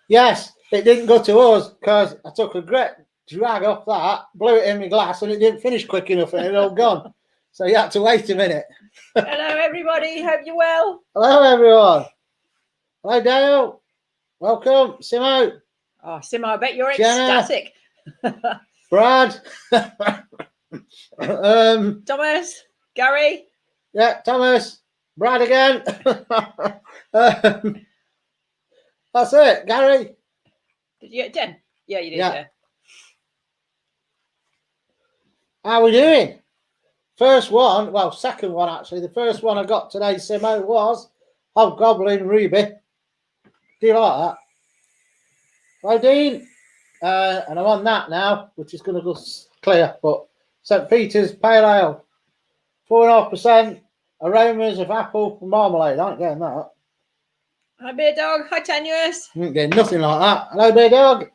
Yes, it didn't go to us because I took a great drag off that, blew it in my glass, and it didn't finish quick enough, and it all gone. So you had to wait a minute. Hello, everybody. Hope you're well. Hello, everyone. Hello, Dale. Welcome, Simo. Oh, Simo, I bet you're Jenna. ecstatic. Brad. Thomas, Gary. Yeah, Thomas. Brad again. That's it, Gary. Did you get 10? Yeah, you did. Yeah. Yeah. How are we doing? First one, well, second one actually. The first one I got today, Simo, was Hobgoblin Ruby. Do you like that? Hello, Dean. And I'm on that now, which is going to go clear. But St. Peter's Pale Ale, 4.5%, aromas of apple and marmalade. I ain't getting that. Hi, Beer Dog. Hi, Tenuous. I ain't getting nothing like that. Hello, Beer Dog.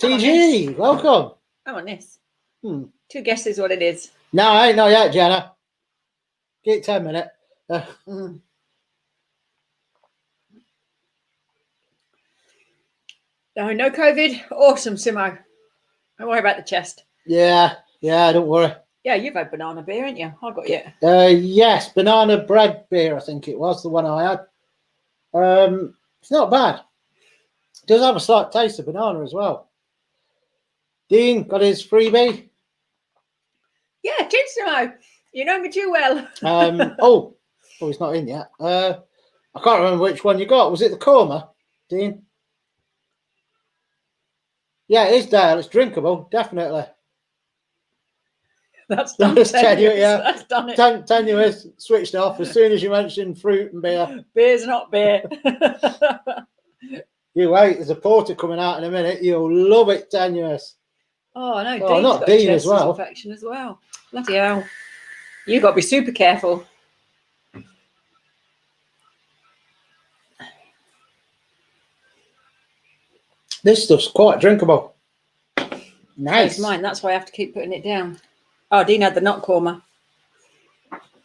TG, welcome. I'm on this. Two guesses what it is. No, I ain't not yet, Jenna. Give it 10 minutes. No, no COVID. Awesome, Simo. Don't worry about the chest. Yeah, don't worry. Yeah, you've had banana beer, haven't you? I got you. Yes, banana bread beer, I think it was the one I had. It's not bad. It does have a slight taste of banana as well. Dean got his freebie. Yeah, did Simo. You know me too well. Oh, he's not in yet. I can't remember which one you got. Was it the Korma, Dean? Yeah, it is, Dale. It's drinkable, definitely. That's done. That's tenuous, yeah. That's done it. Tenuous, switched off as soon as you mentioned fruit and beer. Beer's not beer. You wait, there's a porter coming out in a minute. You'll love it, Tenuous. Oh, no, Oh, Dean's not got Dean a as well. infection as well. Bloody hell. You've got to be super careful. This stuff's quite drinkable. Nice. It's mine. That's why I have to keep putting it down. Oh, Dean had the not korma.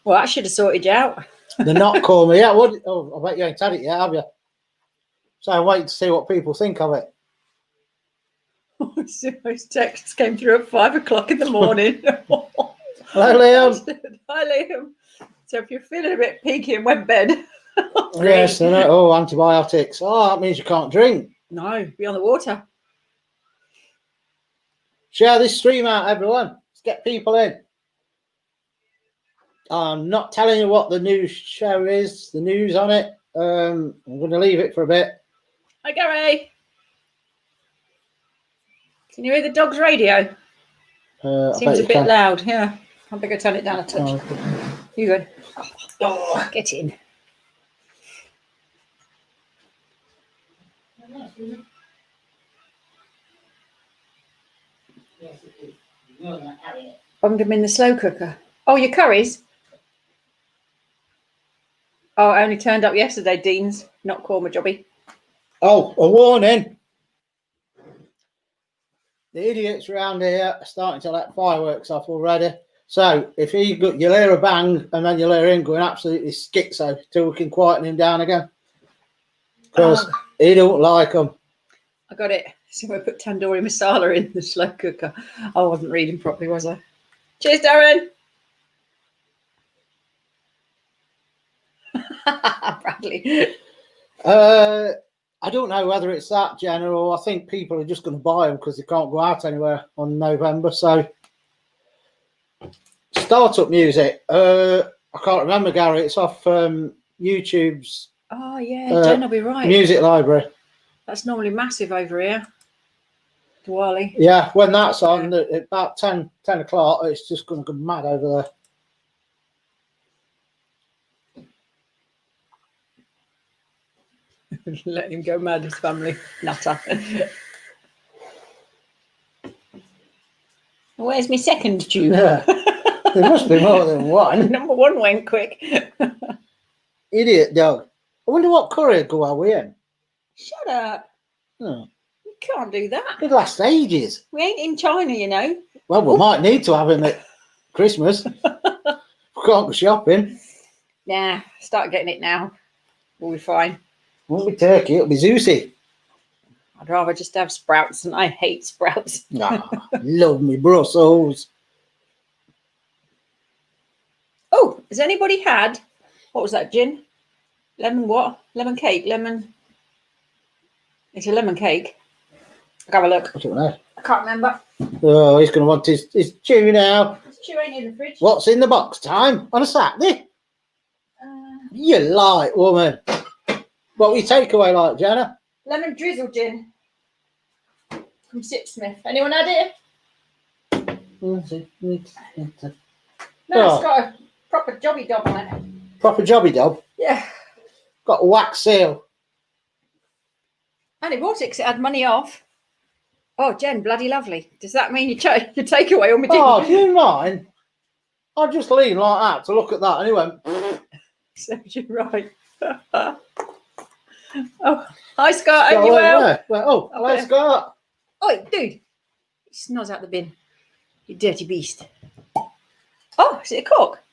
Well, that should have sorted you out. The not Korma, yeah. What? Oh, I bet you ain't had it yet, have you? So I'm waiting to see what people think of it. Those texts came through at 5 o'clock in the morning. Hello, Liam. Hi, Liam. So if you're feeling a bit peaky and wet bed. Yes, I know. Oh, antibiotics. Oh, that means you can't drink. No, be on the water. Share this stream out, everyone. Let's get people in. I'm not telling you what the news show is, the news on it. I'm going to leave it for a bit. Hi, Gary. Can you hear the dog's radio? Seems a bit loud. Yeah. I think I turn it down a touch. Oh. You good? Oh, get in. Bombed them in the slow cooker. Oh, your curries? Oh, it only turned up yesterday, Dean's. Not Korma Jobby. Oh, a warning. The idiots around here are starting to let fireworks off already. So if you'll hear a bang and then you'll hear him going absolutely schizo till we can quieten him down again. Because he don't like them. I got it. So I put tandoori masala in the slow cooker. I wasn't reading properly, was I? Cheers, Darren. Bradley. I don't know whether it's that general. I think people are just going to buy them because they can't go out anywhere on November. So, startup music. I can't remember, Gary. It's off YouTube's. Oh yeah, Jen will be right. Music library. That's normally massive over here. Diwali. Yeah, when that's on at about 10 o'clock, it's just going to go mad over there. Let him go mad, his family. Nutter. Where's my second tube? Yeah. There must be more than one. Number one went quick. Idiot dog. I wonder what curry would go well with him. Shut up. Oh. You can't do that. It'd last ages. We ain't in China, you know. Well, we might need to have him at Christmas. We can't go shopping. Yeah, start getting it now. We'll be fine. Won't be turkey, it'll be Zeusy. I'd rather just have sprouts, and I hate sprouts. Love me Brussels. Oh, has anybody had, what was that, gin? Lemon what? Lemon cake? Lemon. It's a lemon cake. I'll have a look. I don't know. I can't remember. Oh, he's going to want his chew now. His chew ain't in the fridge. What's in the box time on a Saturday? You light woman. What we take away like, Jenna? Lemon drizzle gin from Sipsmith. Anyone had it? No, it's got a proper jobby dob on it. Proper jobby dob? Yeah. Got a wax seal. And it bought it because it had money off. Oh, Jen, bloody lovely. Does that mean you take away all my gin? Oh, do you mind? I'll just lean like that to look at that and he went... So you're right. Oh, hi, Scott. Are you well? Oh, hello, Scott. Oh, dude. He snoz out the bin. You dirty beast. Oh, is it a cork?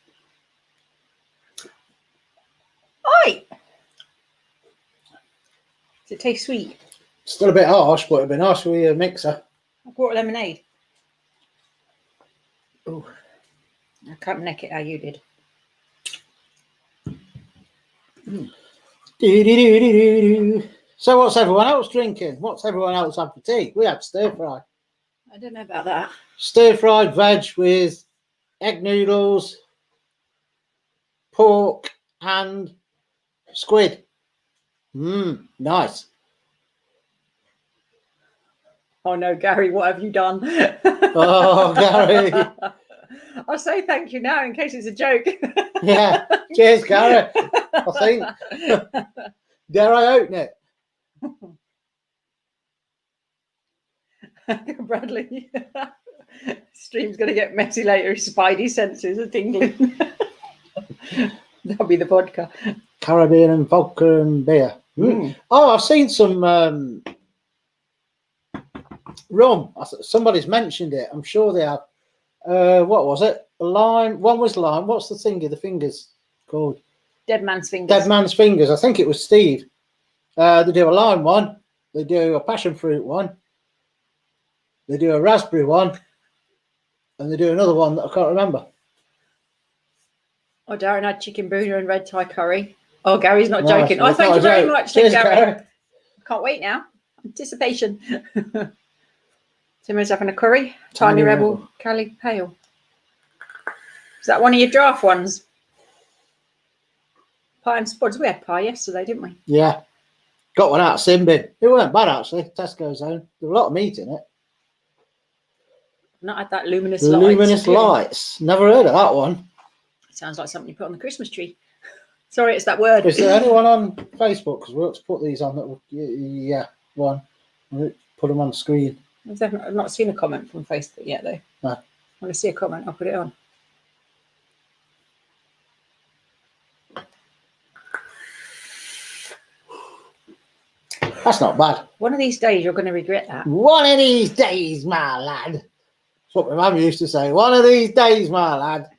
Hi. Does it taste sweet? Still a bit harsh, but it'd be nice with a mixer. I brought lemonade. Oh, I can't neck it how you did. So what's everyone else drinking? What's everyone else had for tea? We had stir fry. I don't know about that. Stir fried veg with egg noodles, pork and squid. Nice. Oh no, Gary, what have you done? Oh, Gary. I'll say thank you now in case it's a joke. Yeah. Cheers, Gary. I think. Dare I open it? Bradley. Stream's going to get messy later. His spidey senses are tingling. That'll be the vodka. Caribbean and vodka and beer. Oh, I've seen some rum. Somebody's mentioned it. I'm sure they have. What was it? Lime. One was lime. What's the thingy? The fingers called? Dead Man's Fingers. Dead Man's Fingers. I think it was Steve. They do a lime one. They do a passion fruit one. They do a raspberry one. And they do another one that I can't remember. Oh, Darren had chicken bhuna and red Thai curry. Oh, Gary's not joking. Oh, thank you very much, Cheers, Gary. Can't wait now. Anticipation. Timo's having a curry. Tiny Rebel, Cali Pale. Is that one of your draft ones? Pie and spuds. We had pie yesterday, didn't we? Yeah. Got one out of Simbin. It weren't bad, actually. Tesco's own. There's a lot of meat in it. I've not had that Luminous Lights. Never heard of that one. Sounds like something you put on the Christmas tree. Sorry, it's that word. Is there anyone on Facebook? Because we'll have to put these on. Yeah, one. We'll put them on the screen. I've not seen a comment from Facebook yet, though. No. I want to see a comment. I'll put it on. That's not bad. One of these days, you're going to regret that. One of these days, my lad. That's what my mum used to say. One of these days, my lad.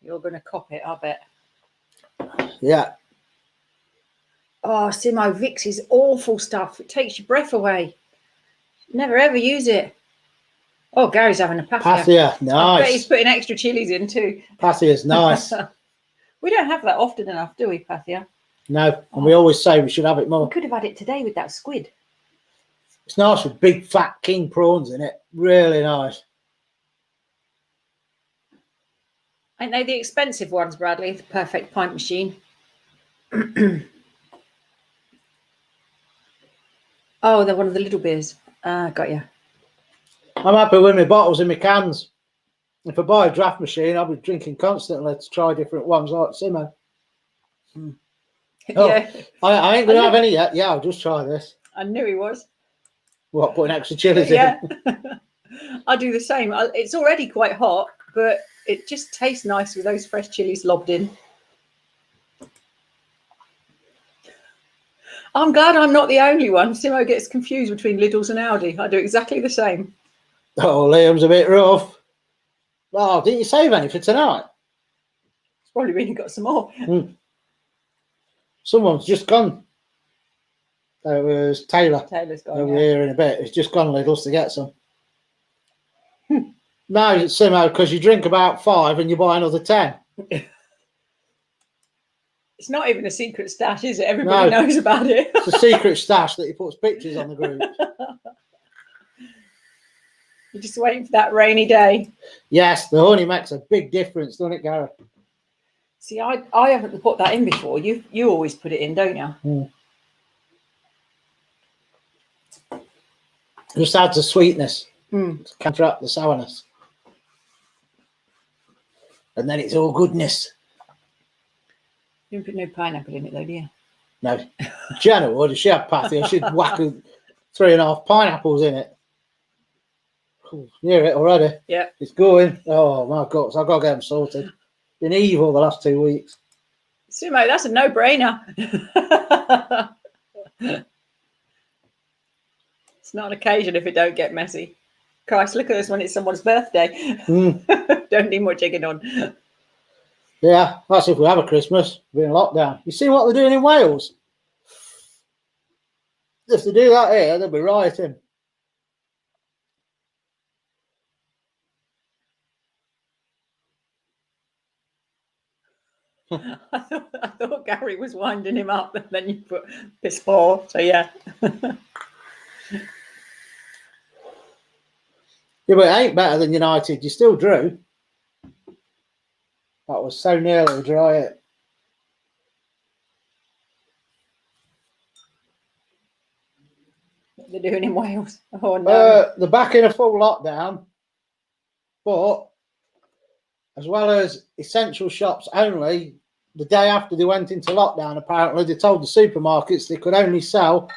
You're going to cop it, I bet. Yeah. Oh, Simo, Vicks is awful stuff. It takes your breath away. Never ever use it. Oh, Gary's having a pathia. Pathia, nice. I bet he's putting extra chilies in too. Pathia's nice. We don't have that often enough, do we, pathia? No, and we always say we should have it more. We could have had it today with that squid. It's nice with big fat king prawns in it. Really nice. Ain't they the expensive ones, Bradley? The perfect pint machine. Oh, they're one of the little beers. Got you. I'm happy with my bottles in my cans. If I buy a draft machine, I'll be drinking constantly to try different ones like Simo. Oh, Yeah. I ain't going to have any yet. Yeah, I'll just try this. I knew he was. What, putting extra chilies Yeah. in? I do the same. It's already quite hot, but it just tastes nice with those fresh chilies lobbed in. I'm glad I'm not the only one. Simo gets confused between Lidl's and Aldi. I do exactly the same. Oh, Liam's a bit rough. Oh, didn't you save any for tonight? It's probably really got some more. Someone's just gone. It was Taylor. Taylor's gone. Over here in a bit. It's just gone Lidl's to get some. No, it's similar because you drink about 5 and you buy another 10. It's not even a secret stash, is it? Everybody knows about it. It's a secret stash that he puts pictures on the group. You're just waiting for that rainy day. Yes, the honey makes a big difference, doesn't it, Gary? See, I haven't put that in before. You always put it in, don't you? Just adds a sweetness to counteract the sourness. And then it's all goodness. You don't put no pineapple in it, though, do you? No. Jenna would. If she had patio, she'd whack 3.5 pineapples in it. Near it already. Yeah. It's going. Oh, my God. So I've got to get them sorted. Been evil the last 2 weeks. Sumo, that's a no-brainer. It's not an occasion if it don't get messy. Christ, look at this when it's someone's birthday. Don't need much egging on. Yeah, that's if we have a Christmas. We're in lockdown. You see what they're doing in Wales? If they do that here, they'll be rioting. I thought Gary was winding him up, and then you put piss poor. So yeah. Yeah, but it ain't better than United. You still drew. That was so nearly dry it. What they're doing in Wales. Oh no. They're back in a full lockdown, but as well as essential shops only, the day after they went into lockdown, apparently they told the supermarkets they could only sell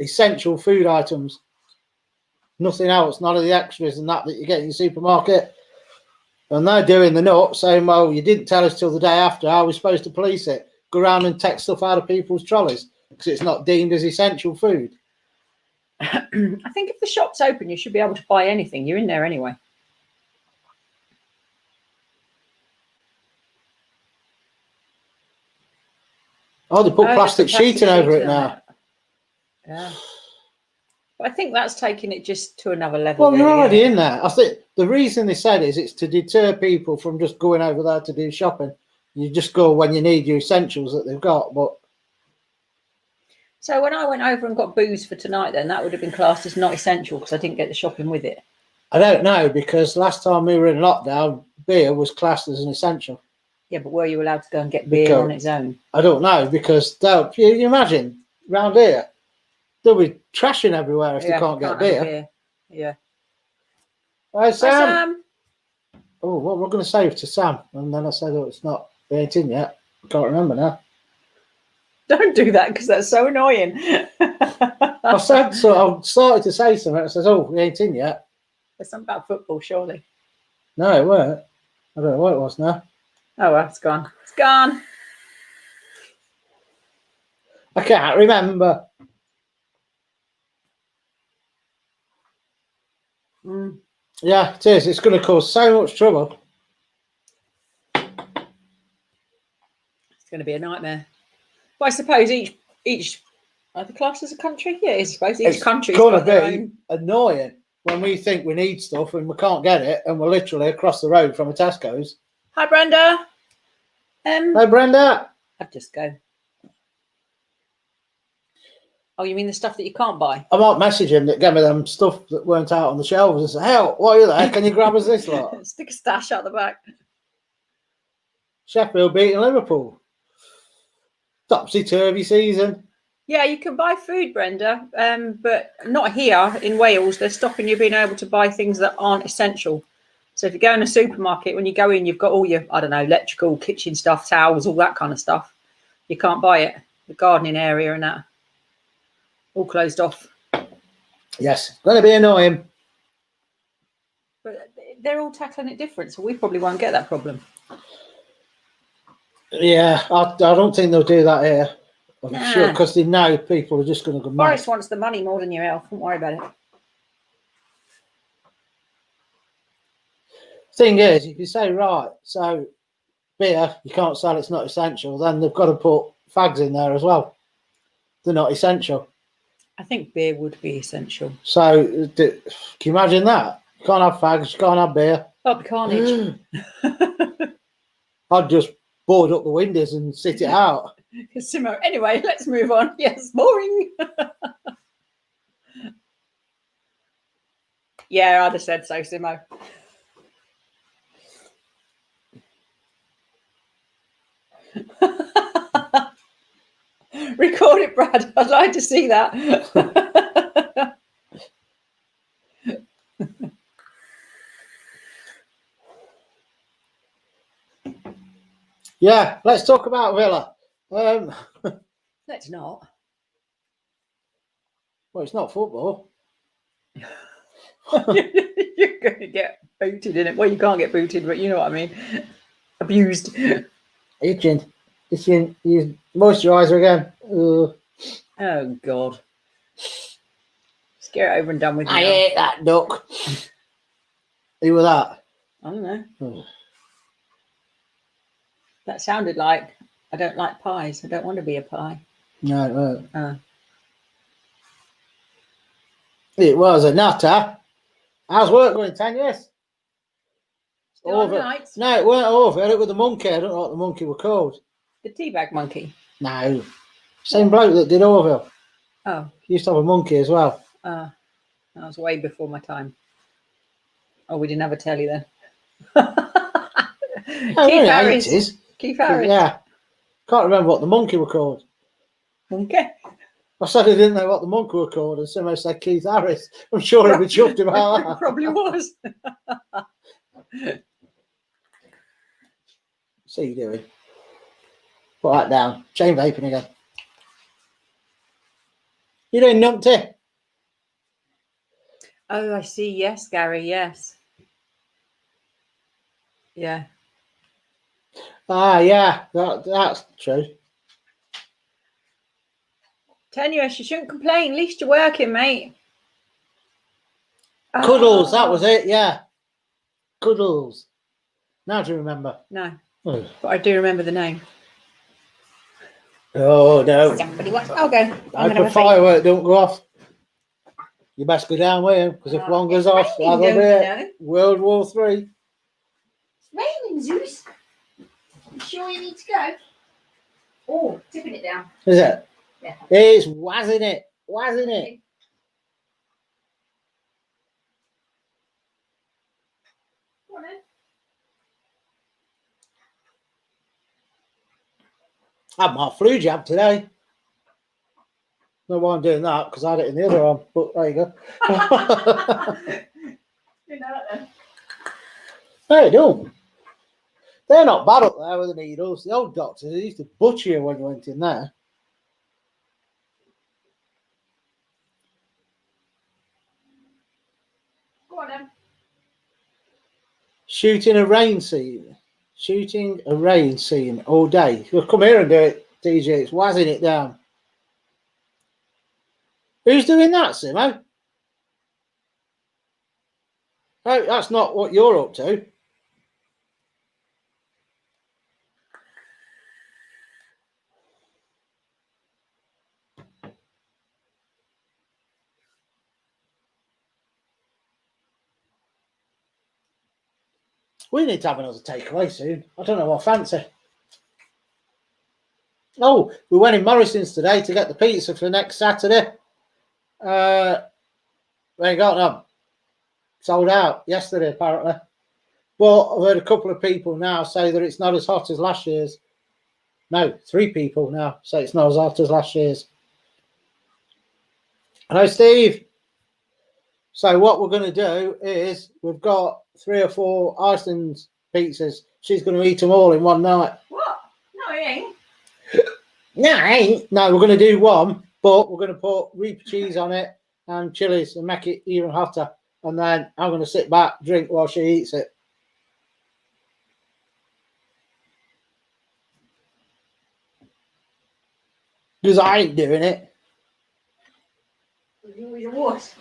essential food items. Nothing else, none of the extras and that you get in your supermarket. And they're doing the nut, saying, well, you didn't tell us till the day after. How are we supposed to police it? Go around and take stuff out of people's trolleys because it's not deemed as essential food. I think if the shop's open, you should be able to buy anything. You're in there anyway. Oh, they put plastic sheeting over it now. Yeah. But I think that's taking it just to another level. Well, they're already in there. I think the reason they said is it's to deter people from just going over there to do shopping. You just go when you need your essentials that they've got. But so when I went over and got booze for tonight, then that would have been classed as not essential because I didn't get the shopping with it. I don't know, because last time we were in lockdown, beer was classed as an essential. Yeah, but were you allowed to go and get beer on its own? I don't know, because you imagine round here, they'll be trashing everywhere if they can't get beer. Yeah. Hi, Sam. Hi, Sam. Oh, what we're going to say to Sam? And then I said, oh, it's not. They ain't in yet. Can't remember now. Don't do that because that's so annoying. I said, so I started to say something. I says, oh, we ain't in yet. There's something about football, surely. No, it weren't. I don't know what it was now. Oh, well, it's gone. It's gone. I can't remember. Yeah, it is. It's going to cause so much trouble. It's going to be a nightmare. But I suppose each are the class as a country? Yeah, I suppose each country's got their own. Annoying when we think we need stuff and we can't get it, and we're literally across the road from a Tesco's. Hi, Brenda. Hi, Brenda. I'd just go. Oh, you mean the stuff that you can't buy? I might message him that gave me them stuff that weren't out on the shelves and say, "Hell, what are you there? Can you grab us this lot?" Stick a stash out the back. Sheffield beating Liverpool. Topsy-turvy season. Yeah, you can buy food, Brenda, but not here in Wales. They're stopping you being able to buy things that aren't essential. So if you go in a supermarket, when you go in, you've got all your, I don't know, electrical, kitchen stuff, towels, all that kind of stuff. You can't buy it. The gardening area and that. All closed off. Yes, going to be annoying. But they're all tackling it different, so we probably won't get that problem. Yeah, I don't think they'll do that here. I'm sure, because they know people are just going to go mad. Boris wants the money more than your health. Don't worry about it. Thing is, if you say, right, so beer, you can't sell it's not essential, then they've got to put fags in there as well. They're not essential. I think beer would be essential. So, can you imagine that? You can't have fags, you can't have beer. Oh, the carnage. I'd just board up the windows and sit it out. Simo. Anyway, let's move on. Yes, boring. Yeah, I'd have said so, Simo. Record it, Brad. I'd like to see that. Yeah, let's talk about Villa. Let's not. Well, it's not football. You're going to get booted in it. Well, you can't get booted, but you know what I mean. Abused. Itching. You moisturiser again. Oh, God. Just get it over and done with. I ate that duck. Who was that? I don't know. That sounded like I don't like pies. I don't want to be a pie. No, it was a nutter. How's work going, 10 years? Still on nights? No, it weren't over. It was the monkey. I don't know what the monkey were called. The teabag monkey? No. Same bloke that did Orville. Oh. He used to have a monkey as well. That was way before my time. Oh, we didn't have a telly then. Keith Harris. Keith Harris. Yeah. Can't remember what the monkey were called. Monkey? I said I didn't know what the monkey were called, and somebody said Keith Harris. I'm sure he'd be chuffed about that. Probably was. See you doing. Put that down. Chain vaping again. You doing numpty? Oh, I see. Yes, Gary. Yes. Yeah. Yeah. That's true. Tenuous, you shouldn't complain. At least you're working, mate. Cuddles, that was it, yeah. Cuddles. Now do you remember? No. But I do remember the name. Oh, no. Somebody wants. I'll go. If the firework don't go off, you best go down with him, because if one goes off, that'll be it. World War III. It's raining, Zeus. You sure you need to go? Oh, tipping it down. Is it? Yeah. It's wazzing it. Wazzing it. Go on then. I had my flu jab today. No why I'm doing that, because I had it in the other arm. But there you go. You know that then. They don't. They're not bad up there with the needles. The old doctors, they used to butcher you when you went in there. Go on then. Shooting a rain scene all day. You'll come here and do it, DJ. It's wazzing it down. Who's doing that, Simo? Oh, that's not what you're up to. We need to have another takeaway soon. I don't know what I fancy. Oh, we went in Morrison's today to get the pizza for next Saturday. We ain't got none. Sold out yesterday, apparently. But I've heard a couple of people now say that it's not as hot as last year's. No, 3 people now say it's not as hot as last year's. Hello, Steve. So what we're going to do is we've got 3 or 4 Iceland pizzas. She's going to eat them all in one night. What? No, it ain't. No, it ain't. No, we're going to do one, but we're going to put Reaper cheese on it and chilies and make it even hotter. And then I'm going to sit back, drink while she eats it. Because I ain't doing it.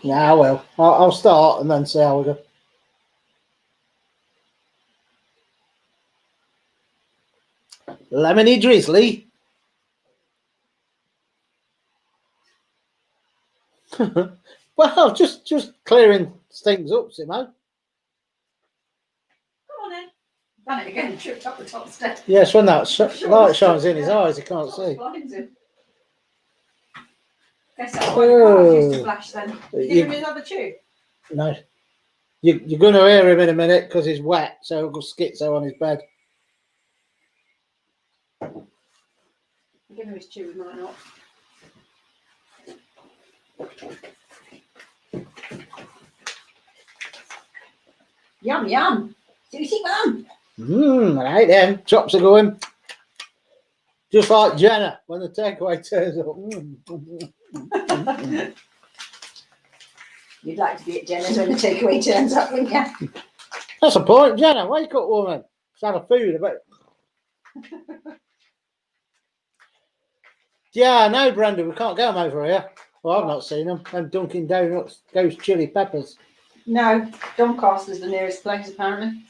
Yeah, I will. I'll start and then see how we go. Lemony drizzly. Well, just clearing things up, Simo. Come on then. Done it again, tripped up the top step. Yes, when that light shines in his eyes, he can't see. Guess that's why the car's used to flash then. Give him his other tube. No. You're going to hear him in a minute because he's wet, so he'll go schizo on his bed. Give him his tube, might not. Yum, yum. Juicy mum. Right then. Chops are going. Just like Jenna when the takeaway turns up. You'd like to be at Jenna's when the takeaway turns up, wouldn't you? That's the point, Jenna. Wake up, woman. It's had a food a bit. Yeah, no, Brenda, we can't get them over here. Well, I've not seen them. Them Dunkin' Donuts, Ghost Chili Peppers. No, Doncaster's the nearest place, apparently.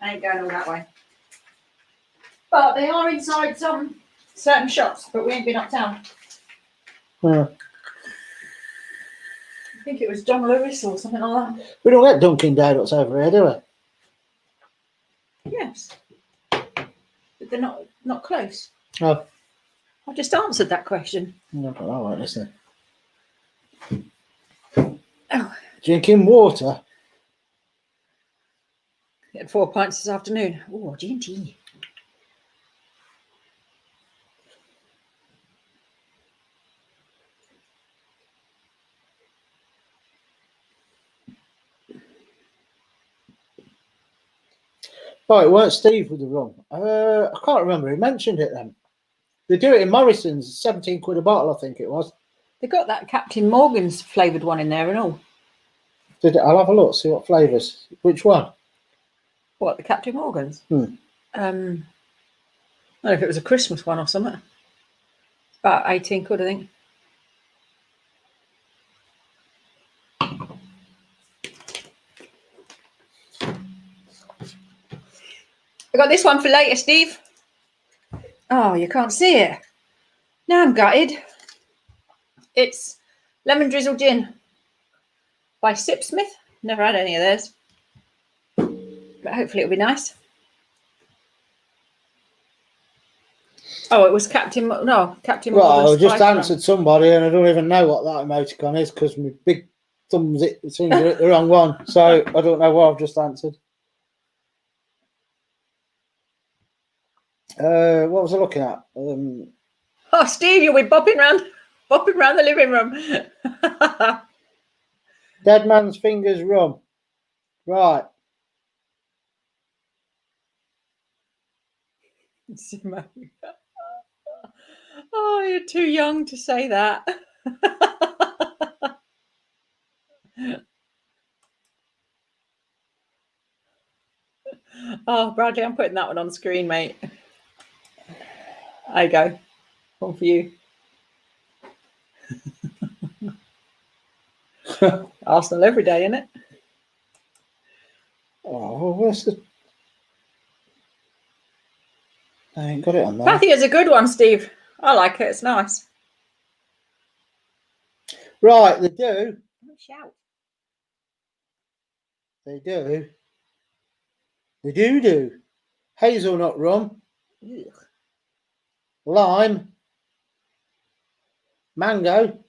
I ain't going all that way. But they are inside some certain shops, but we ain't been uptown. Yeah. I think it was John Lewis or something like that. We don't get Dunkin' Donuts over here, do we? Yes. But they're not close. Oh. I just answered that question. No, I won't listen. Oh. Drinking water. Had 4 pints this afternoon. Oh, G&T. Oh, it weren't Steve with the rum. I can't remember. He mentioned it then. They do it in Morrison's, 17 quid a bottle, I think it was. They got that Captain Morgan's flavoured one in there and all. I'll have a look, see what flavours. Which one? What, the Captain Morgan's? Hmm. I don't know if it was a Christmas one or something. It's about 18 quid, I think. I got this one for later, Steve. Oh, you can't see it. Now I'm gutted. It's Lemon Drizzle Gin by Sipsmith. Never had any of theirs. But hopefully it'll be nice. Oh, it was Captain Morgan's. Well, I just answered somebody and I don't even know what that emoticon is because my big thumbs seems to hit the wrong one. So I don't know what I've just answered. What was I looking at? Oh, Steve, you'll be bopping round the living room. Dead Man's Fingers rum. Right. Simo. Oh, you're too young to say that. Oh, Bradley, I'm putting that one on screen, mate. There you go. One for you. Arsenal every day, isn't it? Oh, where's the... I ain't got it on there. Pathy is a good one, Steve. I like it. It's nice. Right, they do. Shout. They do. They do. Hazelnut rum. Ugh. Lime. Mango.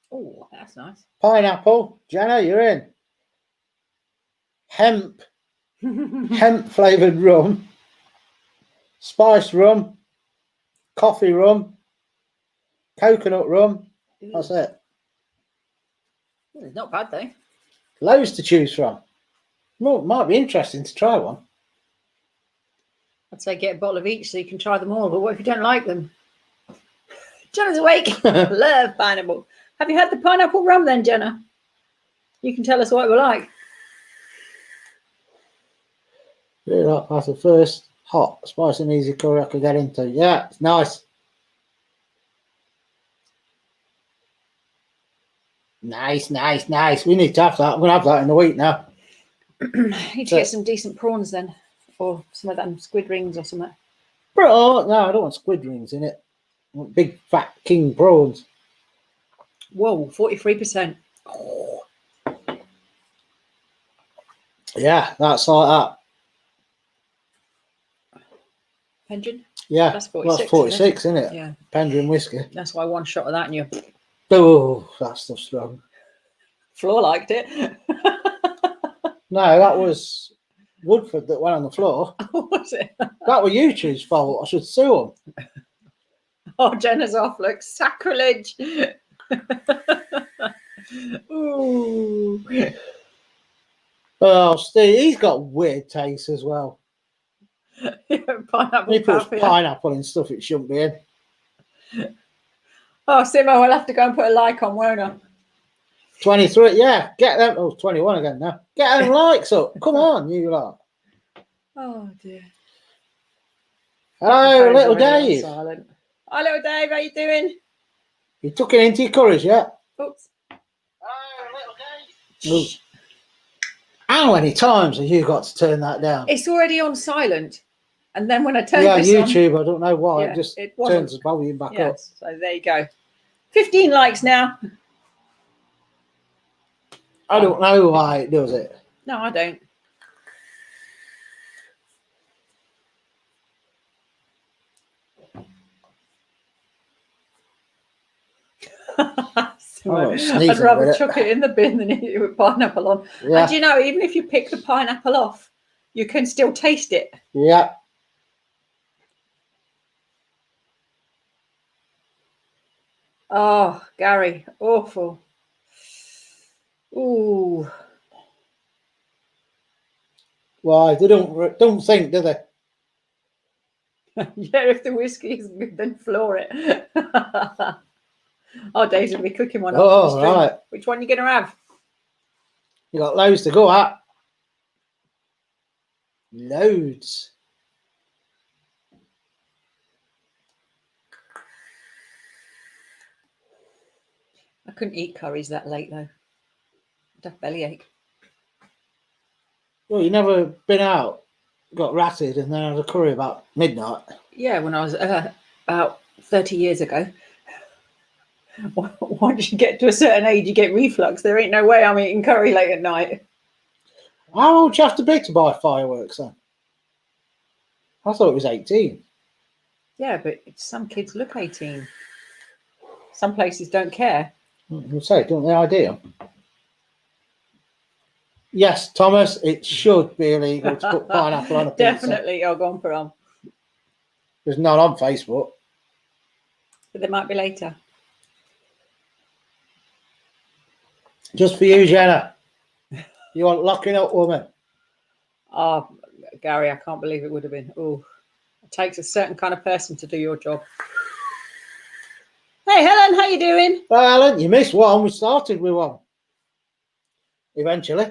Oh, that's nice. Pineapple. Jenna, you're in. Hemp. Hemp flavoured rum. Spice rum. Coffee rum. Coconut rum. That's it. It's not bad though. Loads to choose from. Well, might be interesting to try one. I'd say get a bottle of each so you can try them all. But what if you don't like them? Jenna's awake. Love pineapple. Have you had the pineapple rum then, Jenna? You can tell us what it was like. Yeah, that's the first hot, spicy and easy curry I could get into. Yeah, it's nice. Nice. We need to have that. I'm going to have that in a week now. Need to get some decent prawns then. Or some of them squid rings or something. Oh, no, I don't want squid rings in it. I want big fat king prawns. Whoa, 43%. Yeah, that's like that. Pension? Yeah, That's well, 46. that's 46, isn't it? Yeah. Pendrin whiskey. That's why one shot of that and you Oh, that stuff's strong. floor liked it. No, that was Woodford that went on the floor. What was it? That was YouTube's fault. I should sue them. Oh, Jenna's off. Look, sacrilege. Ooh. Oh, Steve, he's got weird taste as well. Pineapple He puts parfait. pineapple in stuff it shouldn't be in. Oh, Simo, we'll have to go and put a like on, won't I? 23, yeah, get them. Oh, 21 again now. Get them likes up. Come on, you lot. Oh, dear. Hello, little Dave. Silent. Hi, little Dave. How you doing? You took it into your courage, yeah? Oops. Hello, little Dave. How many times have you got to turn that down? It's already on silent. And then when I turn Yeah, this YouTube, I don't know why. Yeah, it just it wasn't. turns the volume back on. up. Yes, so there you go. 15 likes now. I don't know why it does it. No, I don't. I'd rather chuck it in the bin than eat it with pineapple on. Yeah. And you know, even if you pick the pineapple off, you can still taste it. Yeah. Oh, Gary, awful. Ooh. Why? They don't think, do they? Yeah, if the whiskey is good, then floor it. Oh, Dave's going to be cooking one. Oh, right. Which one are you going to have? You got loads to go at. Loads. I couldn't eat curries that late, though. I'd have bellyache. Well, you never been out, got ratted, and then had a curry about midnight. Yeah, when I was about 30 years ago. Once you get to a certain age, you get reflux. There ain't no way I'm eating curry late at night. How old do you have to be to buy fireworks then? I thought it was 18. Yeah, but some kids look 18. Some places don't care. You say, don't they idea? Yes, Thomas, it should be illegal to put pineapple on a pizza. Definitely, I'll go on for on. There's none on Facebook. But there might be later. Just for you, Jenna. You want locking up, woman? Oh, Gary, I can't believe it would have been. Oh, it takes a certain kind of person to do your job. Hey, Helen, how you doing? Well, Helen, you missed one. We started with one. Eventually.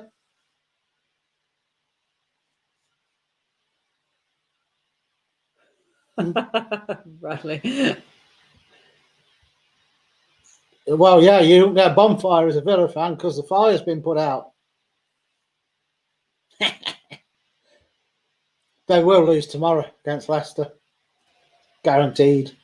Bradley. Well, yeah, you don't get a bonfire as a Villa fan because the fire's been put out. They will lose tomorrow against Leicester. Guaranteed.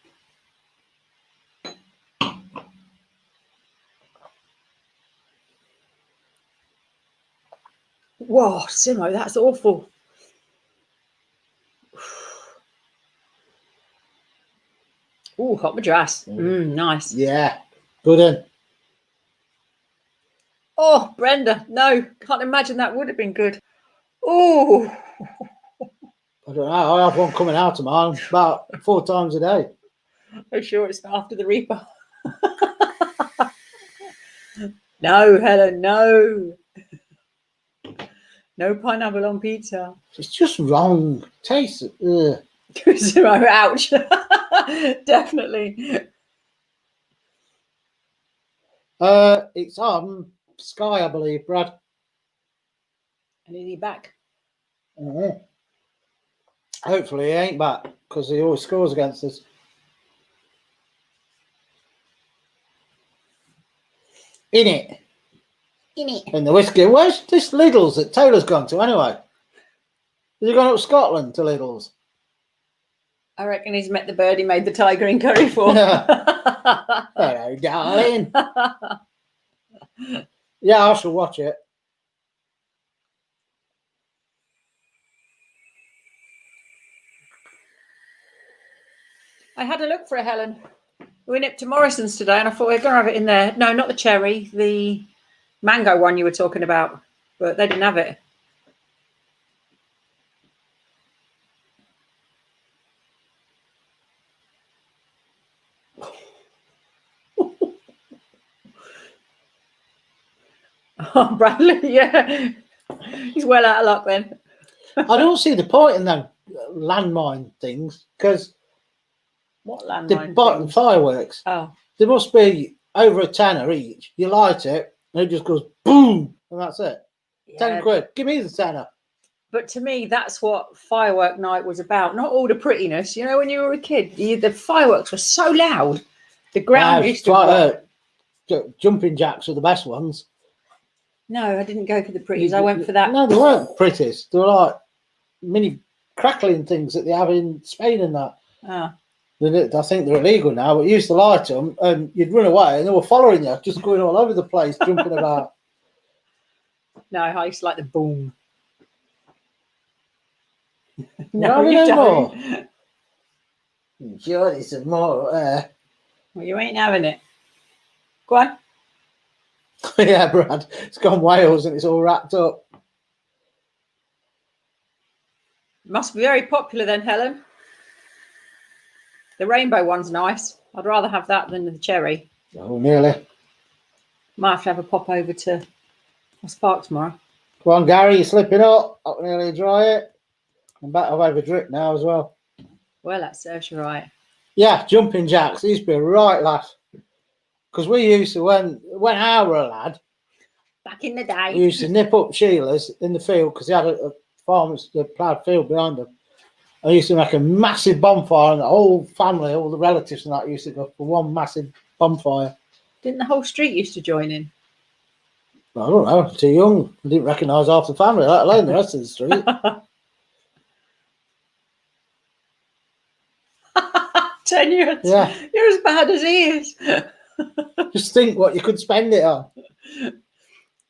Whoa, Simo, that's awful. Oh, hot madras. Nice. Yeah, good one. Oh, Brenda, no, can't imagine that would have been good. Oh. I don't know. I have one coming out of mine about 4 times a day. I'm sure it's after the Reaper. No, Helen, no. No pineapple on pizza. It's just wrong. Taste it. Ouch. Definitely. It's on Sky, I believe, Brad. And is he back? Mm-hmm. Hopefully he ain't back because he always scores against us. In it. In the whiskey. Where's this Lidl's that Taylor's gone to anyway? Has he gone up Scotland to Lidl's? I reckon he's met the bird he made the tiger in curry for. Hello, darling. Yeah, I shall watch it. I had a look for a Helen. We nipped to Morrison's today and I thought we were going to have it in there. No, not the cherry, the mango one you were talking about, but they didn't have it. Oh, Bradley, yeah. He's well out of luck then. I don't see the point in them landmine things because What the landmine bottom things? fireworks, Oh, there must be over a tenner each. You light it and it just goes boom and that's it. yeah. 10 quid. Give me the tenner. But to me, that's what firework night was about. Not all the prettiness. You know, when you were a kid, the fireworks were so loud. The ground used to rock. Jumping jacks are the best ones. No, I didn't go for the pretties. I went for that. No, they weren't pretties. They were like mini crackling things that they have in Spain and that. Oh. I think they're illegal now, but you used to light them and you'd run away and they were following you, just going all over the place, jumping about. No, I used to like the boom. No, you more. don't. Sure, there's some more. Well, you ain't having it. Go on. Yeah, Brad, it's gone Wales and it's all wrapped up. Must be very popular then, Helen. The rainbow one's nice. I'd rather have that than the cherry. Oh, nearly. Might have to have a pop over to Spark tomorrow. Come on, Gary, you're slipping up. I can nearly dry it. I'm back. I've overdripped now as well. Well, that serves you right. Yeah, jumping jacks. They used to be a right laugh. Because we used to, when I were a lad, Back in the day. we used to nip up Sheila's in the field because they had a farmer's ploughed field behind them. I used to make a massive bonfire and the whole family, all the relatives and that used to go for one massive bonfire. Didn't the whole street used to join in? I don't know, too young. I didn't recognise half the family, let alone the rest of the street. 10 years. Yeah. You're as bad as he is. Just think what you could spend it on.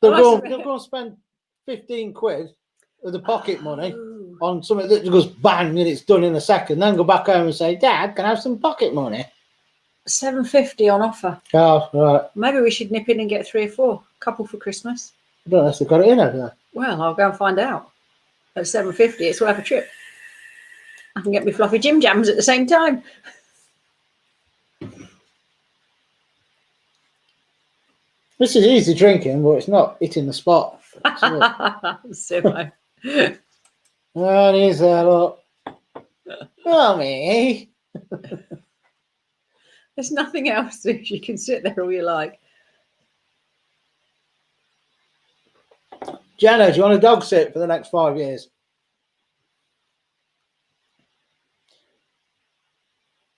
They'll go and spend 15 quid of the pocket money on something that goes bang and it's done in a second. Then go back home and say, Dad, can I have some pocket money? $7.50 on offer. Oh, right. Maybe we should nip in and get 3 or 4. Couple for Christmas. I don't know if they've got it in over there. Well, I'll go and find out. At $7.50, it's worth a trip. I can get me fluffy Jim Jams at the same time. This is easy drinking, but it's not hitting the spot. Simo. Oh, here's that look. Oh, me. There's nothing else. You can sit there all you like. Jenna, do you want a dog sit for the next 5 years?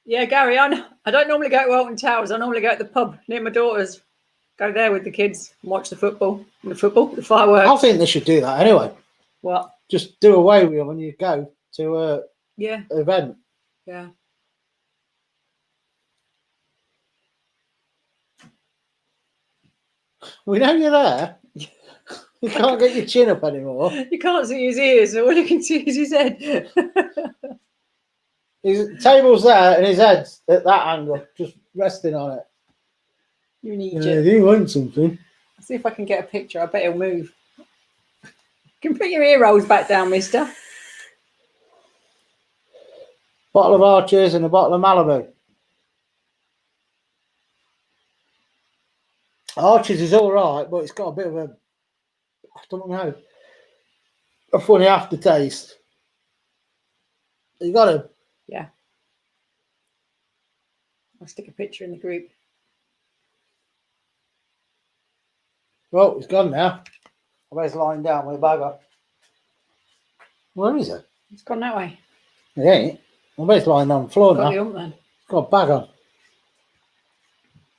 Yeah, Gary, I don't normally go to Alton Towers. I normally go to the pub near my daughter's. Go there with the kids and watch the fireworks. I think they should do that anyway. What? Just do away with them when you go to an event. Yeah. We know you're there. You can't get your chin up anymore. You can't see his ears. All you can see is his head. His table's there and his head's at that angle, just resting on it. You need Do you want something? See if I can get a picture. I bet he'll move. You can put your ear rolls back down, mister. Bottle of Archers and a bottle of Malibu. Archers is all right, but it's got a bit of a, I don't know, a funny aftertaste. You got to. Yeah. I'll stick a picture in the group. Well, it's gone now. I bet it's lying down with a bag on. Where is it? It's gone that way. It ain't. I bet it's lying on the floor now. Then. It's got a bag on.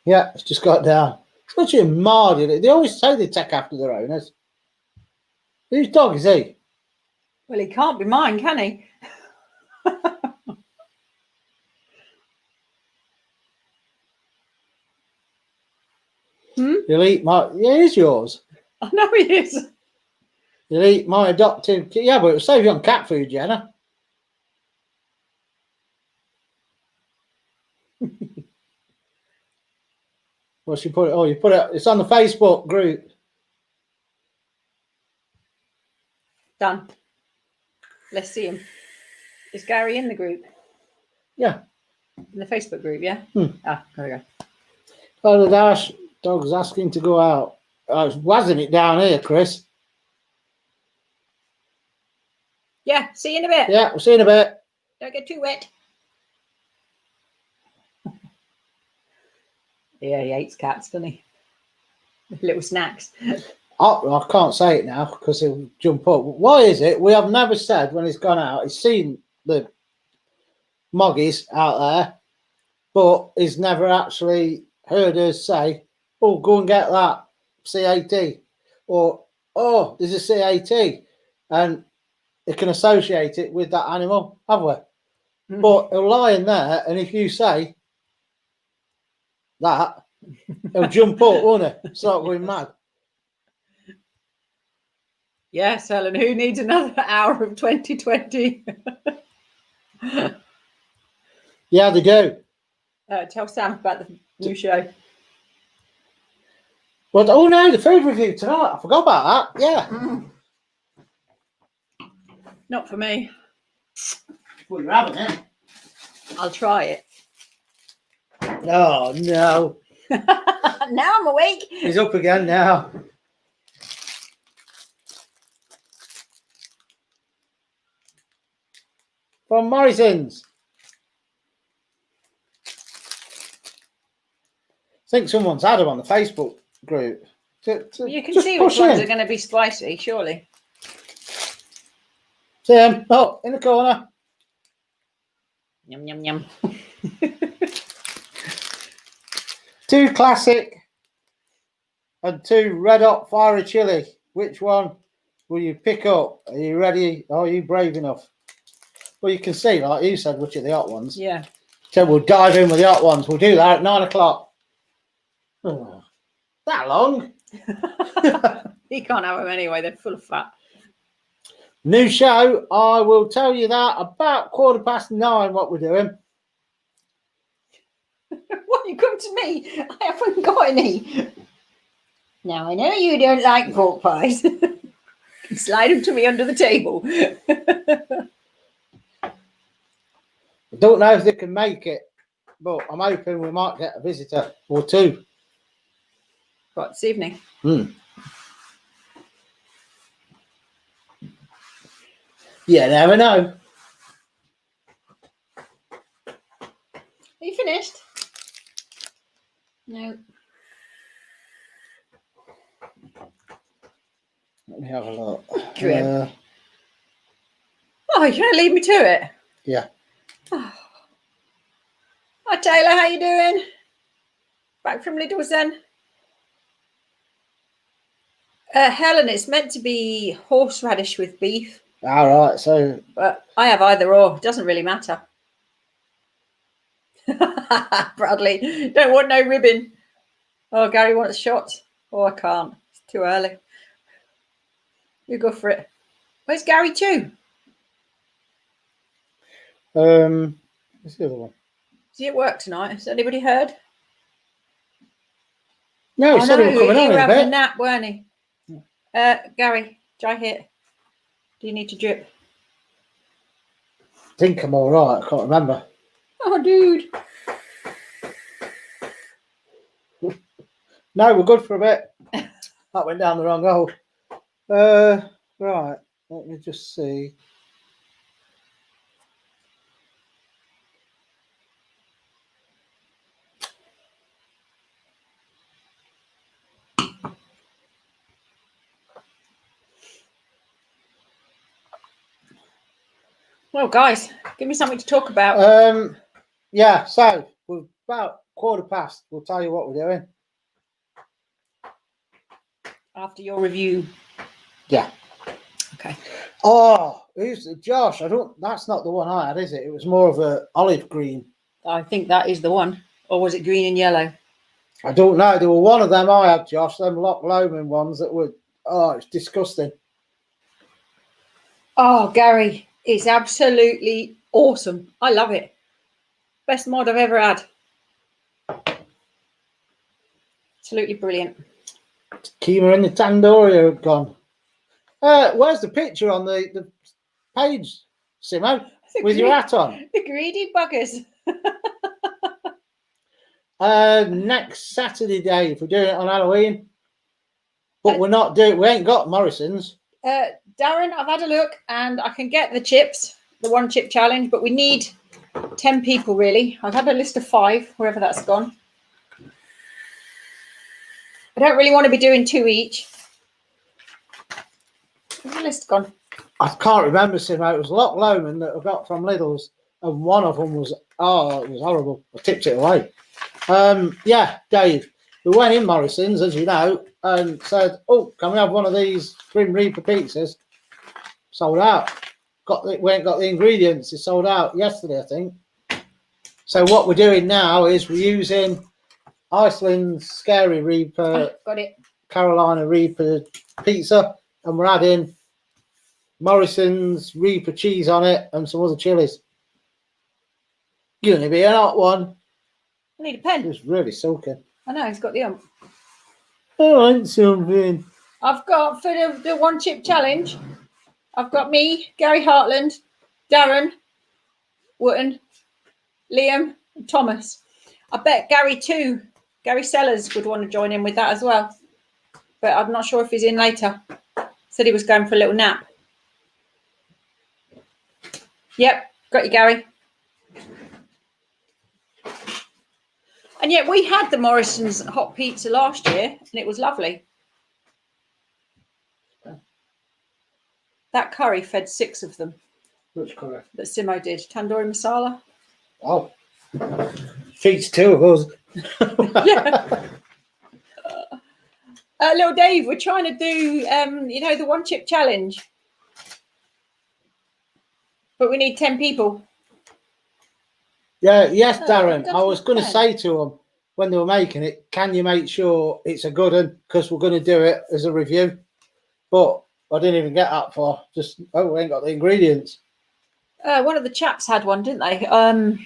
Yeah, it's just got down. It's literally marred in it. They always say they take after their owners. Whose dog is he? Well, he can't be mine, can he? You'll eat my. Yeah, it is yours. I know it is. You'll eat my adopted. Yeah, but it'll save you on cat food, Jenna. What's you put it? Oh, you put it. It's on the Facebook group. Done. Let's see him. Is Gary in the group? Yeah. In the Facebook group, yeah? Ah, there we go. Oh, the dash dog's asking to go out. I was wazzing it down here, Chris. Yeah, see you in a bit. Yeah, we'll see you in a bit. Don't get too wet. Yeah, he hates cats, doesn't he? Little snacks. I can't say it now because he'll jump up. Why is it we have never said when he's gone out, he's seen the moggies out there, but he's never actually heard us say, oh, go and get that CAT, or oh, there's a CAT, and they can associate it with that animal, have we? But he'll lie in there, and if you say that, he'll jump up, won't he? Start going mad. Yes, Helen, who needs another hour of 2020? Yeah, they do. Tell Sam about the new show. But oh no, the food review tonight. I forgot about that. Yeah. Not for me. Well, you're having it. I'll try it. Oh no. Now I'm awake. He's up again now. From Morrison's. I think someone's had him on the Facebook group. You can see which ones are going to be spicy, surely. See him. Oh, in the corner. Yum, yum, yum. 2 classic and 2 red hot fiery chili. Which one will you pick up? Are you ready? Are you brave enough? Well, you can see, like you said, which are the hot ones. Yeah. So we'll dive in with the hot ones. We'll do that at 9 o'clock. Oh, that long? You can't have them anyway. They're full of fat. New show. I will tell you that about 9:15 what we're doing. What, you come to me? I haven't got any. Now, I know you don't like pork pies. Slide them to me under the table. I don't know if they can make it, but I'm hoping we might get a visitor or 2. What, this evening? Yeah, never know. Are you finished? No. Let me have a look. Oh, you're going to leave me to it? Yeah. Oh. Hi, Taylor. How you doing? Back from Lidl's then? Helen, it's meant to be horseradish with beef. All right, so... But I have either or. It doesn't really matter. Bradley, don't want no ribbon. Oh, Gary wants shots. Oh, I can't. It's too early. You go for it. Where's Gary too? What's the other one? Is he at work tonight? Has anybody heard? No, he said he was coming on you in were a having a bit. nap, weren't he? Gary, dry hit. Do you need to drip? I think I'm all right. I can't remember. Oh, dude. No, we're good for a bit. That went down the wrong hole. Right. Let me just see. Well, guys, give me something to talk about. Yeah, so we're about 15:15. We'll tell you what we're doing. After your review. Yeah. Okay. Oh, who's Josh? That's not the one I had, is it? It was more of a olive green. I think that is the one. Or was it green and yellow? I don't know. There were one of them I had, Josh. Them Loch Lomond ones that were. Oh, it's disgusting. Oh, Gary, it's absolutely awesome. I love it. Best mod I've ever had. Absolutely brilliant. Keema and the tandoori are gone. Where's the picture on the page, Simo? With your hat on. The greedy buggers. Next Saturday, Dave, we're doing it on Halloween. But we're not doing. We ain't got Morrison's. Darren, I've had a look and I can get the chips, the 1 chip challenge, but we need 10 people really. I've had a list of 5, wherever that's gone. I don't really want to be doing 2 each. Where's the list gone? I can't remember, Simo. It was Loch Lomond that I got from Lidl's, and one of them was, it was horrible. I tipped it away. Yeah, Dave, we went in Morrison's, as you know, and said, oh, can we have one of these Grim Reaper pizzas? Sold out. We ain't got the ingredients. It's sold out yesterday, I think. So what we're doing now is we're using Iceland's Scary Reaper, got it. Carolina Reaper pizza, and we're adding Morrison's Reaper cheese on it and some other chilies. Gonna be a hot one. I need a pen. It's really soaking. I know, it's got the ump. I want something. I've got, for the 1 chip challenge, I've got me, Gary Hartland, Darren, Wotton, Liam, and Thomas. I bet Gary Sellers would want to join in with that as well. But I'm not sure if he's in later. Said he was going for a little nap. Yep, got you, Gary. And yet we had the Morrison's hot pizza last year and it was lovely. That curry fed 6 of them. Which curry? That Simo did. Tandoori masala. Oh. Feeds 2 of us. Yeah. Little Dave, we're trying to do, the 1 chip challenge. But we need 10 people. Yeah, yes, Darren. I was going to say to them when they were making it, can you make sure it's a good one? Because we're going to do it as a review. But I didn't even get that far. Just, we ain't got the ingredients. One of the chaps had one, didn't they? On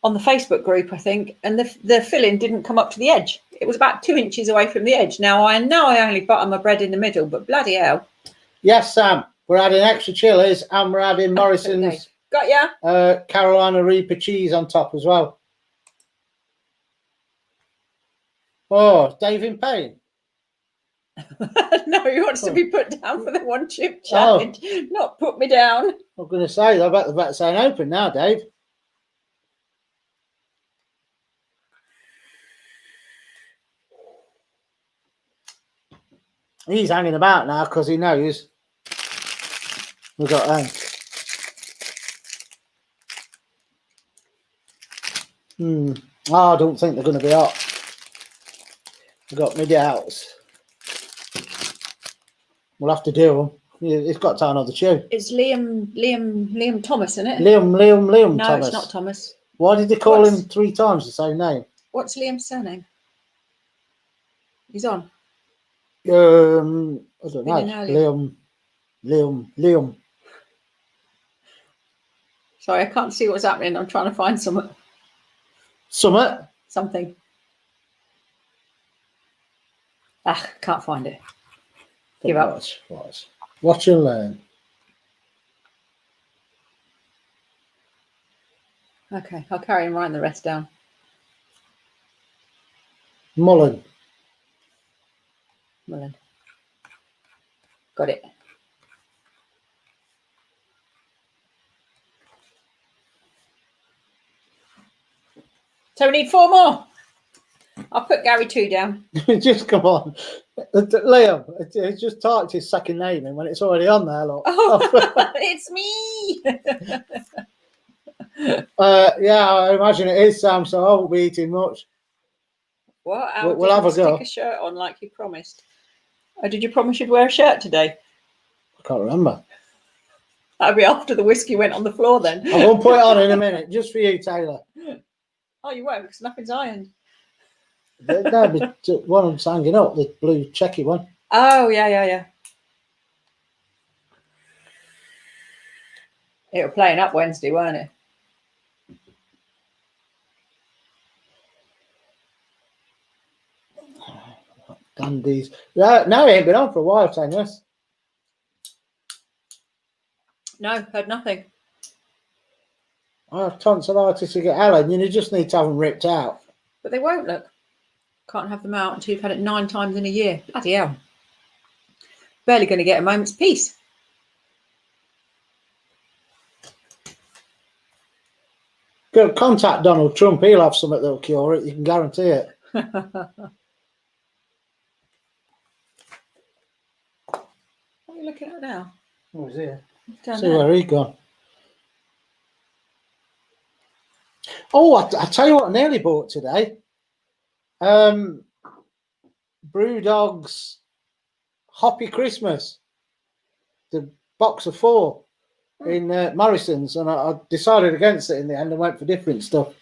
the Facebook group, I think. And the filling didn't come up to the edge. It was about 2 inches away from the edge. Now, I know I only butter my bread in the middle, but bloody hell. Yes, Sam. We're adding extra chilies and we're adding Morrison's got ya. Carolina Reaper cheese on top as well. Oh, Dave in pain. No, he wants to be put down for the 1 chip challenge, not put me down. I'm going to say, I bet the bet's saying open now, Dave. He's hanging about now because he knows we've got them. I don't think they're going to be hot. I've got my doubts. We'll have to do them. It's got time on the chew. It's Liam Thomas, isn't it? Liam No, Thomas. it's not Thomas. Why did they call him 3 times the same name? What's Liam's surname? He's on. I don't know. Liam. Sorry, I can't see what's happening. I'm trying to find something. Something. Can't find it. Give up. Watch and learn. Okay, I'll carry on writing the rest down. Mullen. Got it. So we need 4 more. I'll put Gary 2 down. Just come on. Liam, it's just typed his second name in when it's already on there. Look. Oh, it's me. Yeah, I imagine it is, Sam, so I won't be eating much. What? We'll have a go. Stick a shirt on like you promised. Did you promise you'd wear a shirt today? I can't remember. That'll be after the whiskey went on the floor then. I'm going to put it on in a minute, just for you, Taylor. Oh, you won't, because nothing's ironed. No, but one of them's hanging up, the blue checky one. Oh, yeah. It was playing up Wednesday, weren't it? Dandies. No, it ain't been on for a while, Tanyas. No, heard nothing. I have tonsillitis to get Ellen. You just need to have them ripped out. But they won't, look. Can't have them out until you've had it 9 times in a year. Bloody hell. Barely going to get a moment's peace. Go contact Donald Trump. He'll have something that'll cure it. You can guarantee it. What are you looking at now? Oh, he's here. Down See there. where he's gone. Oh, I tell you what I nearly bought today. Brewdog's Hoppy Christmas. The box of 4 in Morrison's, and I decided against it in the end and went for different stuff.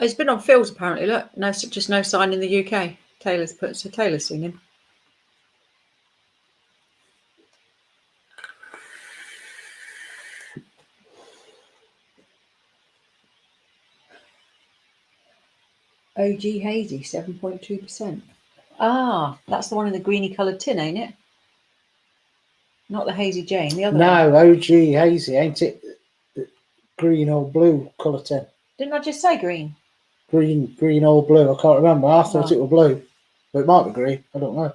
It's been on Phil's apparently. Look, no, just no sign in the UK. Taylor's singing. OG Hazy, 7.2%. Ah, that's the one in the greeny coloured tin, ain't it? Not the Hazy Jane, the other one. No, OG Hazy, ain't it? Green or blue colour tin. Didn't I just say green? Green or blue. I can't remember. I thought Oh. it was blue. But it might be green. I don't know.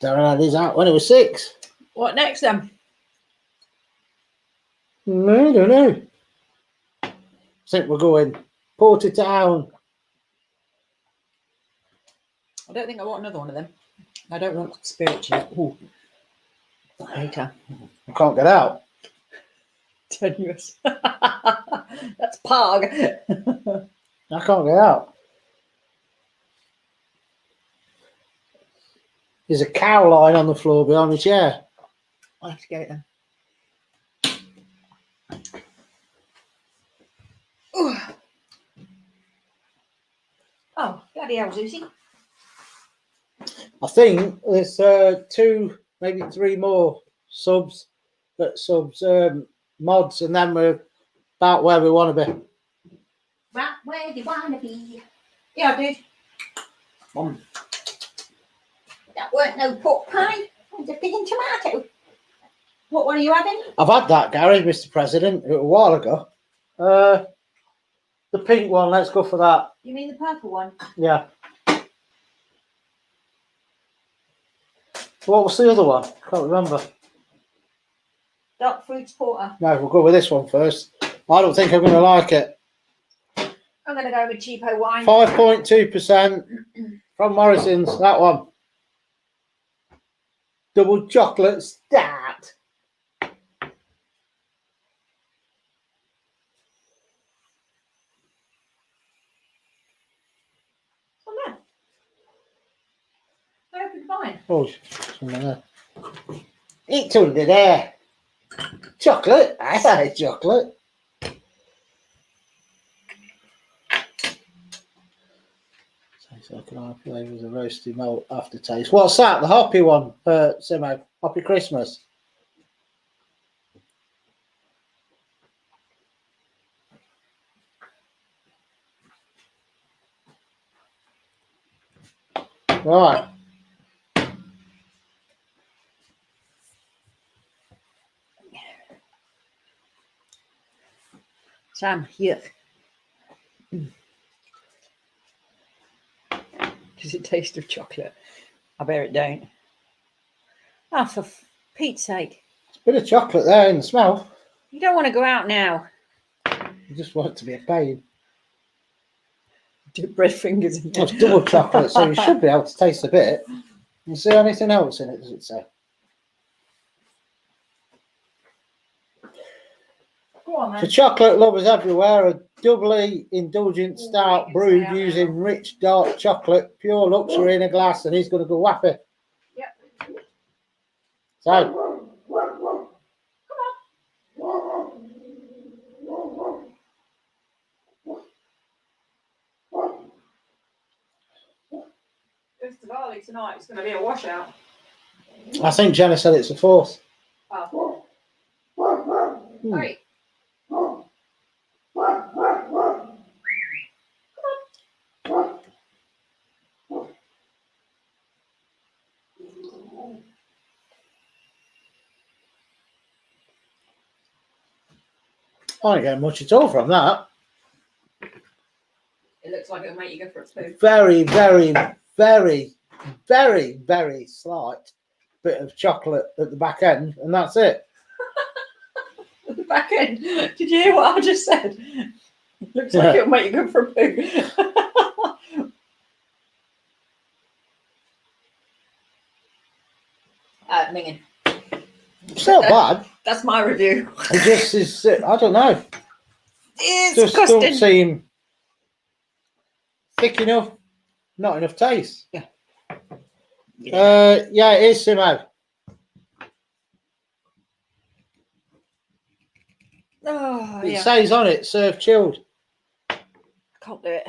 Darren had his out when it was 6. What next then? I don't know. I think we're going Portertown. I don't think I want another one of them. I don't want spiritual. Ooh. Later. I can't get out. Tenuous. That's Pog. I can't get out. There's a cow lying on the floor behind the chair. I'll have to get it then. Ooh. Oh, bloody hell, Susie. I think there's 2, maybe 3 more subs, mods, and then we're about where we want to be. Right where you want to be. Yeah, I did. That weren't no pork pie. It was a pig and tomato. What one are you having? I've had that, Gary, Mr. President, a while ago. The pink one, let's go for that. You mean the purple one? Yeah. What was the other one? Can't remember. Dark fruits porter. No, we'll go with this one first. I don't think I'm going to like it. I'm going to go with cheapo wine. 5.2% from Morrison's, that one. Double chocolate stout. I opened mine. Oh, something there. It's under there. Chocolate? I like chocolate. So can I play with a roasty malt aftertaste? What's that? The hoppy one, Simo. Hoppy Christmas. Right. Sam, yuck. Does it taste of chocolate? I bet it don't. Oh, for Pete's sake. It's a bit of chocolate there in the smell. You don't want to go out now. You just want it to be a pain. Do bread fingers in It's double chocolate, so you should be able to taste a bit. You see anything else in it, does it say? Go on, man. For chocolate lovers everywhere, a doubly indulgent stout brewed using rich dark chocolate, pure luxury in a glass, and he's going to go whappy. Yep. So, Best of barley tonight. It's going to be a washout. I think Jenna said it's a fourth. Oh. Right. I ain't getting much at all from that. It looks like it'll make you go for a poo. Very, very, very, very, very slight bit of chocolate at the back end, and that's it. At the back end. Did you hear what I just said? It looks like it'll make you go for a poo. Minging. Still bad. That's my review. It just is. I don't know. It's Just disgusting. don't seem thick enough. Not enough taste. Yeah. Yeah, it is, Simo. Oh, It yeah. says on it, serve chilled. I can't do it.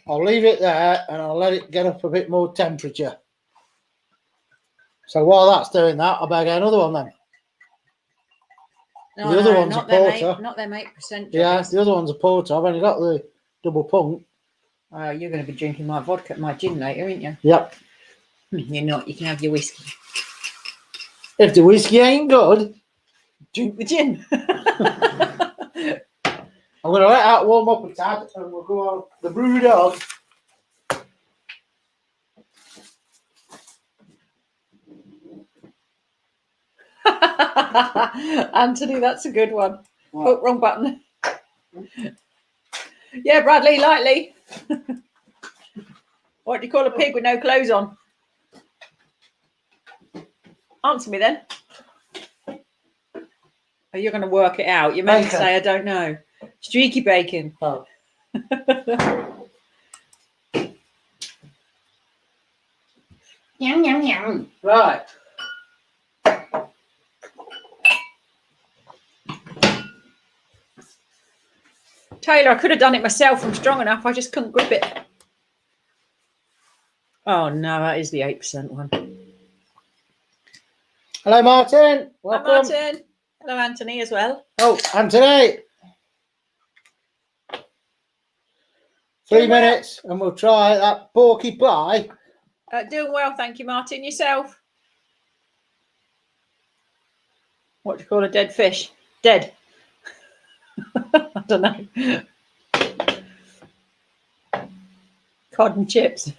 I'll leave it there and I'll let it get up a bit more temperature. So while that's doing that, I better get another one then. No, The other one's not a them porter. not them 8%. Yeah, jobbies. the other one's a porter. I've only got the double punk. Oh, you're going to be drinking my vodka, my gin later, aren't you? Yep. You're not. You can have your whiskey. If the whiskey ain't good, Drink the gin. I'm going to let that warm up a tad and we'll go on the brew dog. Anthony, that's a good one. What? Oh, wrong button. Yeah, Bradley, lightly. What do you call a pig with no clothes on? Answer me then. Oh, you're going to work it out. You meant to Bacon. say, I don't know. Streaky bacon. Oh. Yum, yum, yum. Right. Taylor, I could have done it myself. I'm strong enough. I just couldn't grip it. Oh, no, that is the 8% one. Hello, Martin. Hi, Welcome. Martin. Hello, Anthony, as well. Oh, Anthony. 3 Doing well. minutes and we'll try that porky pie. Doing well, thank you, Martin. Yourself? What do you call a dead fish? Dead. I don't know. Cod and chips.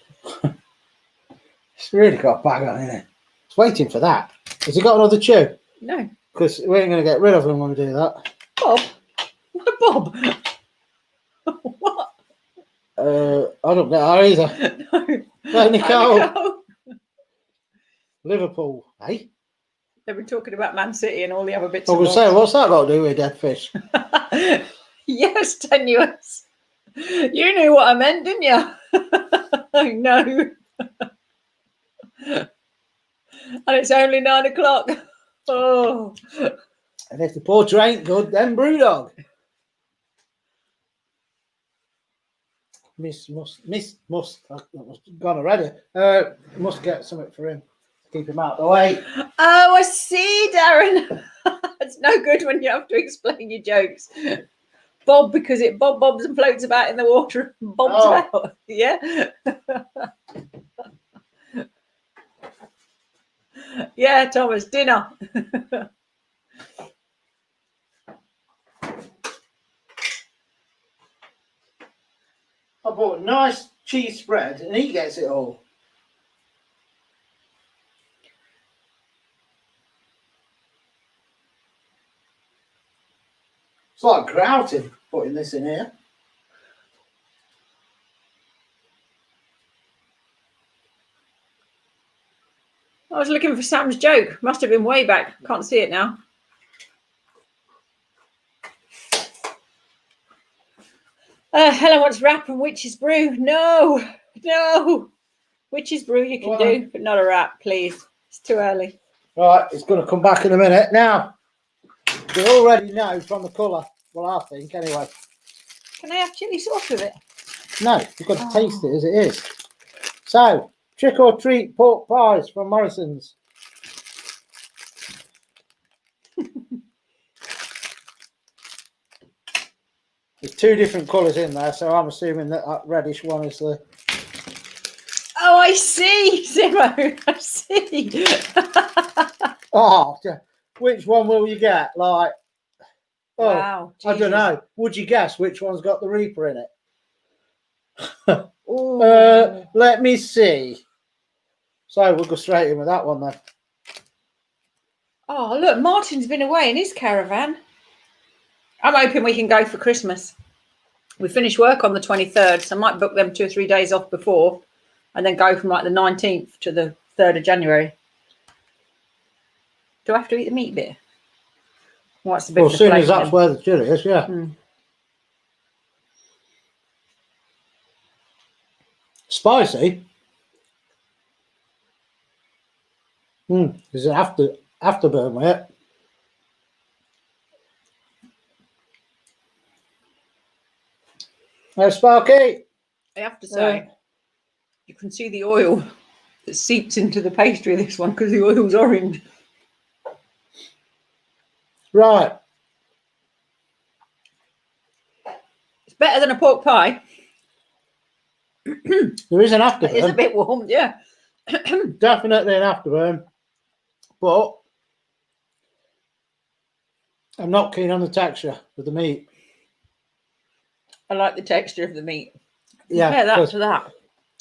It's really got a bag on it. It's waiting for that. Has he got another chew? No. Because we ain't going to get rid of them when we do that. Bob? No, Bob. What? I don't get that either. No. No, Nicole. Nicole. Liverpool, eh? They've been talking about Man City and all the other bits. I was and going to say, what's that got to do with dead fish? bobs. Yes, tenuous. You knew what I meant, didn't you? I know. And it's only 9 o'clock. Oh. And if the porter ain't good, then brewdog. Miss must that must have gone already. Must get something for him to keep him out of the way. Oh, I see, Darren. It's no good when you have to explain your jokes. Bob, because it bobs and floats about in the water and bobs Oh. about. Yeah. Yeah, Thomas, dinner. I bought a nice cheese spread and he gets it all. It's like grouting putting this in here. I was looking for Sam's joke. Must have been way back. Can't see it now. Helen wants rap and witch's brew. No. Witch's brew you can Go do, on. but not a rap, please. It's too early. Right, it's going to come back in a minute. Now, we already know from the colour. Well, I think anyway. Can I have chilli sauce with it? No, you've got to taste it as it is. So, trick or treat pork pies from Morrison's. There's two different colours in there, so I'm assuming that reddish one is the... Oh, I see, Simo. I see. Oh, which one will you get? Like, oh, Wow. I don't Jesus. know. Would you guess which one's got the Reaper in it? Ooh. Let me see. So we'll go straight in with that one then. Oh, look, Martin's been away in his caravan. I'm hoping we can go for Christmas. We finish work on the 23rd, so I might book them 2 or 3 days off before and then go from like the 19th to the 3rd of January. Do I have to eat the meat bit? What's the bit? Well, as soon as that's where the chili is, yeah. Spicy. There's an afterburn with it. Sparky. I have to say, you can see the oil that seeps into the pastry of this one because the oil's orange. Right. It's better than a pork pie. There is an afterburn. It's a bit warm, yeah. Definitely an afterburn. But I'm not keen on the texture of the meat. I like the texture of the meat. Yeah, Compare that to that.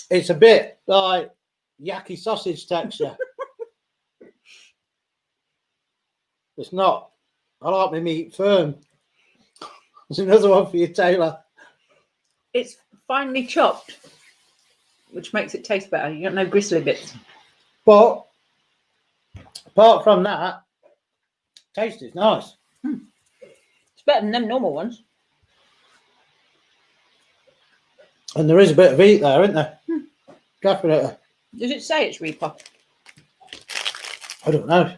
It's a bit like yaki sausage texture. It's not. I like my meat firm. There's another one for you, Taylor. It's finely chopped, which makes it taste better. You got no gristly bits. But apart from that, taste is nice. It's better than them normal ones. And there is a bit of heat there, isn't there? Definitely. Does it say it's Reaper? I don't know.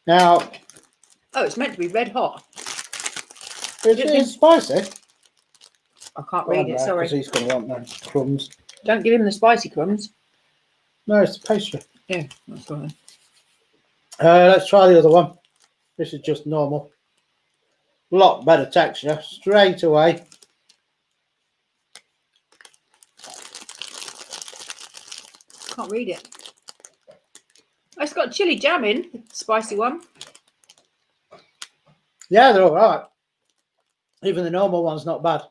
Now, Oh, it's meant to be red hot. it's spicy. I can't read it, sorry. Because he's going to want them crumbs. Don't give him the spicy crumbs. No, it's the pastry. Yeah, that's right. Let's try the other one. This is just normal. A lot better texture. Straight away. Can't read it. Oh, it's got chili jam in, the spicy one. Yeah, they're all right. Even the normal one's not bad.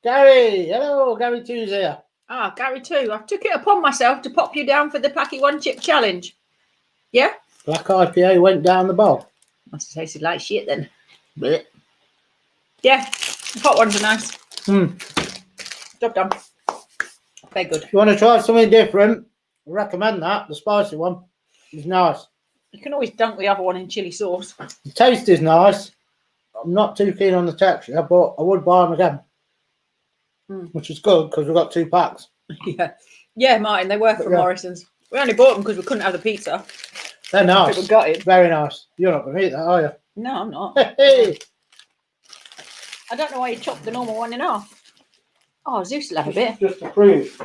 Gary, hello, Gary 2's here. Ah, Gary too. I took it upon myself to pop you down for the Packy One Chip Challenge. Yeah? Black IPA went down the bowl. Must have tasted like shit then. Blech. Yeah, the hot ones are nice. Job done. Very good. If you want to try something different, I recommend that. The spicy one is nice. You can always dunk the other one in chili sauce. The taste is nice. I'm not too keen on the texture, but I would buy them again. Which is good because we've got 2 packs. Yeah, Martin, they were from Morrison's. We only bought them because we couldn't have the pizza. They're nice. We got it. Very nice. You're not going to eat that, are you? No, I'm not. Hey. I don't know why you chopped the normal one in half. Oh, Zeus will have a bit. Just to prove.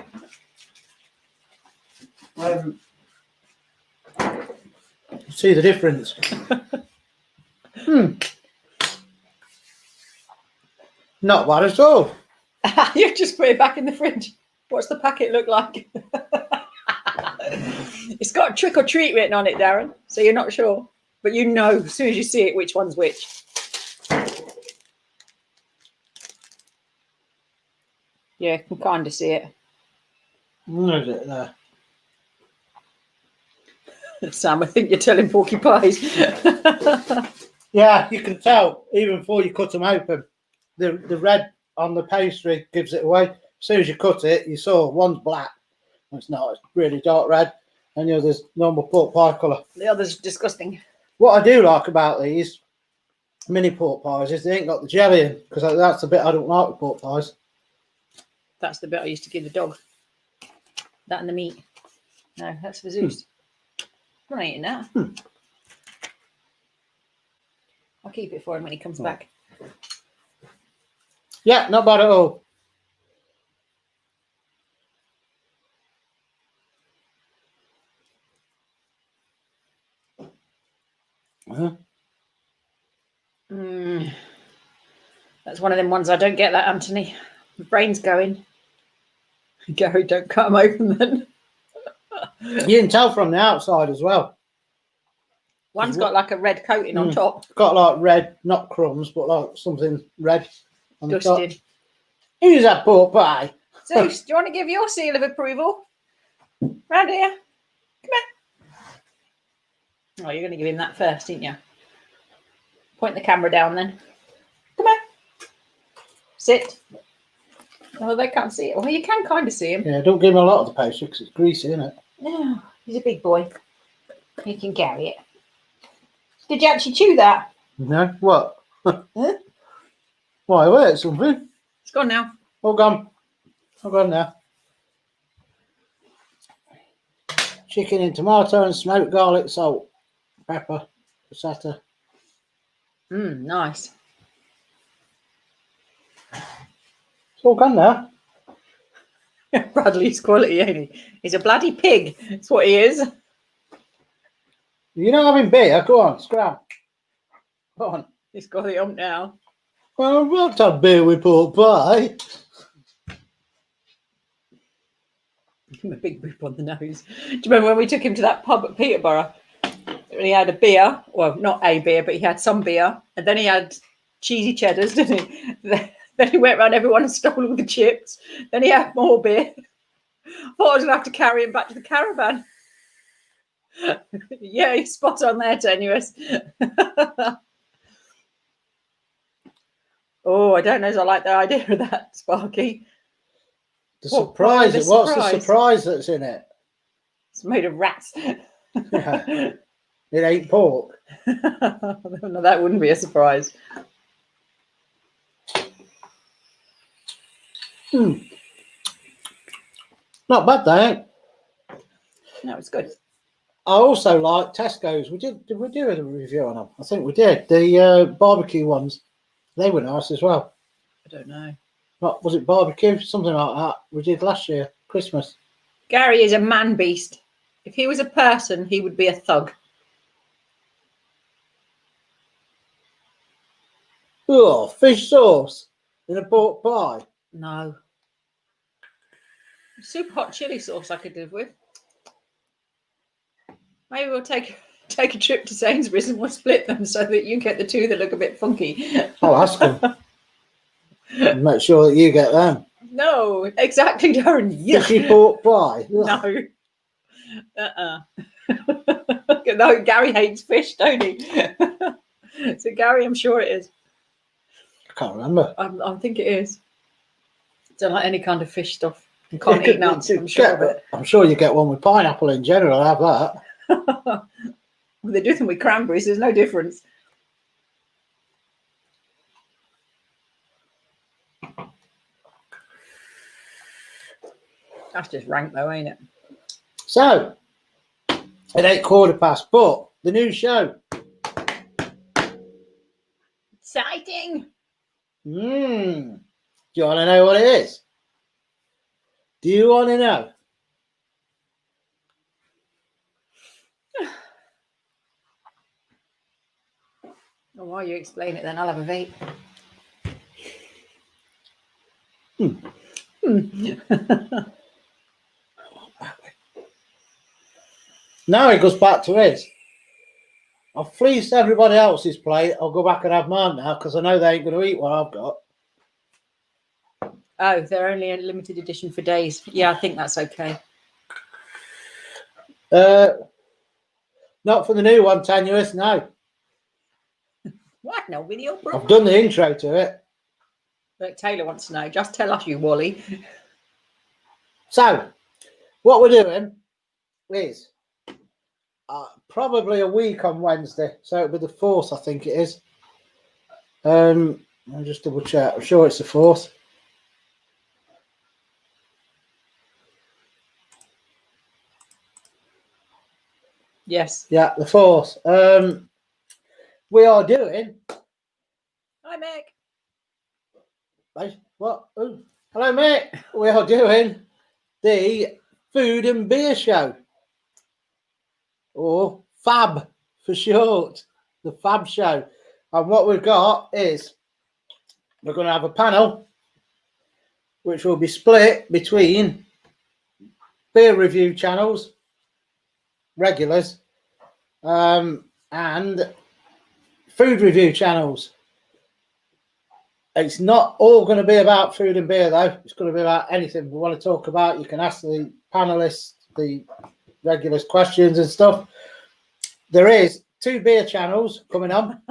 See the difference. Not bad at all. You just put it back in the fridge. What's the packet look like? It's got trick or treat written on it, Darren, so you're not sure. But you know as soon as you see it which one's which. Yeah, you can kind of see it. Where is it there? Sam, I think you're telling porky pies. Yeah, you can tell even before you cut them open. The red on the pastry gives it away. As soon as you cut it, you saw one's black. It's not. It's really dark red. And the other's normal pork pie colour. The other's disgusting. What I do like about these mini pork pies is they ain't got the jelly in, because that's the bit I don't like with pork pies. That's the bit I used to give the dog. That and the meat. No, that's for Zeus. I'm not eating that. I'll keep it for him when he comes Oh. back. Yeah, not bad at all. Huh? That's one of them ones I don't get that, Anthony. My brain's going. Gary, don't cut them open then. You can tell from the outside as well. One's got like a red coating on top. It's got like red, not crumbs, but like something red on the top. Dusted. Who's that pork pie? Zeus, do you want to give your seal of approval? Round here. Come here. Oh, you're going to give him that first, didn't you? Point the camera down then. Come here. Sit. Oh, they can't see it. Well, you can kind of see him. Yeah, don't give him a lot of the pastry because it's greasy, isn't it? No, he's a big boy. He can carry it. Did you actually chew that? No? What? Huh? Why, wait, something? It's gone now. All gone. All gone now. Chicken in tomato and smoked garlic, salt, pepper, passata. Nice. It's all gone now. Bradley's quality, ain't he? He's a bloody pig. That's what he is. You're not having beer? Go on, scram. Go on. He's got the ump now. Well, I've not had beer with pork pie. Give him a big boop on the nose. Do you remember when we took him to that pub at Peterborough? And he had a beer. Well, not a beer, but he had some beer. And then he had cheesy cheddars, didn't he? Then he went around everyone and stole all the chips. Then he had more beer. Thought I was going to have to carry him back to the caravan. Yeah, he's spot on there, Tenuous. Oh, I don't know if I like the idea of that, Sparky. The What- surprise. what is the What's the surprise? surprise that's in it? It's made of rats. Yeah. It ain't pork. No, that wouldn't be a surprise. Not bad, though. No, it's good. I also like Tesco's. Did we do a review on them? I think we did. The barbecue ones. They were nice as well. I don't know. What was it, barbecue? Something like that. We did last year, Christmas. Gary is a man beast. If he was a person, he would be a thug. Oh, fish sauce in a pork pie. No. Super hot chili sauce I could live with. Maybe we'll take a trip to Sainsbury's and we'll split them so that you get the two that look a bit funky. I'll ask them. And make sure that you get them. No, exactly, Darren. Fishy pork pie. No. No, Gary hates fish, don't he? So Gary, I'm sure it is. I can't remember. I think it is. Don't like any kind of fish stuff. You can't eat nuts, I'm sure of it. I'm sure you get one with pineapple in general. I'll have that. Well, they do them with cranberries, there's no difference. That's just rank though, ain't it? So, it ain't 1:15, but the new show. Exciting! Do you want to know what it is? Do you want to know? Well, while you explain it then, I'll have a vape. Now it goes back to his. I've fleeced everybody else's plate. I'll go back and have mine now because I know they ain't going to eat what I've got. Oh, they're only a limited edition for days. Yeah, I think that's okay. Not for the new one, Tenuous, no. What? No video, bro? I've done the intro to it. Look, Taylor wants to know. Just tell us, you Wally. So, what we're doing is probably a week on Wednesday. So it'll be the 4th, I think it is. I'll just double check. I'm sure it's the 4th. Yes. Yeah, the 4th. we are doing. Hi, Mick. What? Oh, hello, mate. We are doing the Food and Beer Show, or FAB for short, the FAB Show. And what we've got is we're going to have a panel which will be split between beer review channels, regulars, and food review channels. It's not all going to be about food and beer, though. It's going to be about anything we want to talk about. You can ask the panelists the regulars questions and stuff. There is 2 beer channels coming on,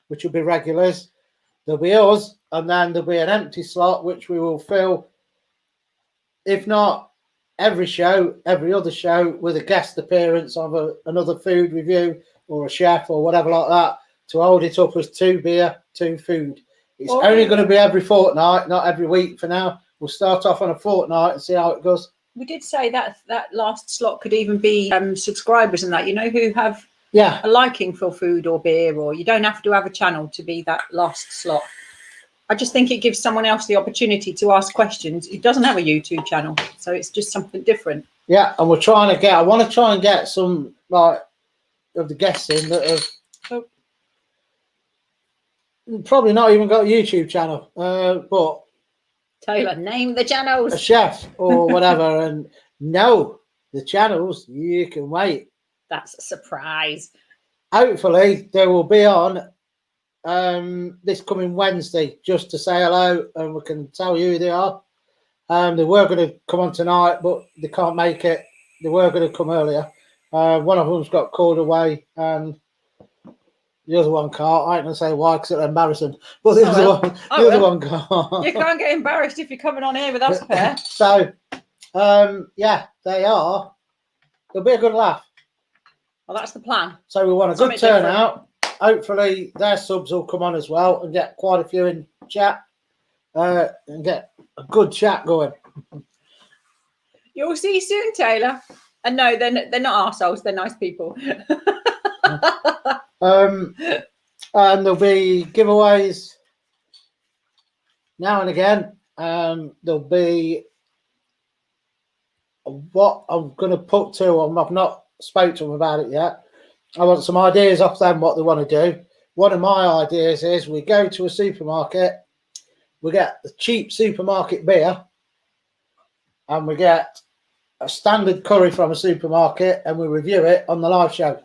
which will be regulars. There'll be us, and then there'll be an empty slot, which we will fill, if not every show, every other show, with a guest appearance of another food review or a chef or whatever like that, to hold it up as 2 beer, 2 food. It's only going to be every fortnight, not every week for now. We'll start off on a fortnight and see how it goes. We did say that last slot could even be subscribers and that, who have a liking for food or beer, or you don't have to have a channel to be that last slot. I just think it gives someone else the opportunity to ask questions. It doesn't have a YouTube channel, so it's just something different. Yeah, and we're trying to I want to try and get some of the guests in that have probably not even got a YouTube channel, but Taylor, name the channels. A chef or whatever. And no, the channels, you can wait. That's a surprise. Hopefully they will be on this coming Wednesday, just to say hello, and we can tell you who they are. They were going to come on tonight, but they can't make it. They were going to come earlier. One of them's got called away, and the other one can't. I ain't going to say why, because it's embarrassing. But the other one can't. You can't get embarrassed if you're coming on here with us, pair. So, yeah, they are. It'll be a good laugh. Well, that's the plan. So we want a good turnout. Hopefully their subs will come on as well and get quite a few in chat, and get a good chat going. You'll see soon, Taylor. And no, they're not arseholes. They're nice people. And there'll be giveaways now and again. There'll be what I'm going to put to them. I've not spoke to them about it yet. I want some ideas off them what they want to do. One of my ideas is we go to a supermarket, we get the cheap supermarket beer, and we get a standard curry from a supermarket, and we review it on the live show.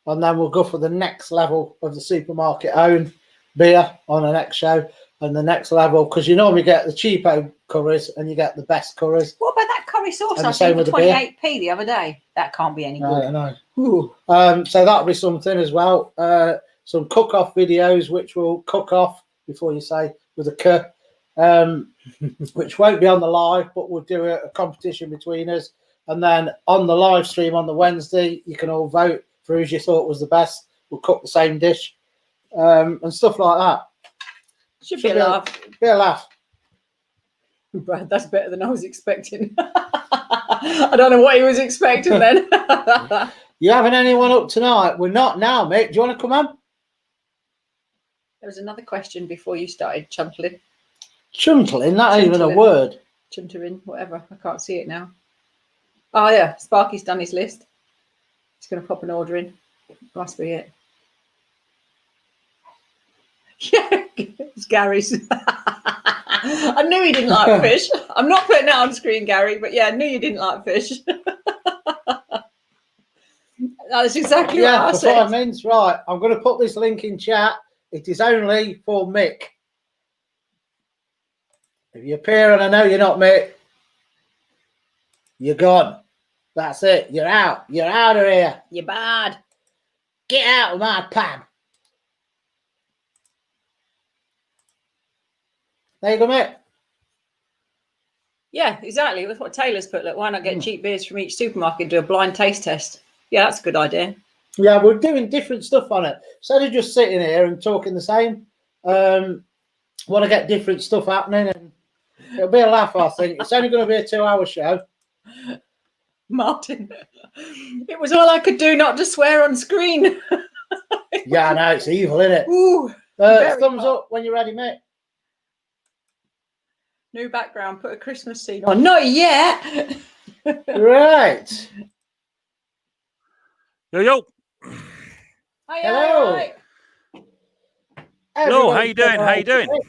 And then we'll go for the next level of the supermarket own beer on the next show, and the next level, because you normally get the cheapo curries and you get the best curries. What about that curry sauce I seen for 28p the other day? That can't be any good. I know. So that'll be something as well. Some cook-off videos, which we'll cook off before you say with a K, which won't be on the live, but we'll do a competition between us. And then on the live stream on the Wednesday, you can all vote for who you thought was the best. We'll cook the same dish, and stuff like that. Should be a laugh. Be a laugh. Brad, that's better than I was expecting. I don't know what he was expecting then. You having anyone up tonight? We're not now, mate. Do you want to come on? There was another question before you started chuntling. Chuntling? That ain't even a word. Chuntering, whatever. I can't see it now. Oh, yeah. Sparky's done his list. He's going to pop an order in. Must be it. Yeah, it's Gary's. I knew he didn't like fish. I'm not putting that on screen, Gary, but yeah, I knew you didn't like fish. That's exactly what I said. 5 minutes. Right, I'm going to put this link in chat. It is only for Mick. If you appear and I know you're not Mick, you're gone. That's it. You're out. You're out of here. You're bad. Get out of my pub. There you go, mate. Yeah, exactly. That's what Taylor's put. Look, why not get cheap beers from each supermarket and do a blind taste test? Yeah, that's a good idea. Yeah, we're doing different stuff on it. Instead of just sitting here and talking the same, want to get different stuff happening, and it'll be a laugh, I think. It's only going to be a 2-hour show. Martin, it was all I could do not to swear on screen. Yeah, I know, it's evil, isn't it? Ooh, very thumbs hot. up when you're ready, mate. New background, put a Christmas scene on. Not yet. Right. Yo. Hi, Hello. right. Hello, how Everybody's you doing? got How you doing? it.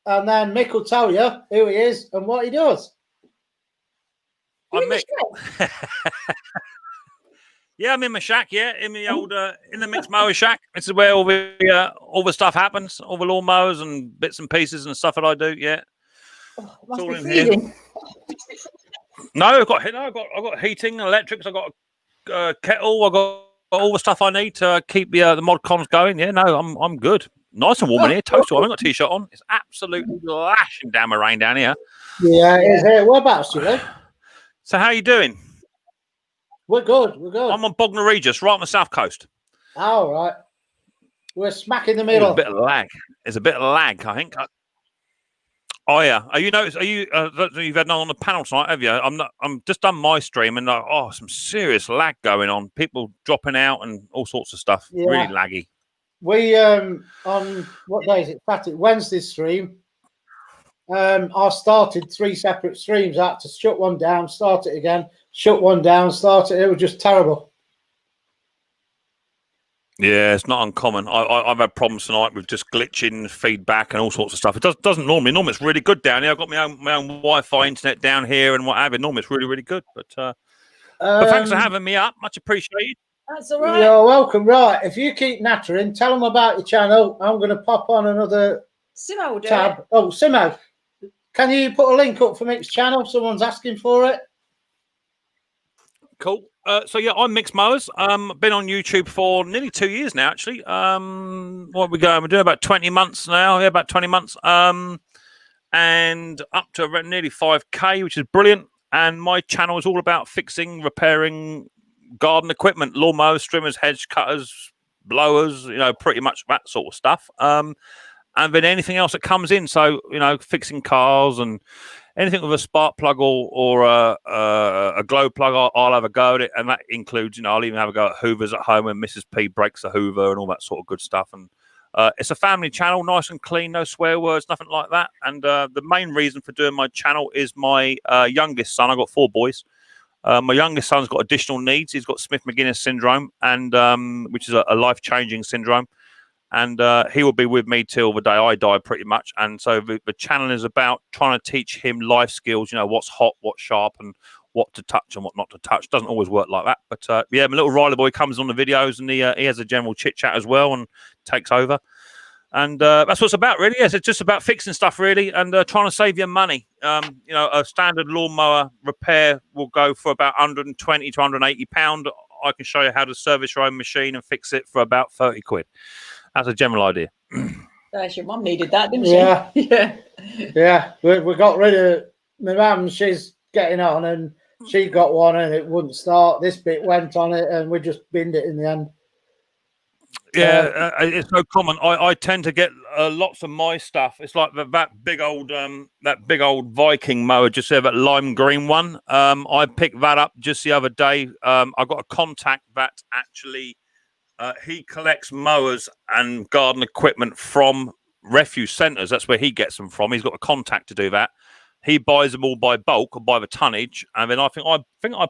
And then Mick will tell you who he is and what he does. I'm Mick. Yeah, I'm in my shack. Yeah, in the old in the mixed mower shack. This is where all the stuff happens, all the lawnmowers and bits and pieces and stuff that I do. Yeah, Oh, it's must all be in here. freezing. No, I've got heating and electrics. I've got a kettle. I've got all the stuff I need to keep the mod cons going. Yeah, no, I'm good. Nice and warm in here. Toasty. I haven't got a t-shirt on. It's absolutely lashing down the rain down here. Yeah, it is here. Whereabouts do you live? So how you doing? We're good. We're good. I'm on Bognor Regis, right on the south coast. All right. We're smack in the There's middle. a bit of lag. There's a bit of lag, I think. Oh yeah. Are you noticed? Are you? You've had none on the panel tonight, have you? I'm just done my stream and some serious lag going on. People dropping out and all sorts of stuff. Yeah. Really laggy. We on what day is it? Saturday, Wednesday stream. I started 3 separate streams. I had to shut one down, start it again, shut one down, start it. It was just terrible. Yeah, it's not uncommon. I've had problems tonight with just glitching, feedback, and all sorts of stuff. It doesn't normally. Normally, it's really good down here. I've got my own Wi-Fi internet down here and what have you. Normally, it's really, really good. But thanks for having me up. Much appreciated. That's all right. You're welcome. Right, if you keep nattering, tell them about your channel. I'm going to pop on another Simo will do tab. it. Oh, Simo, can you put a link up for Mick's channel? Someone's asking for it. Cool. So yeah, I'm Mixed Mowers. Been on YouTube for nearly 2 years now, actually. What are we going? We're doing about 20 months now. Yeah, about 20 months. And up to around nearly 5K, which is brilliant. And my channel is all about fixing, repairing garden equipment, lawnmowers, trimmers, hedge cutters, blowers, pretty much that sort of stuff. And then anything else that comes in. So, fixing cars and anything with a spark plug or a glow plug, I'll have a go at it. And that includes, I'll even have a go at Hoovers at home when Mrs. P breaks the Hoover and all that sort of good stuff. And it's a family channel, nice and clean, no swear words, nothing like that. And the main reason for doing my channel is my youngest son. I've got 4 boys. My youngest son's got additional needs. He's got Smith-Magenis syndrome, and which is a life-changing syndrome. And he will be with me till the day I die, pretty much. And so the channel is about trying to teach him life skills, what's hot, what's sharp, and what to touch and what not to touch. Doesn't always work like that. But yeah, my little Riley boy comes on the videos and he has a general chit-chat as well and takes over. And that's what it's about, really. Yes, it's just about fixing stuff, really, and trying to save your money. A standard lawnmower repair will go for about 120 to 180 £. I can show you how to service your own machine and fix it for about 30 quid. That's a general idea. Your mum needed that, didn't she? Yeah. Yeah. We got rid of my mum. She's getting on, and she got one, and it wouldn't start. This bit went on it, and we just binned it in the end. Yeah, it's so common. I tend to get lots of my stuff. It's like that big old Viking mower, just there, that lime green one. I picked that up just the other day. I got a contact that actually he collects mowers and garden equipment from refuse centres. That's where he gets them from. He's got a contact to do that. He buys them all by bulk or by the tonnage, and then I think I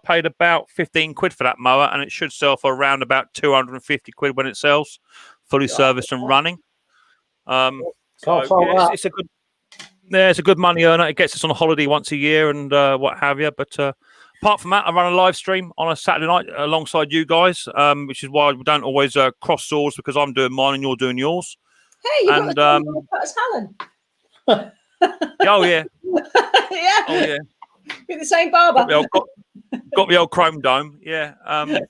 paid about 15 quid for that mower, and it should sell for around about 250 quid when it sells, fully serviced and running. It's a good, it's a good money earner. It gets us on a holiday once a year and what have you. But apart from that, I run a live stream on a Saturday night alongside you guys, which is why we don't always cross swords, because I'm doing mine and you're doing yours. Hey, you've got the as Helen. Oh yeah. Yeah. Oh yeah. You're the same barber. Got the old chrome dome. Yeah. And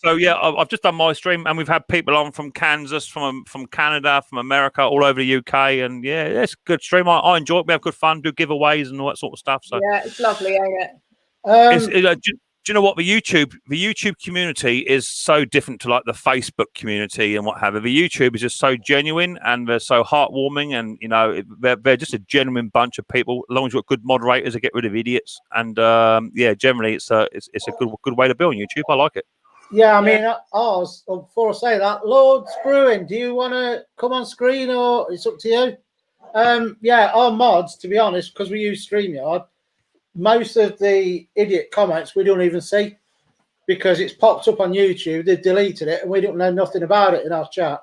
so yeah, I've just done my stream, and we've had people on from Kansas, from Canada, from America, all over the UK, and yeah, it's a good stream. I enjoy it. We have good fun, do giveaways and all that sort of stuff. So yeah, it's lovely, ain't it? Do you know what, the YouTube community is so different to like the Facebook community and what have you. The YouTube is just so genuine, and they're so heartwarming, and they're just a genuine bunch of people. As long as you've got good moderators, they get rid of idiots, and yeah, generally it's a good way to be on YouTube. I like it. Yeah, I mean, ours, before I say that, Lord's Brewing, do you want to come on screen or it's up to you? Yeah, our mods, to be honest, because we use StreamYard, most of the idiot comments we don't even see because it's popped up on YouTube, they've deleted it, and we don't know nothing about it in our chat.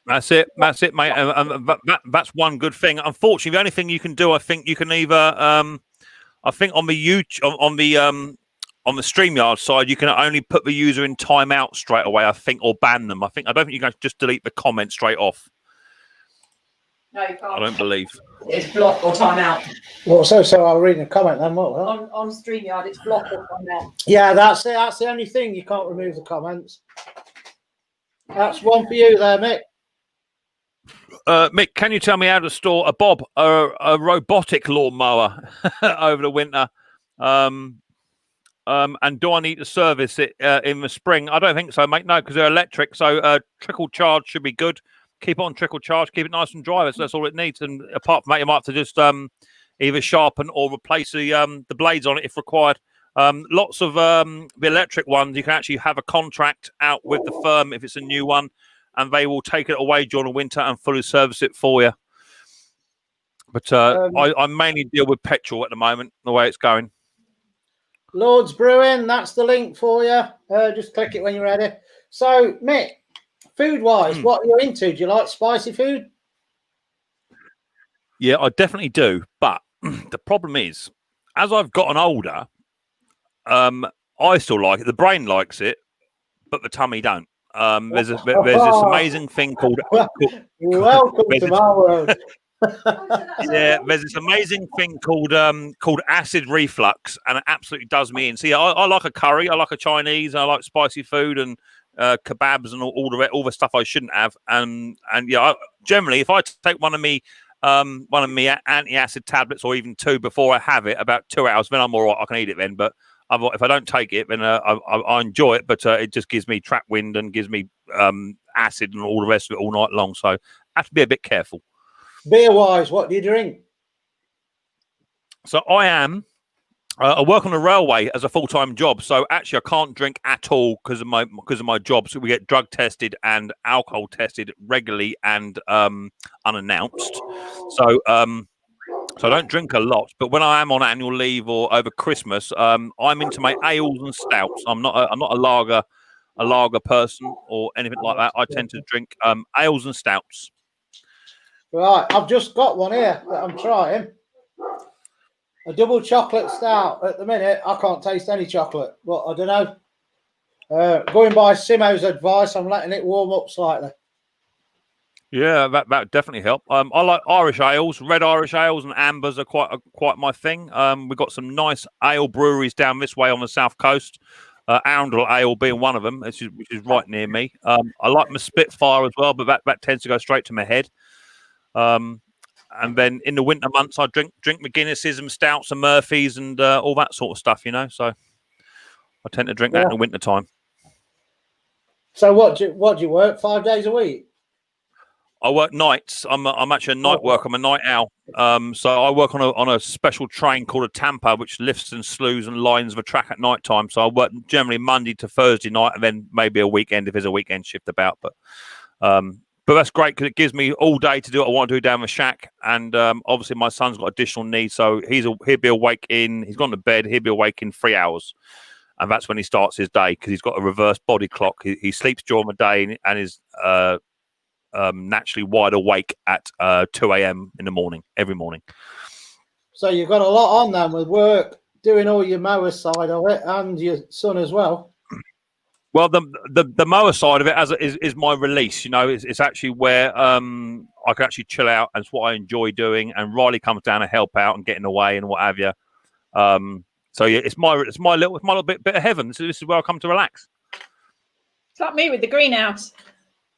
That's it, mate. And that's one good thing. Unfortunately, the only thing you can do, I think, you can either, I think on the YouTube, on the StreamYard side, you can only put the user in timeout straight away, I think, or ban them. I don't think you can just delete the comment straight off. No, you can't. I don't believe. It's block or timeout. Well, so I'll read a comment then. What? On StreamYard, it's block or timeout. Yeah, that's it. That's the only thing. You can't remove the comments. That's one for you there, Mick. Mick, can you tell me how to store a robotic lawnmower over the winter? And do I need to service it in the spring? I don't think so, mate. No, because they're electric. So trickle charge should be good. Keep it on trickle charge. Keep it nice and dry. That's all it needs. And apart from that, you might have to just either sharpen or replace the blades on it if required. Lots of the electric ones, you can actually have a contract out with the firm if it's a new one, and they will take it away during the winter and fully service it for you. But I mainly deal with petrol at the moment, the way it's going. Lord's Brewing, that's the link for you. Just click it when you're ready. So, Mick, food-wise, what are you into? Do you like spicy food? Yeah, I definitely do. But the problem is, as I've gotten older, I still like it. The brain likes it, but the tummy don't. There's this amazing thing called welcome to my world. Yeah, there's this amazing thing called acid reflux, and it absolutely does me in. See, I like a curry, I like a Chinese, I like spicy food and kebabs and all the stuff I shouldn't have. And yeah, generally, if I take one of me anti-acid tablets or even two before I have it, about 2 hours, then I'm all right. I can eat it then, but if I don't take it, then I enjoy it, but it just gives me track wind and gives me acid and all the rest of it all night long. So I have to be a bit careful. Beer-wise, what do you drink? So I work on the railway as a full-time job. So actually, I can't drink at all because of my job. So we get drug tested and alcohol tested regularly and unannounced. So I don't drink a lot, but when I am on annual leave or over Christmas, I'm into my ales and stouts. I'm not a lager person or anything like that. I tend to drink ales and stouts. Right, I've just got one here that I'm trying. A double chocolate stout. At the minute, I can't taste any chocolate, but I don't know. Going by Simo's advice, I'm letting it warm up slightly. Yeah, that definitely help. I like Irish ales, red Irish ales, and ambers are quite my thing. We've got some nice ale breweries down this way on the south coast. Arundel Ale being one of them, which is right near me. I like my Spitfire as well, but that tends to go straight to my head. And then in the winter months, I drink McGuinnesses and stouts and Murphys and all that sort of stuff, you know. So I tend to drink that in the winter time. So what do you work 5 days a week? I work nights. I'm actually a night worker. I'm a night owl. So I work on a special train called a Tampa, which lifts and slews and lines the track at night time. So I work generally Monday to Thursday night, and then maybe a weekend if there's a weekend shift about. But that's great because it gives me all day to do what I want to do down the shack. And obviously my son's got additional needs, so he'll be awake he's gone to bed. He'll be awake in 3 hours, and that's when he starts his day because he's got a reverse body clock. He sleeps during the day and is naturally wide awake at 2 a.m. in the morning every morning. So you've got a lot on then with work, doing all your mower side of it, and your son as well. Well, the mower side of it is my release. You know, it's actually where I can actually chill out, and it's what I enjoy doing. And Riley comes down to help out and getting away and what have you. So yeah, it's my little bit of heaven. So this is where I come to relax. It's like me with the greenhouse.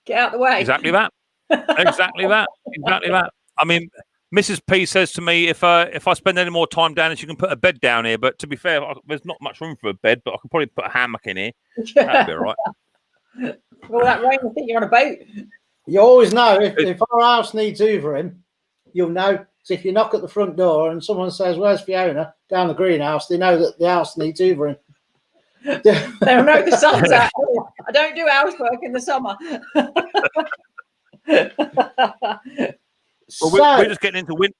Get out the way. Exactly that. Exactly that. Exactly that. I mean, Mrs. P says to me, if I spend any more time down here, she can put a bed down here. But to be fair, there's not much room for a bed, but I can probably put a hammock in here. That'd be all right. All that rain, I think you're on a boat. You always know if our house needs hoovering, you'll know. So if you knock at the front door and someone says, "Where's Fiona?" down the greenhouse, they know that the house needs hoovering. They'll know the sun's out. I don't do housework in the summer. Well, we're just getting into win.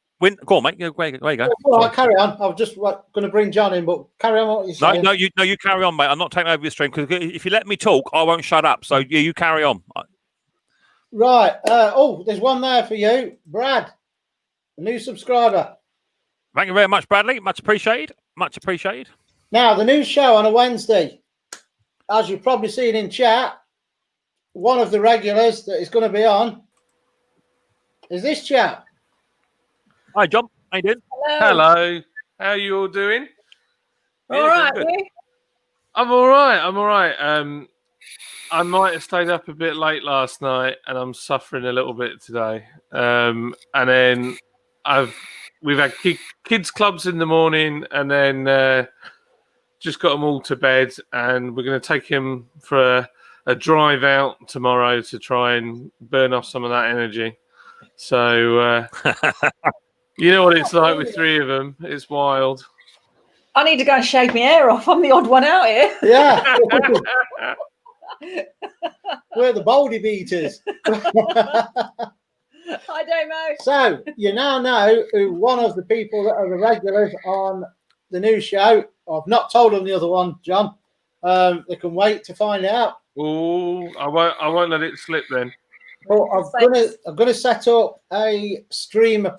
Go on, mate. Where you go. All right, carry on. I was just going to bring John in, but carry on what you're saying. No, you carry on, mate. I'm not taking over your stream because if you let me talk, I won't shut up. So you carry on. Right. There's one there for you, Brad, a new subscriber. Thank you very much, Bradley. Much appreciated. Much appreciated. Now, the new show on a Wednesday, as you've probably seen in chat, one of the regulars that is going to be on is this chap. Hi, John. How you doing? Hello. How are you all doing? All right. I'm all right. I might have stayed up a bit late last night, and I'm suffering a little bit today. And then we've had kids clubs in the morning, and then just got them all to bed, and we're going to take him for a drive out tomorrow to try and burn off some of that energy. So you know what it's like with three of them. It's wild. I need to go and shave my hair off. I'm the odd one out here. Yeah. We're the baldy beaters. I don't know. So you now know who one of the people that are the regulars on the new show. I've not told them the other one, John. They can wait to find out. Oh, I won't let it slip then. Well, I'm gonna set up a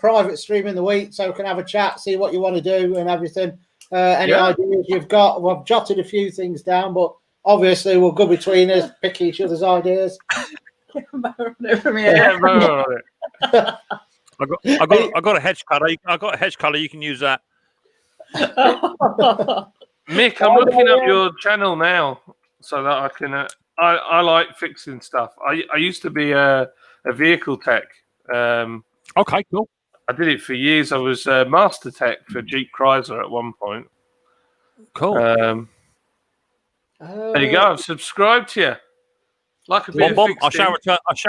private stream in the week, so we can have a chat, see what you want to do and everything. Any ideas you've got? Well, I've jotted a few things down, but obviously we'll go between us, pick each other's ideas. Yeah, I got a hedge cutter. I got a hedge cutter. You can use that. Mick, I'm looking up your channel now so that I can. I like fixing stuff. I used to be a vehicle tech. Okay, cool. I did it for years. I was master tech for Jeep Chrysler at one point. Cool. There you go. I've subscribed to you. Like a bit of I shall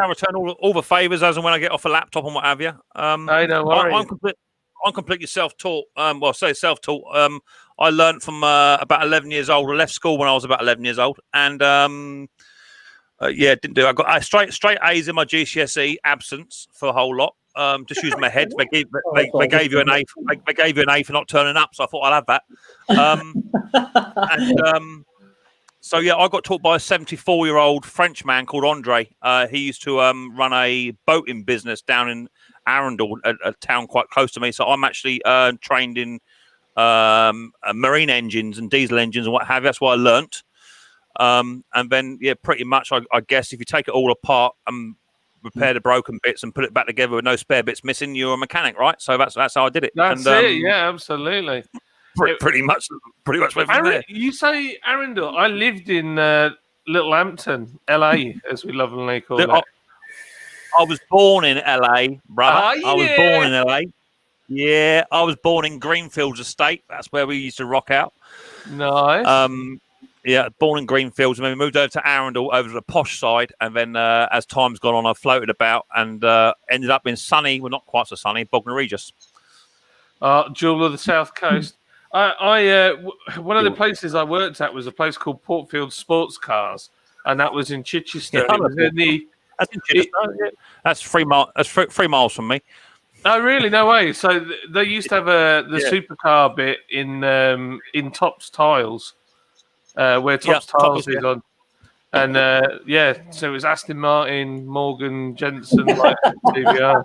return all the favours as and when I get off a laptop and what have you. Hey, no worries. I'm completely self-taught. Self-taught. I learned from about 11 years old. I left school when I was about 11 years old, and didn't do. I got straight A's in my GCSE, absence for a whole lot. Just using my head. They gave you an A. They gave you an A for not turning up, so I thought I'll have that. So I got taught by a 74-year-old French man called Andre. He used to run a boating business down in Arundel, a town quite close to me. So I'm actually trained in marine engines and diesel engines and what have you. That's what I learnt. And then, pretty much, I guess if you take it all apart and repair the broken bits and put it back together with no spare bits missing, you're a mechanic, right? So that's how I did it. That's it. Yeah, absolutely. Pretty much went from there. You say Arundel. I lived in Littlehampton, LA, as we lovingly call it. I was born in LA, brother. Yeah. I was born in LA. Yeah, I was born in Greenfields Estate. That's where we used to rock out. Nice. Born in Greenfields, and then we moved over to Arundel, over to the posh side. And then, as time's gone on, I floated about and ended up in sunny, well, not quite so sunny, Bognor Regis. Jewel of the South Coast. One of the places I worked at was a place called Portfield Sports Cars, and that was in Chichester. Yeah, it was in the. That's 3 miles. That's 3 miles from me. Oh, really? No way. So they used to have the supercar bit in Tops Tiles, where Tops Tiles is on, and so it was Aston Martin, Morgan, Jensen, like TVR.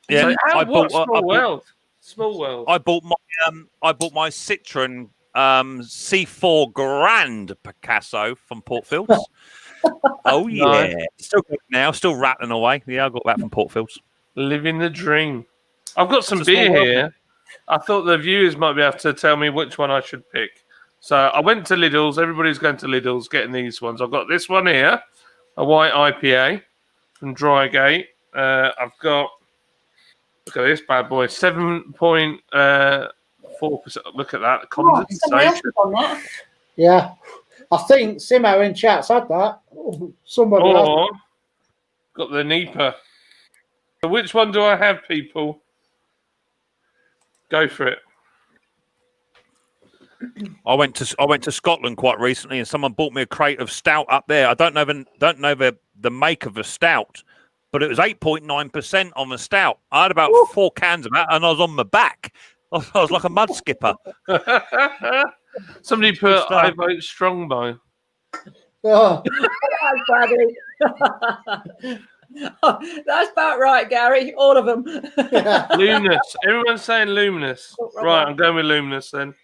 Yeah, so small world. I bought my Citroen C4 Grand Picasso from Portfields. Oh yeah, still good now, still rattling away. Yeah, I got that from Portfields. Living the dream. I've got some beer here. I thought the viewers might be able to tell me which one I should pick. So I went to Lidl's. Everybody's going to Lidl's getting these ones. I've got this one here, a white IPA from Drygate. I've got, look at this bad boy, 7.4%. Look at that condensation. Yeah, I think Simo in chat's had that. Somebody has. Got the Nipa. So which one do I have, people? Go for it. I went to Scotland quite recently, and someone bought me a crate of stout up there. I don't know the make of the stout, but it was 8.9% on the stout. I had about 4 cans of that, and I was on my back. I was like a mud skipper. Somebody put I vote Strongbow. Oh, That's about right, Gary. All of them. Luminous. Everyone's saying Luminous. Right, I'm going with Luminous then.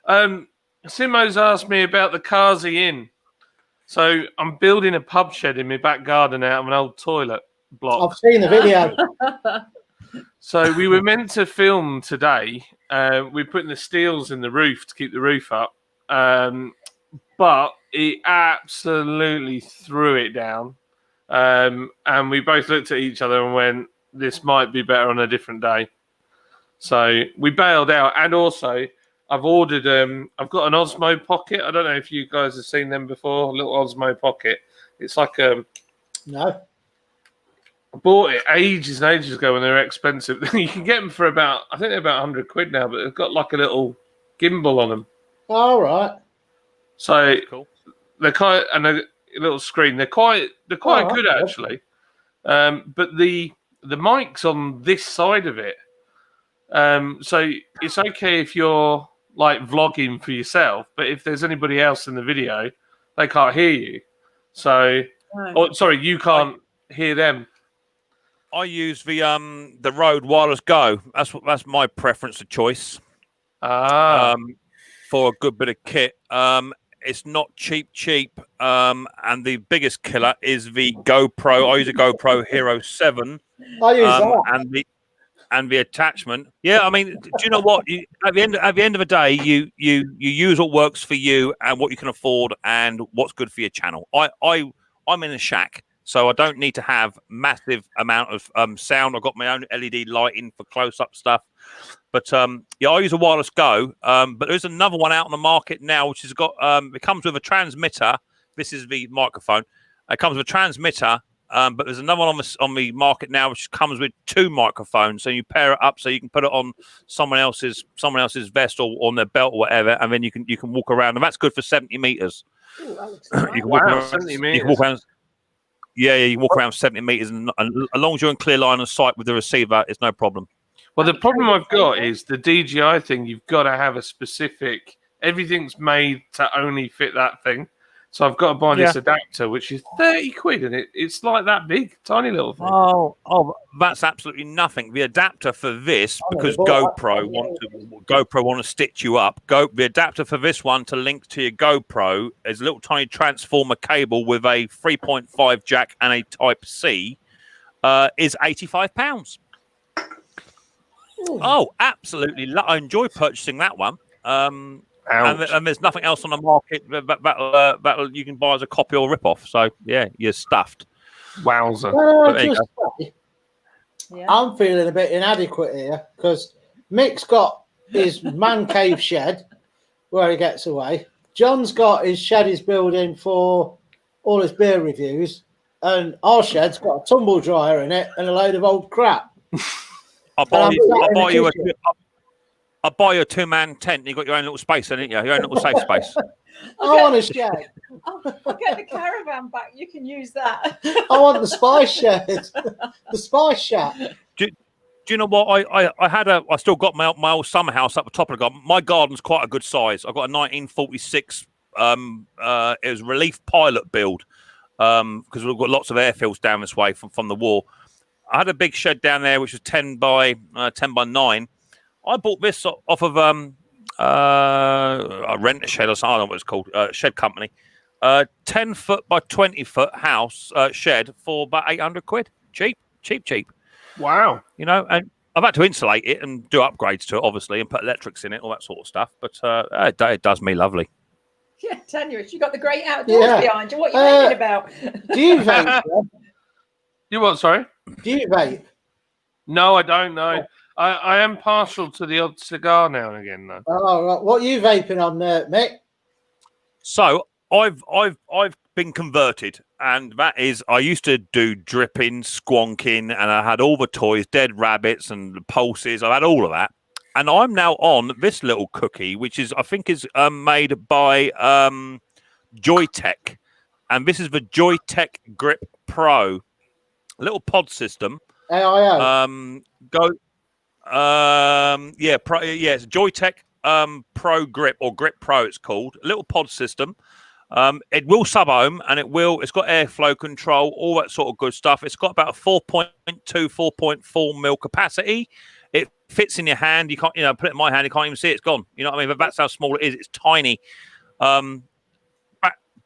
Simo's asked me about the Kazi Inn. So I'm building a pub shed in my back garden out of an old toilet block. I've seen the video. So we were meant to film today. We're putting the steels in the roof to keep the roof up. But it absolutely threw it down. And we both looked at each other and went, this might be better on a different day. So we bailed out. And also, I've ordered, I've got an Osmo Pocket. I don't know if you guys have seen them before, a little Osmo Pocket. It's like No. I bought it ages and ages ago when they were expensive. You can get them for about, I think they're about 100 quid now, but they've got like a little gimbal on them. All right. So Cool. they're kind of, and a little screen. They're quite good actually. But the mic's on this side of it. So it's okay if you're like vlogging for yourself, but if there's anybody else in the video, they can't hear you. So, sorry, you can't hear them. I use the Rode Wireless Go. That's my preference of choice. For a good bit of kit. It's not cheap. And the biggest killer is the GoPro. I use a GoPro Hero 7. I use that. And the attachment. Yeah, I mean, do you know what? At the end of the day, you use what works for you and what you can afford and what's good for your channel. I'm in a shack, so I don't need to have massive amount of sound. I've got my own LED lighting for close-up stuff. But yeah, I use a Wireless Go. But there's another one out on the market now, which has got it comes with a transmitter. This is the microphone. It comes with a transmitter. But there's another one on the market now, which comes with 2 microphones. So you pair it up so you can put it on someone else's vest or on their belt or whatever, and then you can walk around. And that's good for 70 meters. Ooh, that looks You can walk around 70 meters. You can walk around. Yeah, you walk around 70 meters, and as long as you're in clear line of sight with the receiver, it's no problem. Well, the problem I've got is the DJI thing. You've got to have a specific. Everything's made to only fit that thing. So I've got to buy this adapter, which is 30 quid, and it's like that big, tiny little thing. Oh, that's absolutely nothing. The adapter for this, because GoPro want to stitch you up. The adapter for this one to link to your GoPro is a little tiny transformer cable with a 3.5 jack and a Type C. Is £85. Oh, absolutely! I enjoy purchasing that one. And there's nothing else on the market that you can buy as a copy or rip-off. So, yeah, you're stuffed. Wowzer. I'm feeling a bit inadequate here because Mick's got his man cave shed where he gets away. John's got his shed he's building for all his beer reviews. And our shed's got a tumble dryer in it and a load of old crap. I'll buy you a 2-man tent and you've got your own little space, haven't you? Your own little safe space. I want a shed. I'll get the caravan back. You can use that. I want the spice shed. The spice shack. Do you know what? I still got my old summer house up the top of the garden. My garden's quite a good size. I've got a 1946 it was relief pilot build because we've got lots of airfields down this way from the war. I had a big shed down there which was 10 by 9. I bought this off of a rent-a-shed or something, I don't know what it's called, shed company. 10-foot by 20-foot house shed for about 800 quid. Cheap. Wow. You know, and I've had to insulate it and do upgrades to it, obviously, and put electrics in it, all that sort of stuff. But it does me lovely. Yeah, tenuous. You got the great outdoors behind you. What are you thinking about? Do you vape? You what, sorry? Do you vape? No, I don't know. I am partial to the odd cigar now and again, though. Oh, right. What are you vaping on there, Mick? So I've been converted, and that is I used to do dripping, squonking, and I had all the toys, dead rabbits and the pulses. I had all of that, and I'm now on this little cookie, which is I think is made by Joytech, and this is the Joytech Grip Pro, little pod system. AIO. It's Joytech Pro Grip or Grip Pro. It's called a little pod system. It will sub ohm, and it's got airflow control, all that sort of good stuff. It's got about a 4.2, 4.4 mil capacity. It fits in your hand. You can't, put it in my hand, you can't even see it's gone. You know what I mean? But that's how small it is. It's tiny.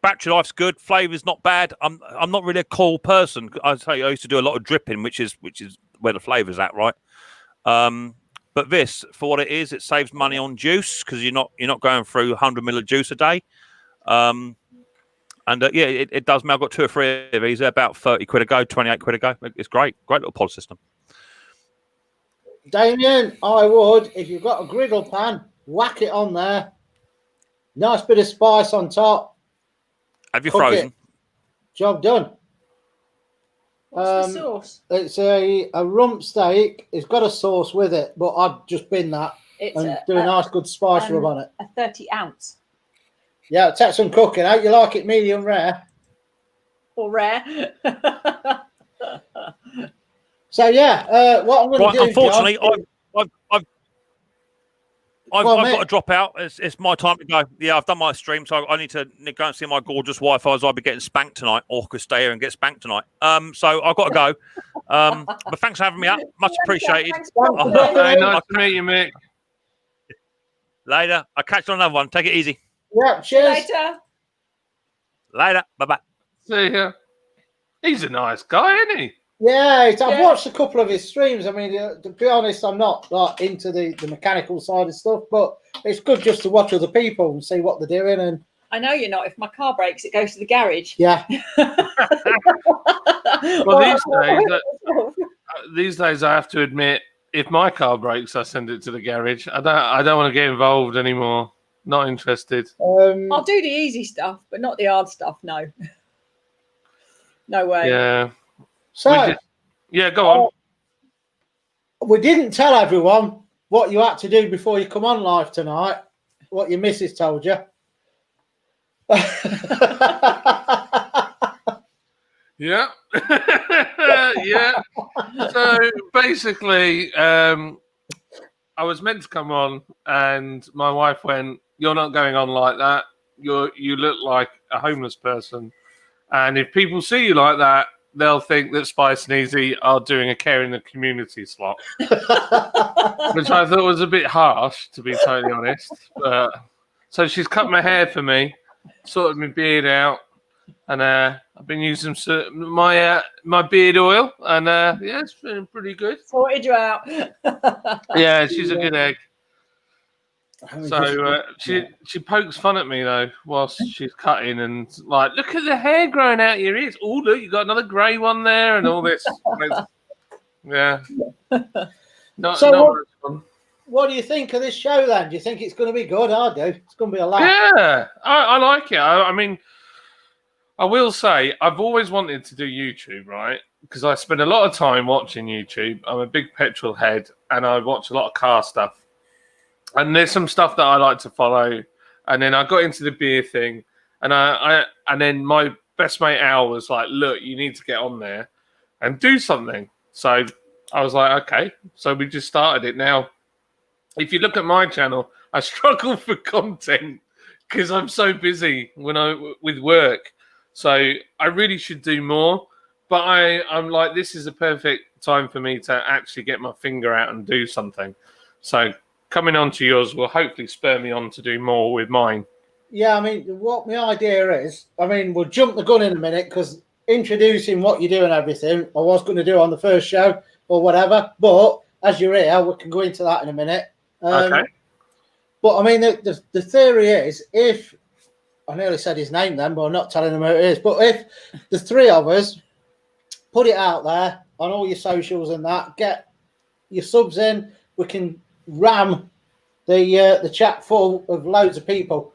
Battery life's good. Flavor's not bad. I'm not really a cool person. I tell you, I used to do a lot of dripping, which is where the flavor's at, right? But this, for what it is, it saves money on juice because you're not going through 100 ml of juice a day. It does. I've got 2 or 3 of these. They're about 30 quid a go, 28 quid a go. It's great little pod system. Damien, I would, if you've got a griddle pan, whack it on there. Nice bit of spice on top. Have you frozen? It. Job done. What's the sauce? It's a rump steak. It's got a sauce with it, but I'd just bin that and do a nice good spice rub on it. A 30-ounce. Yeah, it takes some cooking. How you like it, medium rare? Or rare. So what I'm going to do. Unfortunately, John, I've got to drop out. It's my time to go. Yeah, I've done my stream, so I need to go and see my gorgeous wife. Otherwise, I'll be getting spanked tonight, or could stay here and get spanked tonight. So I've got to go. But thanks for having me up. Much appreciated. Nice to meet you, Mick. Later. I'll catch you on another one. Take it easy. Yeah, cheers. Later. Bye-bye. See ya. He's a nice guy, isn't he? Yeah, I've watched a couple of his streams. I mean, to be honest, I'm not like into the mechanical side of stuff, but it's good just to watch other people and see what they're doing. And I know you're not. If my car breaks, it goes to the garage. Yeah. Well, these days, I have to admit, if my car breaks, I send it to the garage. I don't want to get involved anymore. Not interested. I'll do the easy stuff, but not the hard stuff. No. No way. Yeah. So, go on. We didn't tell everyone what you had to do before you come on live tonight. What your missus told you. Yeah. Yeah. So basically, I was meant to come on, and my wife went, "You're not going on like that. You look like a homeless person, and if people see you like that, they'll think that Spice and Easy are doing a care in the community slot," which I thought was a bit harsh, to be totally honest. So she's cut my hair for me, sorted my beard out, and I've been using my beard oil, and it's been pretty good. Sorted you out. Yeah, she's a good egg. So she pokes fun at me though whilst she's cutting, and like, look at the hair growing out your ears. Oh, look, you got another grey one there, and all this. Yeah. What do you think of this show then? Do you think it's going to be good? I do. It's going to be a laugh. Yeah, I like it. I mean, I will say I've always wanted to do YouTube, right? Because I spend a lot of time watching YouTube. I'm a big petrol head, and I watch a lot of car stuff. And there's some stuff that I like to follow. And then I got into the beer thing, and and then my best mate Al was like, "Look, you need to get on there and do something." So I was like, "Okay." So we just started it. Now, if you look at my channel, I struggle for content because I'm so busy with work. So I really should do more. But I'm like, this is a perfect time for me to actually get my finger out and do something. So coming on to yours will hopefully spur me on to do more with mine. Yeah, I mean, what my idea is, I mean, we'll jump the gun in a minute because introducing what you do and everything, I was going to do on the first show or whatever. But as you're here, we can go into that in a minute. Okay. But I mean, the theory is, if I nearly said his name then, but I'm not telling him who it is. But if the three of us put it out there on all your socials and that, get your subs in, we can ram the chat full of loads of people.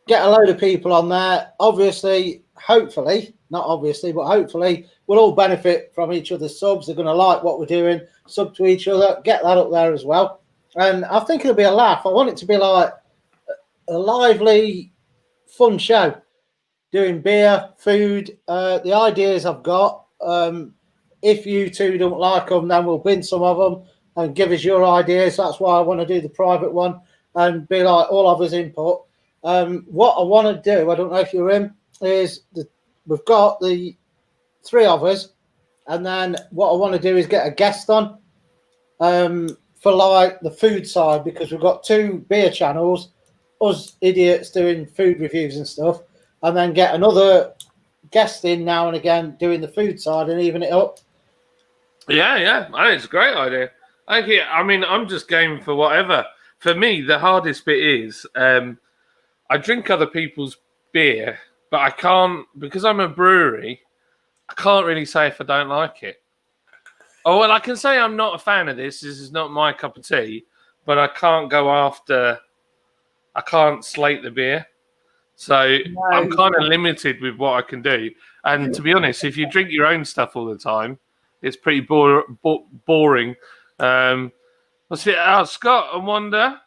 Get a load of people on there. Obviously, hopefully, not obviously, but hopefully, we'll all benefit from each other's subs. They're going to like what we're doing, sub to each other. Get that up there as well. and I think it'll be a laugh. I want it to be like a lively, fun show, doing beer, food. The ideas I've got. If you two don't like them, then we'll bin some of them and give us your ideas. That's why I want to do the private one and be like all of us input. What I want to do, I don't know if you're in, is we've got the three of us, and then what I want to do is get a guest on for like the food side, because we've got two beer channels, us idiots doing food reviews and stuff, and then get another guest in now and again doing the food side and even it up. Yeah. I think it's a great idea. I mean, I'm just game for whatever. For me, the hardest bit is I drink other people's beer, but I can't, because I'm a brewery, I can't really say if I don't like it. Oh, well, I can say I'm not a fan of this. This is not my cup of tea, but I can't I can't slate the beer. So No. I'm kind of limited with what I can do. And to be honest, if you drink your own stuff all the time, it's pretty boring. Let's see, Scott and Wanda.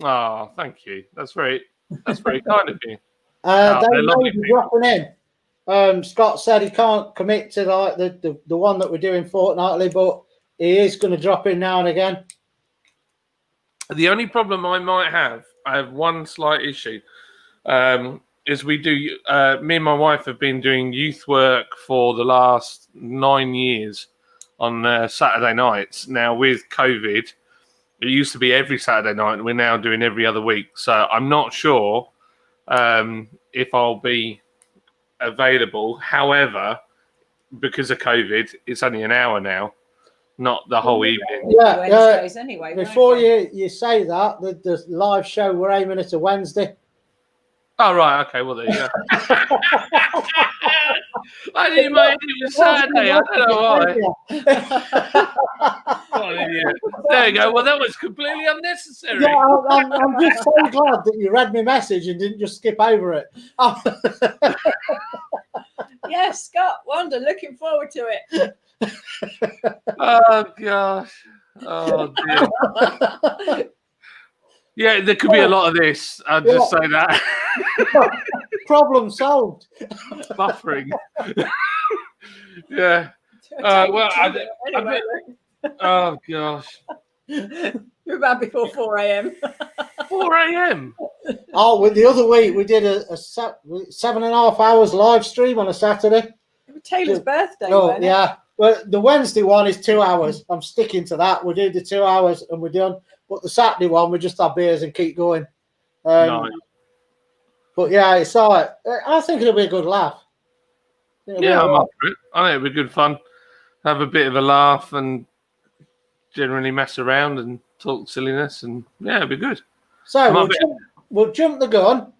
Oh, thank you. That's very kind of you. They may be dropping in. Scott said he can't commit to like the one that we're doing fortnightly, but he is going to drop in now and again. The only problem I might have, I have one slight issue, is we do. Me and my wife have been doing youth work for the last 9 years on Saturday nights. Now with COVID, it used to be every Saturday night, and we're now doing every other week. So I'm not sure if I'll be available. However, because of COVID, it's only an hour now, not the whole evening. Yeah, Wednesdays anyway. before you say that, the live show, we're aiming at a Wednesday. Oh, right. Okay. Well, there you go. I didn't mind it was Saturday. I don't know why. What an idiot. There you go. Well, that was completely unnecessary. Yeah, I'm just so glad that you read my message and didn't just skip over it. Yes, Scott, Wanda, looking forward to it. Oh, gosh. Oh, dear. Yeah, there could be a lot of this. I'll just say that. Problem solved. Buffering. Yeah. Well, anyway, oh, gosh. you're about before 4 a.m. 4 a.m. Oh, with the other week we did a 7.5 hours live stream on a Saturday. It was Taylor's birthday. Oh, wasn't it? yeah. Well, the Wednesday one is 2 hours. I'm sticking to that. We'll do the 2 hours and we're done. But the Saturday one, we just have beers and keep going. Nice. But yeah, it's all right. I think it'll be a good laugh. Yeah, I'm up for it. I think it'll be good fun. Have a bit of a laugh and generally mess around and talk silliness, and yeah, it'll be good. So we'll jump the gun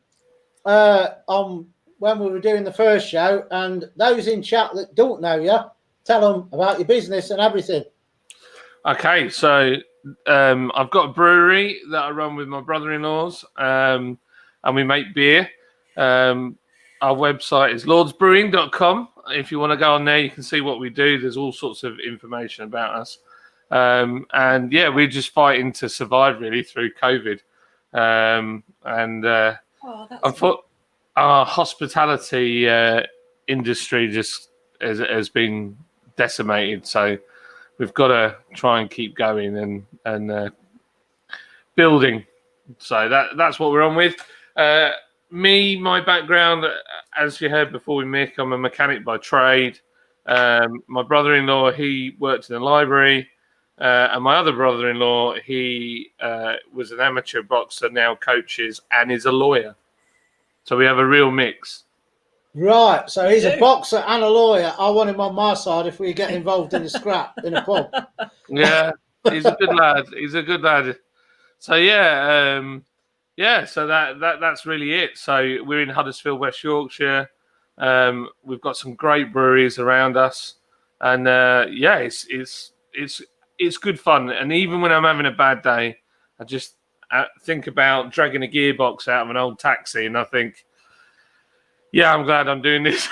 on when we were doing the first show, and those in chat that don't know you, tell them about your business and everything. Okay, so I've got a brewery that I run with my brother-in-laws, and we make beer. Our website is lordsbrewing.com. If you want to go on there, you can see what we do. There's all sorts of information about us. And yeah, we're just fighting to survive really through COVID. Our hospitality industry just has been decimated. So we've got to try and keep going and building. So that's what we're on with. My background, as you heard before with Mick, I'm a mechanic by trade. My brother-in-law, he worked in the library. And my other brother-in-law, he was an amateur boxer, now coaches, and is a lawyer. So we have a real mix. Right. So he's a boxer and a lawyer. I want him on my side if we get involved in a scrap in a pub. Yeah, he's a good lad. He's a good lad. So yeah, so that's really it. So we're in Huddersfield, West Yorkshire. We've got some great breweries around us, and yeah, it's good fun. And even when I'm having a bad day, I just think about dragging a gearbox out of an old taxi, and I think, yeah, I'm glad I'm doing this.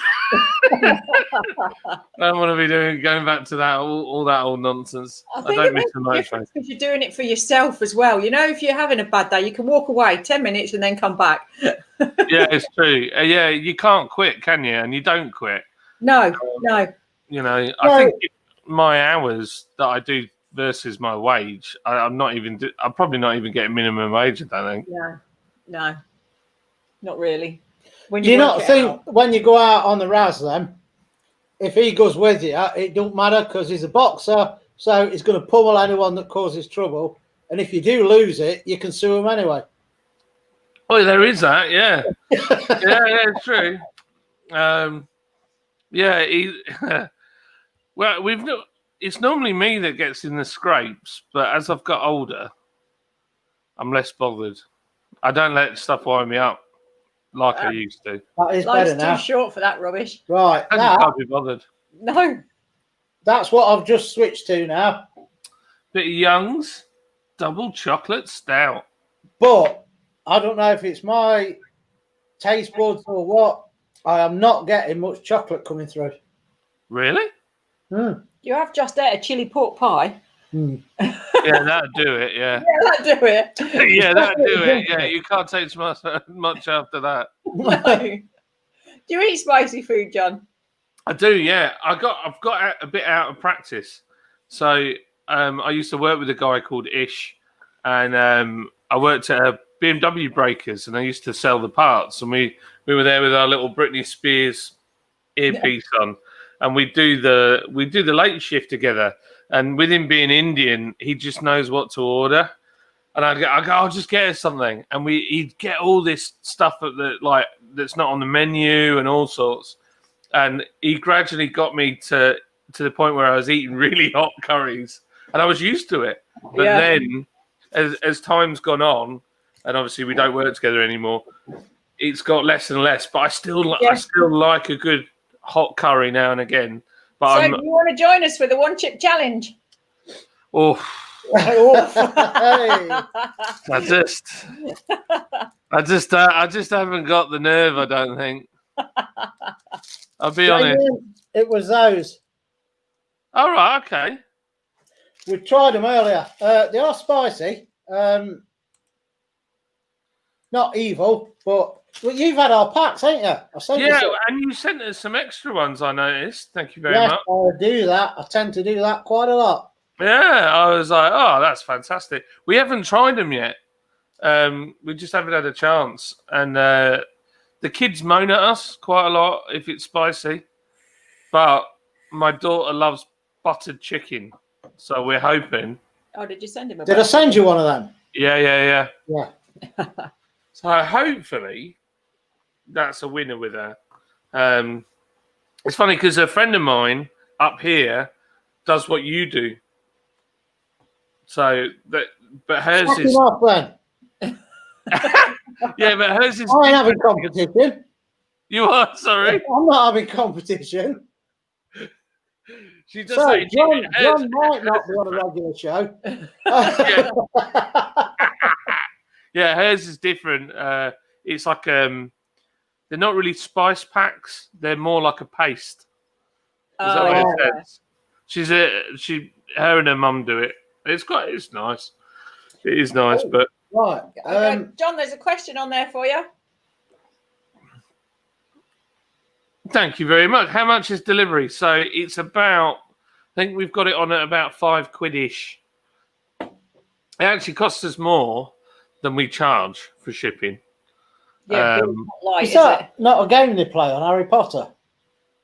don't want to be going back to that all that old nonsense. I I think don't it miss makes the a motor difference because you're doing it for yourself as well. You know, if you're having a bad day, you can walk away 10 minutes and then come back. Yeah, it's true. Yeah, you can't quit, can you? And you don't quit. No. You know, No. I think my hours that I do versus my wage, I'm probably not even getting minimum wage. I don't think. No, not really. When Do you work not it think out. when you go out on the Raz then, if he goes with you, it don't matter because he's a boxer, so he's going to pummel anyone that causes trouble. And if you do lose it, you can sue him anyway. Oh, there is that. Yeah, it's true. Well, it's normally me that gets in the scrapes, but as I've got older, I'm less bothered. I don't let stuff wind me up like I used to. That is Life's better now. too short for that rubbish. Right, I just can't be bothered. No. that's what I've just switched to now. Bit of Young's double chocolate stout. But I don't know if it's my taste buds or what. I am not getting much chocolate coming through. Really? You have just ate a chili pork pie. Yeah, that'd do it. Yeah. Yeah, that'd do it. Yeah, that'd do it. Yeah, you can't take much after that. No. Do you eat spicy food, John? I do. Yeah, I've got a bit out of practice. So I used to work with a guy called Ish, and I worked at a BMW Breakers, and I used to sell the parts. And we were there with our little Britney Spears earpiece on, and we do the late shift together. And with him being Indian, he just knows what to order. And I'd go, I'll just get us something. And he'd get all this stuff that's not on the menu and all sorts. And he gradually got me to the point where I was eating really hot curries. And I was used to it. But then, as time's gone on, and obviously we don't work together anymore, it's got less and less. But I still like a good hot curry now and again. But so you want to join us for the one chip challenge? Oh, Hey. I just haven't got the nerve. I don't think. I'll be honest. It was those. All right, okay. We tried them earlier. They are spicy. Not evil, but you've had our packs, ain't you? And you sent us some extra ones, I noticed. Thank you very much. I do that. I tend to do that quite a lot. Yeah, I was like, oh, that's fantastic. We haven't tried them yet. We just haven't had a chance. And the kids moan at us quite a lot if it's spicy. But my daughter loves buttered chicken. So we're hoping. Oh, did you send him a Did I send you one of them? Yeah. Yeah. So hopefully that's a winner with her. It's funny because a friend of mine up here does what you do. So but hers Fucking is off, then. yeah, but hers is I ain't having competition. You are sorry. I'm not having competition. She does So, say John might not be on a regular show. Yeah, hers is different. It's like they're not really spice packs. They're more like a paste. Does that make sense? Her and her mum do it. It's nice. It is nice, but Right. John, there's a question on there for you. thank you very much. How much is delivery? So it's about, I think we've got it on at about £5-ish. It actually costs us more than we charge for shipping. Yeah, not light, is that not a game they play on Harry Potter?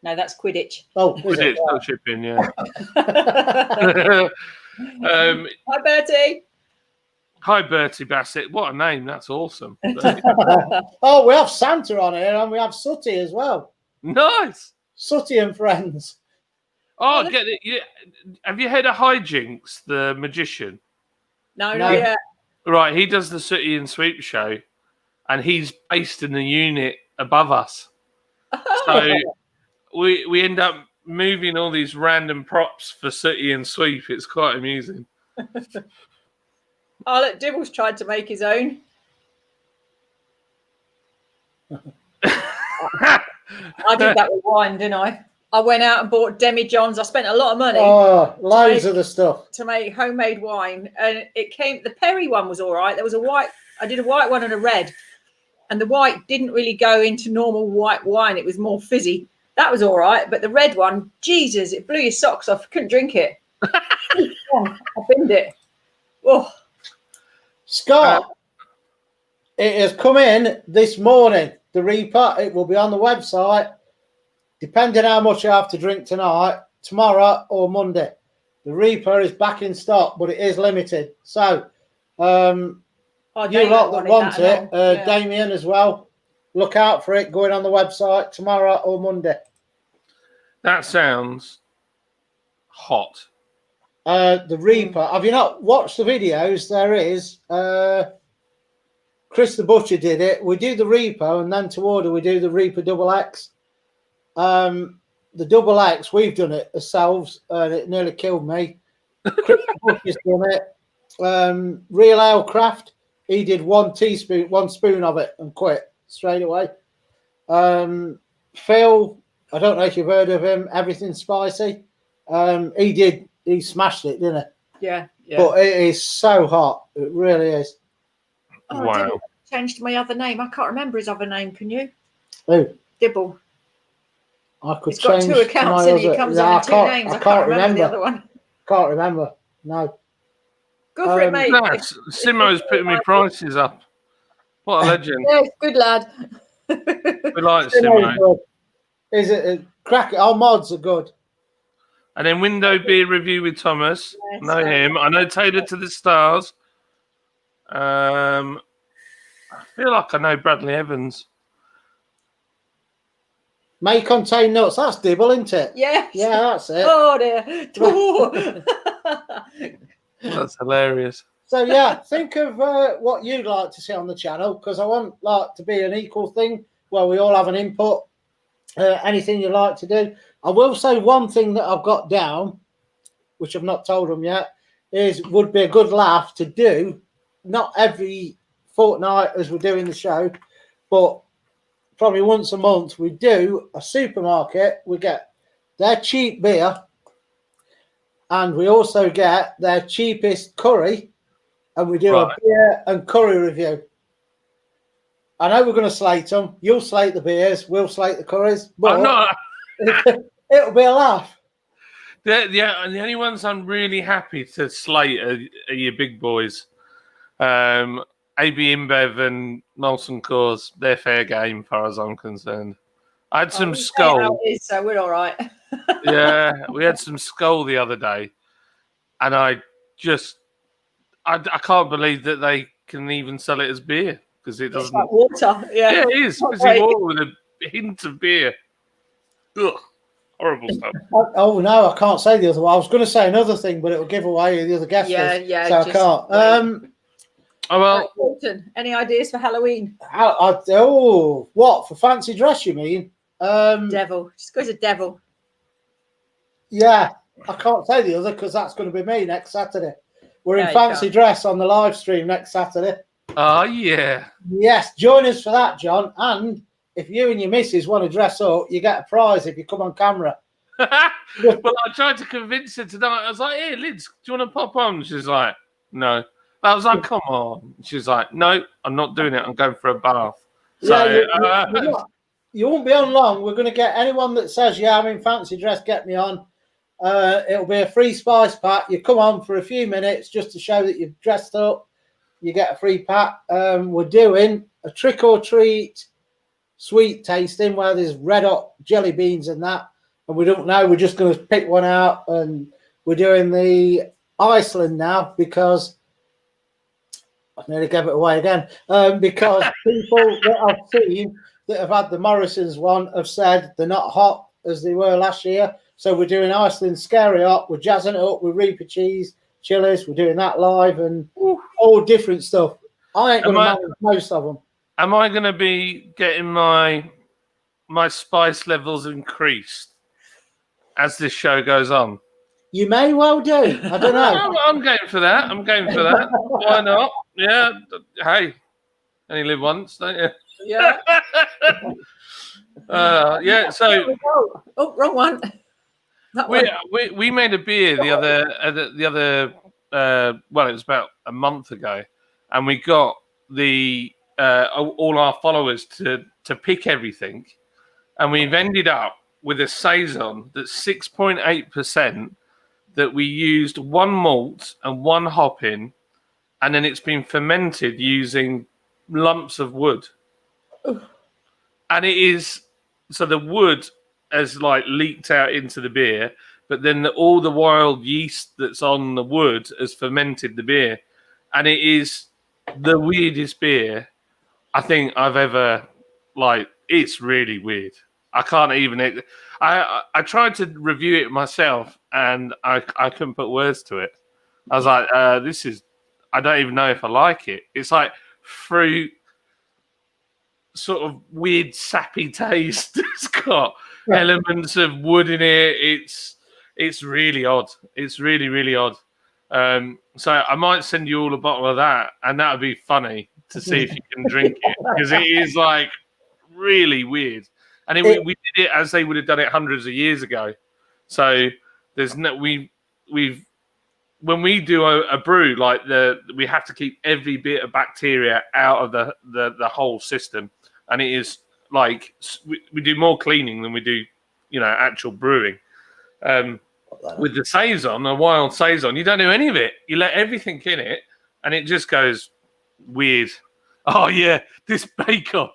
No, that's Quidditch. Oh, is Quidditch, it? no shipping, yeah. Hi, Bertie. Hi, Bertie Bassett. What a name. That's awesome. Oh, we have Santa on here and we have Sooty as well. Nice. Sooty and friends. Oh, get it. Yeah. Have you heard of Hijinks, the magician? No, not yet. Right, he does the Sooty and Sweep show, and he's based in the unit above us. So we end up moving all these random props for Sooty and Sweep. It's quite amusing. Oh, look, Dibble's tried to make his own. I did that with wine, didn't I? I went out and bought demi-johns. I spent a lot of money Oh, loads of the stuff. to make homemade wine, and it came. The Perry one was all right. There was a white. I did a white one and a red, and the white didn't really go into normal white wine. It was more fizzy. That was all right, but the red one, Jesus, it blew your socks off. Couldn't drink it. I binned it. Oh, Scott, it has come in this morning. The Reaper. It will be on the website. Depending how much I have to drink tonight, tomorrow or Monday. The Reaper is back in stock, but it is limited. So, you lot that want it, Damien as well, look out for it going on the website tomorrow or Monday. That sounds hot. The Reaper. Have you not watched the videos? There is. Chris the Butcher did it. We do the Reaper, and then to order, we do the Reaper Double X. The Double X, we've done it ourselves, and it nearly killed me. Chris the Butcher's done it. Real Ale Craft, he did one spoon of it and quit straight away. Phil, I don't know if you've heard of him, Everything Spicy. He smashed it, didn't he? yeah. But it is so hot. It really is. Oh, Wow. Dibble changed my other name. I can't remember his other name. Can you? Who? Dibble. I could He's got change two accounts my and he other- comes No, on I in two can't- names. I I can't can't remember the remember. other one. Can't remember. No. Go for it, mate. Nice. Simo's putting me prices up. What a legend. Yes, good lad. We like Simo's Simo. good. Is it crack? Our mods are good. And then Window Beer Review with Thomas. Yes. Know him. I know Tailored to the Stars. I feel like I know Bradley Evans. May contain nuts. That's Dibble, isn't it? Yes. Yeah, that's it. Oh dear. Oh. That's hilarious. So yeah, think of what you'd like to see on the channel, because I want like to be an equal thing where we all have an input. Anything you like to do. I will say one thing that I've got down, which I've not told them yet, is would be a good laugh to do, not every fortnight as we're doing the show, but probably once a month. We do a supermarket. We get their cheap beer, and we also get their cheapest curry, and we do a beer and curry review. I know we're going to slate them. You'll slate the beers. We'll slate the curries. But I'm not. it'll be a laugh. Yeah, and the only ones I'm really happy to slate are your big boys. AB InBev and Molson Coors. They're fair game, as far as I'm concerned. I had some Skull. So we're all right. Yeah, we had some Skull the other day, and I can't believe that they can even sell it as beer because it It's doesn't. like water. Yeah. Yeah, it is. It's Right. water with a hint of beer. Ugh, horrible stuff. Oh no, I can't say the other one. I was going to say another thing, but it will give away the other guest Yeah, list, yeah, so I just can't. wait. Oh well, Right, Colton, any ideas for Halloween? What for fancy dress? You mean? Devil. Just go as a devil. Yeah, I can't say the other because that's going to be me next Saturday. We're Yeah, in you fancy can't. dress on the live stream next Saturday. oh yeah. Yes, join us for that, John. And if you and your missus want to dress up, you get a prize if you come on camera. Well, I tried to convince her tonight. I was like, "Hey, Liz, do you want to pop on?" She's like, "No." I was like, "Come on." She's like, "No, I'm not doing it. I'm going for a bath." So, Yeah, you won't be on long. We're going to get anyone that says, "Yeah, I'm in fancy dress, get me on." It'll be a free spice pack. You come on for a few minutes just to show that you've dressed up. You get a free pack. We're doing a trick or treat sweet tasting where there's red hot jelly beans and that. And we don't know. We're just going to pick one out. And we're doing the Iceland now because I nearly gave it away again. Because people that I've seen that have had the Morrison's one have said they're not hot as they were last year. So we're doing Iceland Scary Hot. We're jazzing it up with Reaper cheese, chilies. We're doing that live and all different stuff. I ain't going to manage most of them. am I going to be getting my spice levels increased as this show goes on? You may well do. I don't know. I'm going for that. Why not? Yeah. Hey, only live once, don't you? Yeah. Yeah. So Oh, wrong one. That one. we made a beer the other well, it was about a month ago, and we got the all our followers to pick everything, and we've ended up with a saison that's 6.8%. That we used one malt and one hop in, and then it's been fermented using lumps of wood. Ooh. And it is, so the wood has like leaked out into the beer, but then all the wild yeast that's on the wood has fermented the beer. And it is the weirdest beer I think I've ever, like, it's really weird. I can't even, I tried to review it myself and I couldn't put words to it. I was like, this is, I don't even know if I like it. It's like fruit, sort of weird sappy taste. It's got elements of wood in it. It's really odd. It's really, really odd. So I might send you all a bottle of that, and that would be funny to see if you can drink it, because it is like really weird. And we did it as they would have done it hundreds of years ago. So there's no we've when we do a brew, like we have to keep every bit of bacteria out of the whole system, and it is like we do more cleaning than we do, actual brewing. With the saison, a wild saison, you don't do any of it. You let everything in it, and it just goes weird. Oh yeah, this bake-off.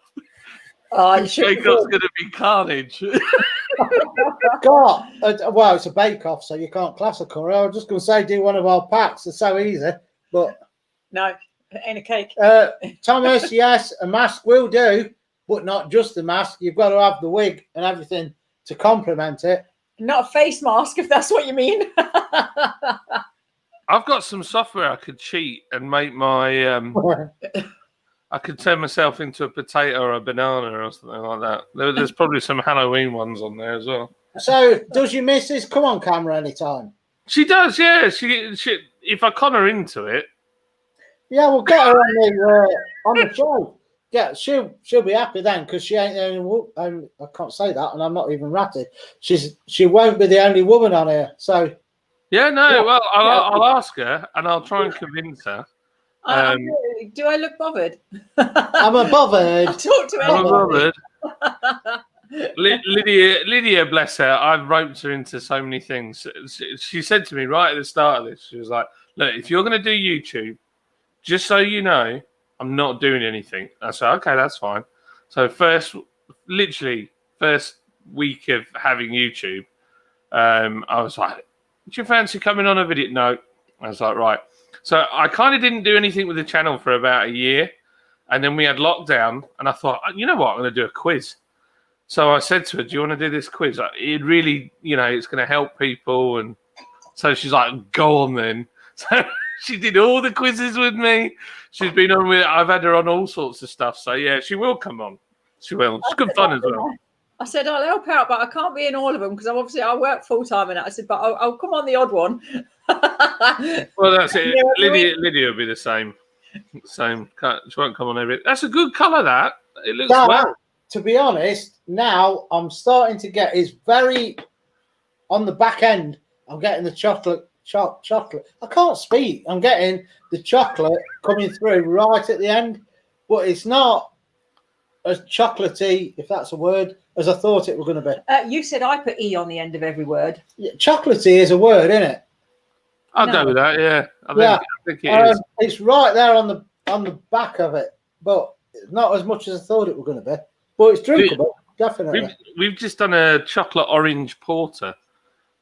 Bake-off's going to be carnage. God, well, it's a bake-off, so you can't class a curry. I was just going to say, do one of our packs. It's so easy, but no, it ain't a cake. Thomas, yes, a mask will do, but not just the mask. You've got to have the wig and everything to complement it. Not a face mask, if that's what you mean. I've got some software I could cheat and make my. I could turn myself into a potato or a banana or something like that. There's probably some Halloween ones on there as well. So, does your missus come on camera anytime? She does, yeah. She if I con her into it. Yeah, we'll get her on the show. Yeah, she'll be happy then, because she ain't the only. I can't say that, and I'm not even ratted. She won't be the only woman on here. So. Yeah, no. Well, I'll ask her and I'll try and convince her. Do I look bothered? I'm a bothered. I'll talk to anyone. Lydia, bless her, I've roped her into so many things. She said to me right at the start of this, she was like, look, if you're going to do YouTube, just so you know, I'm not doing anything. I said, okay, that's fine. So first week of having YouTube, I was like, do you fancy coming on a video? No. I was like, right. So I kind of didn't do anything with the channel for about a year. And then we had lockdown. And I thought, you know what? I'm going to do a quiz. So I said to her, do you want to do this quiz? It really, it's going to help people. And so she's like, go on then. So she did all the quizzes with me. She's been on with, I've had her on all sorts of stuff. So yeah, she will come on. She will. It's good fun as well. I said, I'll help out, but I can't be in all of them because I work full time in it. I said, but I'll come on the odd one. Well, that's it. Lydia will be the same. She won't come on every. That's a good colour. That it looks well. To be honest, now I'm starting to get. It's very on the back end. I'm getting the chocolate. I can't speak. I'm getting the chocolate coming through right at the end, but it's not as chocolatey, if that's a word, as I thought it was going to be. You said I put E on the end of every word. Yeah, chocolatey is a word, isn't it? I'll go with that. Yeah, I think it is. It's right there on the back of it, but not as much as I thought it was going to be. But it's drinkable, definitely. We've just done a chocolate orange porter,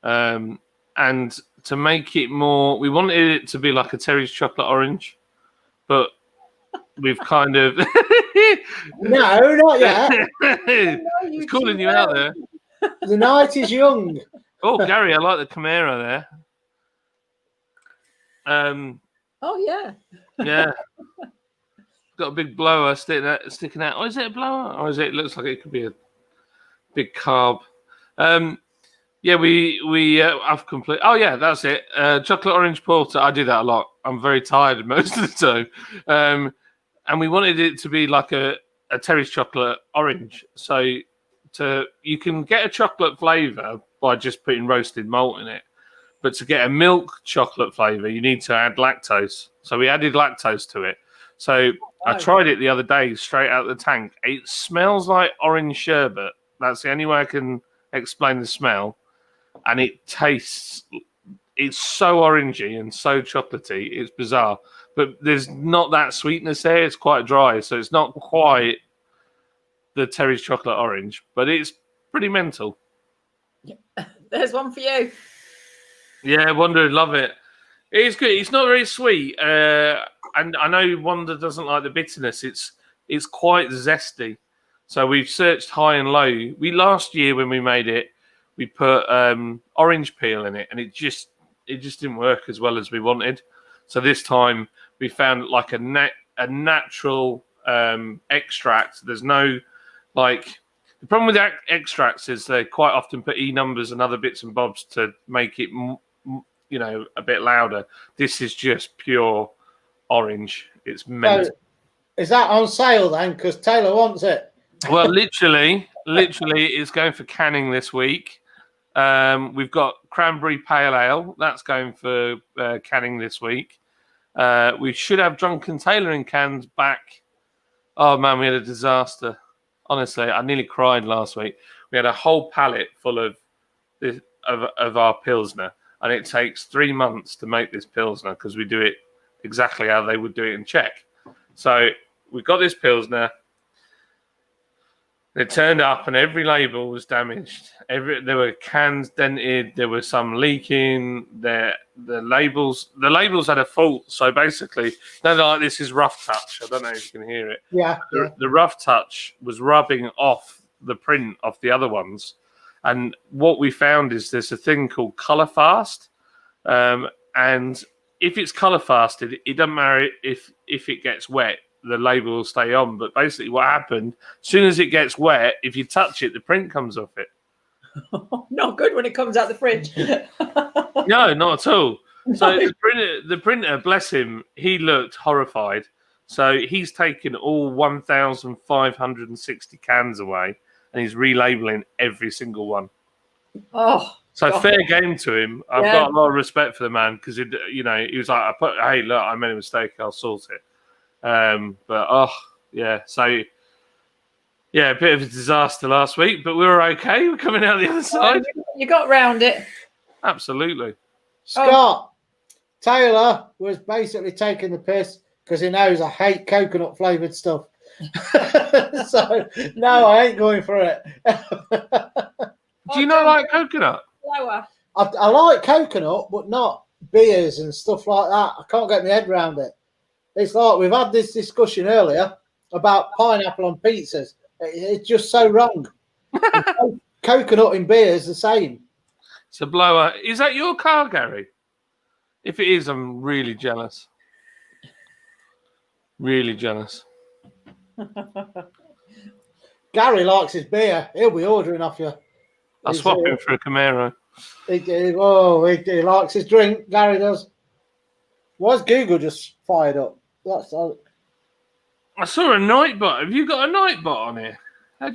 and to make it more, we wanted it to be like a Terry's chocolate orange, but we've kind of no, not yet. It's calling you out there. The night is young. Oh, Gary, I like the Chimera there. Oh yeah. Yeah. Got a big blower sticking out. Oh, is it a blower? Or it looks like it could be a big carb. Yeah, I've completed. Oh yeah, that's it. Chocolate orange porter. I do that a lot. I'm very tired most of the time. And we wanted it to be like a Terry's chocolate orange. So you can get a chocolate flavour by just putting roasted malt in it. But to get a milk chocolate flavour, you need to add lactose. So we added lactose to it. So I tried it the other day straight out of the tank. It smells like orange sherbet. That's the only way I can explain the smell. And it tastes, it's so orangey and so chocolatey. It's bizarre. But there's not that sweetness there. It's quite dry. So it's not quite the Terry's chocolate orange. But it's pretty mental. There's one for you. Yeah, Wanda would love it. It is good. It's not very sweet. And I know Wanda doesn't like the bitterness. It's quite zesty. So we've searched high and low. Last year when we made it, we put orange peel in it, and it just didn't work as well as we wanted. So this time we found like a natural extract. There's no the problem with extracts is they quite often put E numbers and other bits and bobs to make it a bit louder. This is just pure orange. It's mental. So, is that on sale then? Because Taylor wants it. Well, literally, it's going for canning this week. We've got cranberry pale ale. That's going for canning this week. We should have Drunken Taylor in cans back. Oh, man, we had a disaster. Honestly, I nearly cried last week. We had a whole pallet full of our Pilsner, and it takes 3 months to make this Pilsner because we do it exactly how they would do it in Czech. So we got this Pilsner. It turned up, and every label was damaged. There were cans dented. There was some leaking. The labels had a fault. So basically, this is rough touch. I don't know if you can hear it. Yeah. The rough touch was rubbing off the print of the other ones. And what we found is there's a thing called color fast. And if it's color fasted, it doesn't matter if it gets wet. The label will stay on. But basically what happened, as soon as it gets wet, if you touch it, the print comes off it. Not good when it comes out the fridge. No, not at all. So the printer, bless him, he looked horrified. So he's taken all 1,560 cans away, and he's relabeling every single one. Oh, so God. Fair game to him. I've got a lot of respect for the man because he was like, hey, look, I made a mistake. I'll sort it. So a bit of a disaster last week, but we were okay. We're coming out the other side. You got round it. Absolutely. Scott, Taylor was basically taking the piss because he knows I hate coconut flavoured stuff. So, no, I ain't going for it. Do you not like coconut? Lower. I like coconut, but not beers and stuff like that. I can't get my head around it. It's like we've had this discussion earlier about pineapple on pizzas. It's just so wrong. Coconut in beer is the same. It's a blower. Is that your car, Gary? If it is, I'm really jealous. Really jealous. Gary likes his beer. He'll be ordering off you. I'll swap him for a Camaro. He likes his drink. Gary does. Why's Google just fired up? I saw a Nightbot. Have you got a Nightbot on here? How'd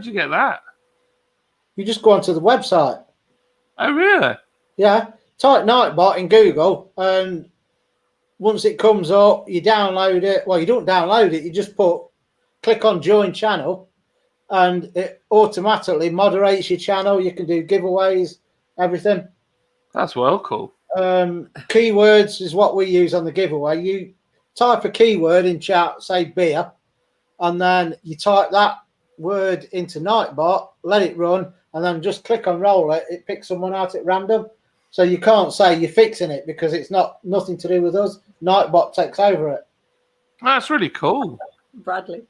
you get that? You just go onto the website. Oh, really? Yeah. Type Nightbot in Google, and once it comes up, you download it. Well, you don't download it. You just click on Join Channel, and it automatically moderates your channel. You can do giveaways, everything. That's well cool. Keywords is what we use on the giveaway. You type a keyword in chat, say beer, and then you type that word into Nightbot, let it run, and then just click on roll it. It picks someone out at random. So you can't say you're fixing it because it's nothing to do with us. Nightbot takes over it. That's really cool. Bradley.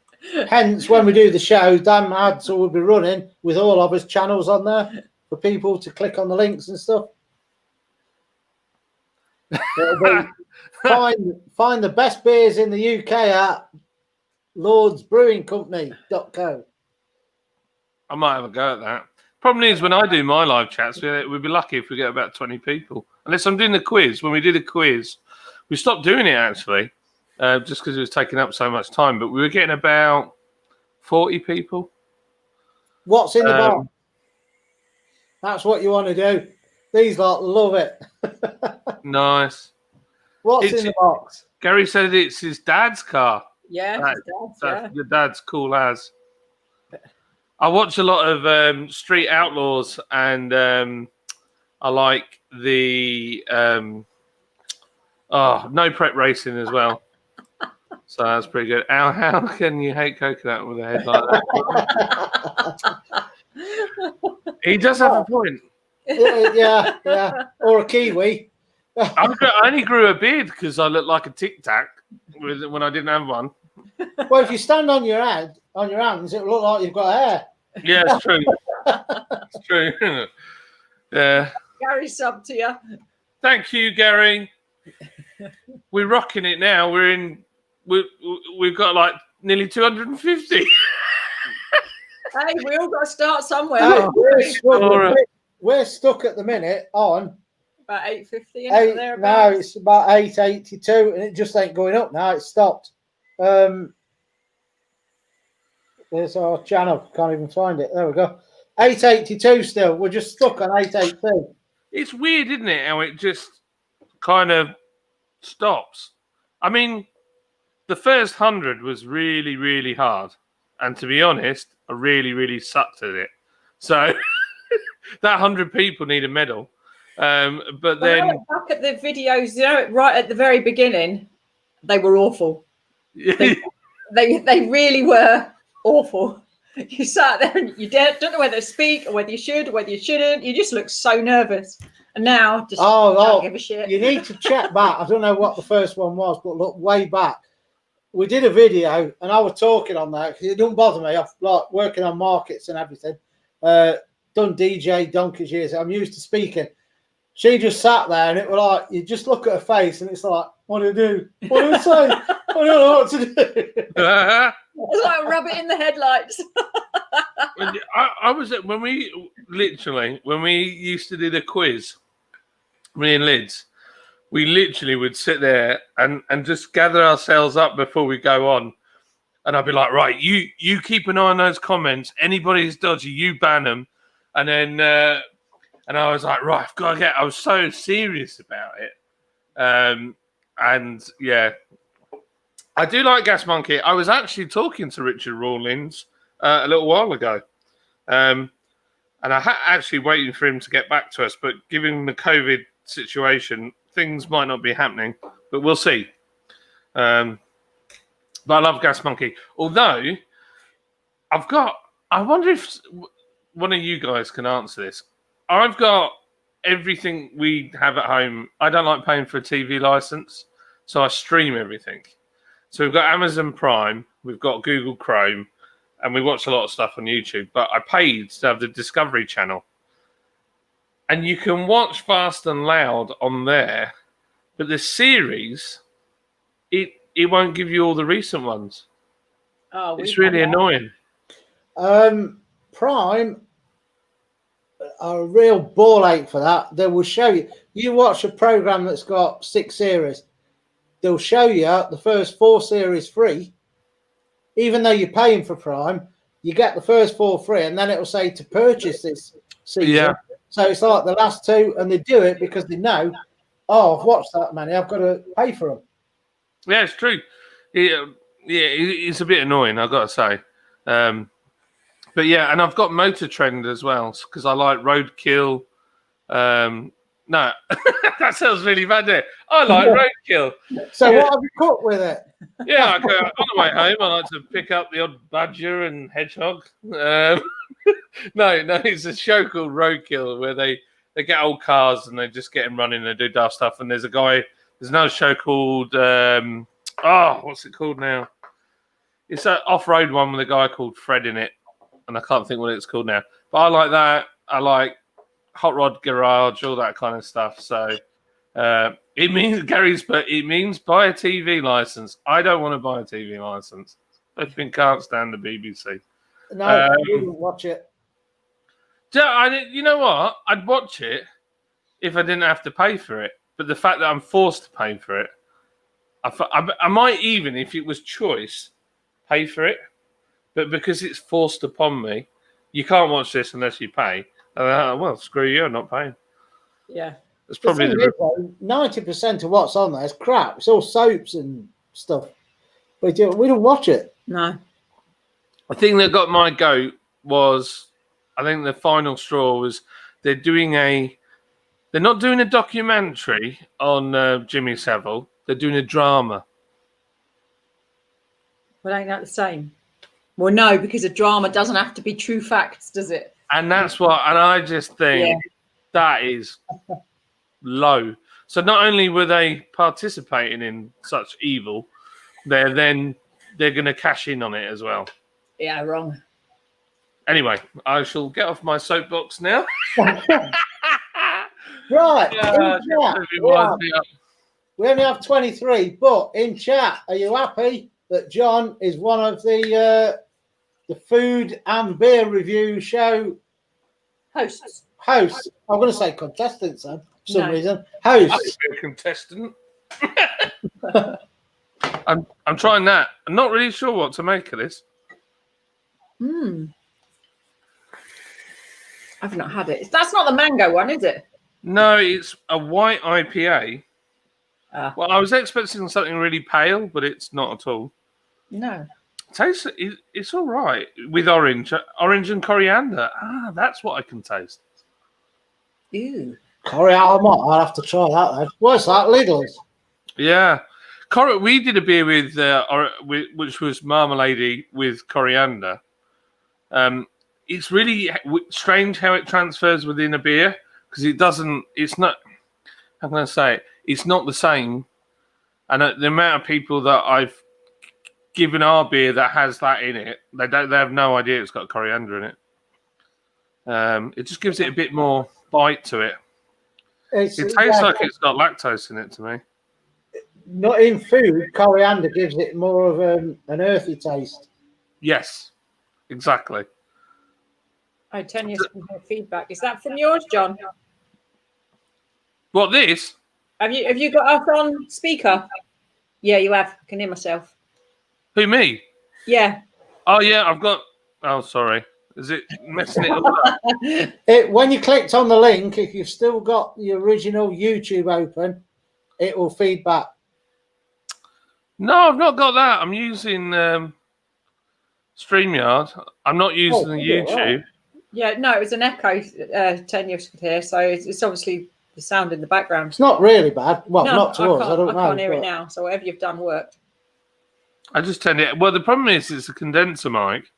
Hence, when we do the show, damn ads will be running with all of us channels on there for people to click on the links and stuff. Find the best beers in the UK at lordsbrewingcompany.co. I might have a go at that. Problem is, when I do my live chats, we'd be lucky if we get about 20 people. Unless I'm doing the quiz. When we did a quiz, we stopped doing it, actually, just because it was taking up so much time. But we were getting about 40 people. What's in the box? That's what you want to do. These lot love it. Nice. What's in the box? Gary said it's his dad's car. Yeah, That's your dad's cool as. I watch a lot of Street Outlaws, and I like the No Prep Racing as well. So that's pretty good. How can you hate coconut with a head like that? He does have a point. Yeah. Or a kiwi. I only grew a beard because I looked like a Tic Tac when I didn't have one. Well, if you stand on your hands, it will look like you've got hair. Yeah, it's true. It's true. Yeah. Gary sub to you. Thank you, Gary. We're rocking it now. We've got like nearly 250. Hey, we all got to start somewhere. We're stuck at the minute on about 850. No, it's about 882, and it just ain't going up now. It's stopped. There's our channel. Can't even find it. There we go. 882 still. We're just stuck on 882. It's weird, isn't it? How it just kind of stops. I mean, the first 100 was really, really hard. And to be honest, I really, really sucked at it. So that 100 people need a medal. But then I look back at the videos, right at the very beginning, they were awful. They really were awful. You sat there and you don't know whether to speak or whether you should or whether you shouldn't. You just look so nervous. And now, just don't give a shit. You need to check back. I don't know what the first one was, but look way back. We did a video, and I was talking on that because it don't bother me. I've like working on markets and everything. Done DJ donkeys years. I'm used to speaking. She just sat there, and it was like you just look at her face, and it's like, what do you do? What do I say? I don't know what to do. It's like a rabbit in the headlights. I was at when we used to do the quiz, me and Lids, we literally would sit there and just gather ourselves up before we go on. And I'd be like, right, you keep an eye on those comments. Anybody who's dodgy, you ban them. And then, and I was like, right, I've got to get. I was so serious about it. And yeah, I do like Gas Monkey. I was actually talking to Richard Rawlins a little while ago. And I actually waiting for him to get back to us. But given the COVID situation, things might not be happening. But we'll see. But I love Gas Monkey. Although, I wonder if one of you guys can answer this. I've got everything we have at home. I don't like paying for a TV license, so I stream everything. So we've got Amazon Prime, we've got Google Chrome, and we watch a lot of stuff on YouTube. But I paid to have the Discovery Channel. And you can watch Fast and Loud on there, but the series, it won't give you all the recent ones. Oh, it's really annoying. Prime are a real ball ache for that. They will show you. You watch a program that's got 6 series. They'll show you the first 4 series free. Even though you're paying for Prime, you get the first 4 free, and then it'll say to purchase this season. Yeah. So it's like the last 2, and they do it because they know, I've watched that many. I've got to pay for them. Yeah, it's true. It's a bit annoying, I've got to say. But yeah, and I've got Motor Trend as well because I like Roadkill. No, that sounds really bad there. I like Roadkill. So what have you cooked with it? Yeah, on the way home, I like to pick up the odd badger and hedgehog. No, it's a show called Roadkill where they get old cars and they just get them running and do daft stuff. And there's another show called, what's it called now? It's an off-road one with a guy called Fred in it. And I can't think what it's called now. But I like that. I like Hot Rod Garage, all that kind of stuff. So it means, Gary's, but it means buy a TV license. I don't want to buy a TV license. I can't stand the BBC. No, I wouldn't watch it. You know what? I'd watch it if I didn't have to pay for it. But the fact that I'm forced to pay for it, I might even, if it was choice, pay for it. But because it's forced upon me, you can't watch this unless you pay. And well, screw you, I'm not paying. Yeah. It's probably The thing is, though, 90% of what's on there is crap. It's all soaps and stuff. We don't watch it. No. the thing that got my goat was, I think the final straw was they're not doing a documentary on Jimmy Savile. They're doing a drama. Well, ain't that the same? Well, no, because a drama doesn't have to be true facts, does it? And that's what, and I just think that is low. So not only were they participating in such evil, they're going to cash in on it as well. Yeah, wrong. Anyway, I shall get off my soapbox now. Right. Yeah, we only have 23, but in chat, are you happy that John is one of the food and beer review show Hosts? I'm going to say contestants then, for some reason. I'll Hosts. be a contestant. I'm trying that. I'm not really sure what to make of this. I've not had it. That's not the mango one, is it? No, it's a white IPA. Well, I was expecting something really pale, but it's not at all. No. Tastes it's all right with orange and coriander. That's what I can taste. Ew. Coriander, I'll have to try that then. What's that, Lidl's? Yeah, we did a beer with which was marmalade with coriander. It's really strange how it transfers within a beer because it doesn't. It's not. How can I say it? It's not the same. And the amount of people that I've given our beer that has that in it, they have no idea it's got coriander in it. It just gives it a bit more bite to it. It tastes like it's got lactose in it to me. Not in food, coriander gives it more of an earthy taste. Yes, exactly. I tell you some feedback. Is that from yours, John? What, this? Have you got us on speaker? Yeah, you have. I can hear myself. Who, me? Yeah. Oh, yeah, I've got... Oh, sorry. Is it messing it all up? When you clicked on the link, if you've still got the original YouTube open, it will feed back. No, I've not got that. I'm using StreamYard. I'm not using the YouTube. Right. Yeah, no, it was an echo 10 years here, so it's obviously the sound in the background. It's not really bad. Well, No, not to us. I don't know. I can't hear it now, so whatever you've done worked. I just turned it... Well, the problem is it's a condenser mic,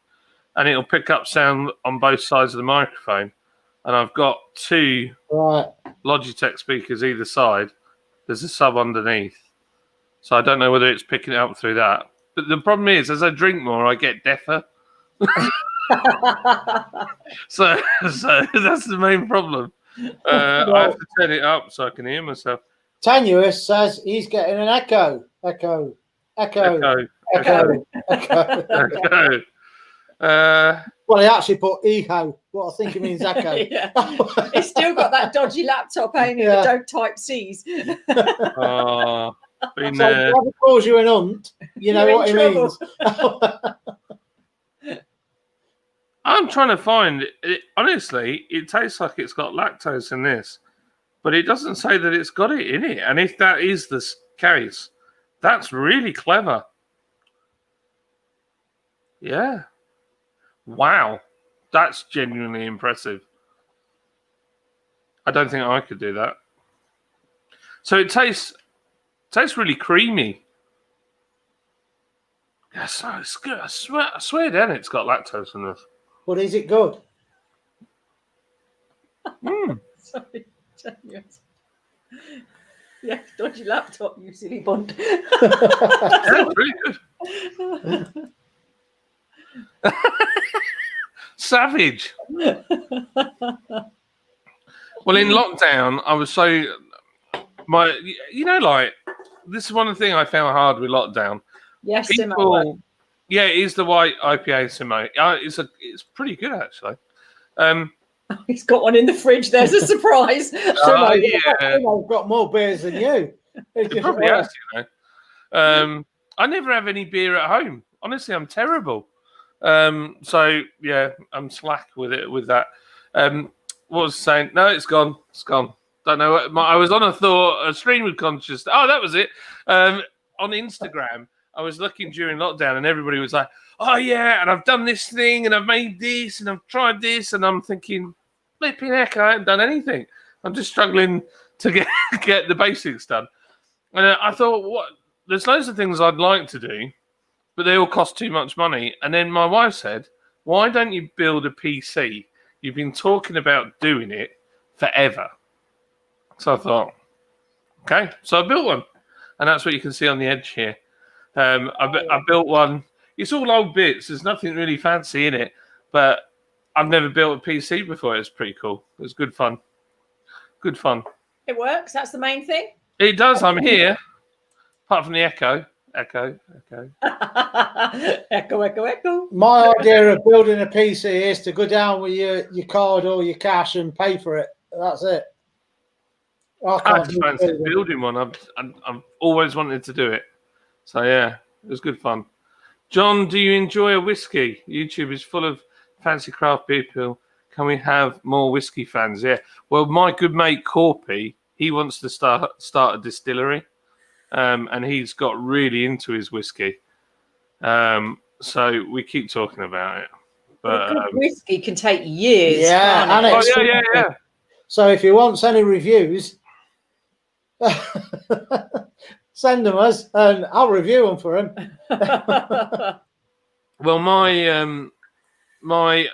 and it'll pick up sound on both sides of the microphone. And I've got two Logitech speakers either side. There's a sub underneath. So I don't know whether it's picking it up through that. But the problem is, as I drink more, I get deafer. so that's the main problem. I have to turn it up so I can hear myself. Tanuous says he's getting an echo. Echo. Well, he actually put echo. What I think it means echo. Yeah. It's still got that dodgy laptop, ain't it? That don't type C's. So whoever calls you an unt, you know what he means. I'm trying to find it. Honestly, it tastes like it's got lactose in this, but it doesn't say that it's got it in it. And if that is the case, that's really clever. Yeah. Wow. That's genuinely impressive. I don't think I could do that. So it tastes really creamy. Yes, it's good. I swear down it's got lactose in this. But is it good? Sorry. Yeah, dodgy laptop, you silly bond. Yeah, it's really good. Savage. Well, in lockdown, I was so this is one thing I found hard with lockdown. Yes, people. Yeah, it is the white IPA Simo. It's pretty good actually. He's got one in the fridge. There's a surprise. I've got more beers than you. It probably has, I never have any beer at home. Honestly, I'm terrible. So yeah, I'm slack with it with that. What was I saying? No, it's gone. It's gone. Don't know. I was on a stream of conscious. Oh, that was it. On Instagram, I was looking during lockdown, and everybody was like, "Oh yeah, and I've done this thing, and I've made this, and I've tried this," and I'm thinking, "Flipping heck, I haven't done anything. I'm just struggling to get the basics done." And I thought, what? There's loads of things I'd like to do, but they all cost too much money. And then my wife said, "Why don't you build a PC? You've been talking about doing it forever." So I thought, okay. So I built one. And that's what you can see on the edge here. I built one. It's all old bits. There's nothing really fancy in it. But I've never built a PC before. It's pretty cool. It was good fun. Good fun. It works. That's the main thing. It does. I'm here. Apart from the echo. Echo. Echo. My idea of building a PC is to go down with your card or your cash and pay for it. That's it. I just fancy building one. I've always wanted to do it. So yeah, it was good fun. John, do you enjoy a whiskey? YouTube is full of fancy craft people. Can we have more whiskey fans? Yeah. Well, my good mate Corpy, he wants to start a distillery. And he's got really into his whiskey. So we keep talking about it. But good whiskey can take years. Yeah, and yeah. So if he wants any reviews, send them us, and I'll review them for him. Well,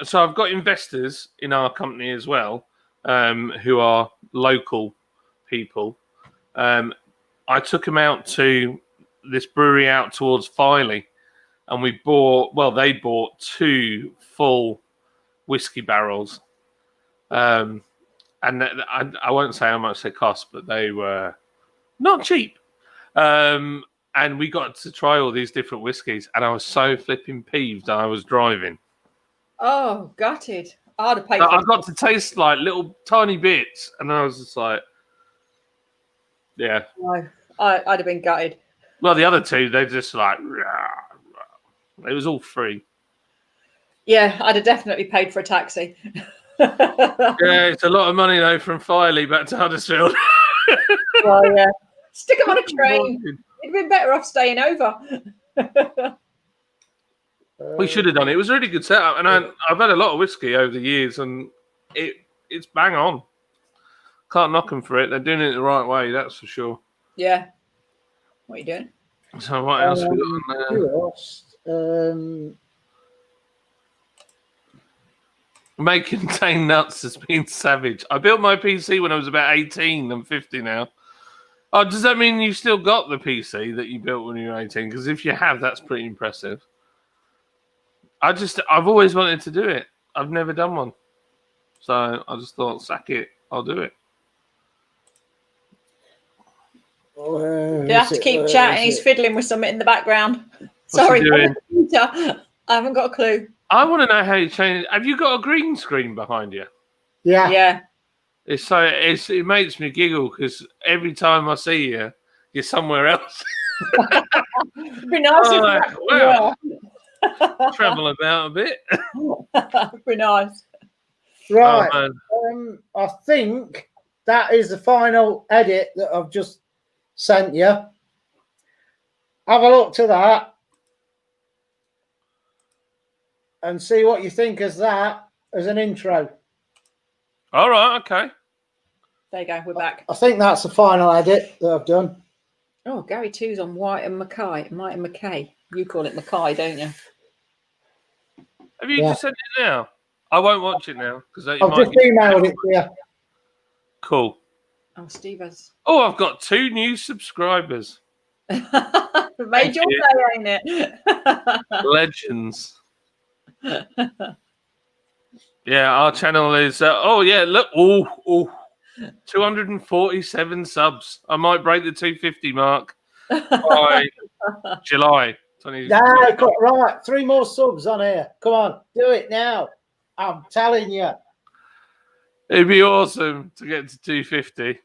so I've got investors in our company as well, who are local people. I took them out to this brewery out towards Filey, and they bought 2 full whiskey barrels. And I won't say how much they cost, but they were not cheap. And we got to try all these different whiskies, and I was so flipping peeved I was driving. Oh, gutted. I'd have paid. I got to taste like little tiny bits, and I was just like, yeah. No, I'd have been gutted. Well, the other 2, they're just like, it was all free. Yeah, I'd have definitely paid for a taxi. Yeah, it's a lot of money though from Filey back to Huddersfield. Well, yeah. Stick them on a train. It'd been better off staying over. We should have done it. It was a really good setup, and I've had a lot of whiskey over the years, and it's bang on. Can't knock them for it. They're doing it the right way, that's for sure. Yeah. What are you doing? So what else we got on there? May contain nuts has been savage. I built my PC when I was about 18. I'm 50 now. Oh, does that mean you've still got the PC that you built when you were 18? Because if you have, that's pretty impressive. I've always wanted to do it. I've never done one. So I just thought, sack it. I'll do it. You have to keep chatting. He's fiddling with something in the background. Sorry, I haven't got a clue. I want to know how you change. Have you got a green screen behind you? Yeah. Yeah. It makes me giggle because every time I see you, you're somewhere else. It'd be nice if wow. Travel about a bit. It'd be nice. Right. Oh, I think that is the final edit that I've just sent you. Have a look to that and see what you think as that as an intro. All right, okay. There you go, we're back. I think that's the final edit that I've done. Oh, Gary 2's on White and Mackay. You call it Mackay, don't you? Have you just sent it now? I won't watch it now because I've just emailed it to you. Cool. Oh, Steve has. Oh, I've got 2 new subscribers. Made your day, ain't it? Legends. Yeah, our channel is. Look. 247 subs. I might break the 250 mark by July. Right. 3 more subs on here. Come on, do it now. I'm telling you. It'd be awesome to get to 250.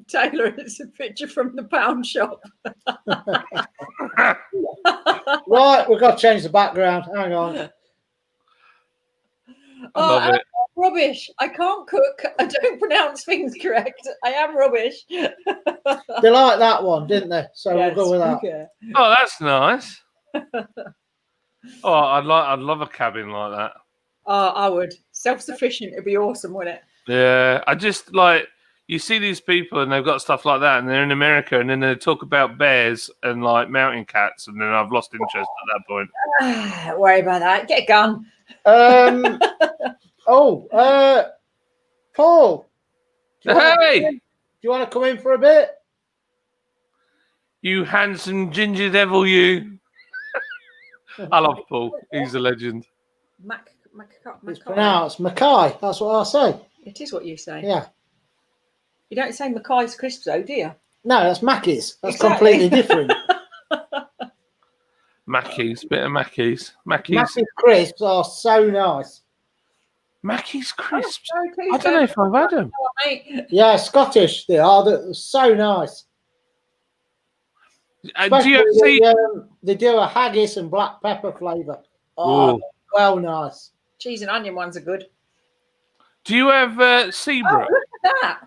Taylor, it's a picture from the pound shop. Right, we've got to change the background. Hang on. I love it. Rubbish. I can't cook. I don't pronounce things correct. I am rubbish. They like that one, didn't they? So Yes, we'll go with that. okay. Oh, that's nice. Oh, I'd love a cabin like that. Oh, I would. Self-sufficient. It'd be awesome, wouldn't it? Yeah, I just like you see these people and they've got stuff like that, and they're in America, and then they talk about bears and like mountain cats, and then I've lost interest at that point. Don't worry about that. Get a gun. Paul. Hey, Do you want to come in for a bit? you handsome ginger devil, you! I love Paul. He's a legend. It's pronounced Mackay. That's what I say. It is what you say. Yeah. You don't say Mackay's crisps, though, do you? No, that's Mackey's. That's Exactly. completely different. Mackey's, bit of Mackey's. Mackey's crisps are so nice. Mackey's crisps. Oh, I don't know if I've had them. mate. Yeah, Scottish they are. They're so nice. Do you Especially see? they do a haggis and black pepper flavour. Oh, Ooh. well nice. Cheese and onion ones are good. Do you have Oh, Seabrook? look at that.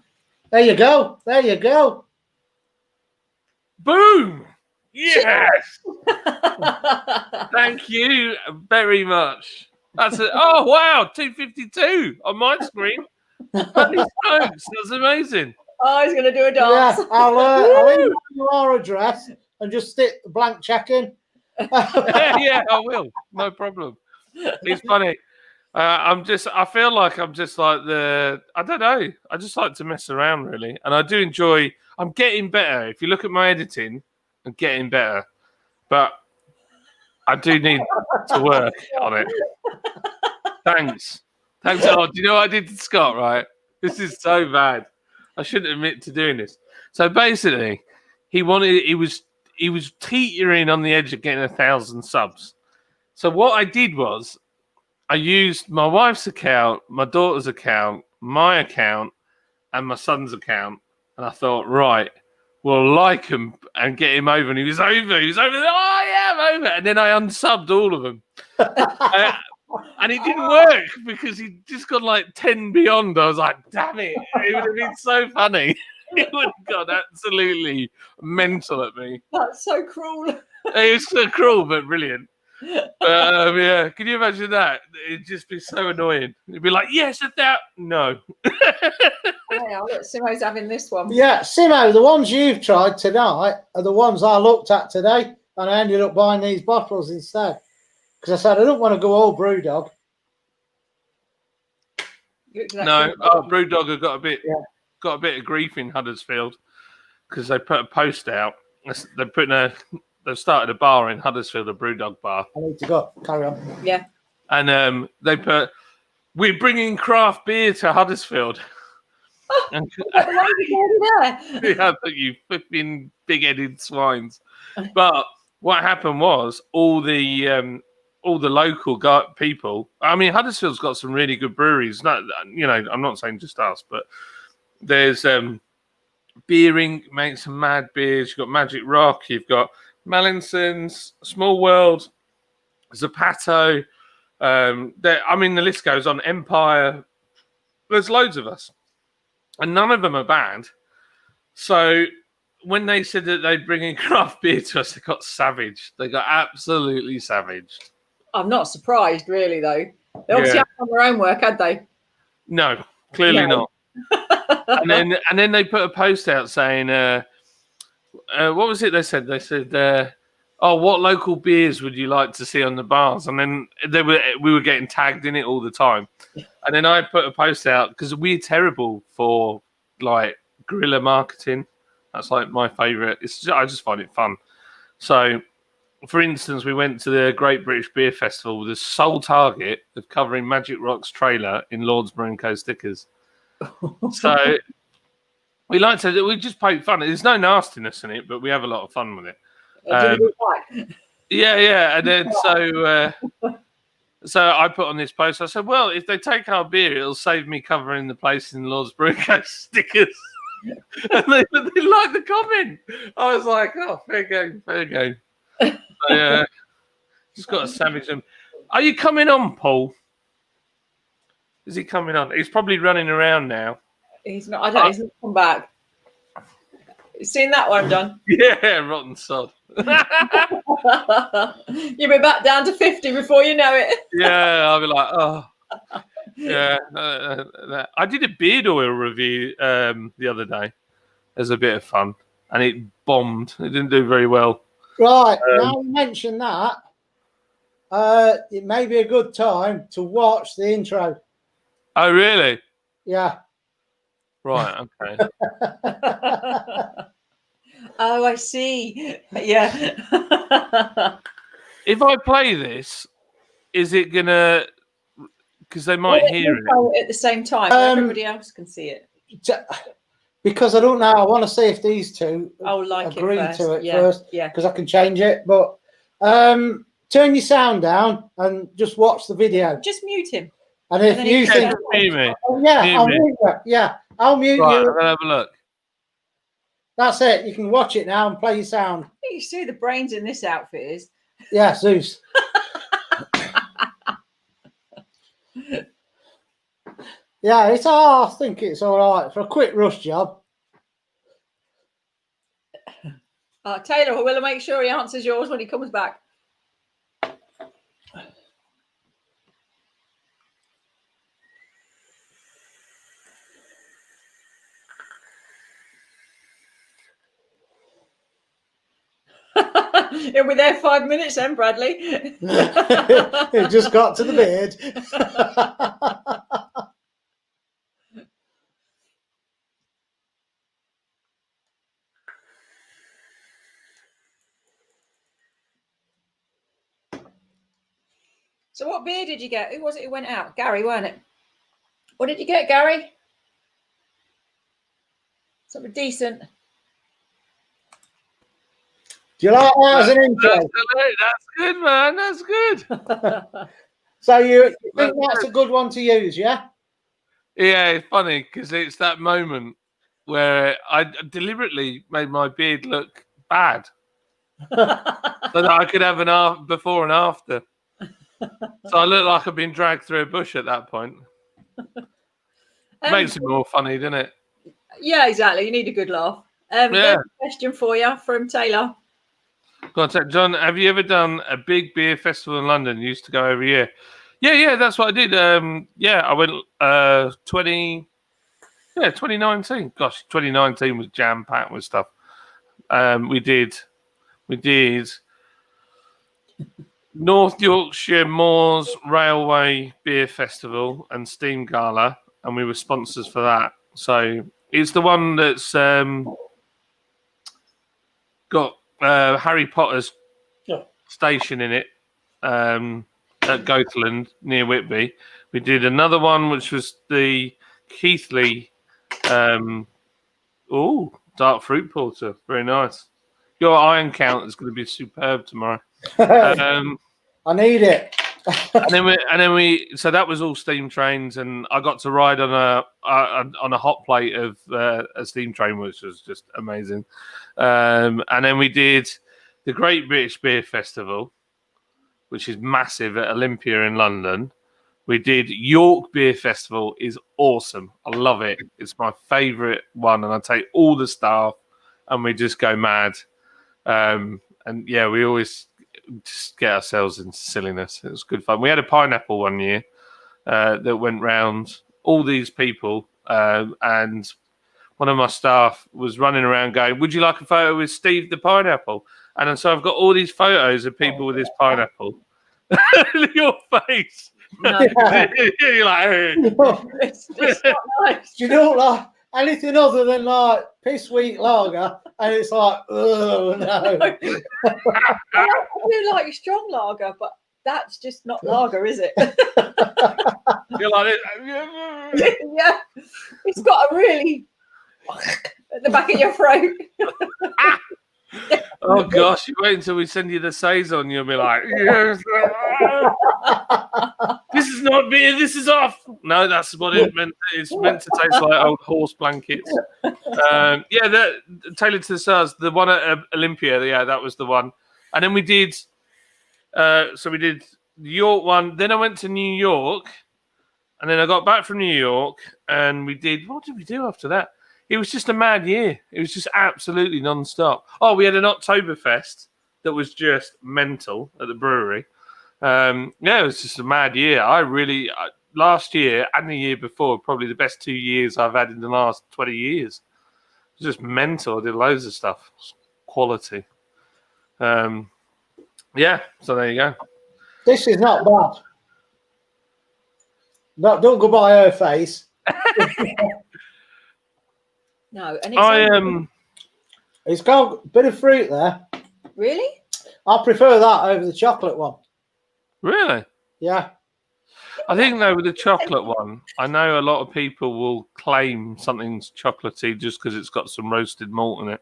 There you go. There you go. Boom! Yes. Thank you very much. That's it. Oh wow, 252 on my screen. Holy smokes, that's amazing. Oh, he's going to do a dance. Yeah, I'll email you our address and just stick the blank check in. Yeah, I will. No problem. It's funny. I feel like I'm just like I don't know. I just like to mess around really. And I do enjoy, I'm getting better. If you look at my editing, I'm getting better. But I do need to work on it. Thanks. Oh, do you know what I did to Scott, right? This is so bad. I shouldn't admit to doing this. So basically, he was teetering on the edge of getting 1,000 subs. So what I did was I used my wife's account, my daughter's account, my account, and my son's account. And I thought, right, we'll like him and get him over. And he was over. Oh, yeah, I'm over. And then I unsubbed all of them. And it didn't work because he just got like 10 beyond. I was like, damn it. It would have been so funny. It would have gone absolutely mental at me. That's so cruel. It was so cruel, but brilliant. Yeah, can you imagine that? It'd just be so annoying. It'd be like, yes, no. Yeah, look, Simo's having this one. Yeah, Simo, the ones you've tried tonight are the ones I looked at today, and I ended up buying these bottles instead because I said I don't want to go all Brewdog. No, Brewdog have got a bit of grief in Huddersfield because they put a post out. They've started a bar in Huddersfield, a Brewdog bar. I need to go. Carry on. Yeah. And they put, we're bringing craft beer to Huddersfield. And, Why did you go there? yeah, but you flipping big-headed swines. But what happened was all the local people. I mean, Huddersfield's got some really good breweries. I'm not saying just us, but there's Beer Inc. makes some mad beers. You've got Magic Rock. You've got Mallinson's, Small World, Zapato. The list goes on. Empire. There's loads of us, and none of them are bad. So when they said that they'd bring in craft beer to us, they got savaged. They got absolutely savaged. I'm not surprised, really, though. They obviously haven't done their own work, had they? No, clearly not. and then they put a post out saying, what was it they said? They said, what local beers would you like to see on the bars? And then we were getting tagged in it all the time. And then I put a post out because we're terrible for like guerrilla marketing. That's like my favorite. I just find it fun. So, for instance, we went to the Great British Beer Festival with the sole target of covering Magic Rock's trailer in Lordsborough & Co stickers. So we just poke fun. There's no nastiness in it, but we have a lot of fun with it. Yeah. And then so I put on this post. I said, well, if they take our beer, it'll save me covering the place in Lordsborough & Co stickers. And they liked the comment. I was like, oh, fair game. So, just got to savage them. Are you coming on, Paul? Is he coming on? He's probably running around now. He's not. I don't. He's not come back. You seen that one, John? Yeah, rotten sod. You'll be back down to 50 before you know it. Yeah, I'll be like, oh. Yeah. I did a beard oil review the other day as a bit of fun, and it bombed. It didn't do very well. Right, now you mention that, it may be a good time to watch the intro. Oh, really? Yeah. Right, okay. Oh, I see. Yeah. If I play this, is it going to... Because they might hear it. At the same time, so everybody else can see it. Because I don't know, I want to see if these two Like agree it to it yeah, first. Yeah. Because I can change it. But turn your sound down and just watch the video. Just mute him. And if you think, mute me. oh, yeah, Mute I'll me. mute you. Yeah, I'll mute Right, I'm you. going to have a look. That's it. You can watch it now and play your sound. You see the brains in this outfit is. Yeah, Zeus. Yeah, I think it's all right for a quick rush job. Taylor, will I make sure he answers yours when he comes back? He'll be there 5 minutes then, Bradley. It just got to the beard. So what beer did you get? Who was it who went out? Gary, weren't it? What did you get, Gary? Something decent. Do you like that as an intro? That's good, man. That's good. So you think that's a good one to use, yeah? Yeah, it's funny because it's that moment where I deliberately made my beard look bad so that I could have an before and after. So I look like I've been dragged through a bush at that point. Makes it more funny, doesn't it? Yeah, exactly. You need a good laugh. There's a question for you from Taylor. Go on, John, have you ever done a big beer festival in London? You used to go every year. Yeah, that's what I did. I went 2019. Gosh, 2019 was jam-packed with stuff. We did North Yorkshire Moors Railway Beer Festival and Steam Gala, and we were sponsors for that. So it's the one that's got Harry Potter's station in it at Goathland near Whitby. We did another one which was the Keighley dark fruit porter. Very nice. Your iron count is going to be superb tomorrow. I need it. and then we so that was all steam trains, and I got to ride on a hot plate of a steam train, which was just amazing. And then we did the Great British Beer Festival, which is massive at Olympia in London. We did York Beer Festival, is awesome. I love it. It's my favourite one, and I take all the staff, and we just go mad. And yeah, we always just get ourselves into silliness. It was good fun. We had a pineapple one year that went round all these people, and one of my staff was running around going, "Would you like a photo with Steve the pineapple?" And so I've got all these photos of people with this pineapple. Your face. No. You're like, It's not nice. You don't like anything other than like piss weak lager, and it's like, oh no. I do like strong lager, but that's just not lager, is it? you're like, Yeah, it's got a really at the back of your throat. oh gosh, you wait until we send you the saison, you'll be like, yes, this is not beer, this is off. No, that's what it meant. It's meant to taste like old horse blankets. That Tailored to the Stars, the one at Olympia, yeah, that was the one. And then we did we did the York one. Then I went to New York, And then I got back from New York, and what did we do after that? It was just a mad year. It was just absolutely non-stop. Oh, we had an Oktoberfest that was just mental at the brewery. It was just a mad year. Last year and the year before, probably the best 2 years I've had in the last 20 years. It was just mental. I did loads of stuff. Quality. So there you go. This is not bad. No, don't go by her face. No, and It's got a bit of fruit there. really? I prefer that over the chocolate one. Really? Yeah. I think, though, with the chocolate one, I know a lot of people will claim something's chocolatey just because it's got some roasted malt in it.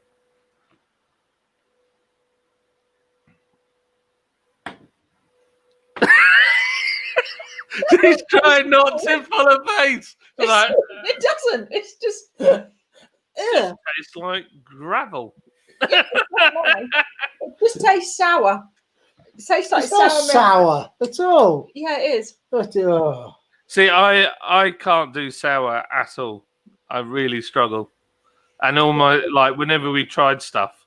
He's trying not to pull a face. Like, It doesn't. It's just. it tastes like gravel. It just tastes sour. It tastes like It's not sour milk. sour at all. Yeah, it is. But, oh. See, I can't do sour at all. I really struggle. And whenever we tried stuff,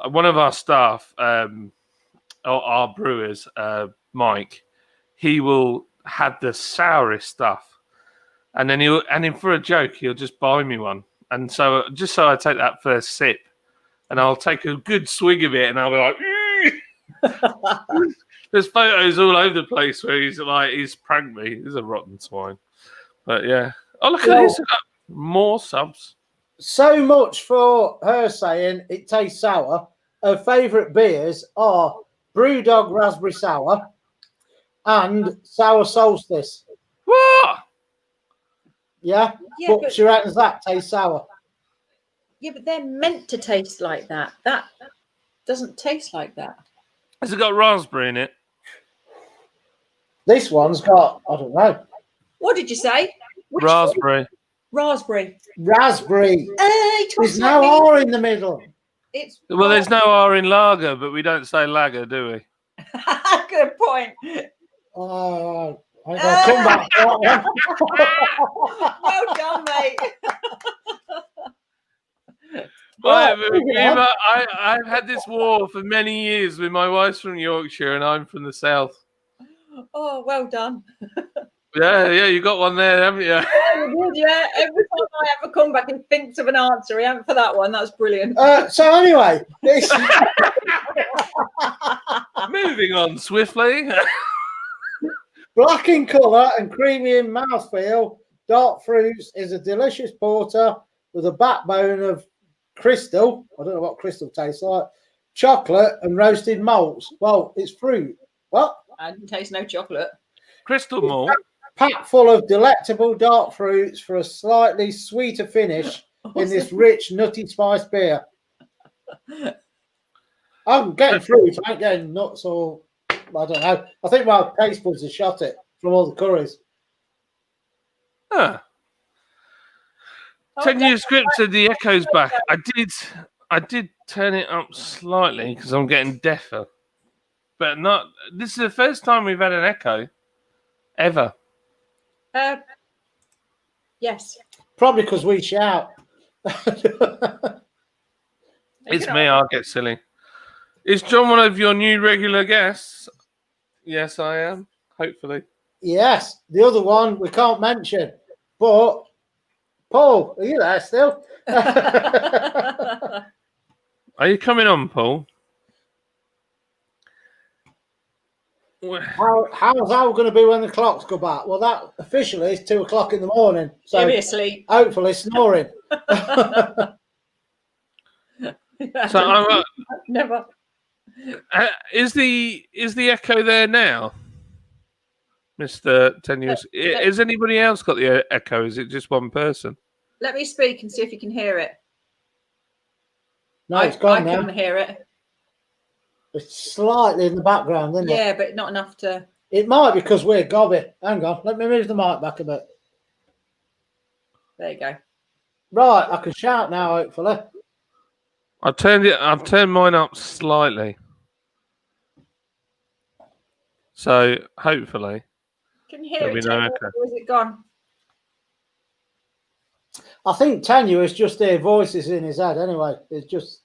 one of our staff, our brewers, Mike, he will have the sourest stuff, and then for a joke he'll just buy me one, and so just so I take that first sip, and I'll take a good swig of it, and I'll be like, there's photos all over the place where he's pranked me. He's a rotten swine, but yeah. Oh, look at this! I've got more subs. So much for her saying it tastes sour. Her favourite beers are Brewdog Raspberry Sour and Sour Solstice. What? Yeah? But she reckons that tastes sour. Yeah, but they're meant to taste like that. That doesn't taste like that. Has it got raspberry in it? This one's got, I don't know. What did you say? Which Raspberry. Raspberry. Raspberry. It There's no R in the middle. Well, there's no R in lager, but we don't say lager, do we? Good point. I'm going to come back to that one. Well done, mate. I've had this war for many years with my wife's from Yorkshire and I'm from the south. Oh, well done. Yeah, you got one there, haven't you? Yeah, you did, yeah. Every time I have a comeback and thinks of an answer, he ain't for that one. That's brilliant. So anyway, this moving on swiftly. black in colour and creamy in mouthfeel, Dark Fruits is a delicious porter with a backbone of crystal. I don't know what crystal tastes like. Chocolate and roasted malts. Well, it's fruit. What? I didn't taste no chocolate. Crystal malt. Packed full of delectable dark fruits for a slightly sweeter finish in this rich, nutty spice beer. I'm getting fruit. I ain't getting nuts or I don't know. I think my taste buds have shot it from all the curries. Huh. 10 years script said the echo's back. I did turn it up slightly because I'm getting deafer. But not. This is the first time we've had an echo ever. Yes. Probably because we shout. It's me. I'll get silly. Is John one of your new regular guests? Yes, I am. Hopefully. Yes. The other one we can't mention. But Paul, are you there still? Are you coming on, Paul? How's that going to be when the clocks go back? Well, that officially is 2 o'clock in the morning. So Seriously. hopefully snoring. So never. Is the echo there now, Mr. 10 years? Has anybody else got the echo? Is it just one person? Let me speak and see if you can hear it. No, it's gone I now. can hear it. It's slightly in the background, isn't it? Yeah, but not enough to. It might be because we're gobby. Hang on, let me move the mic back a bit. There you go. Right, I can shout now, hopefully. I've turned mine up slightly. So hopefully. Can you hear There'll it, be no Tanya, echo. or is it gone? I think Tanya is just their voices in his head anyway. It's just.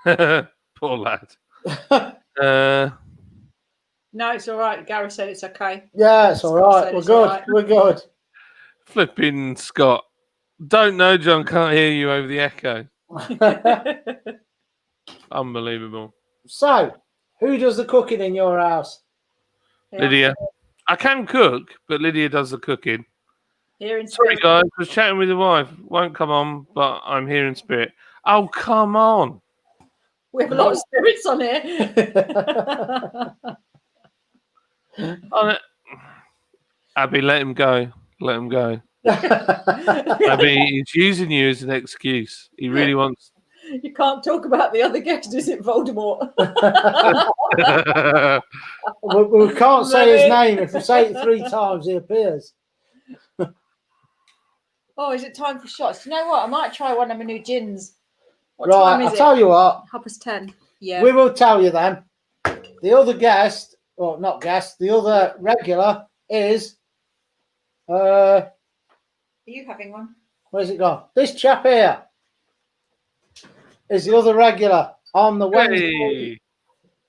Poor lad. No, it's all right. Gary said it's okay. Yeah, it's all Scott right. said We're it's all good. right. We're good. Flipping Scott. Don't know, John. Can't hear you over the echo. Unbelievable. So, who does the cooking in your house? Yeah. Lydia. I can cook, but Lydia does the cooking. Here in Sorry, spirit. guys. Was chatting with the wife. Won't come on, but I'm here in spirit. Oh, come on. We have a lot of spirits on here. Abby, let him go. Let him go. Abby, he's using you as an excuse. He really wants. You can't talk about the other guest, is it Voldemort? we can't say his name. If we say it 3 times, he appears. Oh, is it time for shots? Do you know what? I might try one of my new gins. What Right, time is I'll it? tell you what. 10:30. Yeah. We will tell you then. The other guest, or not guest, the other regular is. Are you having one? Where's it gone? This chap here is the other regular on the Wednesday. Hey.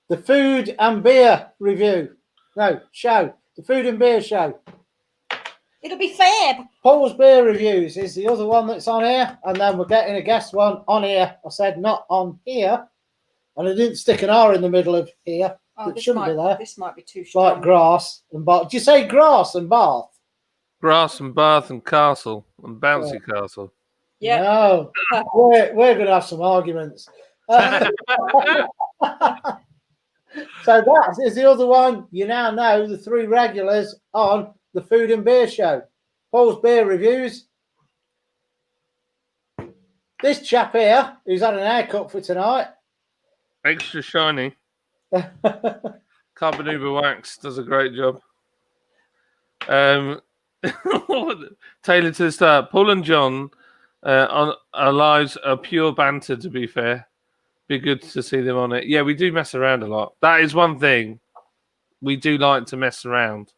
The food and beer review. No, show. The food and beer show. It'll be fab. Paul's Beer Reviews is the other one that's on here. And then we're getting a guest one on here. I said not on here. And I didn't stick an R in the middle of here. Oh, It shouldn't be there. This might be too strong. Like grass and bath. Did you say grass and bath? Grass and Bath and Castle and Bouncy Castle. Yeah. No. We're going to have some arguments. So that is the other one. You now know the 3 regulars on the Food and Beer Show. Paul's Beer Reviews. This chap here, who's had an haircut for tonight. Extra shiny. Carbon Uber Wax does a great job. Tailored to the start. Paul and John on our lives are pure banter, to be fair. Be good to see them on it. Yeah, we do mess around a lot. That is one thing. We do like to mess around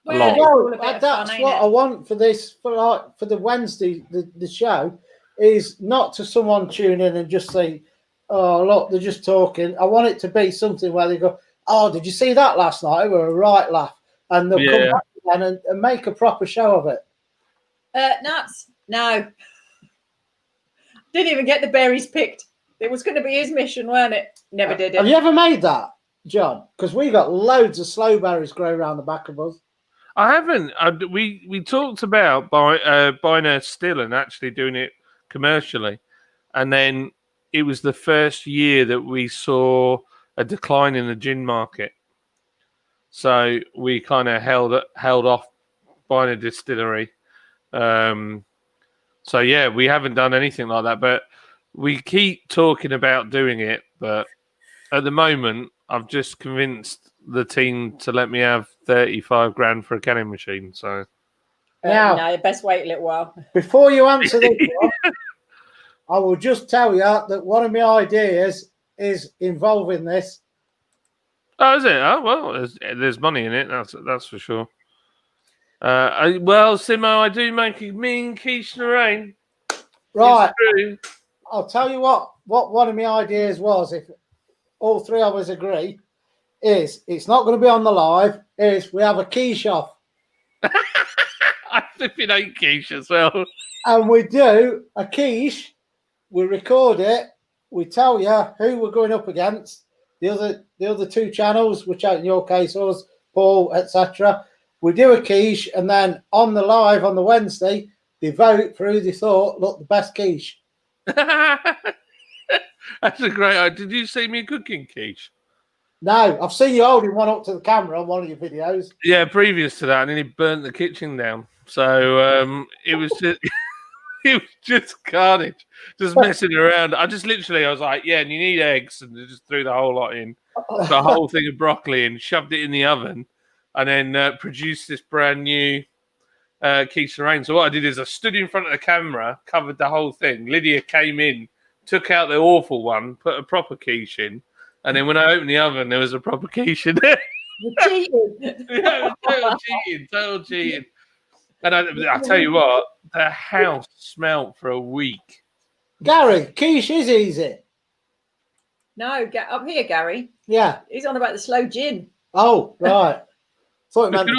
a Well, lot. it's all a bit Well, of that's fun, what ain't I it? want for this, for the Wednesday, the show, is not to someone tune in and just say, oh, look, they're just talking. I want it to be something where they go, oh, did you see that last night? It was a right laugh. And they'll come back again and make a proper show of it. Nuts. No. Didn't even get the berries picked. It was going to be his mission, weren't it? Never did it. Have you ever made that, John? Because we got loads of slow berries growing around the back of us. I haven't. We talked about buying a still and actually doing it commercially. And then it was the first year that we saw a decline in the gin market. So we kind of held off buying a distillery. So yeah, we haven't done anything like that, but we keep talking about doing it. But at the moment, I've just convinced the team to let me have 35 grand for a canning machine. So Now, no, best wait a little while. before you answer this one, I will just tell you that one of my ideas is involving this. oh, is it? Oh well, there's money in it. That's for sure. Well, Simo, I do make a mean quiche Lorraine. Right. It's true. I'll tell you what one of my ideas was, if all 3 of us agree, is it's not going to be on the live, is we have a quiche off. I flipping hate quiche as well. And we do a quiche, we record it, we tell you who we're going up against, the other 2 channels, which are in your case us, Paul, etc. We do a quiche, and then on the live on the Wednesday, they vote for who they thought looked the best quiche. That's a great idea. Did you see me cooking quiche? No, I've seen you holding one up to the camera on one of your videos. Yeah, previous to that, and then he burnt the kitchen down. So it was just it was just carnage, just messing around. I was like, yeah, and you need eggs, and just threw the whole lot in, the whole thing of broccoli, and shoved it in the oven, and then produced this brand new quiche Lorraine. So what I did is I stood in front of the camera, covered the whole thing. Lydia came in, took out the awful one, put a proper quiche in, and then when I opened the oven, there was a proper quiche in there. You're cheating. Yeah, total cheating. And I tell you what, the house smelled for a week. Gary, quiche is easy. No, get up here, Gary. Yeah. He's on about the slow gin. Oh, right. Thought We it meant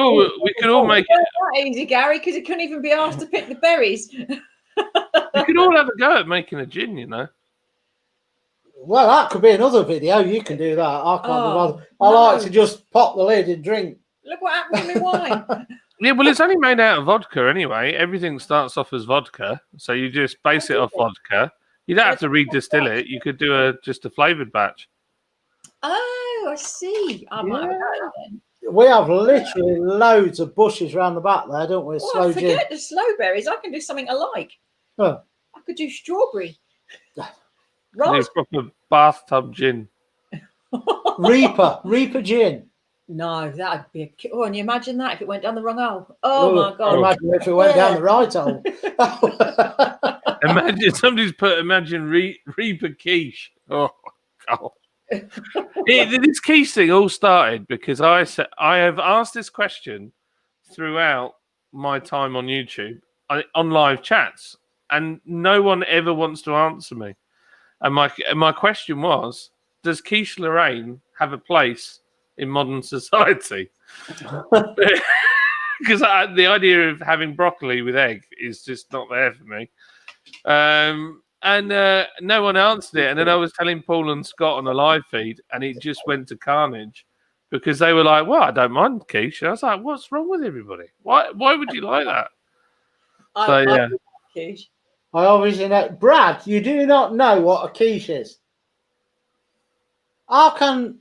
could all make it. Not easy, Gary, because he couldn't even be asked to pick the berries. We could all have a go at making a gin, you know. Well, that could be another video. You can do that. I can't be bothered. I no. like to just pop the lid and drink. Look what happened to me wine. Yeah, well, it's only made out of vodka anyway. Everything starts off as vodka, so you just base it off vodka. You don't have to redistill it. You could do just a flavored batch. Oh, I see. I might have that then. We have literally loads of bushes around the back there, don't we? Well, Slow gin. forget the slow berries. I can do something I like. Huh. I could do strawberry. Do Raspberry. proper bathtub gin. Reaper gin. No, that'd be a. Oh, and you imagine that if it went down the wrong hole. Oh my god! Imagine if it went down the right hole. Imagine Reaper quiche. Oh god. This quiche thing all started because I have asked this question throughout my time on YouTube on live chats, and no one ever wants to answer me. And my question was: does quiche Lorraine have a place in modern society? Because the idea of having broccoli with egg is just not there for me. And no one answered it. And then I was telling Paul and Scott on the live feed, and it just went to carnage because they were like, "Well, I don't mind quiche." And I was like, "What's wrong with everybody? Why would you like that?" I like quiche. I obviously know. Brad, you do not know what a quiche is. How can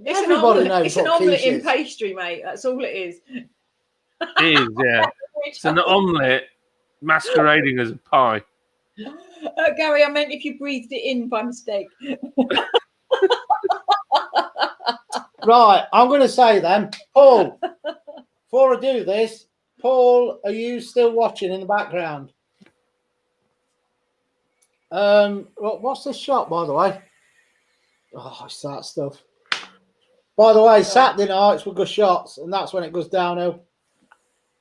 everybody knows it's an what omelette quiche in is? pastry, mate. That's all it is. It is, yeah. It's an omelette masquerading as a pie. Gary, I meant if you breathed it in by mistake. Right, I'm going to say then, Paul, before I do this, Paul, are you still watching in the background? What's this shot, by the way? Oh, it's that stuff. By the way, Saturday nights we go shots, and that's when it goes downhill.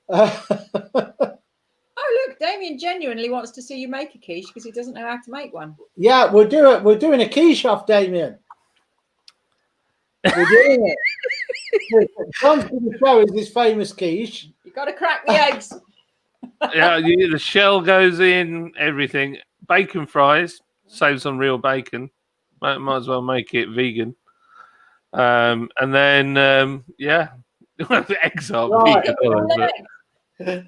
Oh, look, Damien genuinely wants to see you make a quiche because he doesn't know how to make one. Yeah, we'll do it. We're doing a quiche off, Damien. We're doing it. John's going to show us this famous quiche. You've got to crack the eggs. Yeah, the shell goes in, everything. Bacon fries, saves on real bacon. Might as well make it vegan. And then, yeah, the eggs are vegan.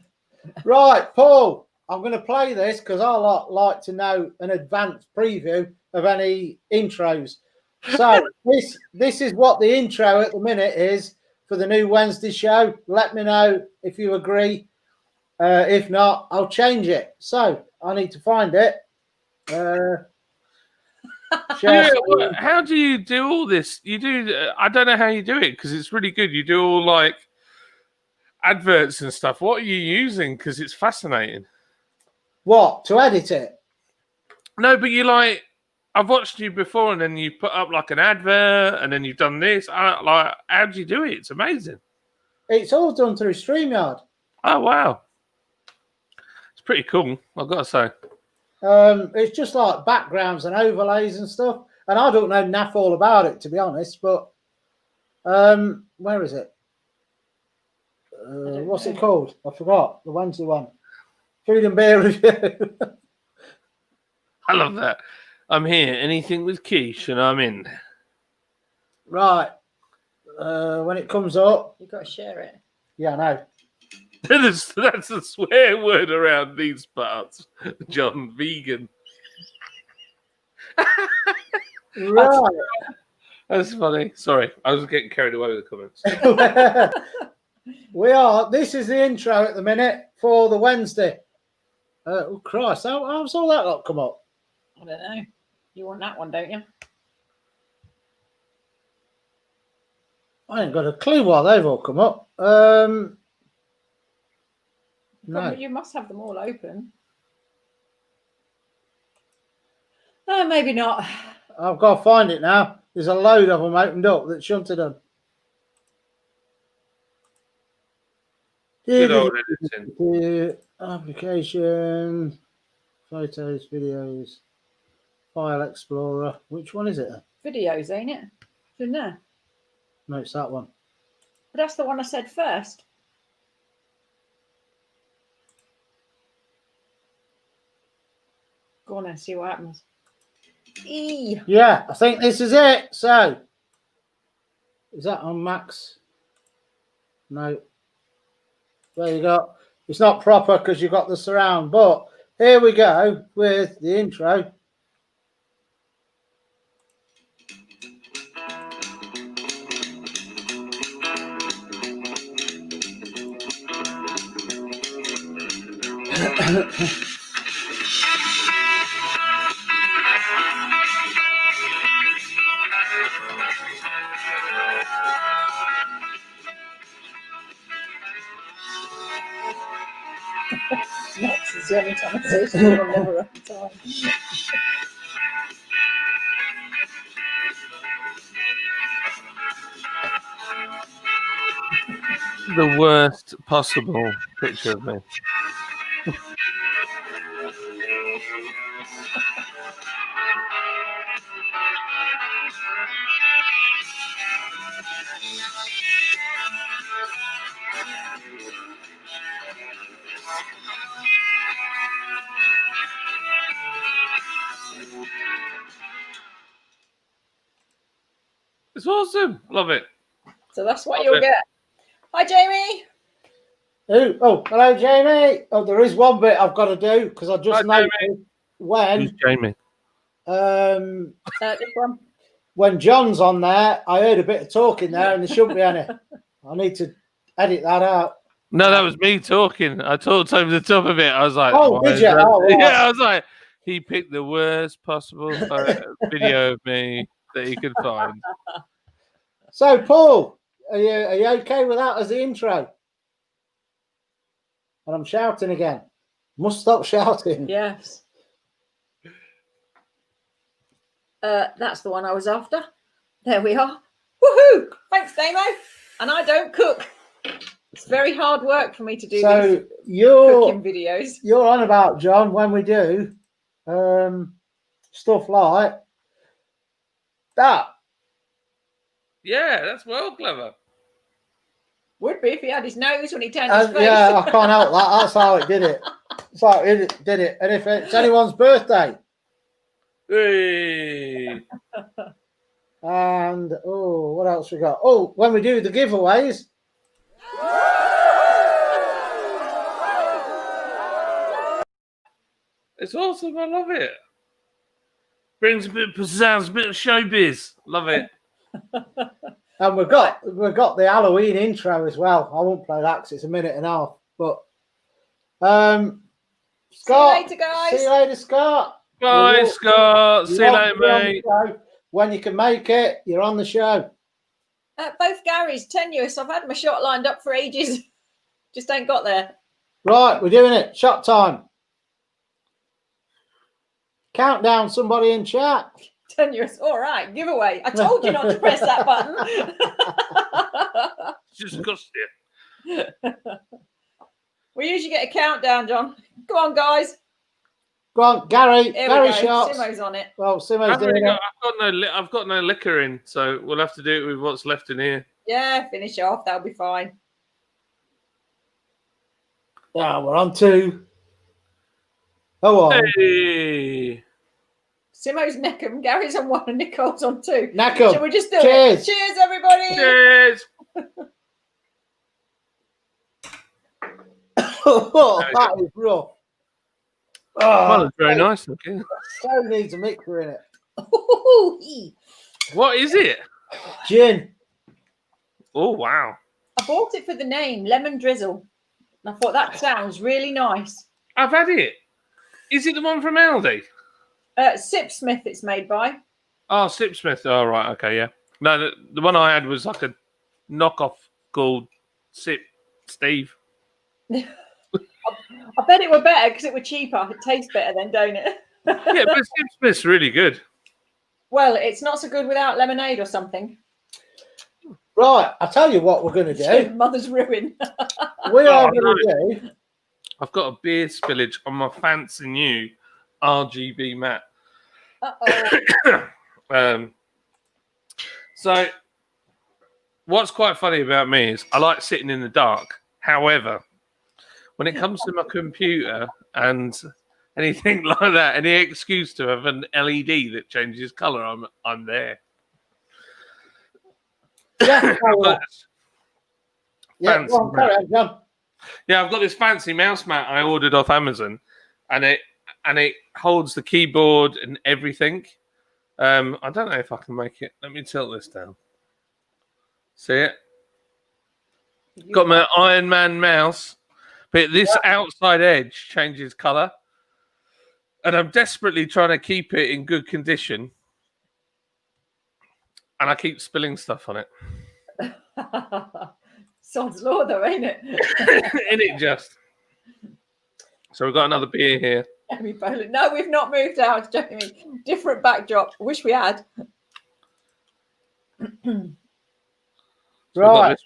Right, Paul, I'm going to play this because I like to know an advanced preview of any intros. So this is what the intro at the minute is for the new Wednesday show. Let me know if you agree. If not, I'll change it. So I need to find it. Yeah, well, how do you do all this? You do. I don't know how you do it because it's really good. You do all like adverts and stuff. What are you using? Because it's fascinating. What, to edit it? No, but you like. I've watched you before, and then you put up like an advert, and then you've done this. Like, how do you do it? It's amazing. It's all done through StreamYard. Oh wow, it's pretty cool. I've got to say. It's just like backgrounds and overlays and stuff, and I don't know naff all about it, to be honest. But where is it? What's it called? I forgot. The Wednesday one. Food and beer review. I love that. I'm here. Anything with quiche, and I'm in. Right. When it comes up, You've got to share it. yeah, I know. That's a swear word around these parts, John. Vegan. Right. That's funny. Sorry, I was getting carried away with the comments. We are. This is the intro at the minute for the Wednesday. Oh Christ! How's all that lot come up? I don't know. You want that one, don't you? I ain't got a clue why they've all come up. No. You must have them all open. Maybe not. I've got to find it now. There's a load of them opened up that shouldn't have done. Good old editing. Application, photos, videos, file explorer. Which one is it? Videos, ain't it? Isn't there? No, it's that one. But that's the one I said first. Go on and see what happens. E. Yeah, I think this is it. So, is that on Max? No. There you go. It's not proper because you've got the surround, but here we go with the intro. Next is the only time I say so. I'll never have time. The worst possible picture of me. It's awesome. Love it. So that's what you'll get. Hi, Jamie. Ooh, oh, hello, Jamie. Oh, there is one bit I've got to do because I just Hi, noticed when Who's Jamie? This one. when John's on there, I heard a bit of talking there, and there shouldn't be any. I need to edit that out. No, that was me talking. I talked over the top of it. I was like, Oh, "Why did is you? that-" Oh, right. Yeah, I was like, he picked the worst possible video of me that he could find. So, Paul, are you okay with that as the intro? And I'm shouting again. Must stop shouting. Yes. That's the one I was after. There we are. Woohoo! Thanks, Damo. And I don't cook. It's very hard work for me to do these cooking videos. You're on about, John, when we do stuff like that. Yeah, that's well clever. Would be if he had his nose when he turned his face. Yeah, I can't help that. That's how it did it. That's how it did it. And if it's anyone's birthday. Hey. And, oh, what else we got? Oh, when we do the giveaways. It's awesome. I love it. Brings a bit of pizzazz, a bit of showbiz. Love it. And we've got the Halloween intro as well. I won't play that because it's a minute and a half. But Scott, see you later, guys. See you later, Scott. Bye, Scott. See you later, mate. When you can make it, you're on the show. Both Gary's tenuous. I've had my shot lined up for ages. Just ain't got there. Right, we're doing it. Shot time. Countdown, somebody in chat. Tenuous. All right, giveaway. I told you not to press that button. Just gushed it. We usually get a countdown, John. Go on, guys. Go on, Gary. Here Gary we go. shots. Simo's on it. Well, Simo's doing it. I've got no liquor in, so we'll have to do it with what's left in here. Yeah, finish off. That'll be fine. Yeah, we're on two. Oh, on. Hey. Simo's Neckham, Gary's on one, and Nicole's on two. Neckham. Shall we just do Cheers. it? Cheers, everybody. Cheers. Oh, that is rough. Well, it's very nice looking. So needs a mixer in it. What is it? Gin. Oh, wow. I bought it for the name, Lemon Drizzle. And I thought that sounds really nice. I've had it. Is it the one from Aldi? Sipsmith it's made by. Oh, Sipsmith. Oh, right. Okay, yeah. No, the one I had was like a knockoff called Sip Steve. I bet it were better because it were cheaper. It tastes better then, don't it? Yeah, but Sipsmith's really good. Well, it's not so good without lemonade or something. Right, I'll tell you what we're going to do. Mother's ruin. We are going to do. I've got a beer spillage on my fancy new RGB mat. Uh-oh. So, what's quite funny about me is I like sitting in the dark. However, when it comes to my computer and anything like that, any excuse to have an LED that changes colour, I'm there. Yeah, yeah, Fancy go on, carry on, John. Yeah, I've got this fancy mouse mat I ordered off Amazon, and it holds the keyboard and everything. I don't know if I can make it. Let me tilt this down. See it? Got my Iron Man mouse, but this outside edge changes colour, and I'm desperately trying to keep it in good condition, and I keep spilling stuff on it. Sod's law, though, ain't it? In it just. So we've got another beer here. No, we've not moved out, Jamie. Different backdrop. Wish we had. Right.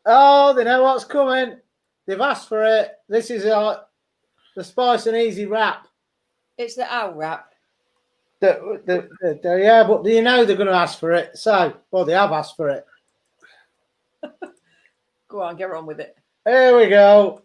Oh, they know what's coming. They've asked for it. This is the Spice and Easy wrap. It's the owl wrap. Yeah, but do you know they're going to ask for it? So, well, they have asked for it. Go on, get on with it. Here we go.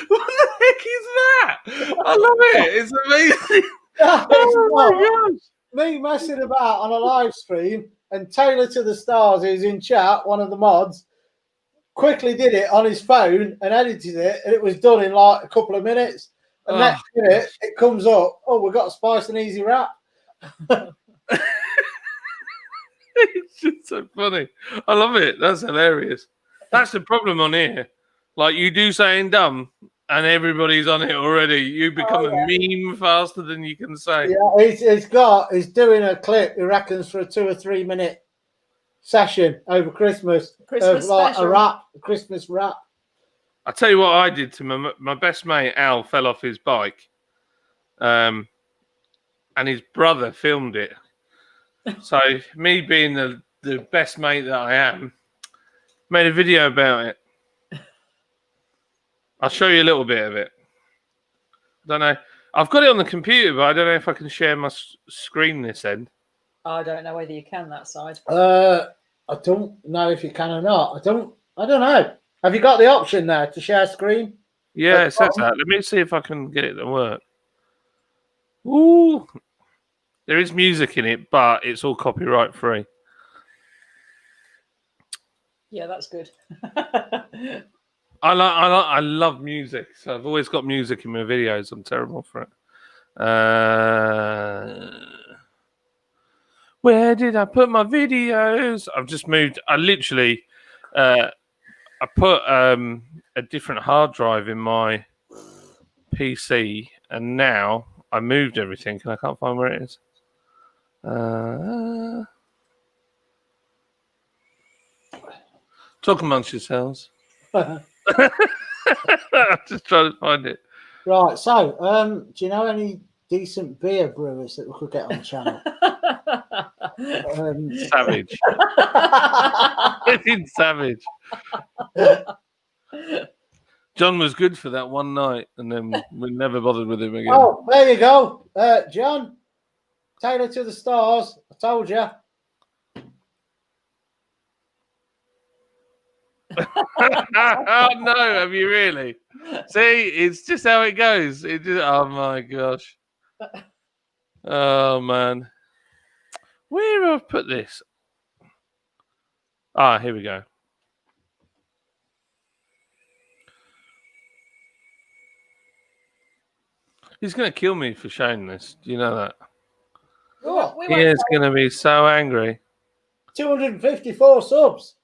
What the heck is that? I love it. It's amazing. Oh my gosh. Me messing about on a live stream, and Taylor to the Stars, who's in chat, one of the mods, quickly did it on his phone and edited it, and it was done in like a couple of minutes. And next minute, it comes up, oh, we've got a Spice and Easy wrap. It's just so funny. I love it. That's hilarious. That's the problem on here. Like, you do something dumb, and everybody's on it already. You become a meme faster than you can say. Yeah, he's doing a clip, he reckons, for a 2 or 3 minute session over Christmas. Christmas like special. a Christmas wrap. I'll tell you what I did to my best mate, Al, fell off his bike. And his brother filmed it. So, me being the best mate that I am, made a video about it. I'll show you a little bit of it. I don't know. I've got it on the computer, but I don't know if I can share my screen this end. I don't know whether you can that side. I don't know if you can or not. I don't know. Have you got the option there to share screen? Yeah, it says that. Let me see if I can get it to work. Ooh. There is music in it, but it's all copyright free. Yeah, that's good. I love music, so I've always got music in my videos. I'm terrible for it. Where did I put my videos? I've just moved. I literally, I put a different hard drive in my PC, and now I moved everything, and I can't find where it is. Talk amongst yourselves. I'm just trying to find it. Right, so do you know any decent beer brewers that we could get on the channel? Savage. It's savage. John was good for that one night, and then we never bothered with him again. Oh, there you go. John, Taylor to the Stars. I told you. Oh no, have you really? See, it's just how it goes. Oh my gosh. Oh man. Where have I put this? Ah, here we go. He's going to kill me for showing this. Do you know that? What? We He won't is tell going to be so angry. 254 subs.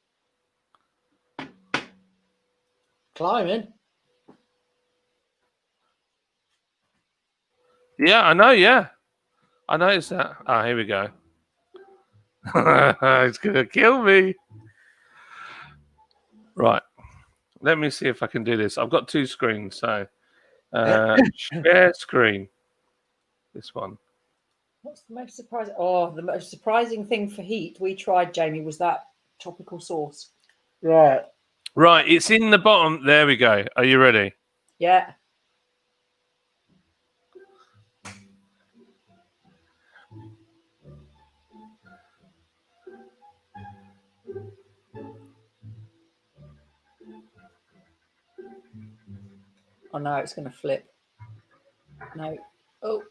Climbing. Yeah, I know. Yeah, I noticed that. Ah, here we go. It's going to kill me. Right. Let me see if I can do this. I've got 2 screens, so share screen. This one. What's the most surprising? Oh, the most surprising thing for heat we tried, Jamie, was that tropical sauce. Right. Right, it's in the bottom. There we go. Are you ready? Yeah. Oh no, it's going to flip. No. Oh.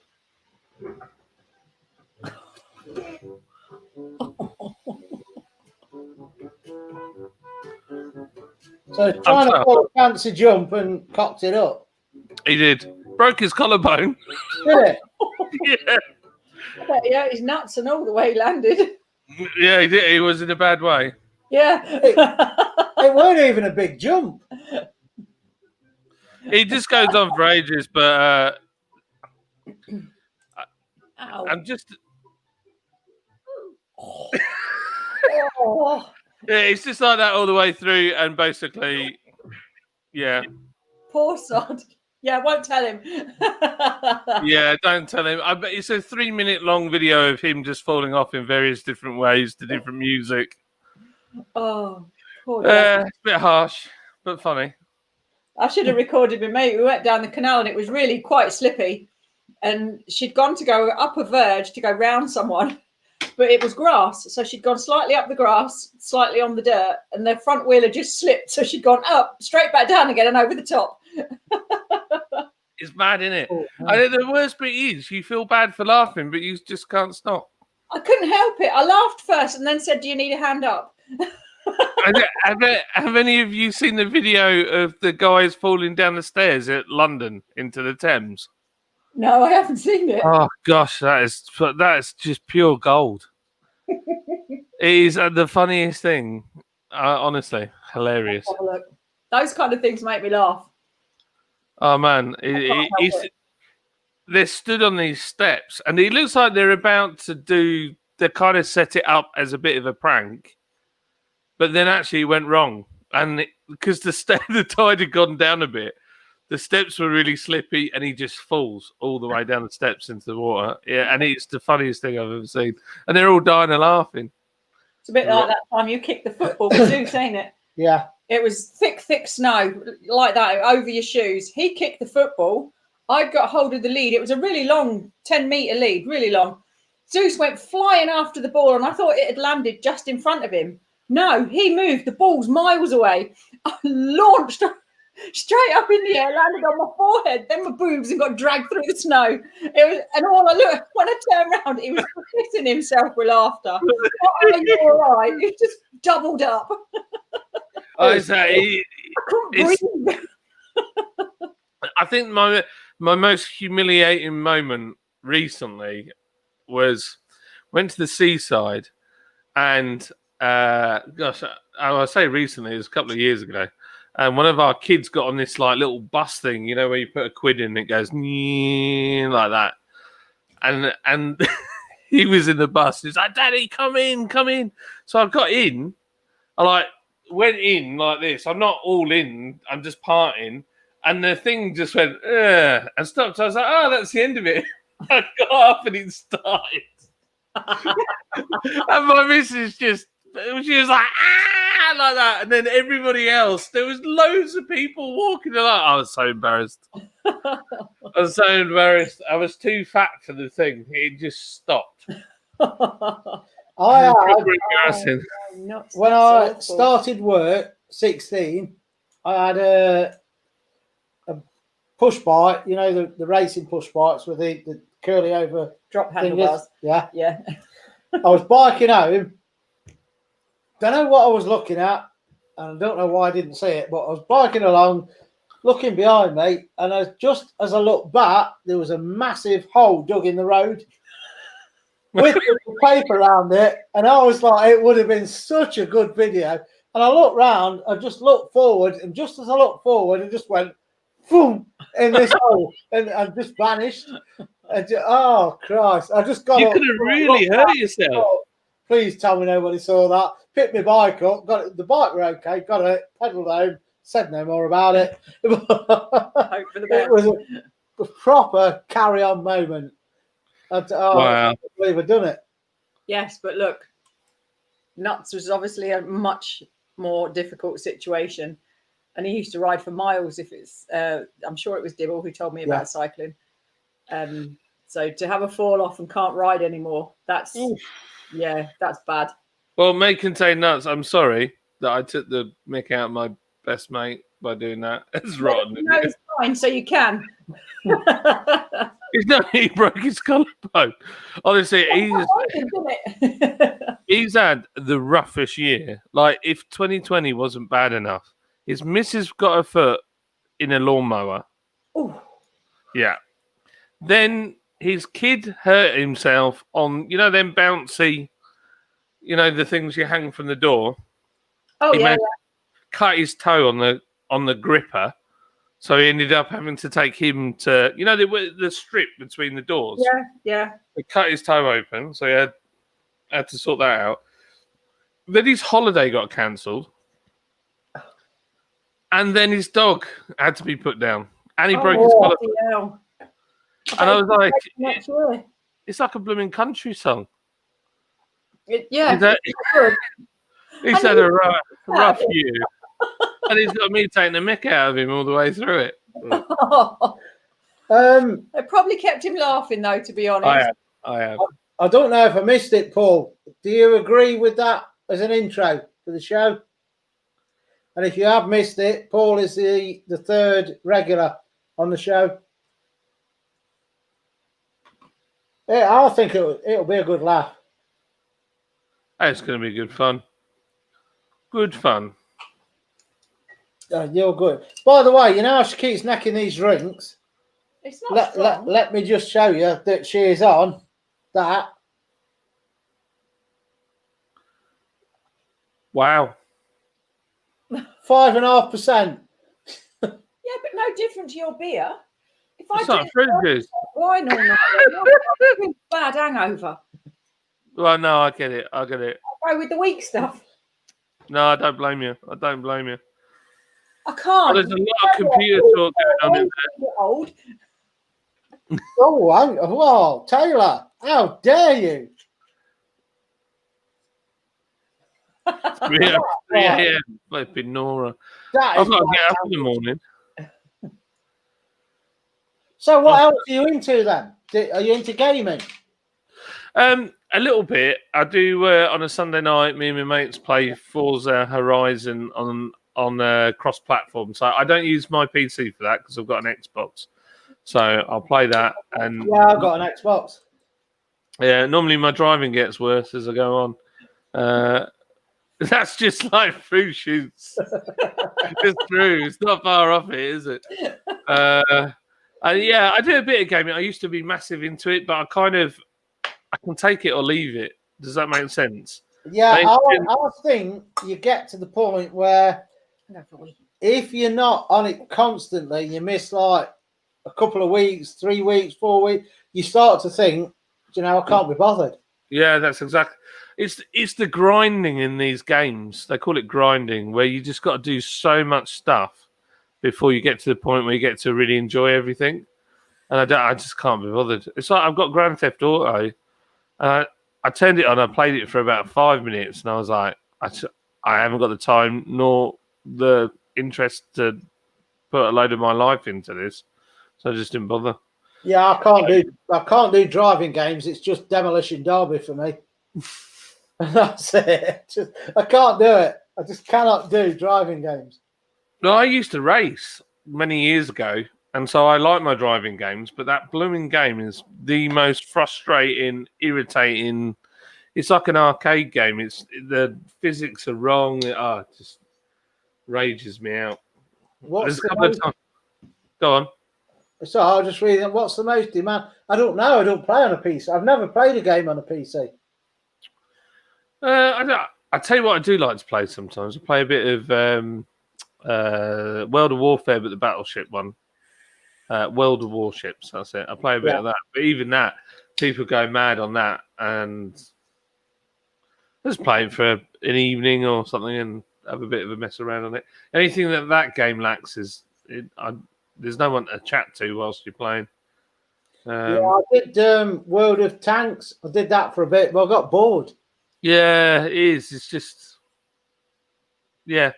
So trying to sorry. pull a fancy jump and cocked it up. He did. Broke his collarbone. Did it? Yeah. I bet he hurt his nuts and all the way he landed. Yeah, he did. He was in a bad way. Yeah. It weren't even a big jump. He just goes on for ages, but Ow. I'm just. Oh. Yeah, it's just like that all the way through, and basically, yeah. Poor sod. Yeah, won't tell him. Yeah, don't tell him. I bet it's a 3-minute long video of him just falling off in various different ways to different music. Oh, poor dad. It's a bit harsh, but funny. I should have recorded my mate. We went down the canal and it was really quite slippy. And she'd gone to go up a verge to go round someone, but it was grass. So she'd gone slightly up the grass, slightly on the dirt, and the front wheel had just slipped. So she'd gone up, straight back down again and over the top. It's mad, isn't it? Oh, I think the worst bit is you feel bad for laughing, but you just can't stop. I couldn't help it. I laughed first and then said, "Do you need a hand up?" Have any of you seen the video of the guys falling down the stairs at London into the Thames? No, I haven't seen it. Oh gosh, that is just pure gold. It is the funniest thing. Honestly, hilarious. Have a look. Those kind of things make me laugh. Oh man, they're stood on these steps, and it looks like they're about to do. They kind of set it up as a bit of a prank, but then actually it went wrong, and because the tide had gone down a bit, the steps were really slippy, and he just falls all the way down the steps into the water. Yeah, and it's the funniest thing I've ever seen, and they're all dying and laughing. It's a bit like that time you kicked the football with Zeus, ain't it? Yeah. It was thick snow like that over your shoes. He kicked the football. I got hold of the lead. It was a really long 10-meter lead, really long. Zeus went flying after the ball, and I thought it had landed just in front of him. No, he moved. The ball's miles away. I launched straight up in the air, landed on my forehead, then my boobs, and got dragged through the snow. And all I looked when I turned around, he was pissing himself with laughter. Oh, are you all right? He just doubled up. I couldn't breathe. I think my most humiliating moment recently was went to the seaside, and gosh, I say recently, it was a couple of years ago, and one of our kids got on this like little bus thing, you know, where you put a quid in and it goes like that, and he was in the bus. He's like, "Daddy, come in." So I got in. I went in like this. I'm not all in. I'm just parting. And the thing just went, and stopped. So I was like, "Oh, that's the end of it." I got up and it started. And my missus she was like, like that. And then everybody else, there was loads of people walking along. I was so embarrassed. I was too fat for the thing. It just stopped. When I started work, 16, I had a push bike, you know, the racing push bikes with the curly over drop handlebars. Yeah. I was biking home. Don't know what I was looking at, and I don't know why I didn't see it, but I was biking along, looking behind me, and just as I looked back, there was a massive hole dug in the road with the paper around it, and I was like, it would have been such a good video. And I looked round, I just looked forward, and just as I looked forward, it just went boom in this hole and just vanished. Oh Christ! I just got. You could have really hurt yourself. Oh, please tell me nobody saw that. Picked my bike up, got it. The bike were okay. Got it. Pedalled home. Said no more about it. Hope for the best. It was a proper carry-on moment. Wow! I can't believe I'd done it. Yes, but look, nuts was obviously a much more difficult situation, and he used to ride for miles. If it's, I'm sure it was Dibble who told me about cycling. So to have a fall off and can't ride anymore, that's that's bad. Well, may contain nuts. I'm sorry that I took the mick out of my best mate by doing that. It's rotten. No, it's fine. So you can. He broke his collarbone. Honestly, he's had the roughest year. Like, if 2020 wasn't bad enough, his missus got her foot in a lawnmower. Ooh. Yeah. Then his kid hurt himself on, them bouncy, the things you hang from the door. Oh, He cut his toe on the gripper. So he ended up having to take him to, the strip between the doors. Yeah. He cut his toe open, so he had to sort that out. Then his holiday got cancelled. And then his dog had to be put down. And he broke his collarbone. And I was like, it's like a blooming country song. He's had a rough year. And he's got me taking the mick out of him all the way through it. It probably kept him laughing, though, to be honest. I have. I don't know if I missed it, Paul. Do you agree with that as an intro for the show? And if you have missed it, Paul is the third regular on the show. Yeah, I think it'll be a good laugh. It's going to be good fun. Good fun. You're good. By the way, how she keeps necking these drinks? It's not let me just show you that she is on that. Wow. 5.5%. Yeah, but no different to your beer. If I It's not fruit juice. wine all night, bad hangover. Well, no, I get it. I'll go with the weak stuff. No, I don't blame you. I can't. There's a lot of computer talk going on in there. Old. Whoa, Taylor, how dare you? 3 a.m. Flipping Nora. I've got to get up in the morning. So what else are you into then? Are you into gaming? A little bit. I do on a Sunday night. Me and my mates play Forza Horizon on cross-platform. So I don't use my PC for that because I've got an Xbox. So I'll play that. And yeah, I've got an Xbox. Yeah, normally my driving gets worse as I go on. That's just like fruit shoots. It's true. It's not far off it, is it? Yeah, I do a bit of gaming. I used to be massive into it, but I can take it or leave it. Does that make sense? Yeah, I think you get to the point where if you're not on it constantly, you miss like a couple of weeks, 3 weeks, 4 weeks, you start to think, I can't be bothered. Yeah, that's exactly. It's the grinding in these games. They call it grinding, where you just got to do so much stuff before you get to the point where you get to really enjoy everything. And I just can't be bothered. It's like I've got Grand Theft Auto. I turned it on. I played it for about 5 minutes, and I was like, I haven't got the time nor the interest to put a load of my life into this, so I just didn't bother. Yeah, I can't do driving games. It's just Demolition Derby for me. That's it. I can't do it. I just cannot do driving games. No, I used to race many years ago, and so I like my driving games, but that blooming game is the most frustrating, irritating. It's like an arcade game. The physics are wrong. It just rages me out. What's Go on. So I'll just read it. What's the most demand? I don't know. I don't play on a PC. I've never played a game on a PC. I tell you what, I do like to play sometimes. I play a bit of World of Warfare, but the Battleship one. World of Warships, that's it. I play a bit of that. But even that, people go mad on that. And just playing for an evening or something and have a bit of a mess around on it. Anything that game lacks is there's no one to chat to whilst you're playing. I did World of Tanks. I did that for a bit, but I got bored. Yeah, it is. It's just, yeah.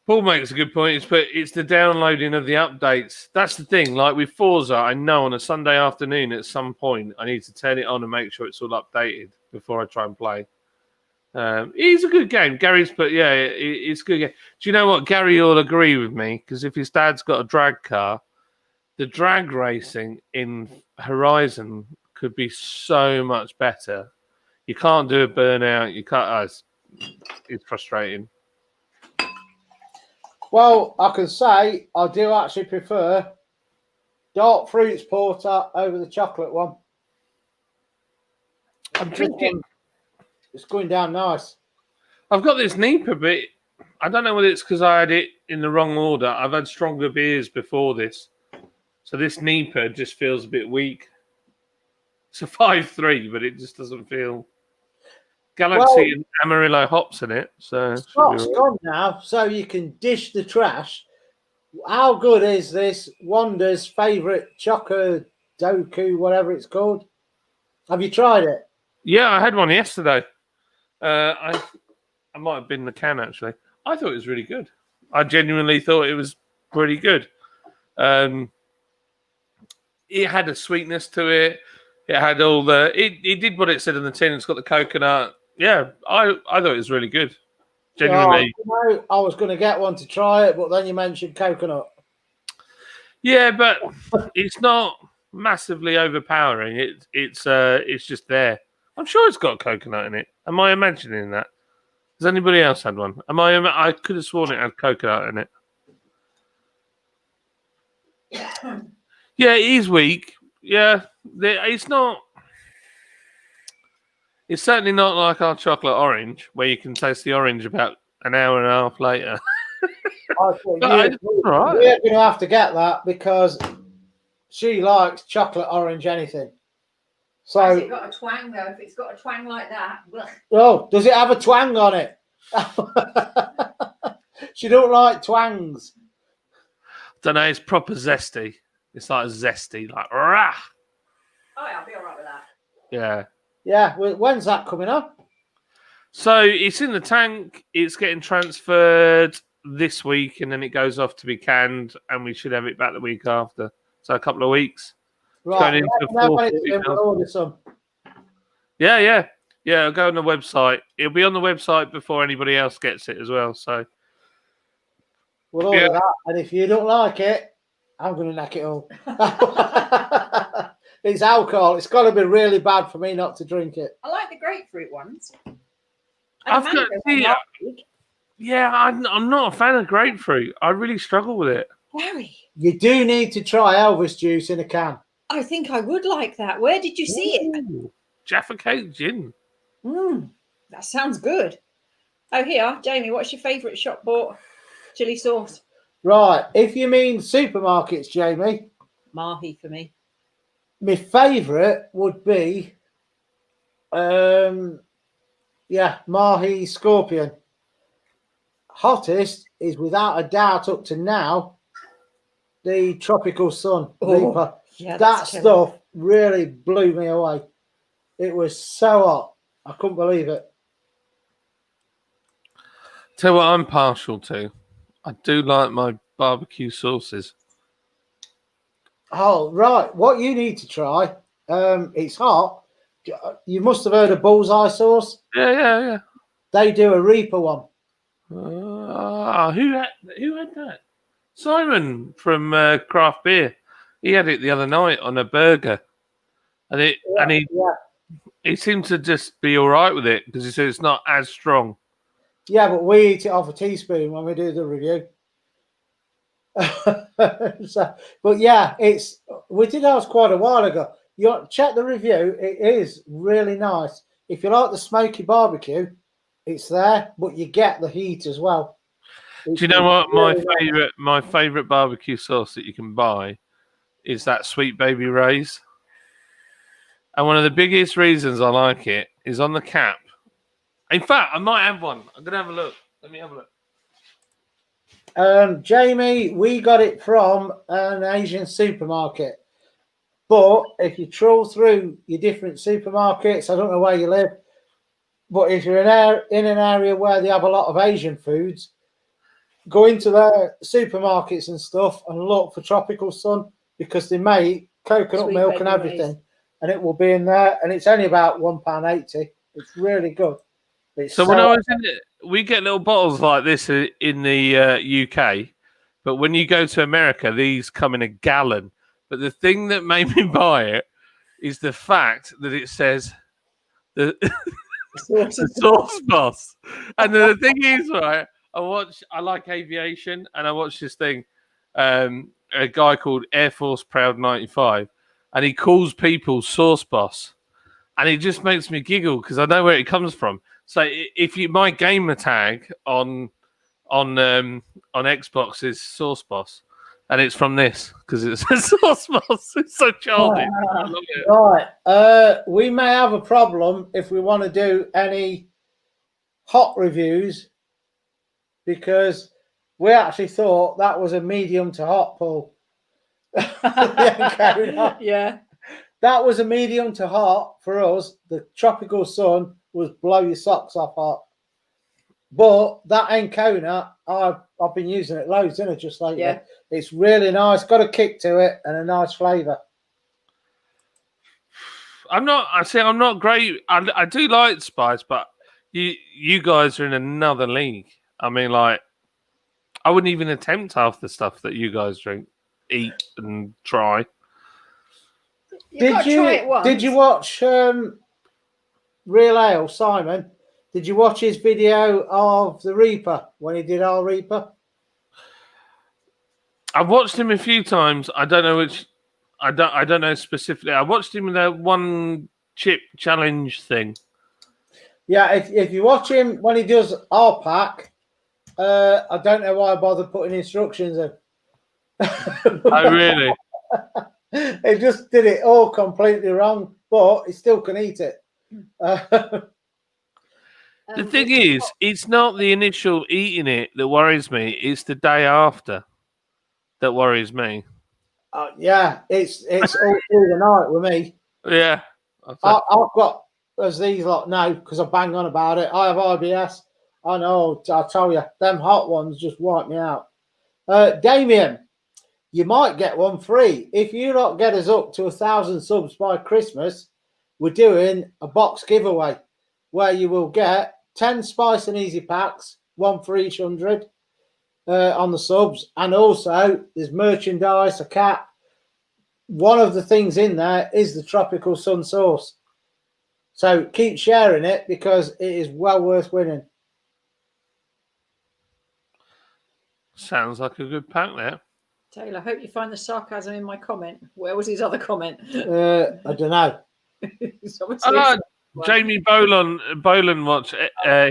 Paul makes a good point. It's the downloading of the updates. That's the thing. Like with Forza, I know on a Sunday afternoon at some point I need to turn it on and make sure it's all updated before I try and play. It's a good game. Gary's put, it's a good game. Do you know what? Gary will agree with me because if his dad's got a drag car, the drag racing in Horizon could be so much better. You can't do a burnout. You can't. It's frustrating. Well, I can say I do actually prefer Dark Fruits Porter over the chocolate one. I'm drinking. It's going down nice. I've got this Nipah, but I don't know whether it's because I had it in the wrong order. I've had stronger beers before this. So this Nipah just feels a bit weak. It's a 5.3, but it just doesn't feel... Galaxy and Amarillo hops in it. So Scott's gone now, so you can dish the trash. How good is this Wanda's favourite Choco Doku, whatever it's called? Have you tried it? Yeah, I had one yesterday. I might have been the can, actually. I thought it was really good. I genuinely thought it was pretty good. It had a sweetness to it. It had all the... It did what it said in the tin. It's got the coconut. Yeah, I thought it was really good. Genuinely. I was going to get one to try it, but then you mentioned coconut. Yeah, but it's not massively overpowering. It's just there. I'm sure it's got coconut in it. Am I imagining that? Has anybody else had one? I could have sworn it had coconut in it. Yeah, it is weak. Yeah, it's not. It's certainly not like our chocolate orange, where you can taste the orange about an hour and a half later. We're going to have to get that because she likes chocolate orange anything. So, has it got a twang though? If it's got a twang like that, oh, does it have a twang on it? She don't like twangs. Don't know. It's proper zesty. It's like zesty, like rah. Oh yeah, I'll be all right with that. Yeah. Yeah, when's that coming up? So it's in the tank. It's getting transferred this week, and then it goes off to be canned, and we should have it back the week after. So a couple of weeks. Right. We'll order some. Yeah. I'll go on the website. It'll be on the website before anybody else gets it as well. So we'll order that, and if you don't like it, I'm going to knock it all. It's alcohol. It's got to be really bad for me not to drink it. I like the grapefruit ones. I'm not a fan of grapefruit. I really struggle with it. Larry, you do need to try Elvis juice in a can. I think I would like that. Where did you see it? Jaffa Cake Gin. That sounds good. Oh, here, Jamie, what's your favourite shop bought chili sauce? Right. If you mean supermarkets, Jamie. Mahi for me. My favourite would be, Mahi Scorpion. Hottest is without a doubt up to now the Tropical Sun Reaper. Yeah, that stuff really blew me away. It was so hot. I couldn't believe it. Tell you what I'm partial to. I do like my barbecue sauces. Oh, right. What you need to try, it's hot. You must have heard of Bullseye sauce. Yeah. They do a Reaper one. Who had that? Simon from Craft Beer. He had it the other night on a burger, and he seemed to just be all right with it because he said it's not as strong. Yeah, but we eat it off a teaspoon when we do the review. But yeah, we did ours quite a while ago. You check the review; it is really nice. If you like the smoky barbecue, it's there, but you get the heat as well. Do you know what my favorite barbecue sauce that you can buy is that Sweet Baby Ray's? And one of the biggest reasons I like it is on the cap. In fact, I might have one. I'm gonna have a look. Let me have a look. Jamie, we got it from an Asian supermarket. But if you troll through your different supermarkets, I don't know where you live, but if you're in an area where they have a lot of Asian foods, go into their supermarkets and stuff and look for Tropical Sun, because they make coconut Sweet milk Baby and everything, Ray's. and it will be in there, and it's only about £1.80. It's really good. So when I was in it, we get little bottles like this in the UK, but when you go to America, these come in a gallon. But the thing that made me buy it is the fact that it says the sauce boss. And the thing is, right, I like aviation, and I watch this thing, a guy called Air Force Proud 95, and he calls people sauce boss, and it just makes me giggle because I know where it comes from. So if my gamer tag on Xbox is sauce boss, and it's from this because it's a sauce boss. It's so childish. I love it. Right. We may have a problem if we want to do any hot reviews, because we actually thought that was a medium to hot, Paul. Yeah. That was a medium to hot for us. The Tropical Sun was blow your socks off hot. But that Ancona, I've been using it loads, isn't it, just lately? Yeah. It's really nice. Got a kick to it and a nice flavour. I'm not great. I do like spice, but you guys are in another league. I mean, like, I wouldn't even attempt half the stuff that you guys eat and try. Try it once. Did you watch Real Ale, Simon? Did you watch his video of the Reaper when he did our Reaper? I've watched him a few times. I don't know which. I don't know specifically. I watched him in that one chip challenge thing. Yeah, if you watch him when he does our pack, I don't know why I bother putting instructions in. Oh, really? He just did it all completely wrong, but he still can eat it. The thing is, it's not the initial eating it that worries me. It's the day after that worries me. Yeah, it's all through the night with me. Yeah. I've got, as these lot know, because I bang on about it, I have IBS. I know, I'll tell you, them hot ones just wipe me out. Damien, you might get one free. If you lot get us up to 1,000 subs by Christmas, we're doing a box giveaway where you will get 10 Spice and Easy packs, one for each 100 on the subs. And also there's merchandise, a cap. One of the things in there is the Tropical Sun sauce. So keep sharing it because it is well worth winning. Sounds like a good pack there. Taylor, I hope you find the sarcasm in my comment. Where was his other comment? I don't know. Jamie Bolan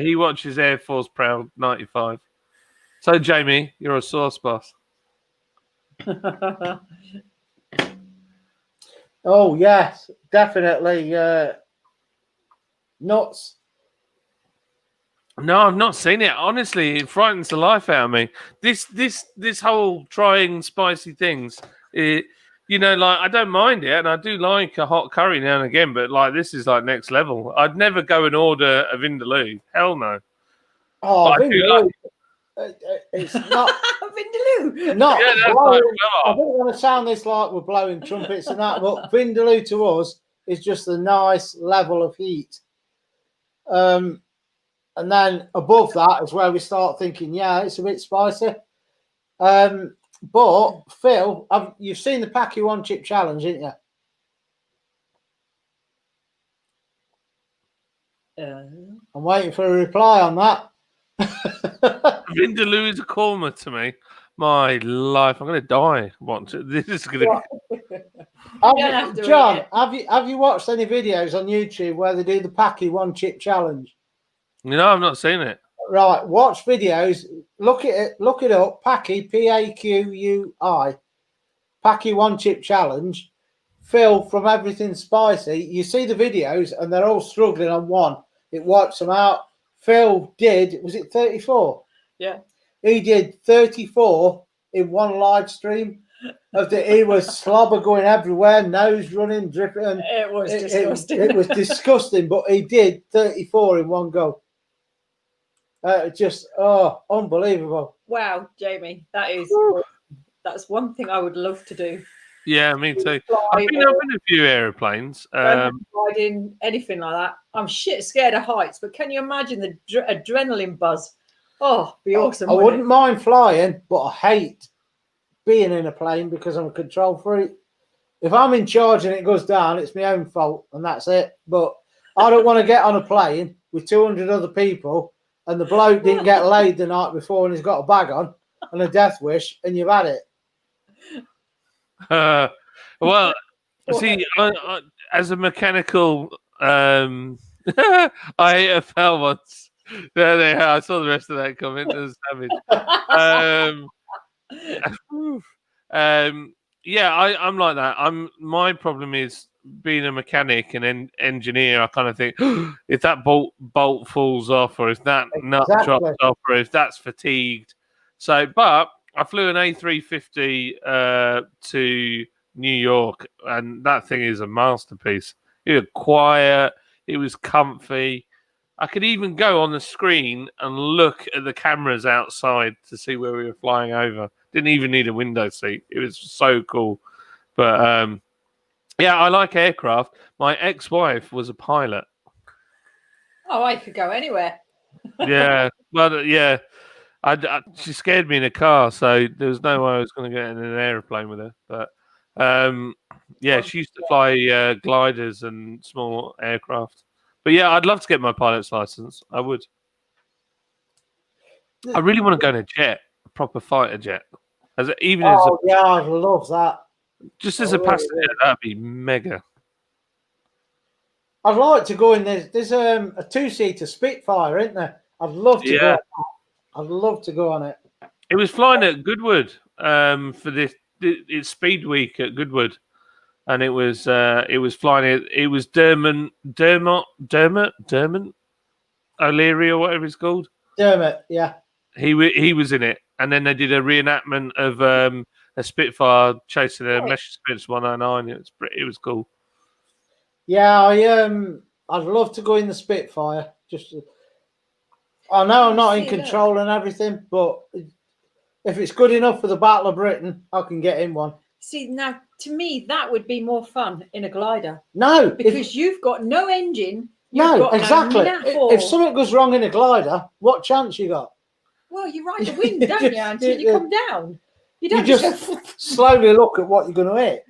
he watches Air Force Proud 95. So Jamie, you're a sauce boss. Oh yes, definitely nuts. No, I've not seen it. Honestly, it frightens the life out of me. This whole trying spicy things, like, I don't mind it, and I do like a hot curry now and again, but like, this is like next level. I'd never go and order a vindaloo. Hell no. Oh, vindaloo. It's not Vindaloo. Not Yeah, that's blowing, like, I don't want to sound this like we're blowing trumpets and that, but vindaloo to us is just a nice level of heat. And then above that is where we start thinking, yeah, it's a bit spicy. But Phil, you've seen the Packy One Chip Challenge, haven't you? I'm waiting for a reply on that. Vindaloo is a korma to me, My life, I'm going to die. This is going to. don't have to eat John, it. have you watched any videos on YouTube where they do the Packy one chip challenge? No, I've not seen it. Right, watch videos. Look it up. Packy, Paqui, Packy one chip challenge. Phil from Everything Spicy. You see the videos, and they're all struggling on one. It wipes them out. Phil did. Was it 34? Yeah. He did 34 in one live stream. He was slobber going everywhere, nose running, dripping. It was disgusting. It was disgusting, but he did 34 in one go. Just unbelievable. Wow, Jamie, that's one thing I would love to do. Yeah, me too. I've been up in a few aeroplanes. Riding anything like that. I'm shit scared of heights, but can you imagine the adrenaline buzz? Oh, be awesome. I wouldn't mind flying, but I hate being in a plane because I'm a control freak. If I'm in charge and it goes down, it's my own fault, and that's it. But I don't want to get on a plane with 200 other people, and the bloke didn't get laid the night before, and he's got a bag on and a death wish, and you've had it. Well, see, I, as a mechanical, I fell once. There they are. I saw the rest of that comment. It was savage. Yeah, I'm like that. My problem is being a mechanic and engineer. I kind of think if that bolt falls off, or if that nut drops off, or if that's fatigued. So, but I flew an A350 to New York, and that thing is a masterpiece. It was quiet. It was comfy. I could even go on the screen and look at the cameras outside to see where we were flying over. Didn't even need a window seat. It was so cool. But yeah, I like aircraft. My ex-wife was a pilot. Oh, I could go anywhere. Yeah, well, yeah. She scared me in a car, so there was no way I was going to get in an aeroplane with her. But yeah, she used to fly gliders and small aircraft. But yeah, I'd love to get my pilot's license. I would. I really want to go in a jet, a proper fighter jet. Yeah, I love that. Just as a passenger, that'd be mega. I'd like to go in. There's a 2-seater Spitfire, isn't there? I'd love to go on that. I'd love to go on it. It was flying at Goodwood for it's Speed Week at Goodwood, and it was flying. It was Dermot O'Leary or whatever it's called. Dermot, yeah. He was in it, and then they did a reenactment of a Spitfire chasing a Messerschmitt 109. It was cool. Yeah, I'd love to go in the Spitfire. I know I'm not in control and everything, but if it's good enough for the Battle of Britain, I can get in one. See, now, to me, that would be more fun in a glider. No. Because you've got no engine. No, exactly. If something goes wrong in a glider, what chance you got? Well, you ride the wind, don't you, until you come down. You don't just slowly look at what you're going to hit.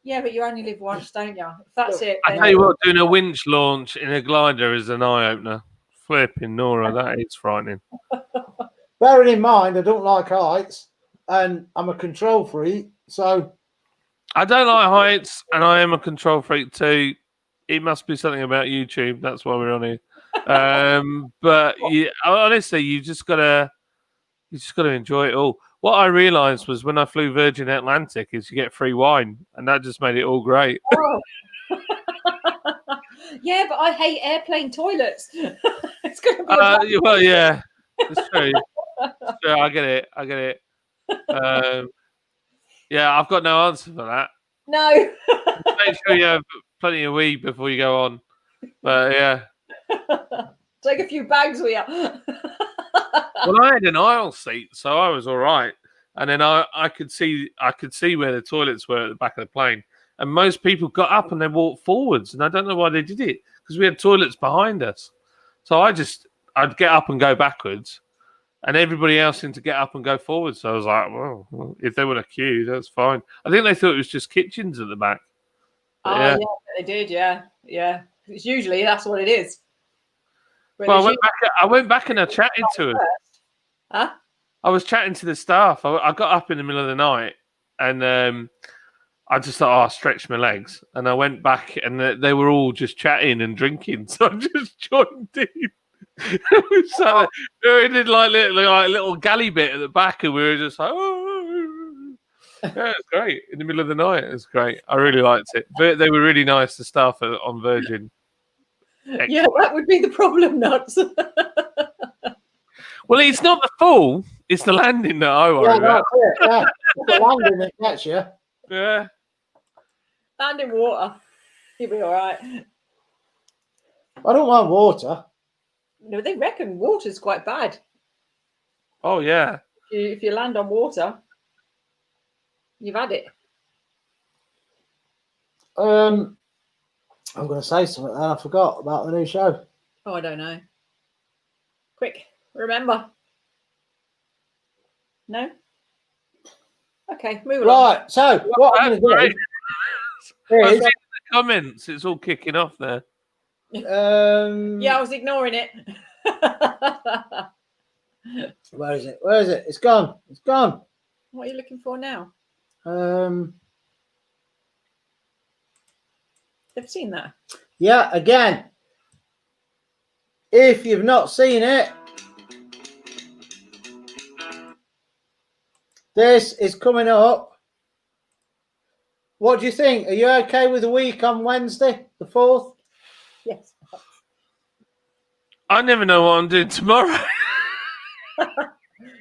Yeah, but you only live once, don't you? If that's it. I tell you what, doing a winch launch in a glider is an eye-opener. Flipping Nora, that is frightening. Bearing in mind, I don't like heights, and I'm a control freak, so... I don't like heights, and I am a control freak too. It must be something about YouTube. That's why we're on here. But honestly, you just gotta enjoy it all. What I realised was when I flew Virgin Atlantic is you get free wine, and that just made it all great. Oh. Yeah, but I hate airplane toilets. It's going to be well, yeah, it's true. I get it. Yeah, I've got no answer for that. No. Make sure you have plenty of weed before you go on. But yeah. Take a few bags with you. Well, I had an aisle seat, so I was all right. And then I could see where the toilets were at the back of the plane. And most people got up and they walked forwards. And I don't know why they did it, because we had toilets behind us. So I'd get up and go backwards. And everybody else seemed to get up and go forwards. So I was like, well, if they were a queue, that's fine. I think they thought it was just kitchens at the back. But yeah, they did, yeah. It's usually that's what it is. But well, I went back and I chatted to her. Huh? I was chatting to the staff. I got up in the middle of the night and I just thought, I'll stretch my legs. And I went back and they were all just chatting and drinking. So I just joined in. We sat there. We did like little galley bit at the back and we were just like, oh. Yeah, it's great. In the middle of the night, it's great. I really liked it. But they were really nice, the staff on Virgin. Excellent. Yeah, that would be the problem, Nuts. Well, it's not the fall, it's the landing that I worry about. Yeah, the landing that gets you. Yeah. Land in water. You'll be all right. I don't want water. No, they reckon water's quite bad. Oh, yeah. If you land on water, you've had it. I'm going to say something and I forgot about the new show. Oh, I don't know. Quick, remember. No? Okay, move along. Right, so what I'm going to do I is... see the comments, it's all kicking off there. Yeah, I was ignoring it. Where is it? Where is it? It's gone. It's gone. What are you looking for now? They've seen that. Yeah, again, if you've not seen it, this is coming up. What do you think? Are you okay with the week on Wednesday, the 4th? Yes. I never know what I'm doing tomorrow.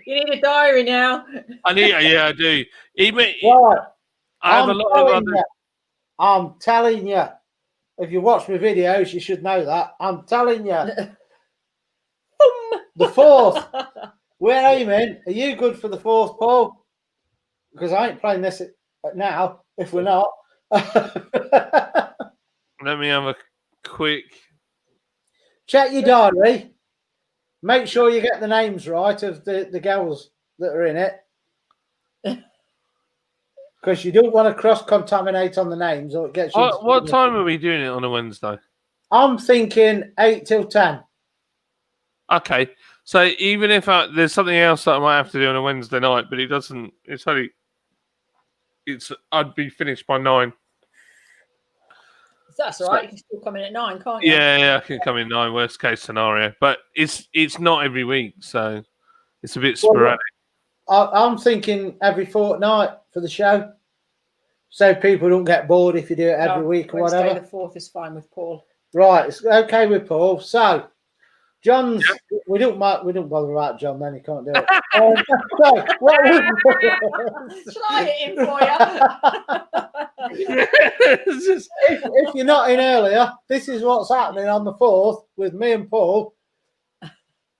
You need a diary now. I do. Even Right. I have a lot of other. I'm telling you. If you watch my videos, you should know that. I'm telling you. The 4th. We're aiming. Are you good for the 4th, Paul? Because I ain't playing this now, if we're not. Let me have a quick... Check your diary. Make sure you get the names right of the girls that are in it. Because you don't want to cross-contaminate on the names or it gets you... What time are we doing it on a Wednesday? I'm thinking 8 till 10. Okay. So even if there's something else that I might have to do on a Wednesday night, but it doesn't... I'd be finished by 9. That's all right. You can still come in at 9, can't you? Yeah, I can come in 9, worst case scenario. But it's not every week, so it's a bit sporadic. I'm thinking every fortnight for the show, so people don't get bored if you do it every week or whatever. The 4th is fine with Paul. Right, it's okay with Paul. So, John's. Yeah. We don't bother about John. Then he can't do it. So, shall I hit him for you? if you're not in earlier, this is what's happening on the 4th with me and Paul,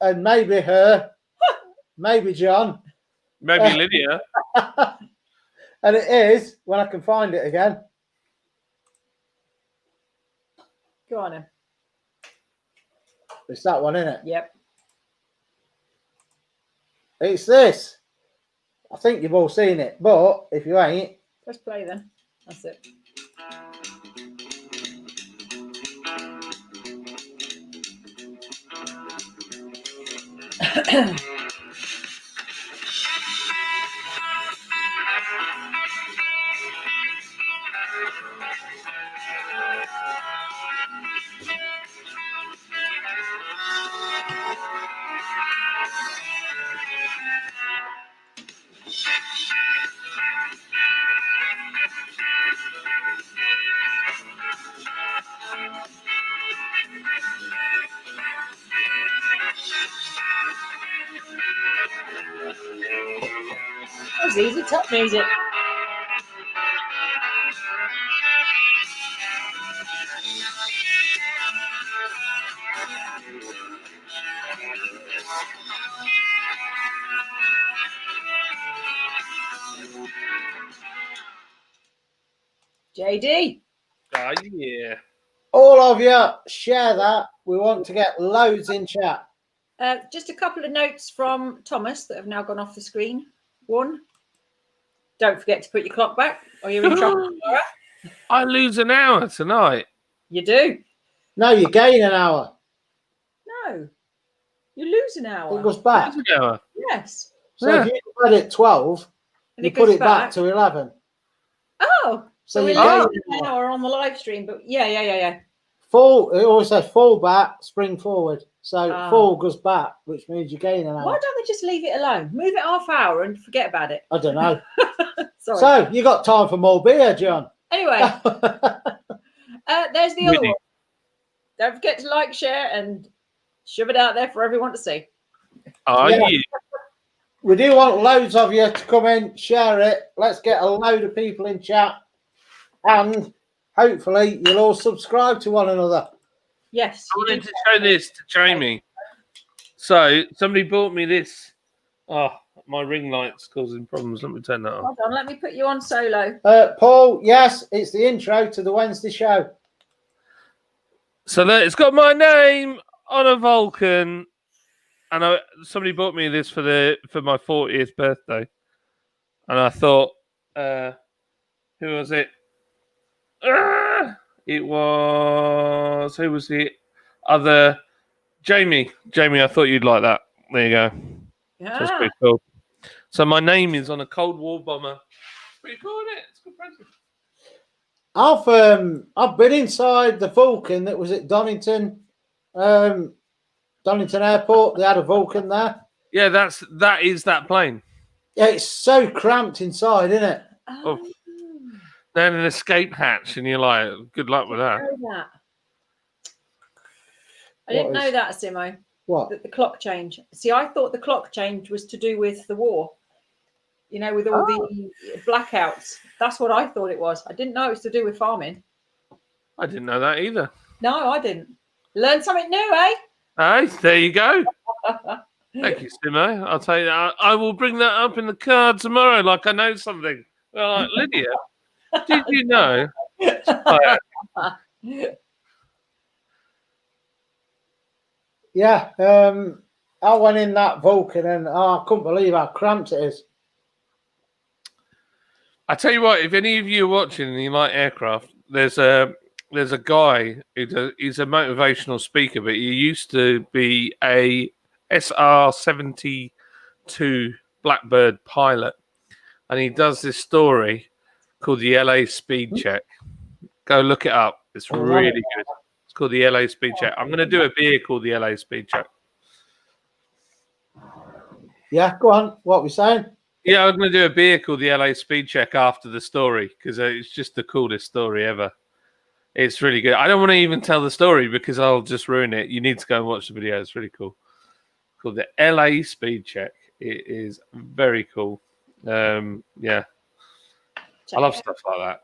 and maybe her, maybe John. Maybe Lydia. And it is, when I can find it again. Go on then. It's that one, isn't it? Yep. It's this. I think you've all seen it, but if you ain't... Press play then. That's it. That was easy. Top music. JD. Yeah. All of you share that. We want to get loads in chat. Just a couple of notes from Thomas that have now gone off the screen. 1, don't forget to put your clock back or you're in trouble tomorrow. I lose an hour tonight. You do? No, you gain an hour. No. You lose an hour. It goes back. Lose an hour. Yes. So Yeah. if you go at 12, And you it put goes it back to 11. Oh, so So we're you losing gain an more. hour on the live stream, but yeah. Full, it always says fall back, spring forward. So Ah. fall goes back, which means you gain an Why hour. don't they just leave it alone? Move it half hour and forget about it. I don't know. Sorry. So you got time for more beer, John? Anyway, there's the other Really? one. Don't forget to like, share, and shove it out there for everyone to see. Are Yeah. you? We do want loads of you to come in, share it. Let's get a load of people in chat, and hopefully you'll all subscribe to one another. Yes. I you wanted do. to show this to Jamie. So somebody bought me this. Oh, my ring light's causing problems. Let me turn that off. Hold on, let me put you on solo. Paul, yes, it's the intro to the Wednesday show. So look, it's got my name on a Vulcan, and somebody bought me this for my 40th birthday, and I thought, who was it? It was who was the other? Jamie. Jamie, I thought you'd like that. There you go. That's Yeah. pretty cool. So my name is on a Cold War bomber. Pretty cool, isn't it? It's a good present. I've been inside the Vulcan that was at Donington Airport. They had a Vulcan there. Yeah, that is that plane. Yeah, it's so cramped inside, isn't it? Oh, Then an escape hatch, and you're like, good luck with that. I didn't know that, Simo. What? That the clock change. See, I thought the clock change was to do with the war. You know, with all the blackouts. That's what I thought it was. I didn't know it was to do with farming. I didn't know that either. No, I didn't. Learn something new, eh? Hey, there you go. Thank you, Simo. I'll tell you that. I will bring that up in the car tomorrow, like I know something. Well, like, Lydia, did you know? Yeah, I went in that Vulcan and I couldn't believe how cramped it is. I tell you what, if any of you are watching and you like aircraft, there's a guy he's a motivational speaker, but he used to be a SR-72 Blackbird pilot, and he does this story called the LA Speed Check. Go look it up. It's really good. It's called the LA Speed Check. I'm going to do a beer called the LA Speed Check. Yeah, go on. What are we saying? Yeah, I'm going to do a beer called the LA Speed Check after the story because it's just the coolest story ever. It's really good. I don't want to even tell the story because I'll just ruin it. You need to go and watch the video. It's really cool. It's called the LA Speed Check. It is very cool. Yeah. I love stuff like that.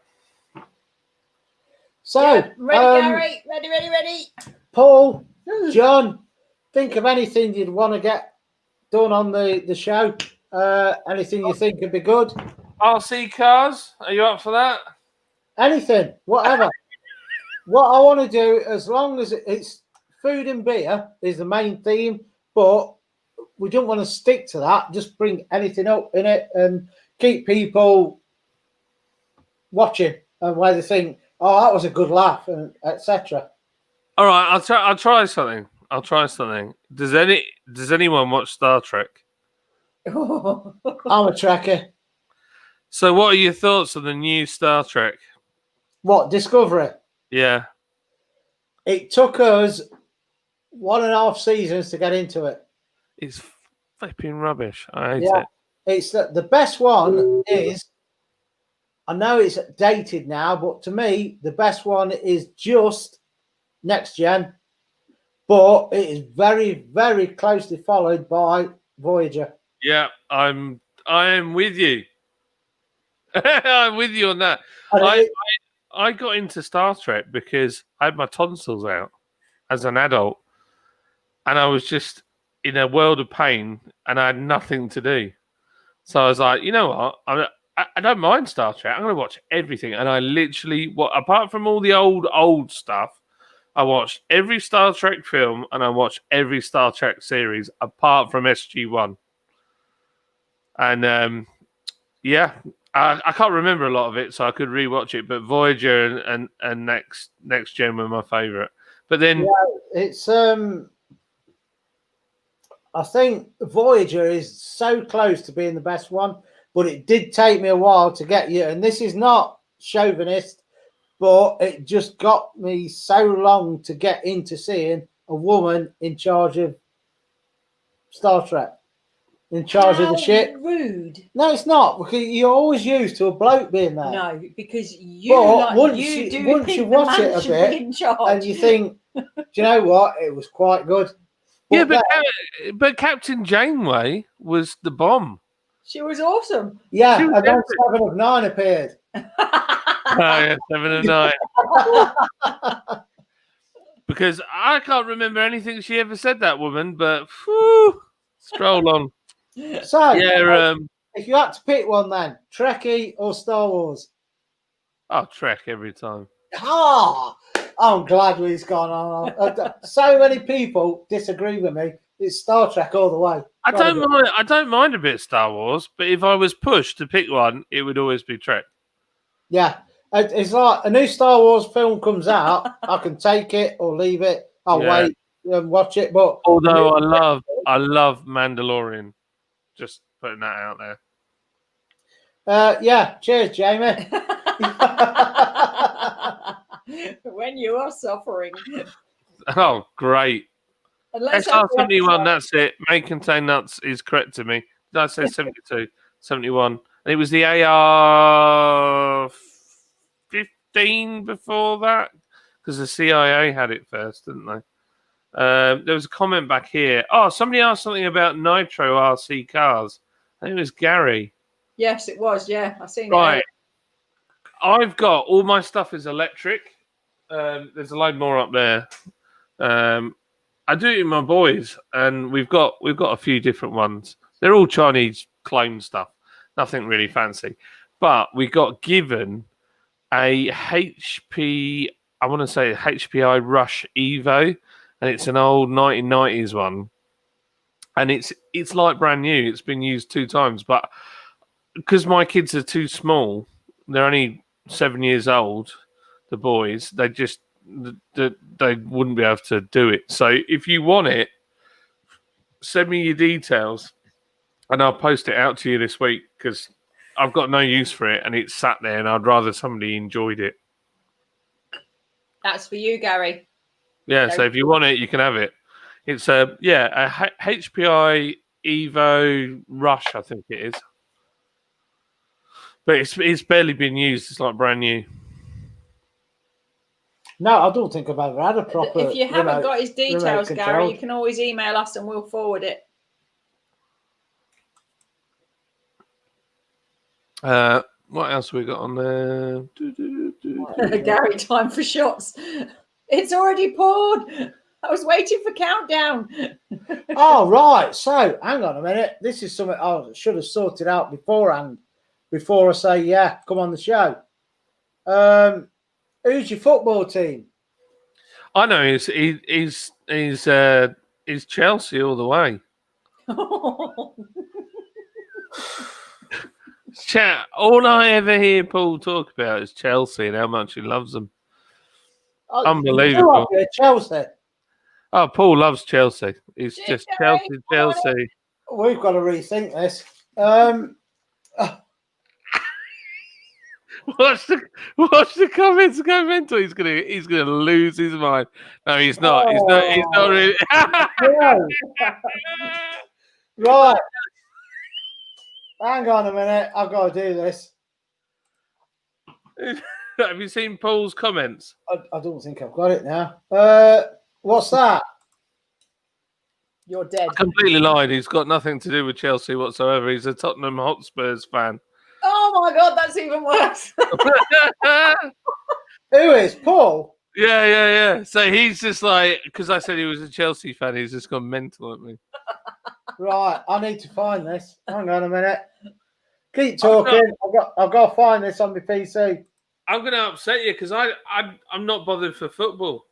So, Yeah, ready, Gary? Ready. Paul, John, think of anything you'd want to get done on the show. Anything you think would be good? RC cars. Are you up for that? Anything, whatever. What I want to do, as long as it's food and beer is the main theme, but we don't want to stick to that. Just bring anything up in it and keep people watching and where they think, oh, that was a good laugh, and etc. All right, I'll try something. Does anyone watch Star Trek? I'm a Trekkie. So what are your thoughts on the new Star Trek? What, Discovery? Yeah. It took us 1.5 seasons to get into it. It's flipping rubbish. I hate Yeah. it. It's the best one is, I know it's dated now, but to me, the best one is just Next Gen. But it is very, very closely followed by Voyager. Yeah, I am with you. I'm with you on that. I got into Star Trek because I had my tonsils out as an adult, and I was just in a world of pain, and I had nothing to do. So I was like, you know what? I don't mind Star Trek. I'm going to watch everything, and I literally, apart from all the old stuff, I watched every Star Trek film, and I watched every Star Trek series, apart from SG-1. And yeah, I can't remember a lot of it, so I could rewatch it. But Voyager and Next Gen were my favorite. But then it's I think Voyager is so close to being the best one, but it did take me a while to get you. And this is not chauvinist, but it just got me so long to get into seeing a woman in charge of Star Trek, in charge of the ship. Rude. No, it's not, because you're always used to a bloke being there. No, because you But once you you- do once think you the watch man it a should bit be in charge. And you think, do you know what? It was quite good. Yeah, then- but Captain Janeway was the bomb. she was awesome. yeah, she was and then epic. 7 of 9 appeared. Oh, yeah, 7 of 9. Because I can't remember anything she ever said, that woman, but whew, stroll on. So, Yeah, if you had to pick one then, Trekkie or Star Wars? I'll Trek every time. Ah, I'm glad we've gone on. So many people disagree with me. It's Star Trek all the way. I don't mind a bit of Star Wars, but if I was pushed to pick one, it would always be Trek. Yeah, it's like a new Star Wars film comes out. I can take it or leave it. I'll Yeah. wait and watch it. But Although I love Mandalorian. Just putting that out there. yeah, cheers, Jamie. When you are suffering. Oh, great. And let's have the SR71, episode. that's it. May contain nuts is correct to me. Did I say 72? 71. And it was the AR 15 before that, because the CIA had it first, didn't they? There was a comment back here. Oh, somebody asked something about Nitro RC cars. I think it was Gary. Yes, it was. Yeah, I seen Right. it. I've got all my stuff is electric. There's a load more up there. I do it with my boys, and we've got a few different ones. They're all Chinese clone stuff, nothing really fancy. But we got given a HP, I want to say HPI Rush Evo, and it's an old 1990s one, and it's like brand new. It's been used 2 times, but because my kids are too small, they're only 7 years old. The boys, they wouldn't be able to do it. So if you want it, send me your details, and I'll post it out to you this week, because I've got no use for it, and it's sat there, and I'd rather somebody enjoyed it. That's for you, Gary. Yeah, so if you want it, you can have it. It's a HPI Evo Rush, I think it is. But it's barely been used. It's like brand new. No, I don't think I've ever had a proper. If you haven't got his details, remote Gary, control. you can always email us and we'll forward it. What else we got on there? Gary, time for shots. It's already poured. I was waiting for countdown. Oh, right. So, hang on a minute. This is something I should have sorted out beforehand, before I say, yeah, come on the show. Who's your football team? I know he's Chelsea all the way. Chat. All I ever hear Paul talk about is Chelsea and how much he loves them. Unbelievable. Chelsea. Oh, Paul loves Chelsea. He's just Gary, Chelsea. We've got to rethink this. Watch the comments go mental. He's gonna lose his mind. No, he's not. He's not really. Right. Hang on a minute. I've got to do this. Have you seen Paul's comments? I don't think I've got it now. What's that? You're dead. I completely lied. He's got nothing to do with Chelsea whatsoever. He's a Tottenham Hotspurs fan. Oh my God, that's even worse. Who is Paul? Yeah. So he's just like, because I said he was a Chelsea fan, he's just gone mental at me. Right, I need to find this. Hang on a minute. Keep talking. I've got to find this on my PC. I'm going to upset you because I'm not bothered for football.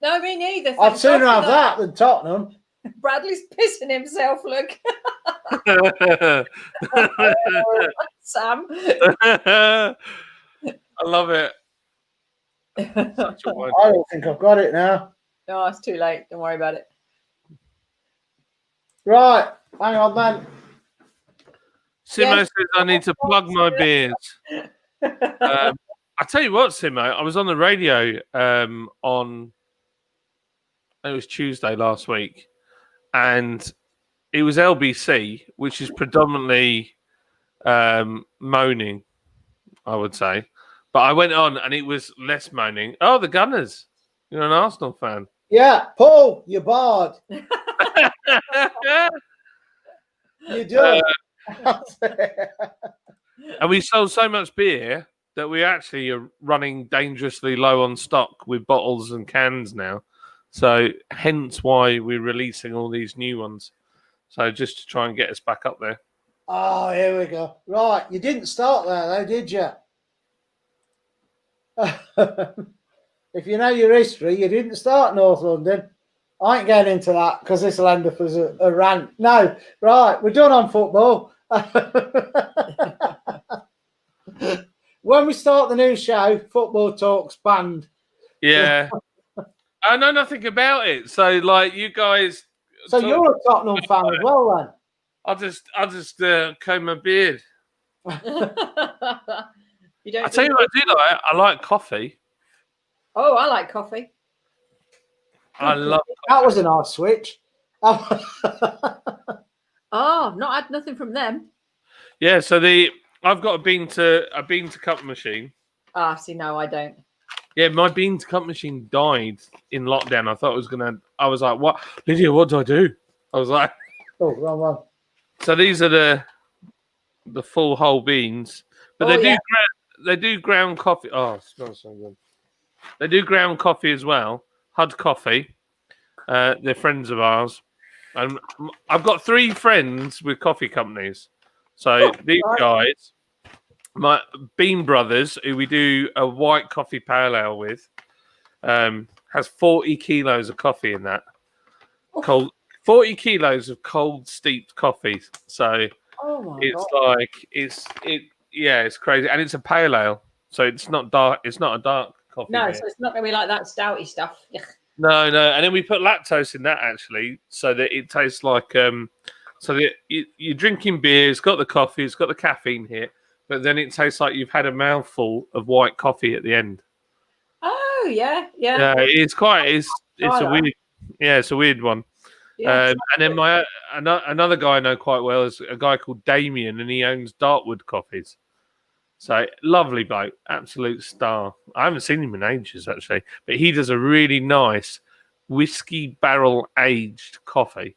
No, me neither. I'd Thank sooner God have for that than Tottenham. Bradley's pissing himself. Look, Sam. I love it. Such a word. I don't think I've got it now. No, it's too late. Don't worry about it. Right, hang on then. Simo Yes. says I need to plug my beers. I tell you what, Simo, I was on the radio on it was Tuesday last week, and it was LBC, which is predominantly moaning, I would say. But I went on, and it was less moaning. Oh, the Gunners! You're an Arsenal fan. Yeah, Paul, you're barred. You're done. And we sold so much beer that we actually are running dangerously low on stock with bottles and cans now. So hence why we're releasing all these new ones. So just to try and get us back up there. Oh, here we go. Right, you didn't start there though, did you? If you know your history, you didn't start North London. I ain't getting into that because this will end up as a rant. No, right, we're done on football. When we start the new show, Football Talks banned. Yeah. I know nothing about it. So like you guys So you're a Tottenham fan as well then? I'll just comb my beard. You don't I tell you what I do like. I like coffee. Oh, I like coffee. I love That was a nice switch. Oh, not had nothing from them. Yeah, so I've got a bean to cup machine. Ah, see, no, I don't. Yeah, my bean to cup machine died in lockdown. I was like, what? Lydia, what do I do? I was like, Oh, wrong one. so these are the full whole beans. But they do ground coffee. Oh, it smells so good. They do ground coffee as well. Hud Coffee. They're friends of ours. And I've got 3 friends with coffee companies. So these guys, my Bean Brothers, who we do a white coffee pale ale with, has 40 kilos of coffee in that. Cold 40 kilos of cold steeped coffee. So it's God. like it's crazy. And it's a pale ale. So it's not dark, it's not a dark coffee. No, beer. so it's not going to be like that stouty stuff. No. And then we put lactose in that actually, so that it tastes like so that you're drinking beer, it's got the coffee, it's got the caffeine here, but then it tastes like you've had a mouthful of white coffee at the end. Oh, yeah. Yeah, it's a weird one. Yeah. And then another guy I know quite well is a guy called Damien, and he owns Dartwood Coffees. So lovely bloke, absolute star. I haven't seen him in ages actually, but he does a really nice whiskey barrel aged coffee.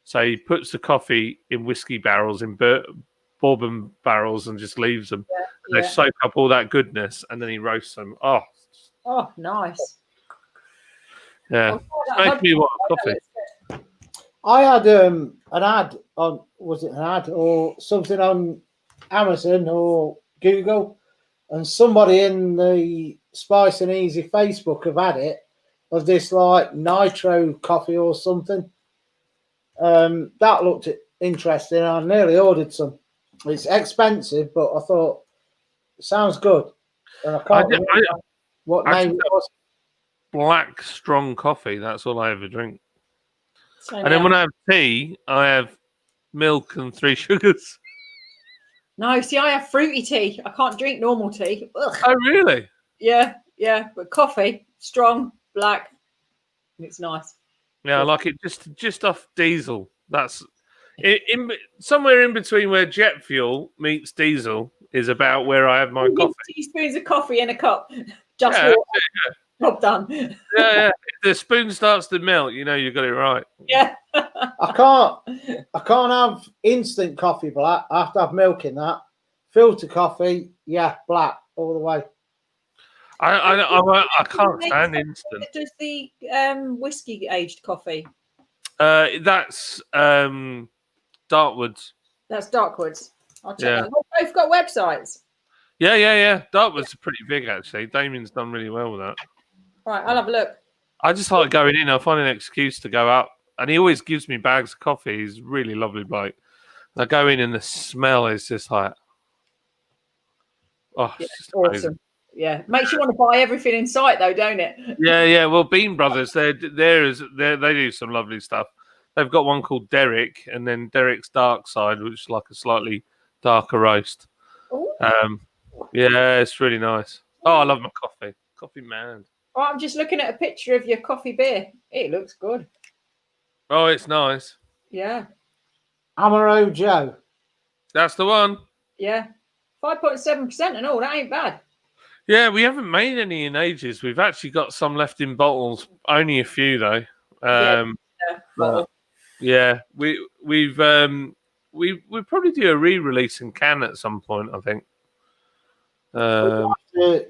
So he puts the coffee in whiskey barrels, in bourbon barrels, and just leaves them. Yeah. They soak up all that goodness, and then he roasts them. Oh, Nice. yeah. Make me want a coffee. I had an ad on, was it an ad or something on Amazon or Google, and somebody in the Spice and Easy Facebook have had it, of this like nitro coffee or something. That looked interesting. I nearly ordered some. It's expensive, but I thought it sounds good. And I can't remember what name it was. Black strong coffee. That's all I ever drink. Same And then here. when I have tea, I have milk and 3 sugars. No, see, I have fruity tea. I can't drink normal tea. Ugh. Oh, really? Yeah. But coffee, strong, black. It's nice. Yeah, I like it just off diesel. That's somewhere in between where jet fuel meets diesel is about where I have my coffee. Teaspoons of coffee in a cup. Just Yeah, water. Job done. Yeah. If the spoon starts to melt, you know you got it right. Yeah. I can't have instant coffee black. I have to have milk in that. Filter coffee, yeah, black all the way. I can't stand instant. Does the whiskey aged coffee? That's Dartwoods. That's Darkwoods. I'll check Yeah. that. Oh, both got websites. Yeah. Dartwoods are pretty big actually. Damien's done really well with that. Right, I'll have a look. I just like going in. I find an excuse to go up, and he always gives me bags of coffee. He's a really lovely bloke. And I go in, and the smell is just like, Yeah, it's just amazing. awesome. Yeah, makes you want to buy everything in sight, though, don't it? Yeah. Well, Bean Brothers, they do some lovely stuff. they've got one called Derek, and then Derek's Dark Side, which is like a slightly darker roast. Ooh. Yeah, it's really nice. Oh, I love my coffee. Coffee man. Oh, I'm just looking at a picture of your coffee beer. It looks good. Oh, it's nice. Yeah. Amaro Joe. That's the one. Yeah. 5.7% and all. That ain't bad. Yeah, we haven't made any in ages. We've actually got some left in bottles. Only a few though. Bottle. Yeah, we'll probably do a re-release in can at some point. I think. To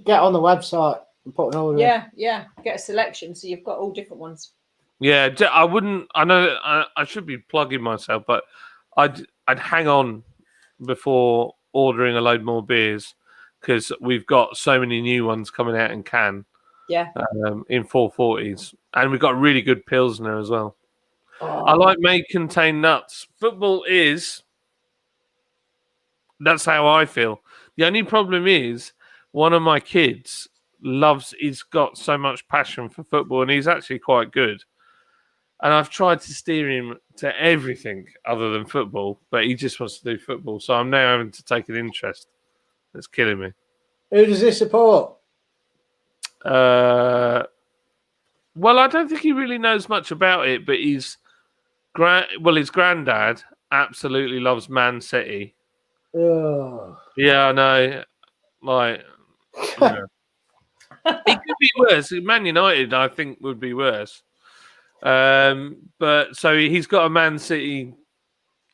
get on the website and put an order. Yeah. Get a selection so you've got all different ones. Yeah, I wouldn't. I know I should be plugging myself, but I'd hang on before ordering a load more beers because we've got so many new ones coming out in can. Yeah. In 440s, and we've got really good Pilsner as well. Oh. I like may contain nuts. Football is. That's how I feel. The only problem is one of my kids he's got so much passion for football, and he's actually quite good. And I've tried to steer him to everything other than football, but he just wants to do football. So I'm now having to take an interest. It's killing me. Who does he support? Well, I don't think he really knows much about it, but his granddad absolutely loves Man City. Oh. Yeah, I know. Like, yeah. It could be worse. Man United, I think, would be worse. But so he's got a Man City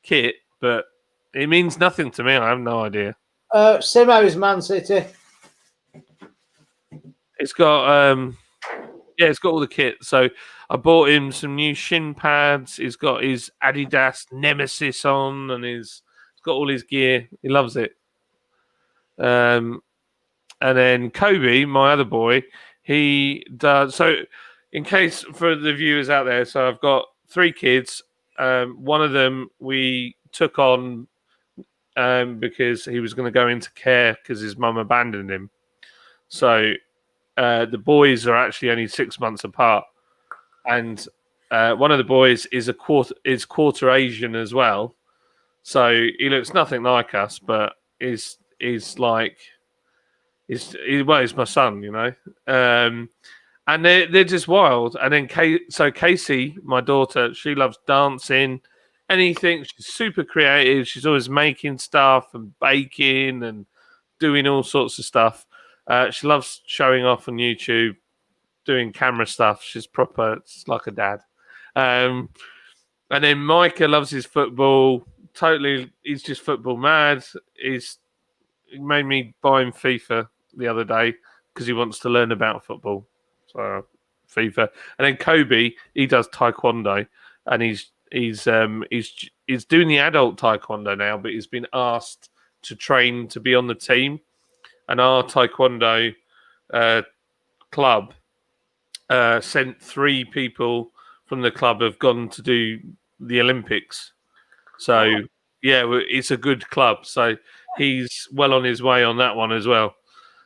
kit, but it means nothing to me. I have no idea. Simo's Man City. It's got it's got all the kit. So I bought him some new shin pads. He's got his Adidas Nemesis on, and he's got all his gear. He loves it. And then Kobe, my other boy, he does. So, in case for the viewers out there, so I've got 3 kids. One of them we took on because he was going to go into care because his mum abandoned him. So the boys are actually only 6 months apart, and one of the boys is quarter Asian as well. So he looks nothing like us, but he's my son, you know. And they're just wild. And then Casey, my daughter, she loves dancing, anything. She's super creative. She's always making stuff and baking and doing all sorts of stuff. She loves showing off on YouTube, doing camera stuff. She's proper. It's like a dad. And then Micah loves his football. Totally, he's just football mad. He made me buy him FIFA the other day because he wants to learn about football. So FIFA. And then Kobe, he does taekwondo, and he's doing the adult taekwondo now, but he's been asked to train to be on the team. And our taekwondo club sent 3 people from the club have gone to do the Olympics. So yeah, it's a good club. So he's well on his way on that one as well.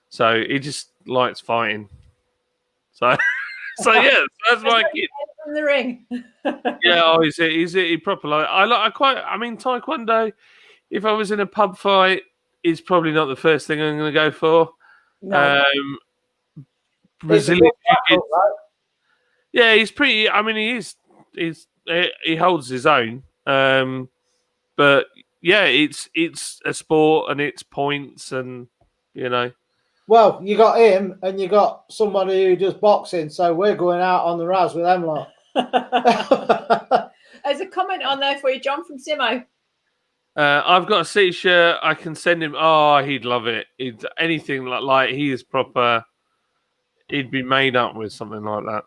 So he just likes fighting. So yeah, that's my kid. From the ring. Yeah, he's a proper like. I mean, taekwondo. If I was in a pub fight, is probably not the first thing I'm going to go for. No. Brazilian. Yeah, he's pretty. I mean, he holds his own. But yeah, it's a sport and it's points, and you know. Well, you got him and you got somebody who does boxing, so we're going out on the raz with them lot. There's a comment on there for you, John, from Simo. I've got a City shirt. I can send him. Oh, he'd love it. Anything like he is proper. He'd be made up with something like that.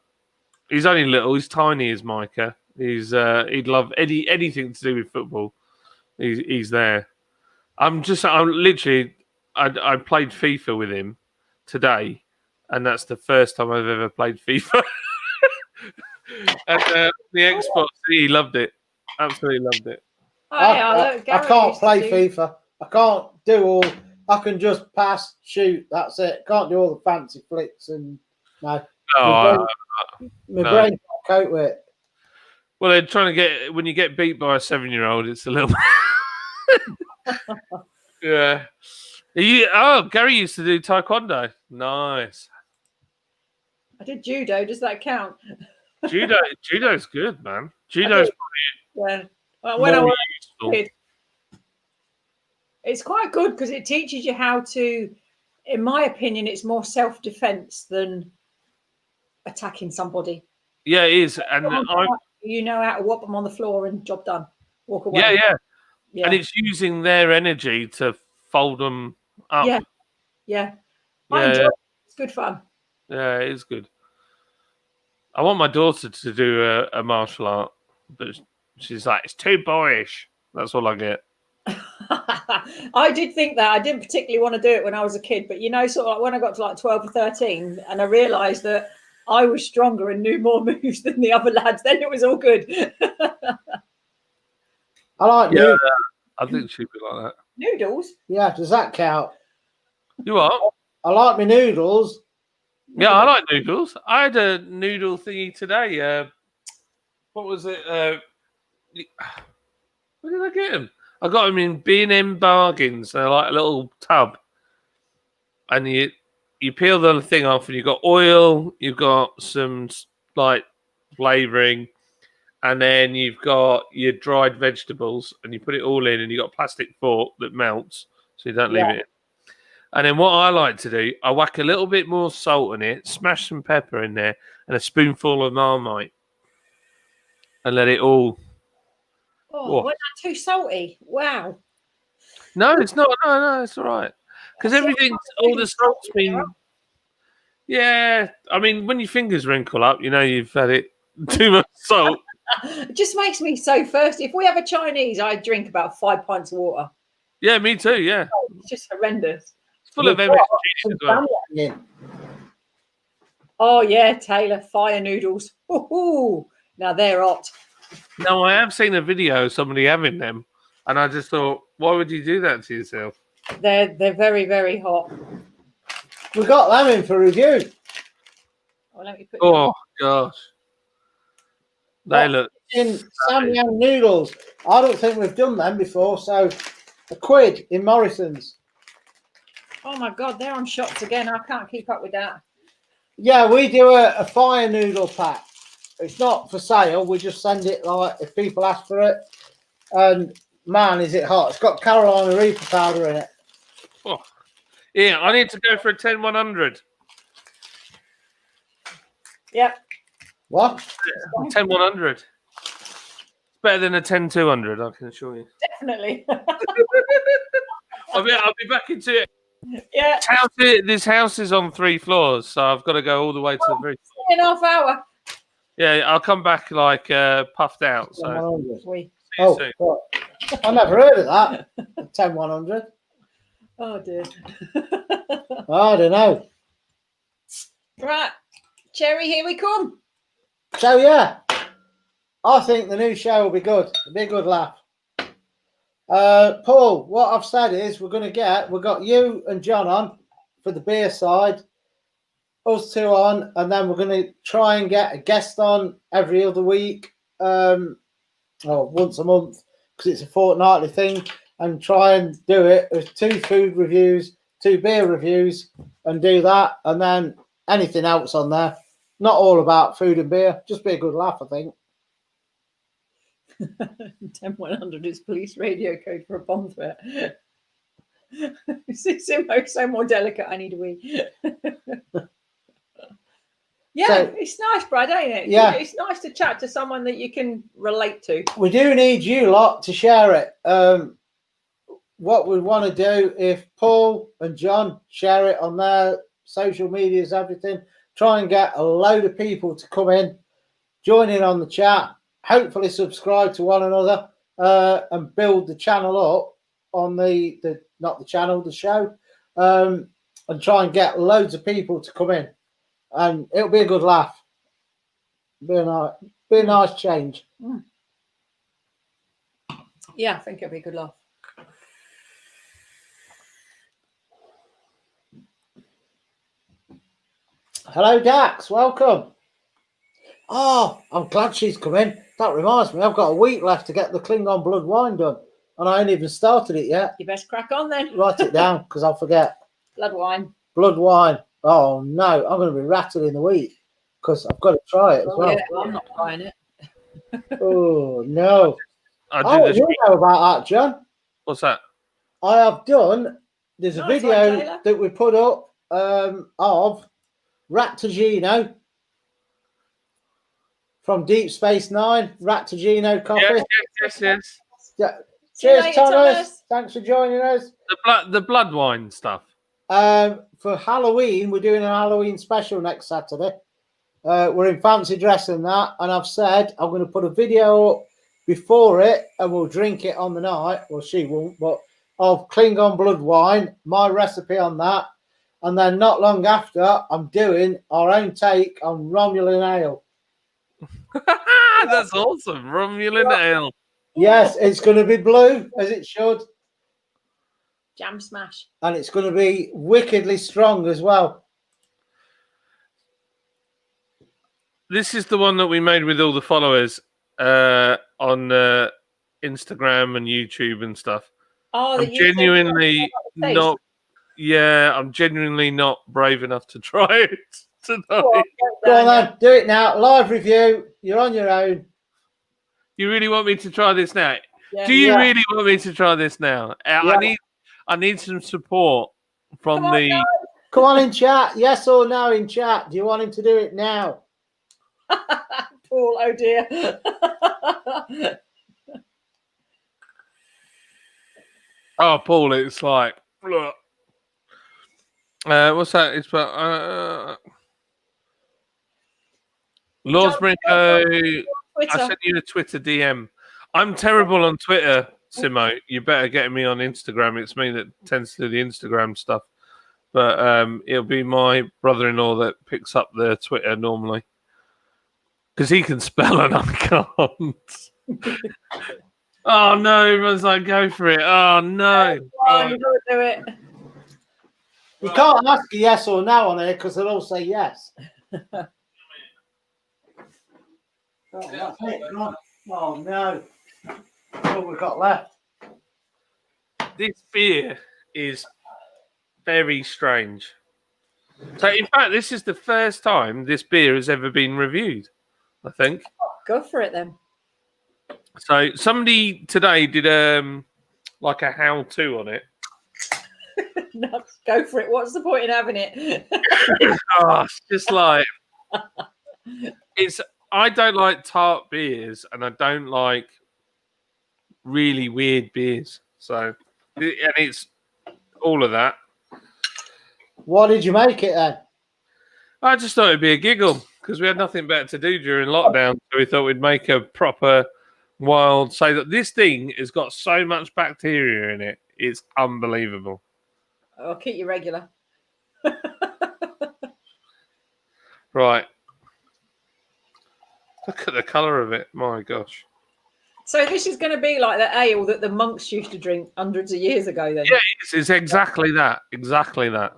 He's only little. He's tiny as Micah. He'd love anything to do with football. He's there. I played FIFA with him today, and that's the first time I've ever played FIFA. And the Xbox, he loved it. Absolutely loved it. I can't play FIFA. I can't do all. I can just pass, shoot. That's it. Can't do all the fancy flicks and no. My brain can't cope with it. Well, they're trying to get when you get beat by a 7-year-old, it's a little. Yeah. Gary used to do taekwondo. Nice. I did judo. Does that count? Judo's good, man. Judo's Yeah. Well, when I more was useful. a kid, it's quite good because it teaches you how to. In my opinion, it's more self-defense than attacking somebody. Yeah, it is, and You know how to whop them on the floor and job done. Walk away. yeah, and it's using their energy to fold them up. Yeah. I enjoy it. It's good fun. Yeah, it is good. I want my daughter to do a martial art, but she's like, it's too boyish. That's all I get. I did think that. I didn't particularly want to do it when I was a kid, but sort of like when I got to like 12 or 13 and I realised that I was stronger and knew more moves than the other lads, then it was all good. I like noodles. I think she'd be like that. Noodles? Yeah, does that count? You are? I like my noodles. Yeah, I like noodles. I had a noodle thingy today. What was it? Where did I get them? I got them in B&M Bargains. They're like a little tub. And you peel the thing off and you've got oil, you've got some like flavouring, and then you've got your dried vegetables and you put it all in and you've got a plastic fork that melts so you don't leave it in. And then what I like to do, I whack a little bit more salt in it, smash some pepper in there and a spoonful of Marmite and let it all... Oh, wasn't that too salty? Wow. No, it's not. No, it's all right. Because everything's, all the salt's been... Yeah, I mean, when your fingers wrinkle up, you've had it too much salt. It just makes me so thirsty. If we have a Chinese, I drink about 5 pints of water. Yeah, me too, yeah. It's just horrendous. It's full of MSG as well. Oh, yeah, Taylor, fire noodles. Ooh, now they're hot. No, I have seen a video of somebody having them, and I just thought, why would you do that to yourself? They're very, very hot. We got them in for review. Oh, let me put gosh. They look in Samyang noodles. I don't think we've done them before, so £1 in Morrison's. Oh my God, they're on shops again. I can't keep up with that. Yeah, we do a fire noodle pack. It's not for sale. We just send it like if people ask for it. And man, is it hot. It's got Carolina Reaper powder in it. Oh. Yeah, I need to go for a 10-100. Yep. What? 10-100. It's better than a 10-200, I can assure you. Definitely. I'll be back into it. Yeah. This house is on 3 floors, so I've got to go all the way to the very... 3.5 hours. Yeah, I'll come back like puffed out. So Oui. soon. I never heard of that. 10-100. Oh dear. I don't know. Right, Cherry, here we come. So yeah, I think the new show will be good. It'll be a good laugh. Paul, what I've said is we've got you and John on for the beer side, us two on, and then we're going to try and get a guest on every other week, or once a month, because it's a fortnightly thing, and try and do it with 2 food reviews, 2 beer reviews, and do that, and then anything else on there. Not all about food and beer, just be a good laugh, I think. 10-100 is police radio code for a bomb threat. Simo, so more delicate, I need a wee. Yeah, so, it's nice, Brad, ain't it? Yeah. It's nice to chat to someone that you can relate to. We do need you lot to share it. What we want to do, if Paul and John share it on their social medias, everything, try and get a load of people to come in, join in on the chat, hopefully subscribe to one another, and build the channel up on the show, and try and get loads of people to come in. And it'll be a good laugh. Be a nice change. Mm. Yeah, I think it'll be a good laugh. Hello, Dax. Welcome. Oh, I'm glad she's come in. That reminds me, I've got a week left to get the Klingon blood wine done, and I ain't even started it yet. You best crack on then. Write it down because I'll forget. Blood wine. Blood wine. Oh no, I'm going to be rattled in the week because I've got to try it as well. Yeah, I'm not trying it. Oh no. I did this. You know about that, John? What's that? I have done. There's a Nice video one, Taylor. that we put up of Rattagino from Deep Space Nine. Rattagino coffee. Yes. Yeah. See you Cheers, later, Thomas. Thanks for joining us. The blood wine stuff. For Halloween, we're doing a Halloween special next Saturday. We're in fancy dress and that, and I've said I'm going to put a video up before it, and we'll drink it on the night. Well, she won't, but of Klingon blood wine, my recipe on that, and then not long after, I'm doing our own take on Romulan ale. That's awesome. Romulan ale. Yes, it's going to be blue as it should, Jam smash. and it's going to be wickedly strong as well. This is the one that we made with all the followers on Instagram and YouTube and stuff. Oh, I'm genuinely not. Yeah, I'm genuinely not brave enough to try it tonight. Go on then, do it now. Live review. You're on your own. You really want me to try this now? Yeah. Do you Yeah. really want me to try this now? I need some support from Come on, the. guys. Come on in chat. Yes or no in chat. Do you want him to do it now? Paul, oh dear. Oh, Paul, it's like. Look. What's that? It's Lord Brinko. I Twitter. sent you a Twitter DM. I'm terrible on Twitter, Simo. You better get me on Instagram. It's me that tends to do the Instagram stuff. But it'll be my brother-in-law that picks up the Twitter normally. Because he can spell and I can't. Oh, no. Everyone's like, go for it. Oh, no. Oh, you gotta do it. You can't ask a yes or no on here because they'll all say yes. Oh, that's it. Come on. Oh no. What we've got left. This beer is very strange. So, in fact, this is the first time this beer has ever been reviewed, I think. Go for it then. So, somebody today did like a how-to on it. No, go for it. What's the point in having it? Oh, it's just like I don't like tart beers and I don't like really weird beers. So, and it's all of that. What did you make it then? I just thought it'd be a giggle because we had nothing better to do during lockdown. So we thought we'd make a proper wild. Say that this thing has got so much bacteria in it. It's unbelievable. I'll keep you regular. Right. Look at the colour of it. My gosh. So this is going to be like the ale that the monks used to drink hundreds of years ago then? Yeah, it's exactly that. Exactly that.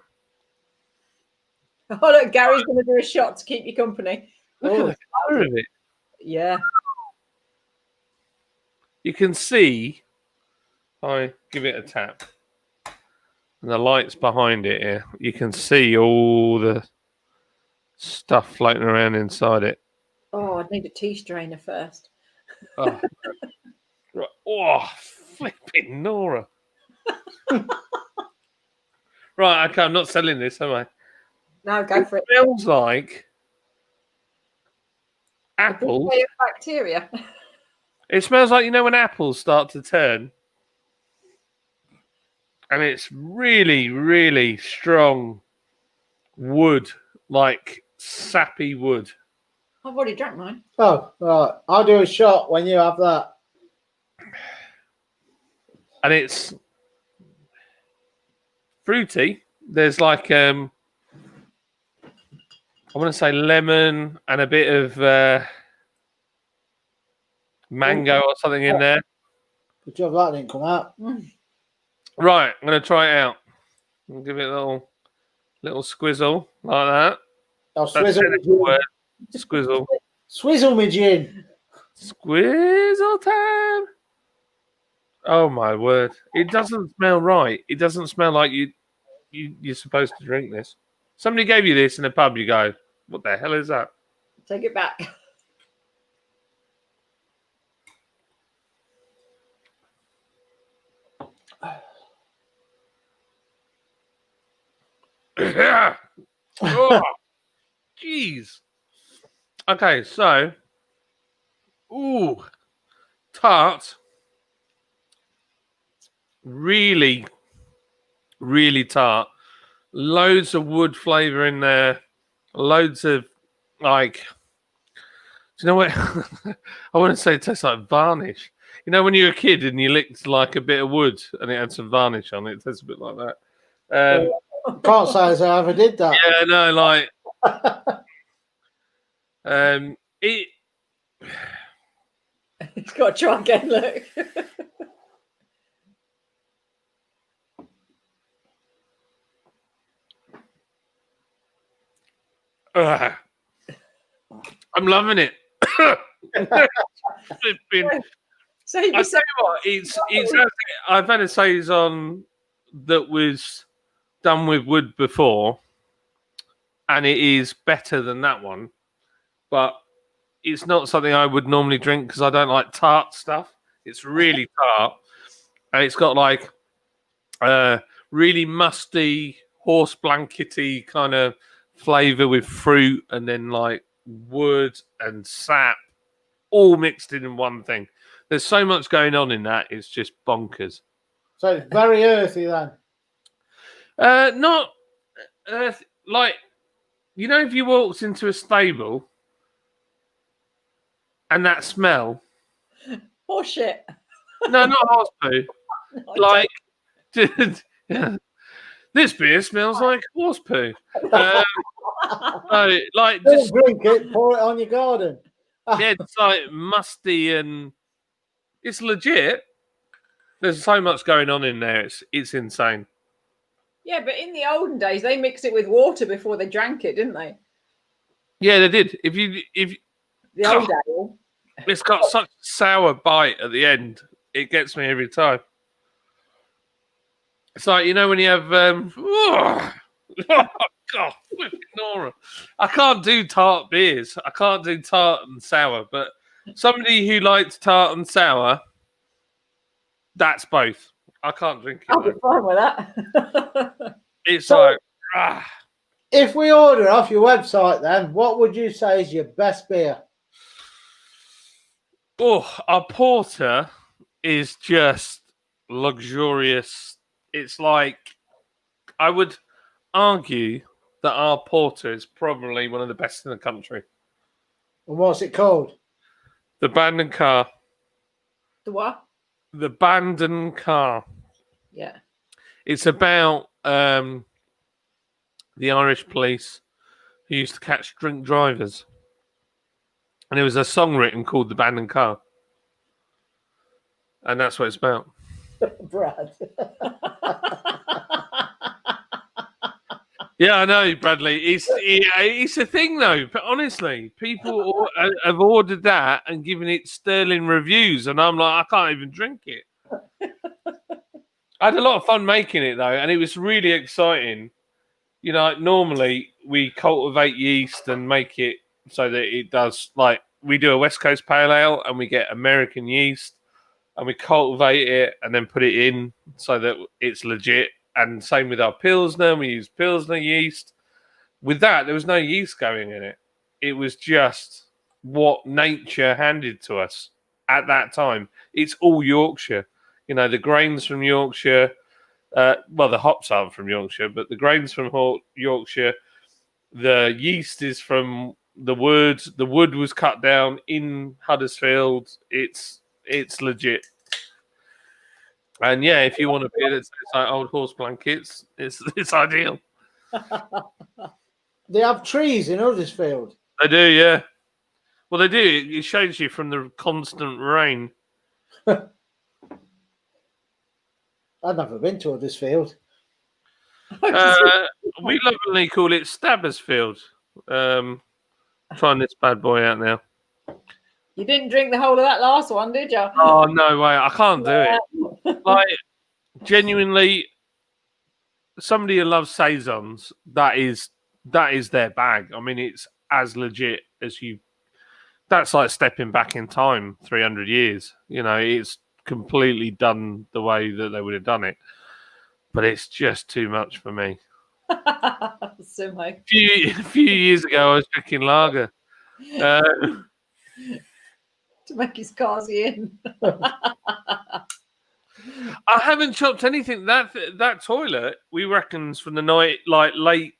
Oh, look, Gary's going to do a shot to keep you company. Look at the colour of it. Yeah. You can see, I give it a tap, and the light's behind it here. You can see all the stuff floating around inside it. Oh, I'd need a tea strainer first. Oh, right. Oh, flipping Nora. Right, okay, I'm not selling this, am I? No, go for it. It smells like apples. Bacteria. It smells like, you know, when apples start to turn. And it's really, really strong wood, like sappy wood. I've already drank mine. Oh, right. I'll do a shot when you have that. And it's fruity. There's like, I want to say lemon and a bit of mango or something in there. Good job that didn't come out. Right, I'm going to try it out. I'll give it a little squizzle like that. I'll That's swizzle the my gin. word. Squizzle. Swizzle me gin. Squizzle time. Oh my word! It doesn't smell right. It doesn't smell like you're supposed to drink this. Somebody gave you this in a pub. You go, what the hell is that? Take it back. Oh, jeez. Okay, so, tart. Really, really tart. Loads of wood flavour in there. Loads of, like, do you know what? I want to say it tastes like varnish. You know when you were a kid and you licked like a bit of wood and it had some varnish on it? It tastes a bit like that. Can't say as I ever did that. Yeah, no, like, it. He's got to try again, look. I'm loving it. So I tell you what, it's I've had a saison that was done with wood before, and it is better than that one, but it's not something I would normally drink because I don't like tart stuff. It's really tart, and it's got like really musty, horse blankety kind of flavour with fruit, and then like wood and sap, all mixed in one thing. There's so much going on in that; it's just bonkers. So it's very earthy then. Not like, you know, if you walked into a stable and that smell. Oh shit! No, not horse poo. Like, dude, yeah. This beer smells like horse poo. No, like, Don't just drink it, pour it on your garden. yeah, it's like musty and it's legit. There's so much going on in there. It's insane. Yeah, but in the olden days, they mixed it with water before they drank it, didn't they? Yeah, they did. If The old ale. it's got such a sour bite at the end, it gets me every time. It's like, you know, when you have oh God, flipping Nora. I can't do tart beers. I can't do tart and sour, but somebody who likes tart and sour, that's both. I can't drink it. I'll be fine with that. It's So- like, If we order off your website, then what would you say is your best beer? our porter is just luxurious. It's like, I would argue that our porter is probably one of the best in the country. And what's it called? The Abandoned Car. The what? The Abandoned Car. Yeah. It's about the Irish police who used to catch drink drivers. And there was a song written called The Abandoned Car. And that's what it's about. Brad. Yeah, I know, Bradley. It's a thing, though. But honestly, people have ordered that and given it sterling reviews. And I'm like, I can't even drink it. I had a lot of fun making it, though. And it was really exciting. You know, like, normally we cultivate yeast and make it so that it does, like, we do a West Coast Pale Ale and we get American yeast and we cultivate it and then put it in so that it's legit. And same with our Pilsner, we use Pilsner yeast. With that, there was no yeast going in it. It was just what nature handed to us at that time. It's all Yorkshire. You know, the grains from Yorkshire. Well, the hops aren't from Yorkshire, but the grains from Yorkshire. The yeast is from the wood. The wood was cut down in Huddersfield. It's legit. And yeah, if you want a beer that's like old horse blankets, it's ideal. They have trees in Huddersfield. They do, yeah. Well, they do. It shows you from the constant rain. I've never been to Huddersfield. We lovingly call it Stabbersfield. Trying this bad boy out now. You didn't drink the whole of that last one, did you? Oh no way! I can't do it. Like genuinely, somebody who loves saisons, that is their bag. I mean, it's as legit as you. That's like stepping back in time 300 years. You know, it's completely done the way that they would have done it. But it's just too much for me. Sumo. A few years ago, I was drinking lager. To make his Kazi in. I haven't chopped anything. That toilet, we reckons from the night, like late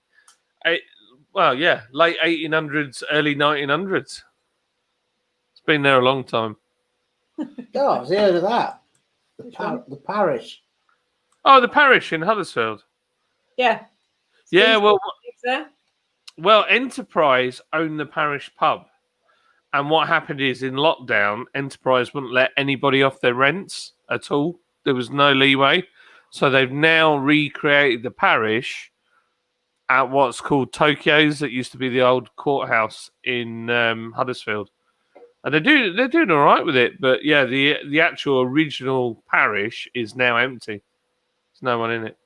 1800s, early 1900s. It's been there a long time. Oh, I was heard of that. The parish. Oh, the parish in Huddersfield. Yeah. Yeah, well, There. well, Enterprise owned the parish pub. And what happened is in lockdown, Enterprise wouldn't let anybody off their rents at all. There was no leeway. So they've now recreated the parish at what's called Tokyo's. That used to be the old courthouse in Huddersfield. And they're doing all right with it. But yeah, the actual original parish is now empty. There's no one in it.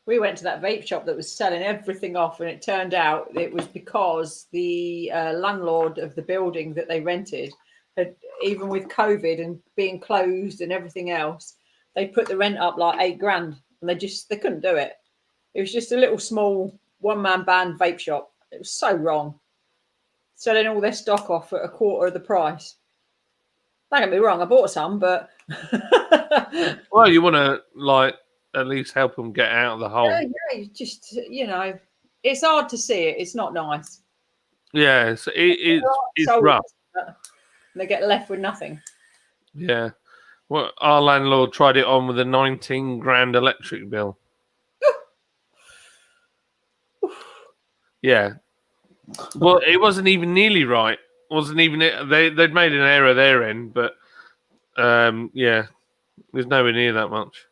We went to that vape shop that was selling everything off, and it turned out it was because the landlord of the building that they rented had, even with COVID and being closed and everything else, they put the rent up like $8,000, and they couldn't do it. It was just a little small one-man band vape shop. It was so wrong, selling all their stock off at a quarter of the price. Don't get me wrong, I bought some, but Well, you want to at least help them get out of the hole. yeah, just it's hard to see it. It's not nice. Yeah, it's rough. They get left with nothing. Yeah. Well, our landlord tried it on with a 19 grand electric bill. Yeah. Well, it wasn't even nearly right. Wasn't even it? They'd made an error their end, but yeah, there's nowhere near that much.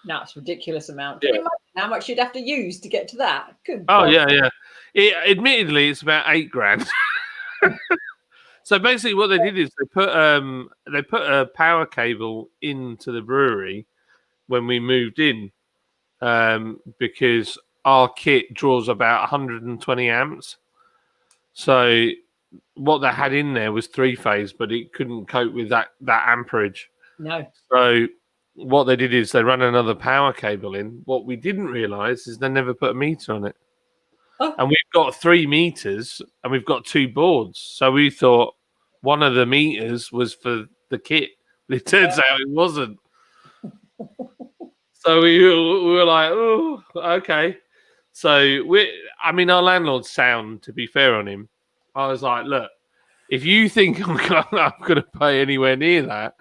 No, it's a ridiculous amount. Yeah. Can you imagine how much you'd have to use to get to that? Good Oh God. yeah. Admittedly, it's about 8 grand. So basically, what they did is they put a power cable into the brewery when we moved in, because our kit draws about 120 amps. So what they had in there was 3-phase, but it couldn't cope with that amperage. No. So what they did is they ran another power cable in. What we didn't realise is they never put a meter on it. Oh. And we've got 3 meters and we've got 2 boards. So we thought one of the meters was for the kit. It turns out it wasn't. So we were like, oh, okay. So our landlord's sound, to be fair on him. I was like, look, if you think I'm going to pay anywhere near that,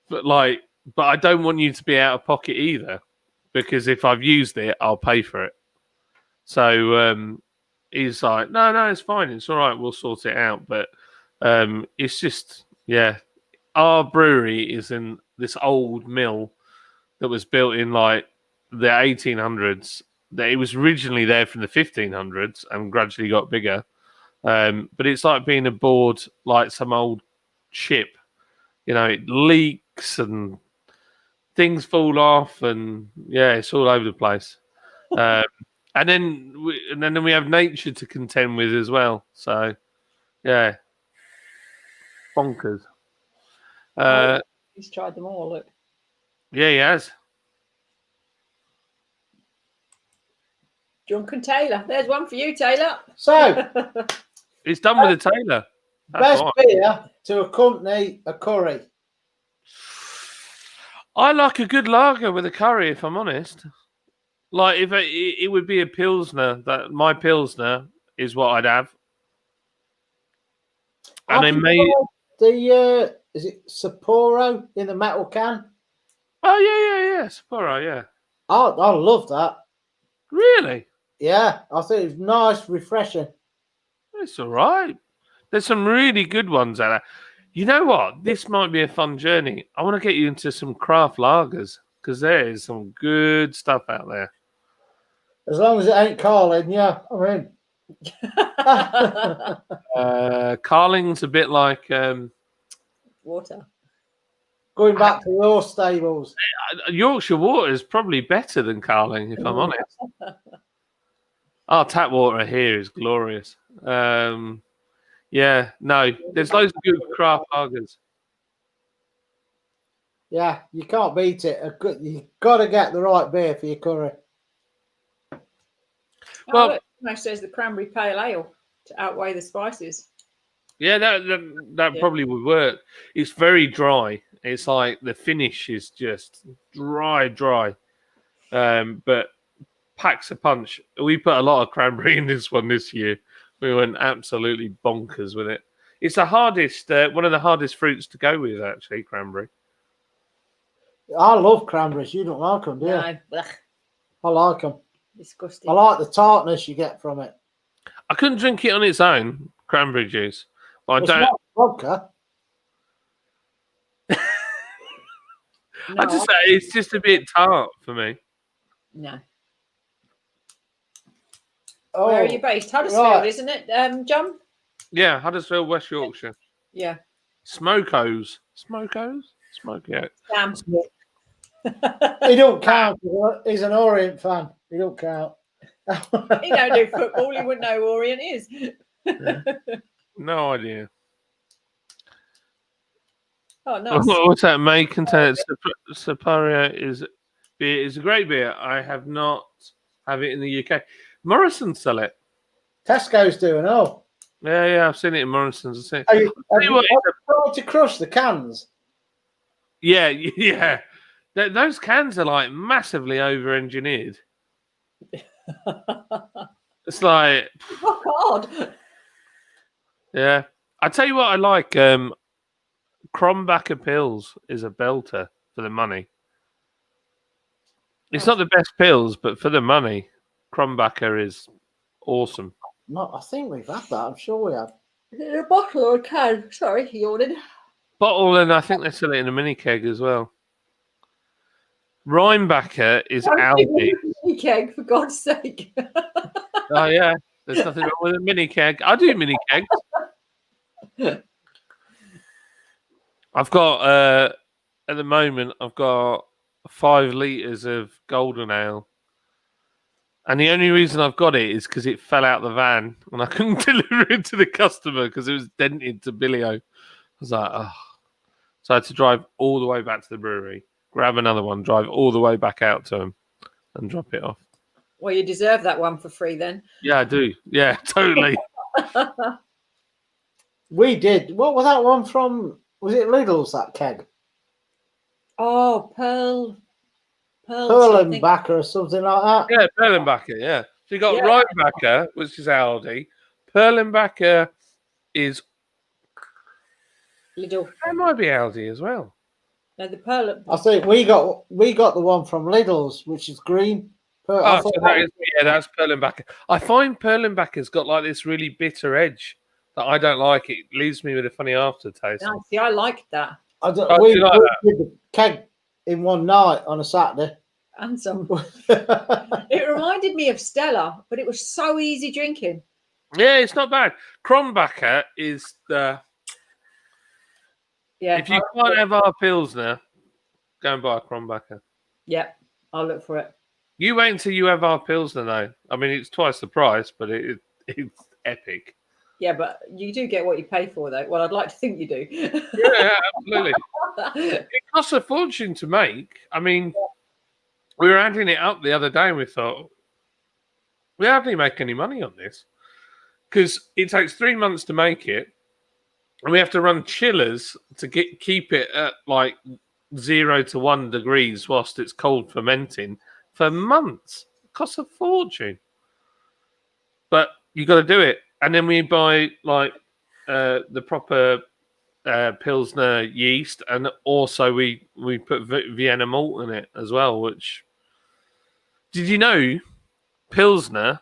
but I don't want you to be out of pocket either, because if I've used it, I'll pay for it. So he's like, no, it's fine. It's all right. We'll sort it out. But it's just, yeah, our brewery is in this old mill that was built in the 1800s. That it was originally there from the 1500s and gradually got bigger. But it's like being aboard like some old ship. It leaks and things fall off, and yeah, it's all over the place. And then we have nature to contend with as well. So yeah, bonkers. He's tried them all. Look. Yeah, he has. Drunken Taylor. There's one for you, Taylor. So, It's done with a Taylor. best beer to accompany a curry. I like a good lager with a curry, if I'm honest. Like, if it would be a Pilsner, that my Pilsner is what I'd have. And they made is it Sapporo in the metal can? Oh yeah, Sapporo, yeah. I love that. Really? Yeah, I think it's nice, refreshing. It's all right. There's some really good ones out there. You know what? This might be a fun journey. I want to get you into some craft lagers, because there is some good stuff out there. As long as it ain't Carlin, yeah, I'm in. Carling's a bit like Water. Going back to your stables. Yorkshire Water is probably better than Carling, if I'm honest. Our tap water here is glorious. Yeah, no, there's loads of good craft lagers. Yeah, you can't beat it. You got to get the right beer for your curry. Well- Look, it says the cranberry pale ale to outweigh the spices. Yeah, that probably would work. It's very dry. It's like the finish is just dry. But packs a punch. We put a lot of cranberry in this one this year. We went absolutely bonkers with it. It's the hardest, one of the hardest fruits to go with, actually, cranberry. I love cranberries. You don't like them, do you? No, blech, I like them. disgusting. I like the tartness you get from it. I couldn't drink it on its own, cranberry juice. But It's not vodka. No, I just say it's just a bit tart for me. no. Oh, Where are you based? Huddersfield, right. isn't it, John? Yeah, Huddersfield, West Yorkshire. Yeah. Smokos. Smoke it. Damn. He don't count. He's an Orient fan. He don't count. He don't do football. He wouldn't know who Orient is. No idea. Oh, nice. What's that? May contain Superior is a great beer. I have not have it in the UK. Morrison sell it. Tesco's doing. Oh, Yeah, I've seen it in Morrison's. I've seen it. have you what, tried to crush the cans? Yeah. Those cans are like massively over-engineered. It's like, Oh, God. yeah. I tell you what, I like. Krombacher pills is a belter for the money. It's not the best pills, but for the money, Krombacher is awesome. No, I think we've had that. I'm sure we have. Is it a bottle or a can? Sorry, yawning. Bottle, and I think they sell it in a mini keg as well. Rheinbacher is Aldi. Mini keg, for God's sake. Oh yeah, there's nothing wrong with a mini keg. I do mini kegs. I've got at the moment I've got 5 litres of golden ale. And the only reason I've got it is because it fell out the van and I couldn't deliver it to the customer because it was dented to Billio. I was like, oh. So I had to drive all the way back to the brewery, grab another one, drive all the way back out to them and drop it off. Well, you deserve that one for free then. Yeah, I do. Yeah, totally. We did. What was that one from? Was it Lidl's, that keg? Oh, Pearl something. Perlenbacher or something like that. Yeah, Perlenbacher, yeah. So you got Rheinbacher, which is Aldi. Perlenbacher is... Lidl. That might be Aldi as well. No, the Pearl. I think we got the one from Lidl's, which is green. Oh, so that's Perlenbacher. I find Perlenbacher's got like this really bitter edge that I don't like. It leaves me with a funny aftertaste. No, see, I liked that. We did the keg in one night on a Saturday. And some. It reminded me of Stella, but it was so easy drinking. Yeah, it's not bad. Krombacher is the... Yeah. If you can't have our Pilsner, go and buy a Krombacher. Yeah, I'll look for it. You wait until you have our Pilsner, though. I mean, it's twice the price, but it's epic. Yeah, but you do get what you pay for, though. Well, I'd like to think you do. Yeah, absolutely. It costs a fortune to make. I mean, we were adding it up the other day and we thought, we hardly make any money on this because it takes 3 months to make it. And we have to run chillers to keep it at like 0 to 1 degrees whilst it's cold fermenting for months. It costs a fortune. But you got to do it. And then we buy like the proper Pilsner yeast, and also we put Vienna malt in it as well. Which, did you know, Pilsner,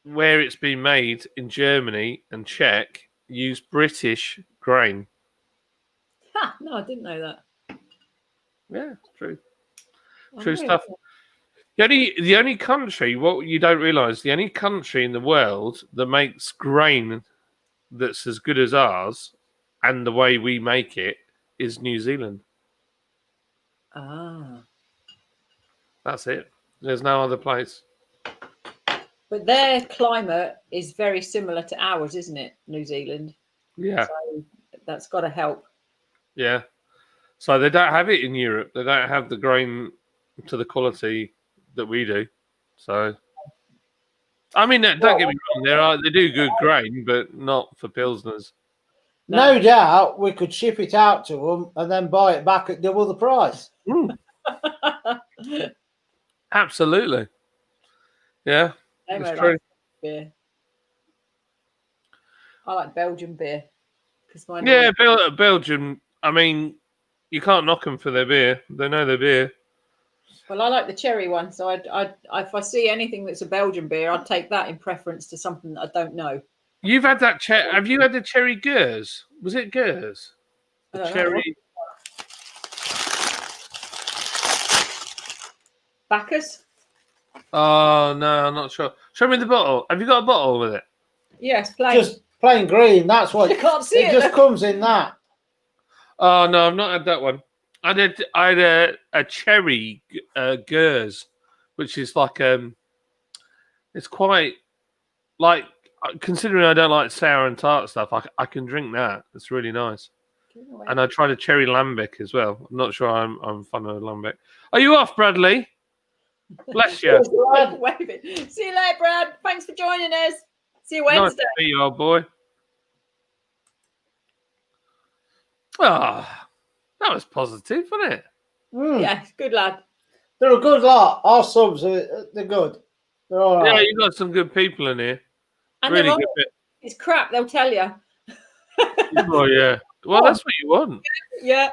where it's been made in Germany and Czech, use British grain? Ha, no, I didn't know that. Yeah, it's true. Oh, True really? stuff. The only country, what you don't realise, the only country in the world that makes grain that's as good as ours and the way we make it is New Zealand. Ah. That's it. There's no other place. But their climate is very similar to ours, isn't it? New Zealand. Yeah. So that's got to help. Yeah. So they don't have it in Europe. They don't have the grain to the quality that we do. So, I mean, don't get me wrong. They do good grain, but not for Pilsners. No doubt we could ship it out to them and then buy it back at double the price. Absolutely. Yeah. They It's may true. like beer. I like Belgian beer. Yeah, Belgium. I mean, you can't knock them for their beer. They know their beer. Well, I like the cherry one, so if I see anything that's a Belgian beer, I'd take that in preference to something that I don't know. You've had that have you had the cherry Gers? Was it Gers? The cherry Bacchus? Oh no, I'm not sure. Show me the bottle. Have you got a bottle with it? Yes, plain. Just plain green. That's what You can't see it. just comes in that. Oh no, I've not had that one. I had a cherry Gers, which is like it's quite like, considering I don't like sour and tart stuff, I can drink that. It's really nice. And I tried a cherry lambic as well. I'm not sure I'm fond of lambic. Are you off, Bradley? Bless you. See you later, Brad. Thanks for joining us. See you Wednesday. Nice to meet you, old boy. Ah, that was positive, wasn't it? Yeah, good lad. They're a good lot. Our subs they're good. They're all right. Yeah, you got some good people in here. And Really they're good all, bit. it's crap, they'll tell you. Oh yeah. Well, that's what you want. Yeah.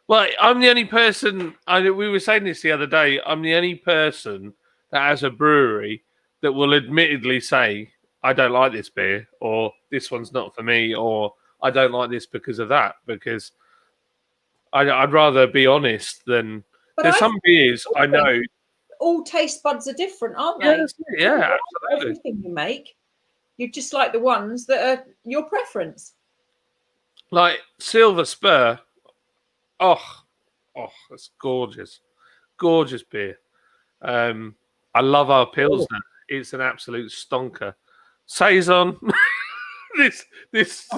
Well, I'm the only person. We were saying this the other day. I'm the only person that has a brewery that will admittedly say, "I don't like this beer," or "This one's not for me," or "I don't like this because of that." Because I'd rather be honest than. But There's some beers I know. All taste buds are different, aren't they? Yeah, absolutely. Everything you make, you just like the ones that are your preference. Like Silver Spur. Oh, that's gorgeous. Gorgeous beer. I love our Pilsner. It's an absolute stonker. Saison. this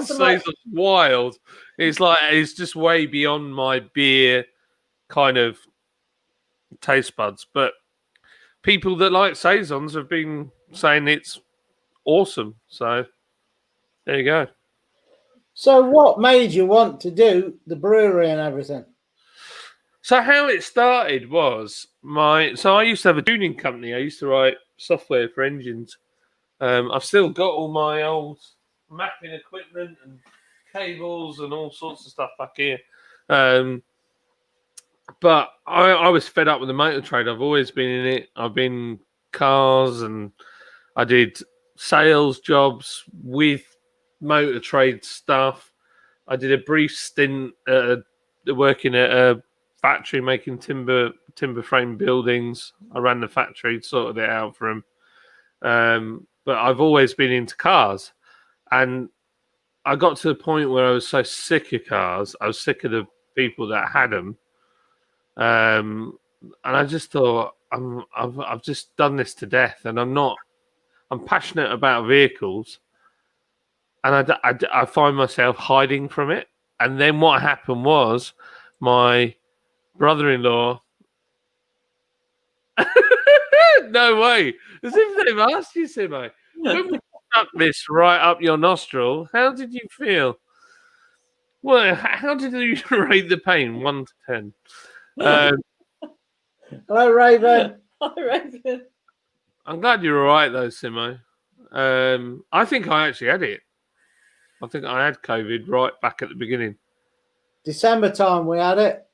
Saison's wild. It's just way beyond my beer kind of taste buds. But people that like Saisons have been saying it's awesome. So there you go. So what made you want to do the brewery and everything? So how it started was so I used to have a tuning company. I used to write software for engines. I've still got all my old mapping equipment and cables and all sorts of stuff back here. But I was fed up with the motor trade. I've always been in it. I've been cars and I did sales jobs with motor trade stuff. I did a brief stint working at a factory making timber frame buildings. I ran the factory, sorted it out for them. But I've always been into cars, and I got to the point where I was so sick of cars. I was sick of the people that had them, and I just thought I've just done this to death, and I'm passionate about vehicles, and I find myself hiding from it. And then what happened was my brother-in-law. No way. As if they've asked you, Simo. When we stuck this right up your nostril, how did you feel? Well, how did you rate the pain? 1 to 10. Hello, Raven. Hi, Raven. I'm glad you're all right, though, Simo. I think I actually had it. I think I had COVID right back at the beginning. December time we had it.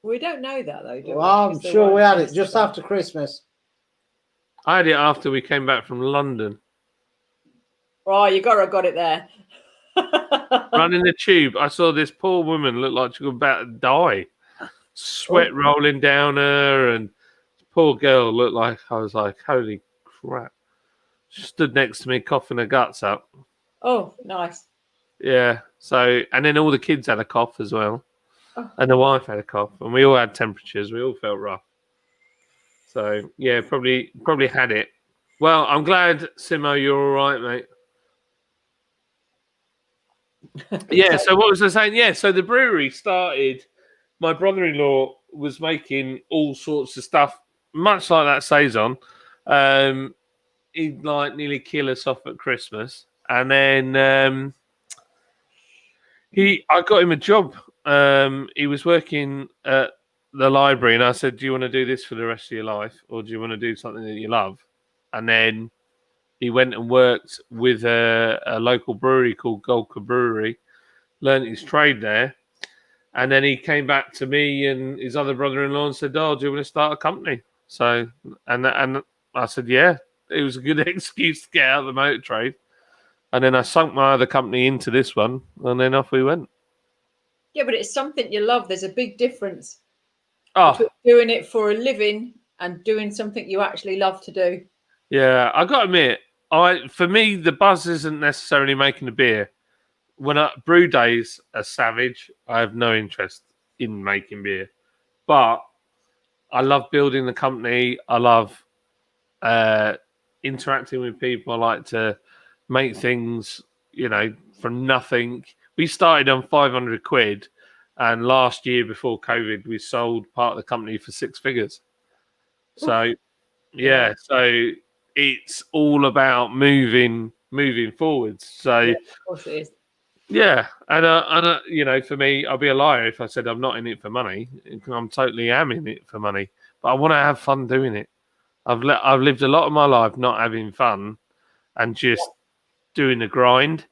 We don't know that, though, do we? Well, I'm sure we had it just after Christmas. I had it after we came back from London. Oh, you got it there. Running the tube, I saw this poor woman look like she was about to die. Sweat rolling down her and poor girl looked like, I was like, holy crap. She stood next to me coughing her guts up. Oh, nice. Yeah. So, and then all the kids had a cough as well. Oh. And the wife had a cough. And we all had temperatures. We all felt rough. So, yeah, probably had it. Well, I'm glad, Simo, you're all right, mate. Yeah, so what was I saying? Yeah, so the brewery started. My brother-in-law was making all sorts of stuff, much like that saison. He'd like nearly kill us off at Christmas, and then I got him a job. He was working at the library, and I said, "Do you want to do this for the rest of your life, or do you want to do something that you love?" And then he went and worked with a local brewery called Golka Brewery, learned his trade there. And then he came back to me and his other brother-in-law and said, "Oh, do you want to start a company?" So, and I said, "Yeah." It was a good excuse to get out of the motor trade. And then I sunk my other company into this one, and then off we went. Yeah, but it's something you love. There's a big difference Oh, between doing it for a living and doing something you actually love to do. yeah. I got to admit, for me, the buzz isn't necessarily making the beer. When brew days are savage, I have no interest in making beer. But I love building the company. I love interacting with people. I like to make things, from nothing. We started on 500 quid, and last year before COVID, we sold part of the company for 6 figures. So, yeah, so it's all about moving forwards. So, Yeah, of course it is. yeah, and for me, I'll be a liar if I said I'm not in it for money. I'm totally am in it for money, but I want to have fun doing it. I've lived a lot of my life not having fun and just doing the grind,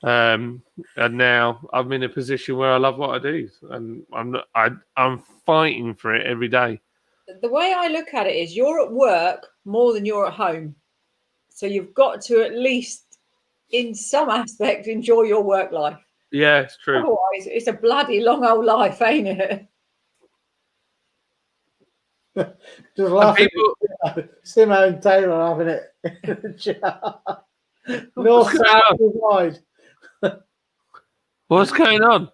and now I'm in a position where I love what I do, and I'm fighting for it every day. The way I look at it is you're at work more than you're at home. So you've got to at least, in some aspect, enjoy your work life. Yeah, it's true. Otherwise, it's a bloody long old life, ain't it? Just laughing. Simo and Taylor having it. North, south, wide. What's going on?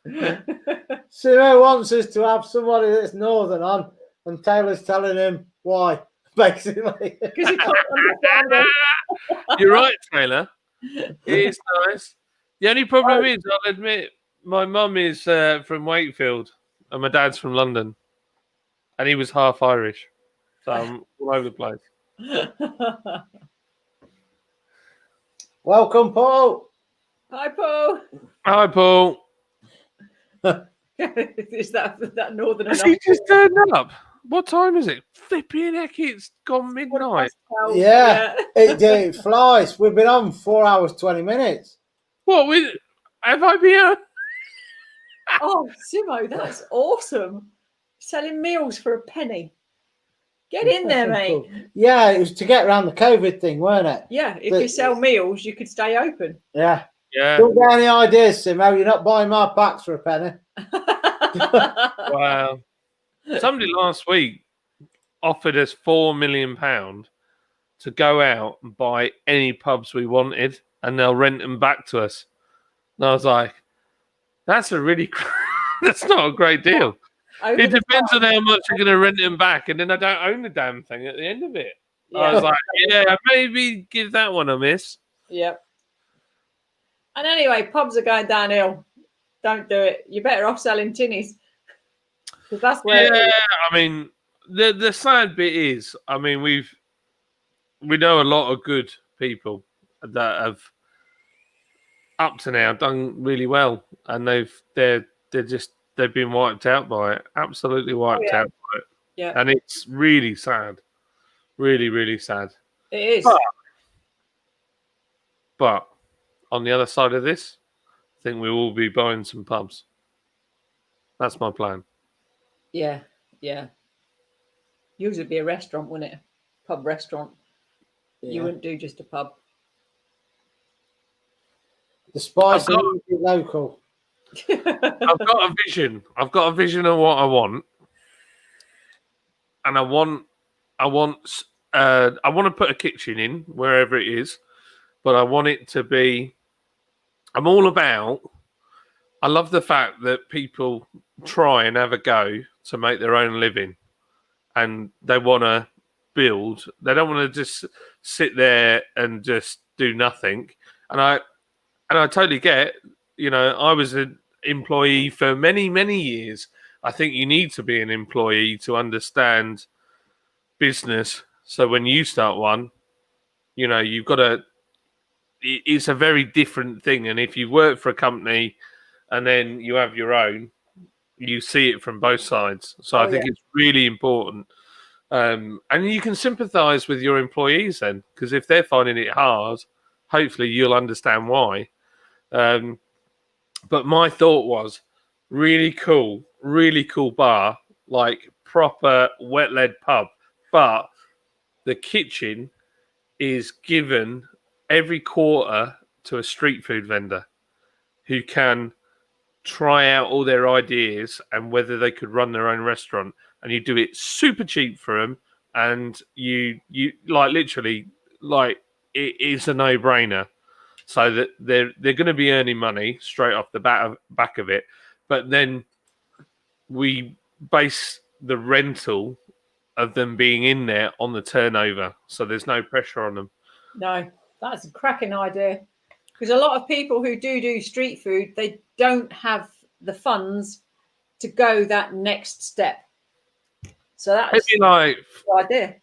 Simo wants us to have somebody that's northern on, and Taylor's telling him why, basically. Because he can't understand it. You're right, Taylor. It is nice. The only problem is, I'll admit, my mum is from Wakefield and my dad's from London, and he was half Irish, so I'm all over the place. Welcome, Paul. Hi, Paul. Hi, Paul. Is that northern Has enough? he just turned up? What time is it? Flipping heck, it's gone midnight. Yeah, it flies. We've been on 4 hours, 20 minutes. What? Have I been? Oh, Simo, that's awesome. Selling meals for a penny. Get in there, mate. Yeah, it was to get around the COVID thing, weren't it? Yeah, if you sell meals, you could stay open. Yeah. Yeah. Don't get any ideas, Simo. You're not buying my packs for a penny. Wow. Somebody last week offered us £4 million to go out and buy any pubs we wanted, and they'll rent them back to us. And I was like, that's that's not a great deal. It depends on how much you're going to rent them back, and then I don't own the damn thing at the end of it. Yeah. I was like, yeah, maybe give that one a miss. Yep. And anyway, pubs are going downhill. Don't do it. You're better off selling tinnies. Because that's where. Yeah, I mean, the sad bit is, I mean, we know a lot of good people that have up to now done really well, and they've been wiped out by it, absolutely wiped out by it. Yeah, and it's really sad, really, really sad. It is. But on the other side of this, I think we will be buying some pubs. That's my plan. Yeah. Yours would be a restaurant, wouldn't it? Pub restaurant. Yeah. You wouldn't do just a pub. The spice is local. I've got a vision. I've got a vision of what I want. And I want I want to put a kitchen in wherever it is, but I want it to be. I'm all about. I love the fact that people try and have a go to make their own living, and they want to build. They don't want to just sit there and just do nothing. And I totally get. I was an employee for many, many years. I think you need to be an employee to understand business. So when you start one, you've got to. It's a very different thing. And if you work for a company and then you have your own, you see it from both sides. So I think it's really important. And you can sympathise with your employees then, because if they're finding it hard, hopefully you'll understand why. But my thought was really cool bar, like proper wet-led pub. But the kitchen is given every quarter to a street food vendor who can try out all their ideas and whether they could run their own restaurant. And you do it super cheap for them. And you like literally like it is a no-brainer. So that they're going to be earning money straight off the back of it. But then we base the rental of them being in there on the turnover. So there's no pressure on them. No, that's a cracking idea. Because a lot of people who do street food, they don't have the funds to go that next step. So that's like the idea.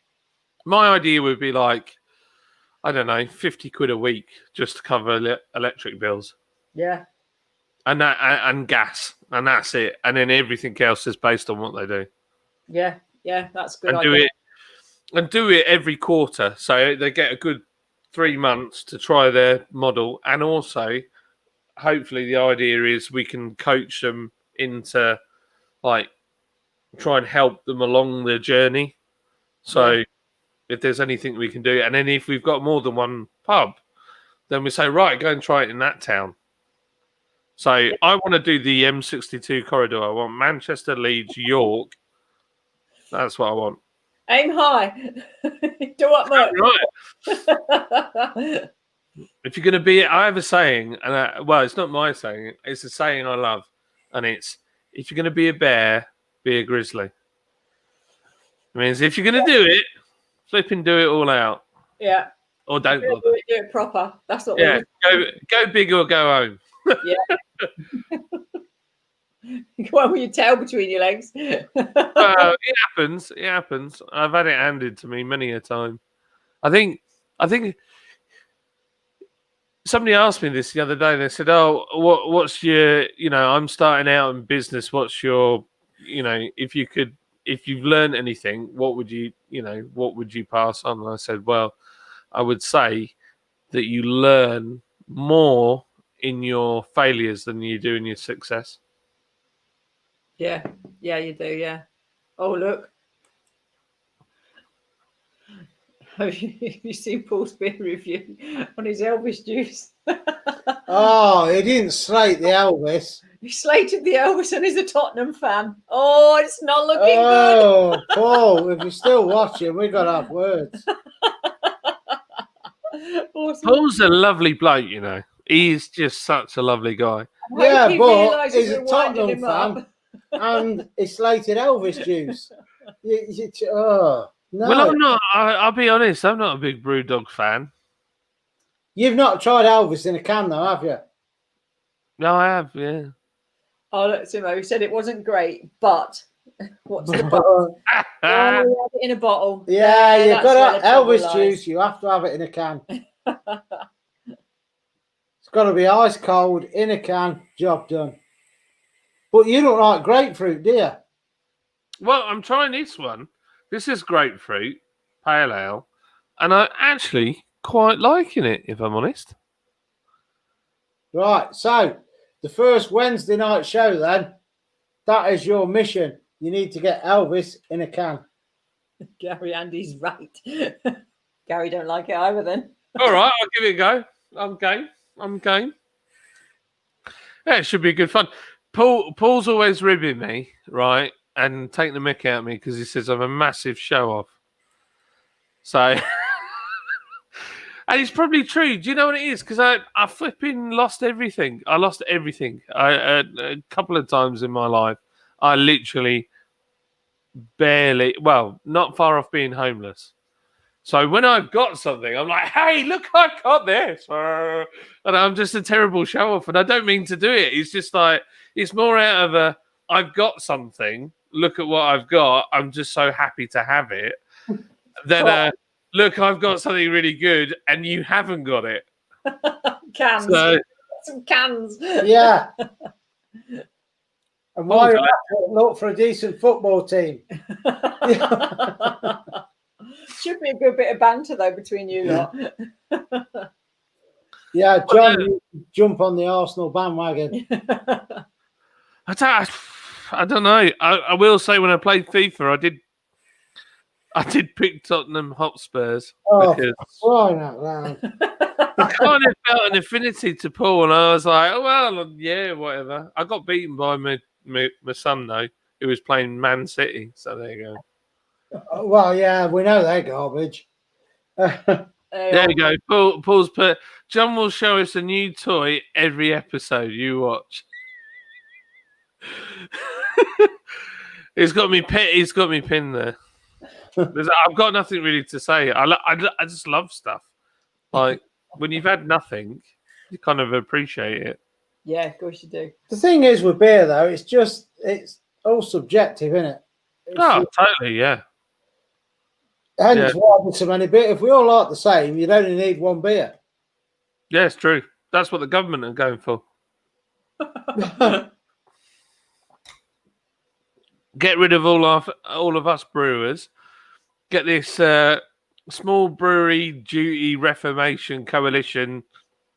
My idea would be like, I don't know, 50 quid a week just to cover electric bills. Yeah. And gas, and that's it. And then everything else is based on what they do. Yeah, that's a good. And idea. do it every quarter, so they get a good 3 months to try their model. And also, hopefully, the idea is we can coach them into like try and help them along their journey. So if there's anything we can do, and then if we've got more than one pub, then we say, right, go and try it in that town. So I want to do the M62 corridor. I want Manchester, Leeds, York. That's what I want. Aim high. Do what much. Right. If you're going to be, I have a saying, and well, it's not my saying. It's a saying I love, and it's if you're going to be a bear, be a grizzly. It means if you're going to do it, flipping do it all out. Yeah. Or don't bother. Do it proper. That's what. Yeah. Go big or go home. Yeah. Go on with your tail between your legs. It happens. It happens. I've had it handed to me many a time. I think somebody asked me this the other day. They said, "Oh, what's your? I'm starting out in business. What's your? If you've learned anything, what would you pass on?" And I said, "Well, I would say that you learn more in your failures than you do in your success." Yeah, you do. Yeah. Oh, look. Have you seen Paul's beer review on his Elvis juice? Oh, he didn't slate the Elvis. He slated the Elvis and he's a Tottenham fan. Oh, it's not looking good. Paul, if you're still watching, we've got to have words. Awesome. Paul's a lovely bloke, He's just such a lovely guy. Yeah, but he's a Tottenham fan and he slated Elvis juice. No. Well, I'm not. I'll be honest. I'm not a big Brewdog fan. You've not tried Elvis in a can, though, have you? No, I have. Yeah. Oh, look, Simo. He said it wasn't great, but what's the bottle? We have it in a bottle. Yeah, you've got to Elvis juice. You have to have it in a can. It's got to be ice cold in a can. Job done. But you don't like grapefruit, do you? Well, I'm trying this one. This is grapefruit pale ale, and I'm actually quite liking it, if I'm honest. Right, so the first Wednesday night show, then, that is your mission. You need to get Elvis in a can. Gary Andy's right. Gary don't like it either, then. All right, I'll give it a go. I'm game. Yeah, it should be good fun. Paul's always ribbing me, right? And taking the mick out of me because he says I'm a massive show off. So, and it's probably true. Do you know what it is? Because I flipping lost everything. I lost everything. A couple of times in my life, I literally barely, well, not far off being homeless. So when I've got something, I'm like, hey, look, I got this. And I'm just a terrible show off. And I don't mean to do it. It's just like, it's more out of a, I've got something. Look at what I've got. I'm just so happy to have it. Then, look, I've got something really good and you haven't got it. Cans. So, Some cans. Yeah. And while you're at it, look for a decent football team. Should be a good bit of banter though between you lot. Yeah, John, you jump on the Arsenal bandwagon. I don't know. I will say when I played FIFA, I did pick Tottenham Hotspurs because crying out loud. I kind of felt an affinity to Paul, and I was like, oh well, yeah, whatever. I got beaten by my son though, who was playing Man City. So there you go. Well, yeah, we know they're garbage. There you go. Paul's put. John will show us a new toy every episode. You watch. He's got me pinned there. I've got nothing really to say. I just love stuff. Like when you've had nothing, you kind of appreciate it. Yeah, of course you do. The thing is with beer, though, it's all subjective, isn't it? Totally, yeah. Hence why there's so many beer. If we all like the same, you'd only need one beer. Yeah, it's true. That's what the government are going for. Get rid of all of us brewers. Get this small brewery duty reformation coalition,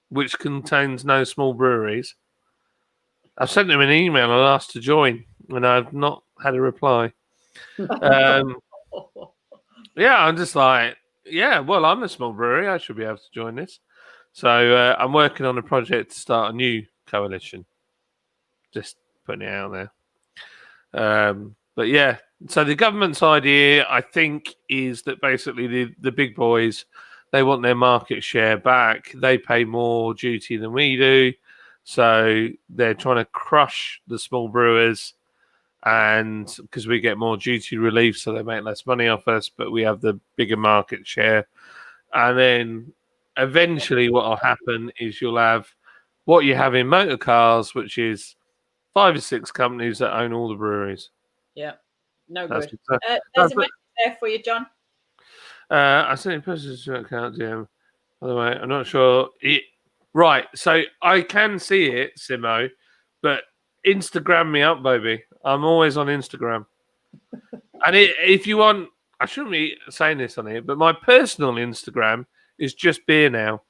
which contains no small breweries. I've sent them an email and asked to join, and I've not had a reply. Yeah, I'm just like, yeah, well, I'm a small brewery. I should be able to join this. So I'm working on a project to start a new coalition. Just putting it out there. But yeah, so the government's idea, I think, is that basically the big boys, they want their market share back. They pay more duty than we do. So they're trying to crush the small brewers, and because we get more duty relief, so they make less money off us, but we have the bigger market share. And then eventually what will happen is you'll have what you have in motor cars, which is 5 or 6 companies that own all the breweries. Yeah, no That's good. There's a message there for you, John. I sent a person's account, DM. By the way, I'm not sure. Right, so I can see it, Simo, but Instagram me up, baby. I'm always on Instagram. And if you want, I shouldn't be saying this on here, but my personal Instagram is Just Beer Now.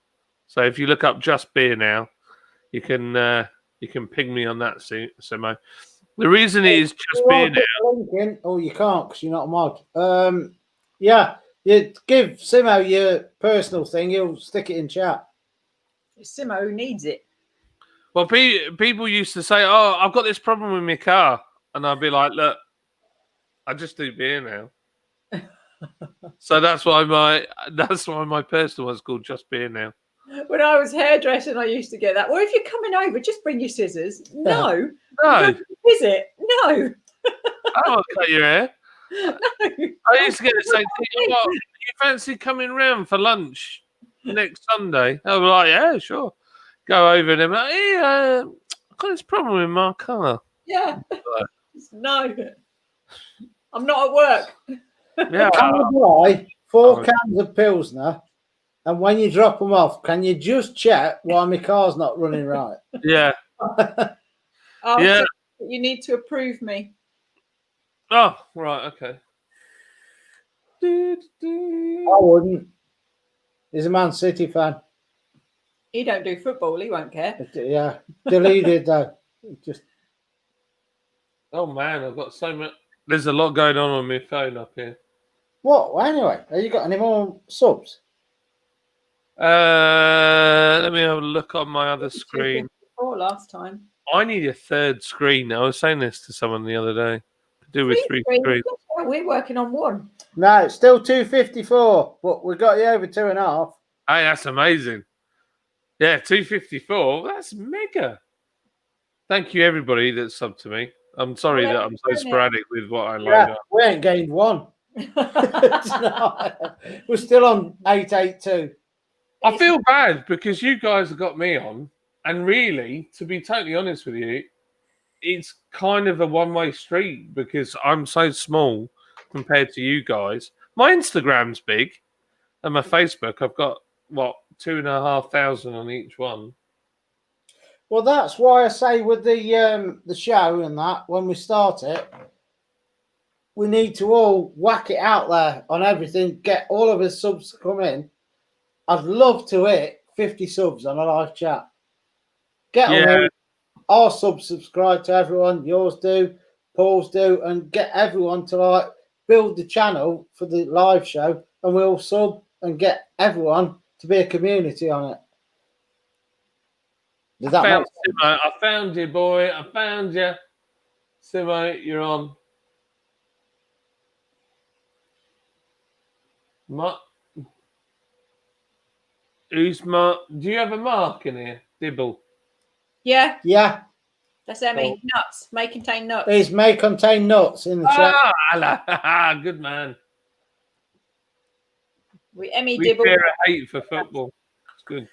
So if you look up Just Beer Now, you can ping me on that, Simo. The reason it is Just Beer Now. Oh, you can't because you're not a mod. Yeah, you give Simo your personal thing, he'll stick it in chat. It's Simo who needs it. Well, people used to say, "Oh, I've got this problem with my car," and I'd be like, "Look, I just do beer now." So that's why my personal one's called Just Beer Now. When I was hairdressing, I used to get that. Well, if you're coming over, just bring your scissors. No. Is it? No. I don't want to cut your hair. No. I used to get the same thing. Oh, you fancy coming round for lunch next Sunday? I was like, yeah, sure. Go over and I'm like, hey, I've got this problem with my car. Yeah. No. I'm not at work. Yeah. Can you buy 4 cans of Pilsner? And when you drop them off, can you just check why my car's not running right? Yeah. Yeah. You need to approve me. Oh, right. Okay. I wouldn't. He's a Man City fan. He don't do football. He won't care. Yeah. Deleted, though. Just. Oh, man. I've got so much. There's a lot going on my phone up here. What? Well, anyway, have you got any more subs? Let me have a look on my other screen. Last time. I need a third screen. I was saying this to someone the other day Do with three screens. We're working on one. No, it's still 254, but we got you over 2.5. Hey, that's amazing. Yeah, 254. That's mega. Thank you, everybody that subbed to me. I'm sorry that I'm so sporadic with what I load up. We ain't gained one. We're still on 882. I feel bad because you guys have got me on, and really, to be totally honest with you, it's kind of a one-way street because I'm so small compared to you guys. My Instagram's big, and my Facebook, I've got, 2,500 on each one. Well, that's why I say with the show and that, when we start it, we need to all whack it out there on everything, get all of his subs to come in. I'd love to hit 50 subs on a live chat. Get them in. Our subs subscribe to everyone. Yours do, Paul's do, and get everyone to build the channel for the live show, and we'll sub and get everyone to be a community on it. Does that make sense? Simo, I found you, boy. I found you. Simo, you're on. Who's Mark? Do you have a Mark in here? Dibble. Yeah. Yeah. That's Emmy. Nuts. May contain nuts. It may contain nuts in the chat. Ah, good man. Emmy We Dibble. share a hate for football. It's good.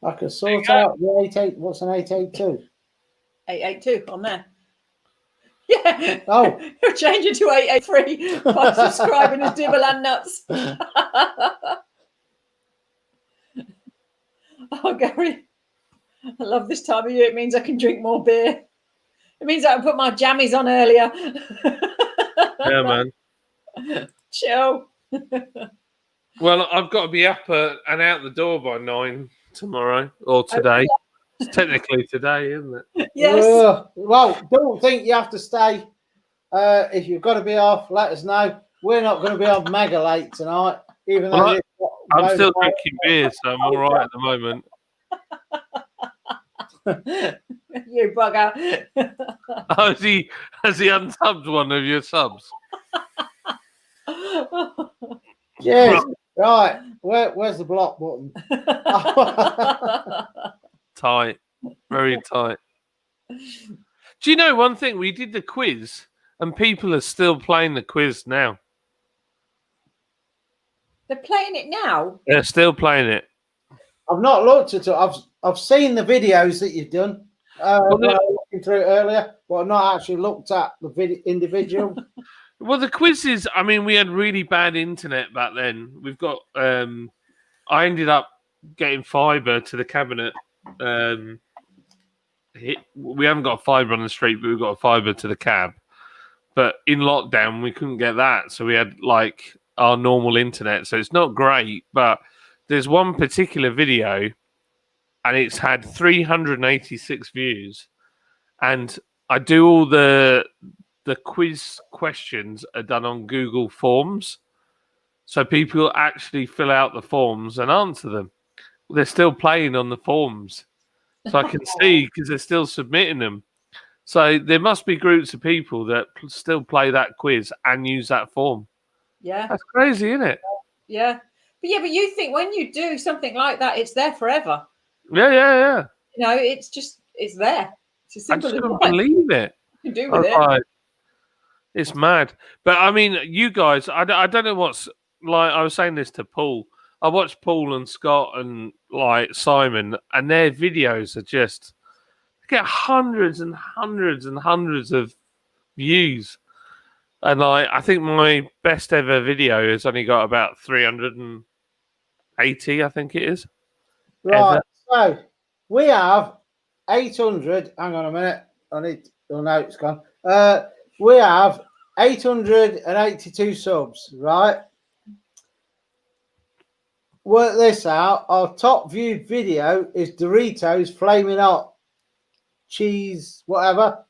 I can sort out the 88. What's an 882? 882 on there. Yeah. Oh. You'll change it to 883 by subscribing as Dibble and Nuts. Oh, Gary. I love this time of year. It means I can drink more beer. It means I can put my jammies on earlier. Yeah, man. Chill. Well, I've got to be up and out the door by 9 tomorrow or today. It's technically today, isn't it? Yes. Well, don't think you have to stay. If you've got to be off, let us know. We're not going to be on mega late tonight, even though I'm still drinking beer, so I'm all right at the moment. You bugger. Has he unsubbed one of your subs? Yes. Right. Where's the block button? Tight. Very tight. Do you know one thing? We did the quiz and people are still playing the quiz now. They're playing it now? They're still playing it. I've not looked at it. I've seen the videos that you've done. When I was looking through it earlier, but I've not actually looked at the individual. Well, the quiz is, I mean, we had really bad internet back then. We've got, I ended up getting fibre to the cabinet. We haven't got fibre on the street, but we've got fibre to the cab. But in lockdown, we couldn't get that. So we had our normal internet. So it's not great, but there's one particular video and it's had 386 views. And I do all the quiz questions are done on Google Forms. So people actually fill out the forms and answer them. They're still playing on the forms. So I can see because they're still submitting them. So there must be groups of people that still play that quiz and use that form. Yeah. That's crazy, isn't it? Yeah. But you think when you do something like that, it's there forever. Yeah. You know, it's there. It's as simple I just as couldn't that. believe it. You can do with it. It's mad. But I mean, you guys, I don't know what's like. I was saying this to Paul. I watched Paul and Scott and Simon, and their videos are just get hundreds and hundreds and hundreds of views. And I think my best ever video has only got about 380, I think it is. Right. So we have 800. Hang on a minute. I need. Oh no, it's gone. We have 882 subs. Right. Work this out. Our top viewed video is Doritos Flaming Hot Cheese, whatever.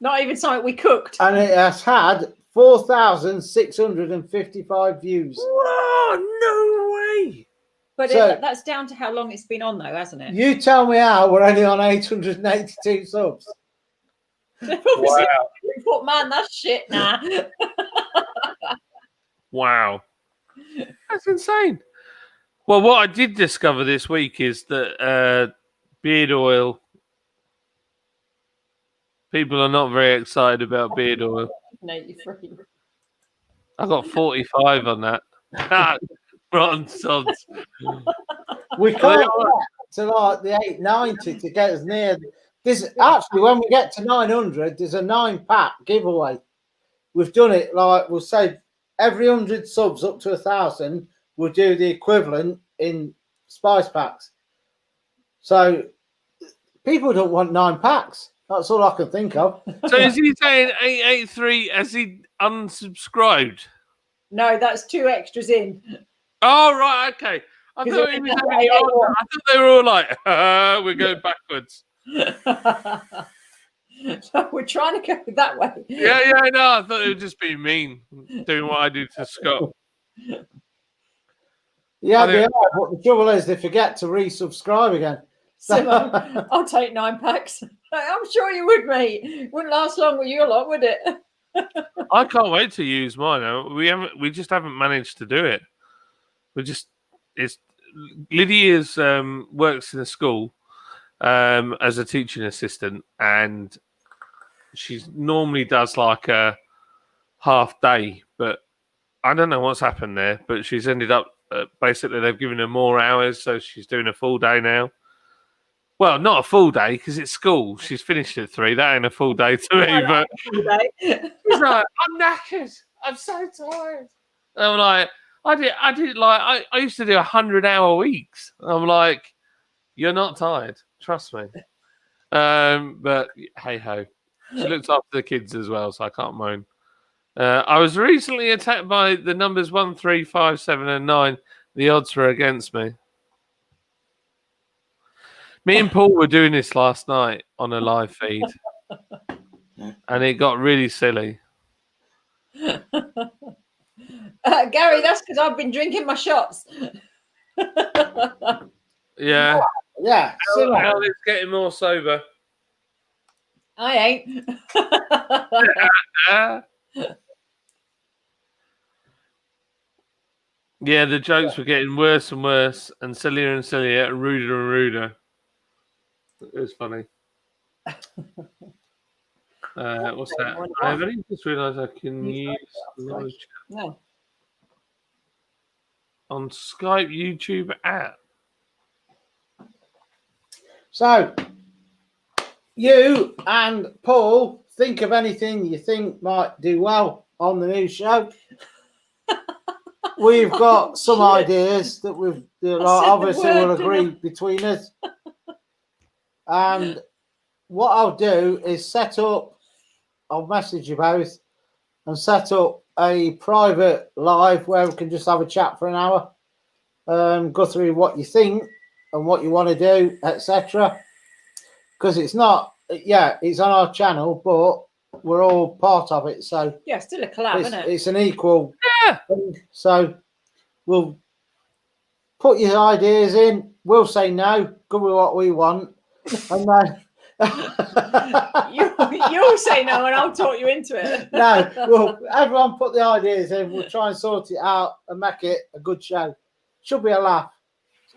Not even something we cooked. And it has had 4,655 views. Whoa, no way. But So- that's down to how long it's been on, though, hasn't it? You tell me how we're only on 882 subs. Obviously, we thought, man, that's shit now. Wow. That's insane. Well, what I did discover this week is that beard oil, people are not very excited about beard oil. 83. I got 45 on that. Rotten sods. We can't get to like the 890 to get us near. This actually, when we get to 900, there's a 9-pack giveaway. We've done it like we'll say every 100 subs up to 1,000, we'll do the equivalent in spice packs. So people don't want 9 packs. That's all I can think of. So is he saying 883 as he unsubscribed? No, that's 2 extras in. Oh, right, okay. I Is thought it- he was having it on. I thought they were all like, we're going backwards. So we're trying to go that way. Yeah, no, I thought it would just be mean doing what I do to Scott. Yeah, I they think- are, but the trouble is they forget to resubscribe again. So, I'll take 9 packs. I'm sure you would, mate. Wouldn't last long with you a lot, would it? I can't wait to use mine. We just haven't managed to do it. Lydia's works in a school as a teaching assistant, and she normally does like a half day, but I don't know what's happened there. But she's ended up basically they've given her more hours, so she's doing a full day now. Well, not a full day because it's school. She's finished at 3. That ain't a full day to me, but she's like, I'm knackered. I'm so tired. And I'm like, I used to do 100-hour weeks. I'm like, you're not tired. Trust me. But hey ho. She looks after the kids as well, so I can't moan. I was recently attacked by the numbers 1, 3, 5, 7, and 9. The odds were against me. Me and Paul were doing this last night on a live feed, and it got really silly. Gary, that's because I've been drinking my shots. Yeah. Yeah. Al is getting more sober. I ain't. Yeah, the jokes were getting worse and worse, and sillier and ruder. It was funny. What's that? I've only just realised I can use live chat No. on Skype YouTube app. So, you and Paul think of anything you think might do well on the new show. We've got some ideas that we've obviously will agree between us. And what I'll do is I'll message you both and set up a private live where we can just have a chat for an hour, go through what you think and what you want to do, etc. Because it's on our channel, but we're all part of it. So Yeah, still a collab, isn't it? it's an equal Yeah. thing. So we'll put your ideas in. We'll say no, go with what we want, and then You'll say no, and I'll talk you into it. no, well, everyone put the ideas in. We'll try and sort it out and make it a good show. Should be a laugh.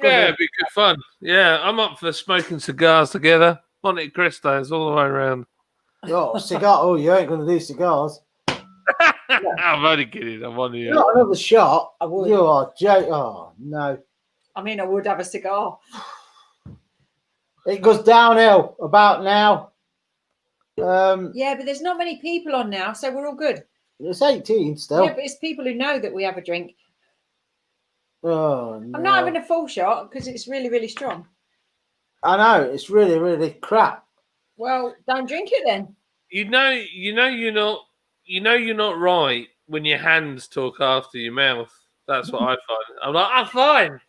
Yeah, it'd be good fun. Yeah, I'm up for smoking cigars together. Monte Cristos all the way around. Oh, cigar! Oh, you ain't going to do cigars. I'm only kidding. I'm on you. Not another shot. I would. You are joking. Oh no! I mean, I would have a cigar. It goes downhill about now. Yeah, but there's not many people on now, so we're all good. It's 18 still. Yeah, but it's people who know that we have a drink. Oh no! I'm not having a full shot because it's really, really strong. I know it's really, really crap. Well, don't drink it then. You're not right when your hands talk after your mouth. That's what I find. I'm like, I'm fine.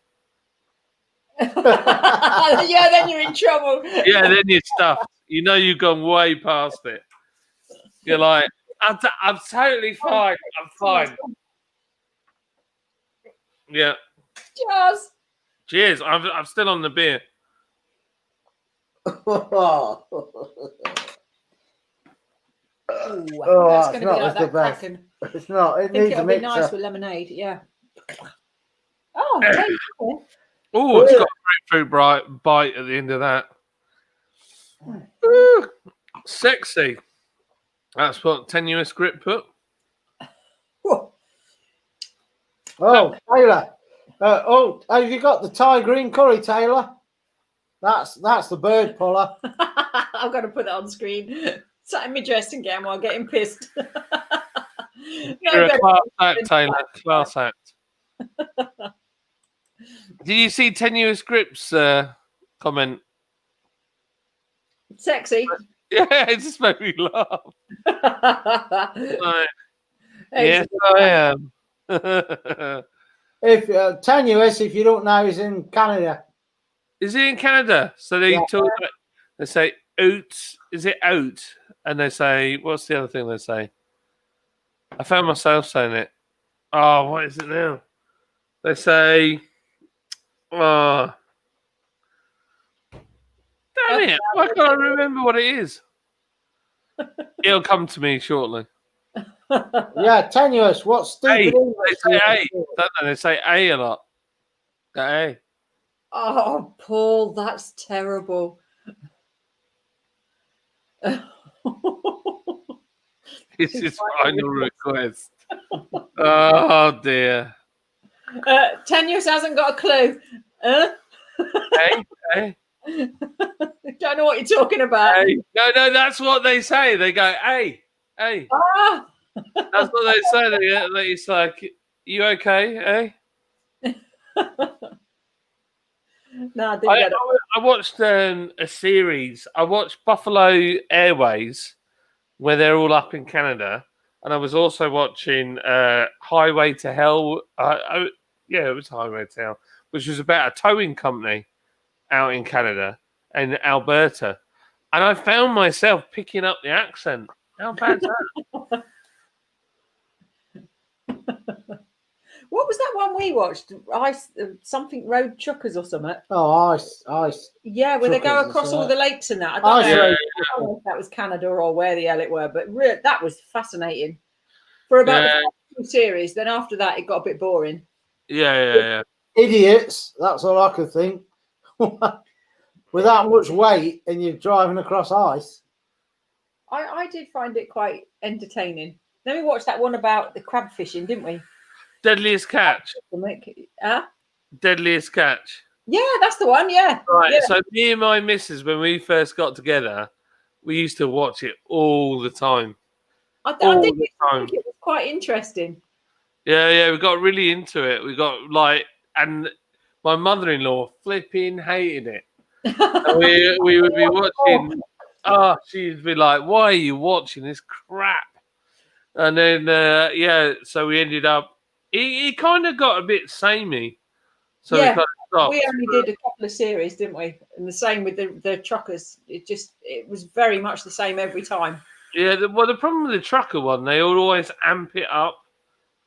Yeah, then you're in trouble. Yeah, then you're stuffed. You know you've gone way past it. You're like, I'm totally fine. I'm fine. Yeah. Cheers. Cheers. I'm still on the beer. Ooh, Oh, that's it's going to not be like as the that best. Kraken. It's not. It I think needs a it'll be mixer. nice with lemonade. Yeah. Oh, there you go. Oh, it's got a grapefruit bite at the end of that. Ooh, sexy. That's what Tenuous Grip put. Whoa. Oh, Taylor. Have you got the Thai green curry, Taylor? That's the bird puller. I've got to put that on screen. Sat in my dressing gown while getting pissed. You're a class act, Taylor. Class act. Did you see Tenuous Grip's comment? Sexy. Yeah, it just made me laugh. Like, yes, Excellent. I am. If Tenuous, if you don't know, is in Canada. Is he in Canada? So they talk. They say oats. Is it oat? And they say, what's the other thing they say? I found myself saying it. Oh, what is it now? They say, oh, damn it! Why can't I remember what it is? It'll come to me shortly. Yeah, Tenuous. What stupid They English say do A. you do? Don't they? They say A a lot. A. Oh, Paul, that's terrible. It's his final request. Oh dear. Tenuous hasn't got a clue. A. Don't know what you're talking about. A. No, that's what they say. They go A. Ah! That's what they say. It's like, you okay? No, I didn't get it. I watched a series. I watched Buffalo Airways, where they're all up in Canada, and I was also watching Highway to Hell. Yeah, it was Highway to Hell, which was about a towing company out in Canada and Alberta, and I found myself picking up the accent. How bad's that? What was that one we watched? Something Road Truckers or something. Oh, ice. Yeah, where they go Truckers, across isn't all it? the lakes and that. I Ice don't know, Road. I don't know if that was Canada or where the hell it were, but that was fascinating. For about the first two series, then after that it got a bit boring. Yeah. Idiots. That's all I could think. With that much weight and you're driving across ice. I did find it quite entertaining. Then we watched that one about the crab fishing, didn't we? Deadliest Catch. Huh? Deadliest Catch. Yeah, that's the one. Yeah. Right. Yeah. So me and my missus, when we first got together, we used to watch it all the time. I All think the time. it was quite interesting. Yeah. We got really into it. We got and my mother-in-law flipping hated it. And we would be watching. Oh, she'd be like, "Why are you watching this crap?" And then so we ended up. He kind of got a bit samey, so we kind of stopped. We only did a couple of series, didn't we? And the same with the truckers. It was very much the same every time. Yeah. The problem with the trucker one, they always amp it up.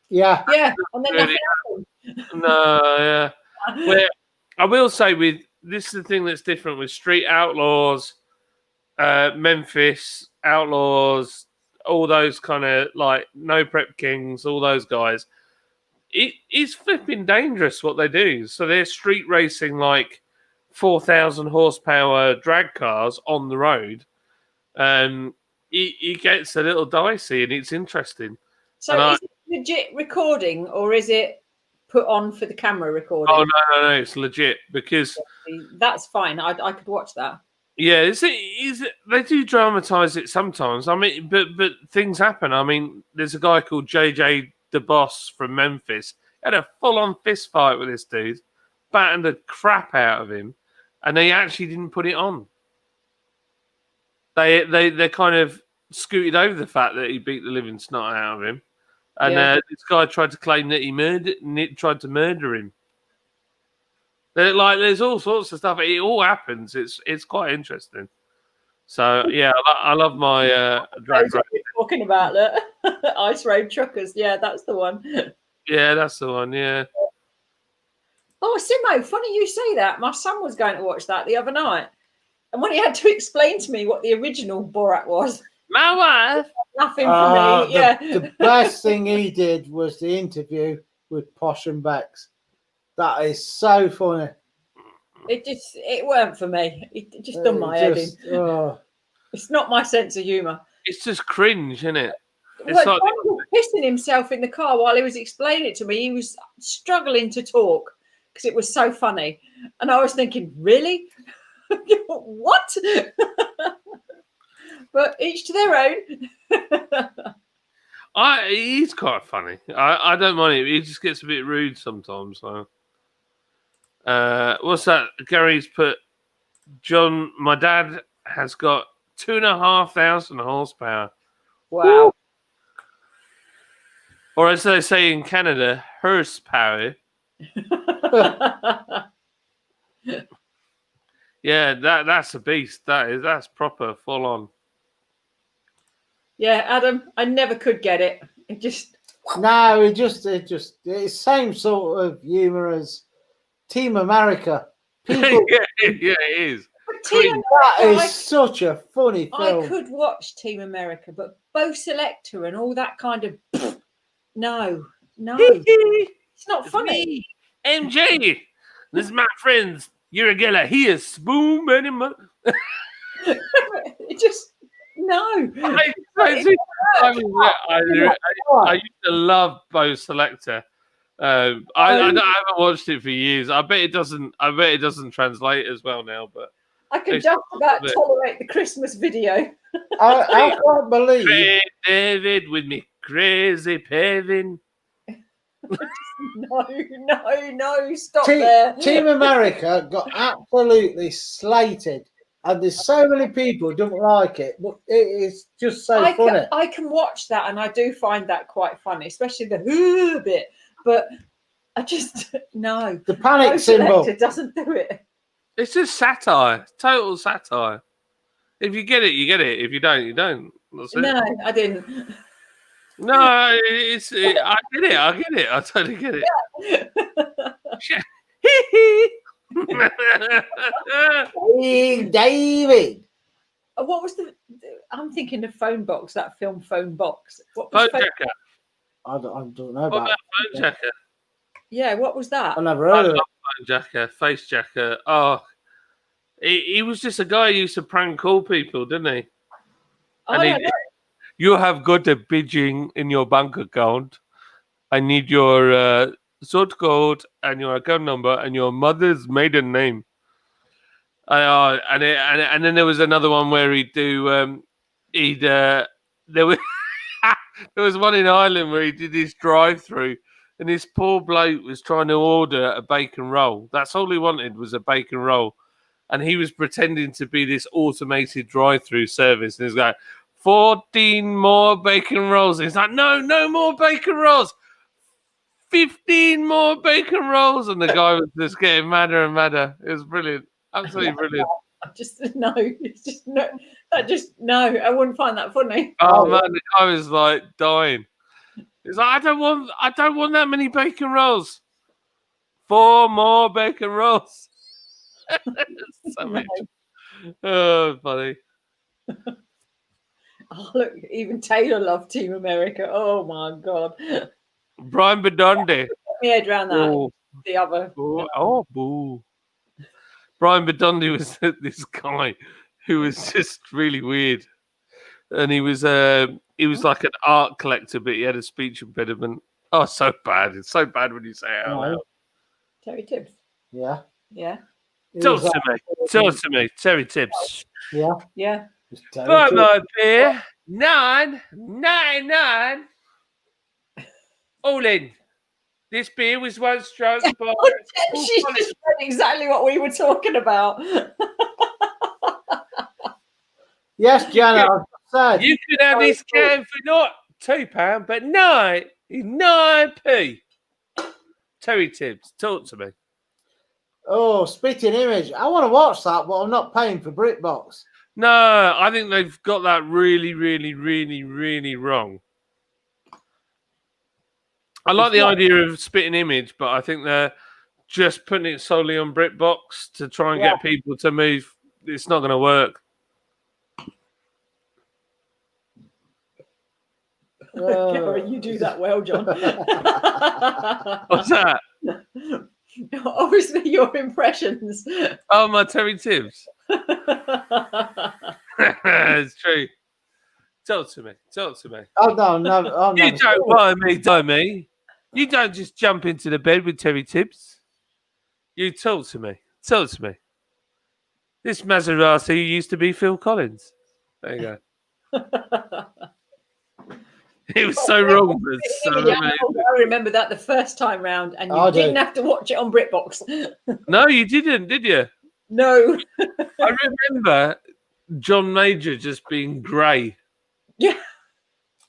Yeah. Yeah, and then Really? No, yeah. Where I will say, with this is the thing that's different with Street Outlaws, Memphis Outlaws, all those kind of like No Prep Kings, all those guys. It is flipping dangerous what they do. So they're street racing like 4,000 horsepower drag cars on the road. It gets a little dicey and it's interesting. So is it legit recording or is it put on for the camera recording? Oh no, it's legit because that's fine. I could watch that. yeah, they do dramatize it sometimes. I mean, but things happen. I mean, there's a guy called JJ the Boss from Memphis. He had a full-on fist fight with this dude, battered the crap out of him, and they actually didn't put it on. They kind of scooted over the fact that he beat the living snot out of him, and this guy tried to claim that he tried to murder him. There's all sorts of stuff. It all happens. It's quite interesting. So yeah, I love my drag race. Talking about that Ice Road Truckers. Yeah, that's the one. Yeah, that's the one. Yeah. Oh, Simo, funny you say that. My son was going to watch that the other night, and when he had to explain to me what the original Borat was, My wife Nothing for me. Yeah. The best thing he did was the interview with Posh and Bex. That is so funny. It weren't for me. It just done my head in. It's not my sense of humour. It's just cringe, isn't it? Well, John was pissing himself in the car while he was explaining it to me. He was struggling to talk because it was so funny. And I was thinking, really? What? But each to their own. He's quite funny. I don't mind it. He just gets a bit rude sometimes. So, what's that? Gary's put, John, my dad has got 2,500 horsepower. Wow. Woo! Or as they say in Canada, horsepower. Yeah, that's a beast. That's proper full on. Yeah, Adam, I never could get it. It just it's same sort of humour as Team America. People, yeah, it is. That is such a funny film. I could watch Team America, but Bo Selector and all that kind of no, it's not funny. MJ, this is my friends. You're a gala. He is spoon anymore. It just no. I used to love Bo Selector. I haven't watched it for years. I bet it doesn't translate as well now. But I can just about tolerate the Christmas video. I can't believe Crazy David with me crazy paving. No, stop there. Team America got absolutely slated, and there's so many people who don't like it, but it is just so funny. I can watch that, and I do find that quite funny, especially the bit. But I just no. The panic symbol doesn't do it. It's just satire, total satire. If you get it, you get it. If you don't, you don't. That's it. No, I didn't. No, I get it. I totally get it. Hey, David. What was I'm thinking of Phone Box, that film Phone Box. What was Phone Jacker. I don't know What about Phone Jacker? Yeah, what was that? I never heard of it. Phone Jacker, Face Jacker. Oh, he was just a guy who used to prank call people, didn't he? You have got a pigeon in your bank account. I need your sort code and your account number and your mother's maiden name. And then there was another one where there was there was one in Ireland where he did his drive-through, and this poor bloke was trying to order a bacon roll. That's all he wanted was a bacon roll, and he was pretending to be this automated drive-through service, and he's going, 14 more bacon rolls. He's like, no more bacon rolls. 15 more bacon rolls. And the guy was just getting madder and madder. It was brilliant. Absolutely brilliant. I wouldn't find that funny. Oh man, the guy was like dying. He's like, I don't want that many bacon rolls. 4 more bacon rolls. Savage. Oh, funny. Oh, look, even Taylor loved Team America. Oh my God. Brian Bedondi. My head around that. Oh. The other. Boo. Brian Bedondi was this guy who was just really weird. And he was like an art collector, but he had a speech impediment. Oh, so bad. It's so bad when you say it out loud. Terry Tibbs. Yeah. Talk to me. Terry Tibbs. Yeah. Buy my beer, $9.99. All in. This beer was once drunk by. She just said exactly what we were talking about. Yes, Janet. You could have this can for not £2, but 9p. Terry Tibbs, talk to me. Oh, Spitting Image. I want to watch that, but I'm not paying for BritBox. No, I think they've got that really, really, really, really wrong. I like the idea of Spitting Image, but I think they're just putting it solely on BritBox to try and get people to move. It's not going to work. Gary, you do that well, John. What's that? Obviously, your impressions. Oh, my Terry Tibbs. It's true. Tell it to me. Tell it to me. Oh no, oh no. You don't buy me. You don't just jump into the bed with Terry Tibbs. You tell it to me. Tell it to me. This Maserati used to be Phil Collins. There you go. It was so wrong, but so Yeah, amazing. I remember that the first time round, and you I do. didn't have to watch it on BritBox. No, you didn't, did you? No. I remember John Major just being grey. Yeah.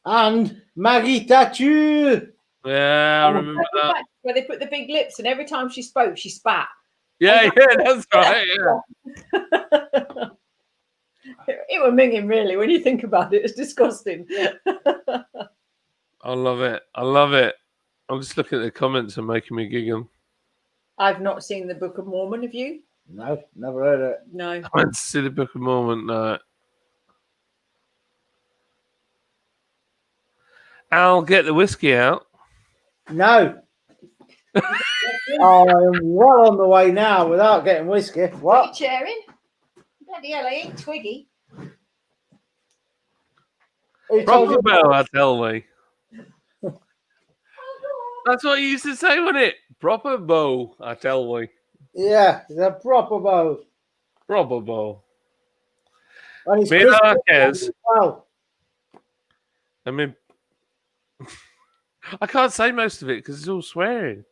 And Maggie Thatcher. Yeah, I remember that. Where they put the big lips, and every time she spoke, she spat. Yeah, that's right. Yeah. It was minging, really, when you think about it. It's disgusting. I love it. I love it. I'm just looking at the comments and making me giggle. I've not seen the Book of Mormon, have you? No, never heard of it. No. I went to see the Book of Mormon. No. Al, get the whiskey out. No. I am well on the way now without getting whiskey. What? Sharing? Bloody hell, I ain't Twiggy. Who told Proper you bow, that? I tell me. That's what you used to say, wasn't it? Proper bow, I tell me. Yeah, the proper bow. Proper bow. And it's Me and Christmas Arquez. as well. I mean, I can't say most of it because it's all swearing.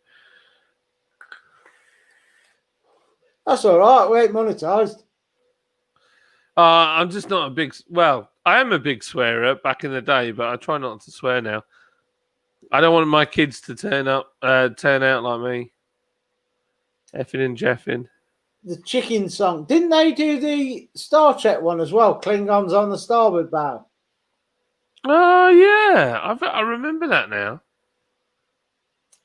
That's all right. We ain't monetised. I'm just not a big. Well, I am a big swearer back in the day, but I try not to swear now. I don't want my kids to turn out like me, effing and jeffing. The chicken song. Didn't they do the Star Trek one as well? Klingons on the starboard bow. Oh yeah, I remember that now.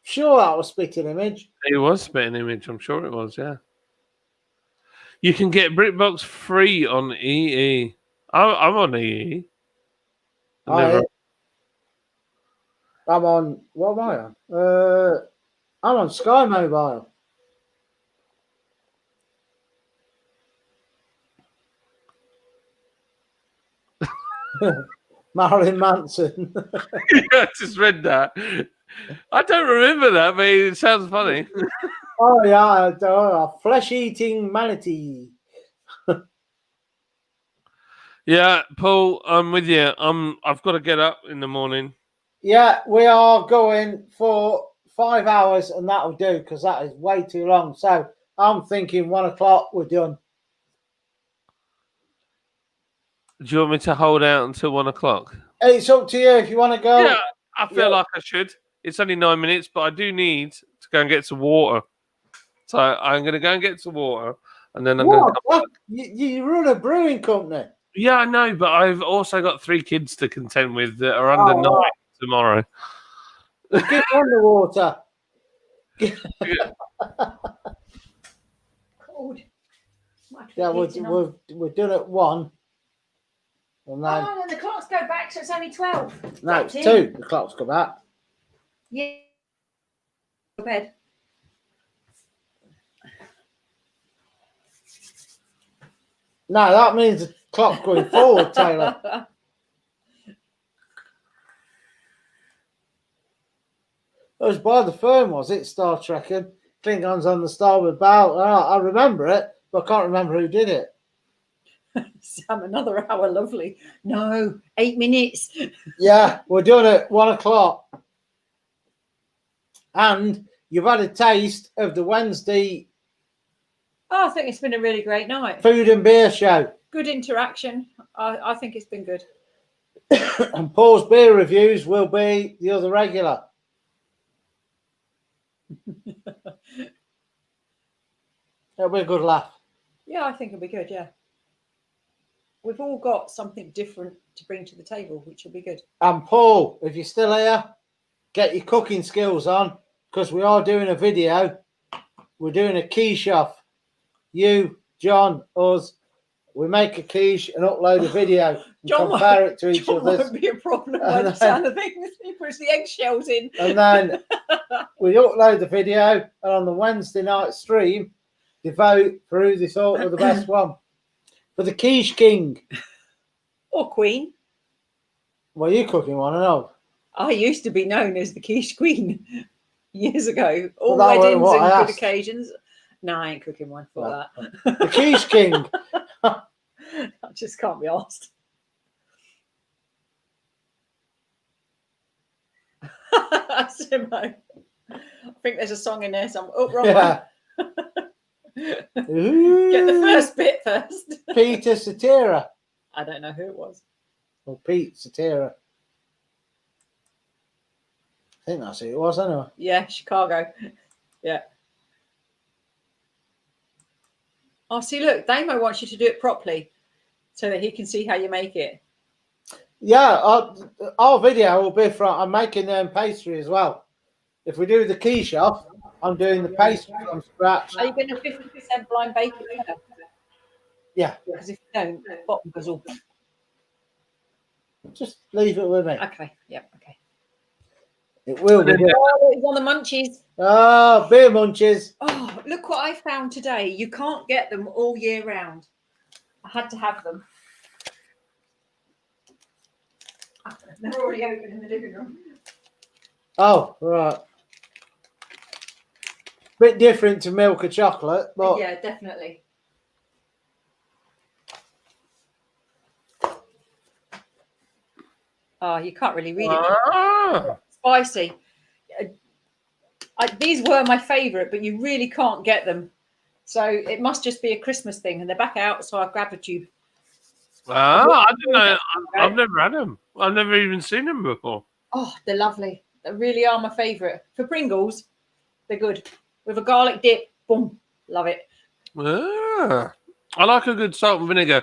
Sure, that was Spitting Image. It was Spitting Image. I'm sure it was. Yeah. You can get BritBox free on EE. I'm on EE. I'm on. What am I on? I'm on Sky Mobile. Marilyn Manson. Yeah, I just read that. I don't remember that, but it sounds funny. Oh yeah, a flesh-eating manatee. Yeah, Paul, I'm with you. I've got to get up in the morning. Yeah, we are going for 5 hours, and that'll do because that is way too long. So I'm thinking 1 o'clock we're done. Do you want me to hold out until 1 o'clock? It's up to you if you want to go. Yeah, I feel like I should. It's only 9 minutes, but I do need to go and get some water. So I'm going to go and get some water, and then I'm going to come back. You run a brewing company. Yeah, I know, but I've also got 3 kids to contend with that are under 9 tomorrow. Get underwater. Cold. Yeah, we're done at 1. And then, Oh, and the clocks go back, so it's only 12. no, it's 2. The clocks go back. Yeah. Go bed. No, that means the clock's going forward, Taylor. It was by the firm, was it? Star Trek and Klingons on the starboard bow. I remember it, but I can't remember who did it. Sam, another hour, lovely. No, 8 minutes. Yeah, we're done at 1 o'clock. And you've had a taste of the Wednesday Oh, I think it's been a really great night. food and beer show. Good interaction. I think it's been good. And Paul's beer reviews will be the other regular. It'll be a good laugh. Yeah, I think it'll be good, yeah. We've all got something different to bring to the table, which will be good. And Paul, if you're still here, get your cooking skills on because we are doing a video. We're doing a quiche off. You, John, us, we make a quiche and upload a video and John compare it to each John other's. won't be a problem by And the sound of things. He puts the eggshells in. And then we upload the video, and on the Wednesday night stream, they vote for who they thought were the best one. For the quiche king. Or queen. Well, you cooking one, I know. I used to be known as the quiche queen years ago. All Well, that wasn't weddings what and I good asked. occasions. No, I ain't cooking one for No. that. The quiche king. I just can't be asked. Simo. I think there's a song in there. Some wrong Yeah. one. Get the first bit first. Peter Cetera. I don't know who it was. Or Pete Cetera. I think that's who it was, anyway. Yeah, Chicago. Yeah. Oh, see, look, Damo wants you to do it properly so that he can see how you make it. Yeah, our video will be from, I'm making pastry as well. If we do the quiche off, I'm doing the pastry from scratch. Are you going to 50% blind bake it? Yeah. Because if you don't, the bottom goes all. Just leave it with me. Okay, yep, okay. It will be. Oh, it's on the munchies. Oh, beer munches. Oh, look what I found today. You can't get them all year round. I had to have them. They're already open in the living room. Oh, right. Bit different to milk or chocolate, but Yeah, definitely. Oh, you can't really read it. Ah, Spicy. These were my favourite, but you really can't get them. So it must just be a Christmas thing. And they're back out, so I've grabbed a tube. I didn't know. I've never had them. I've never even seen them before. Oh, they're lovely. They really are my favourite. For Pringles, they're good. With a garlic dip, boom, love it. Ah, I like a good salt and vinegar.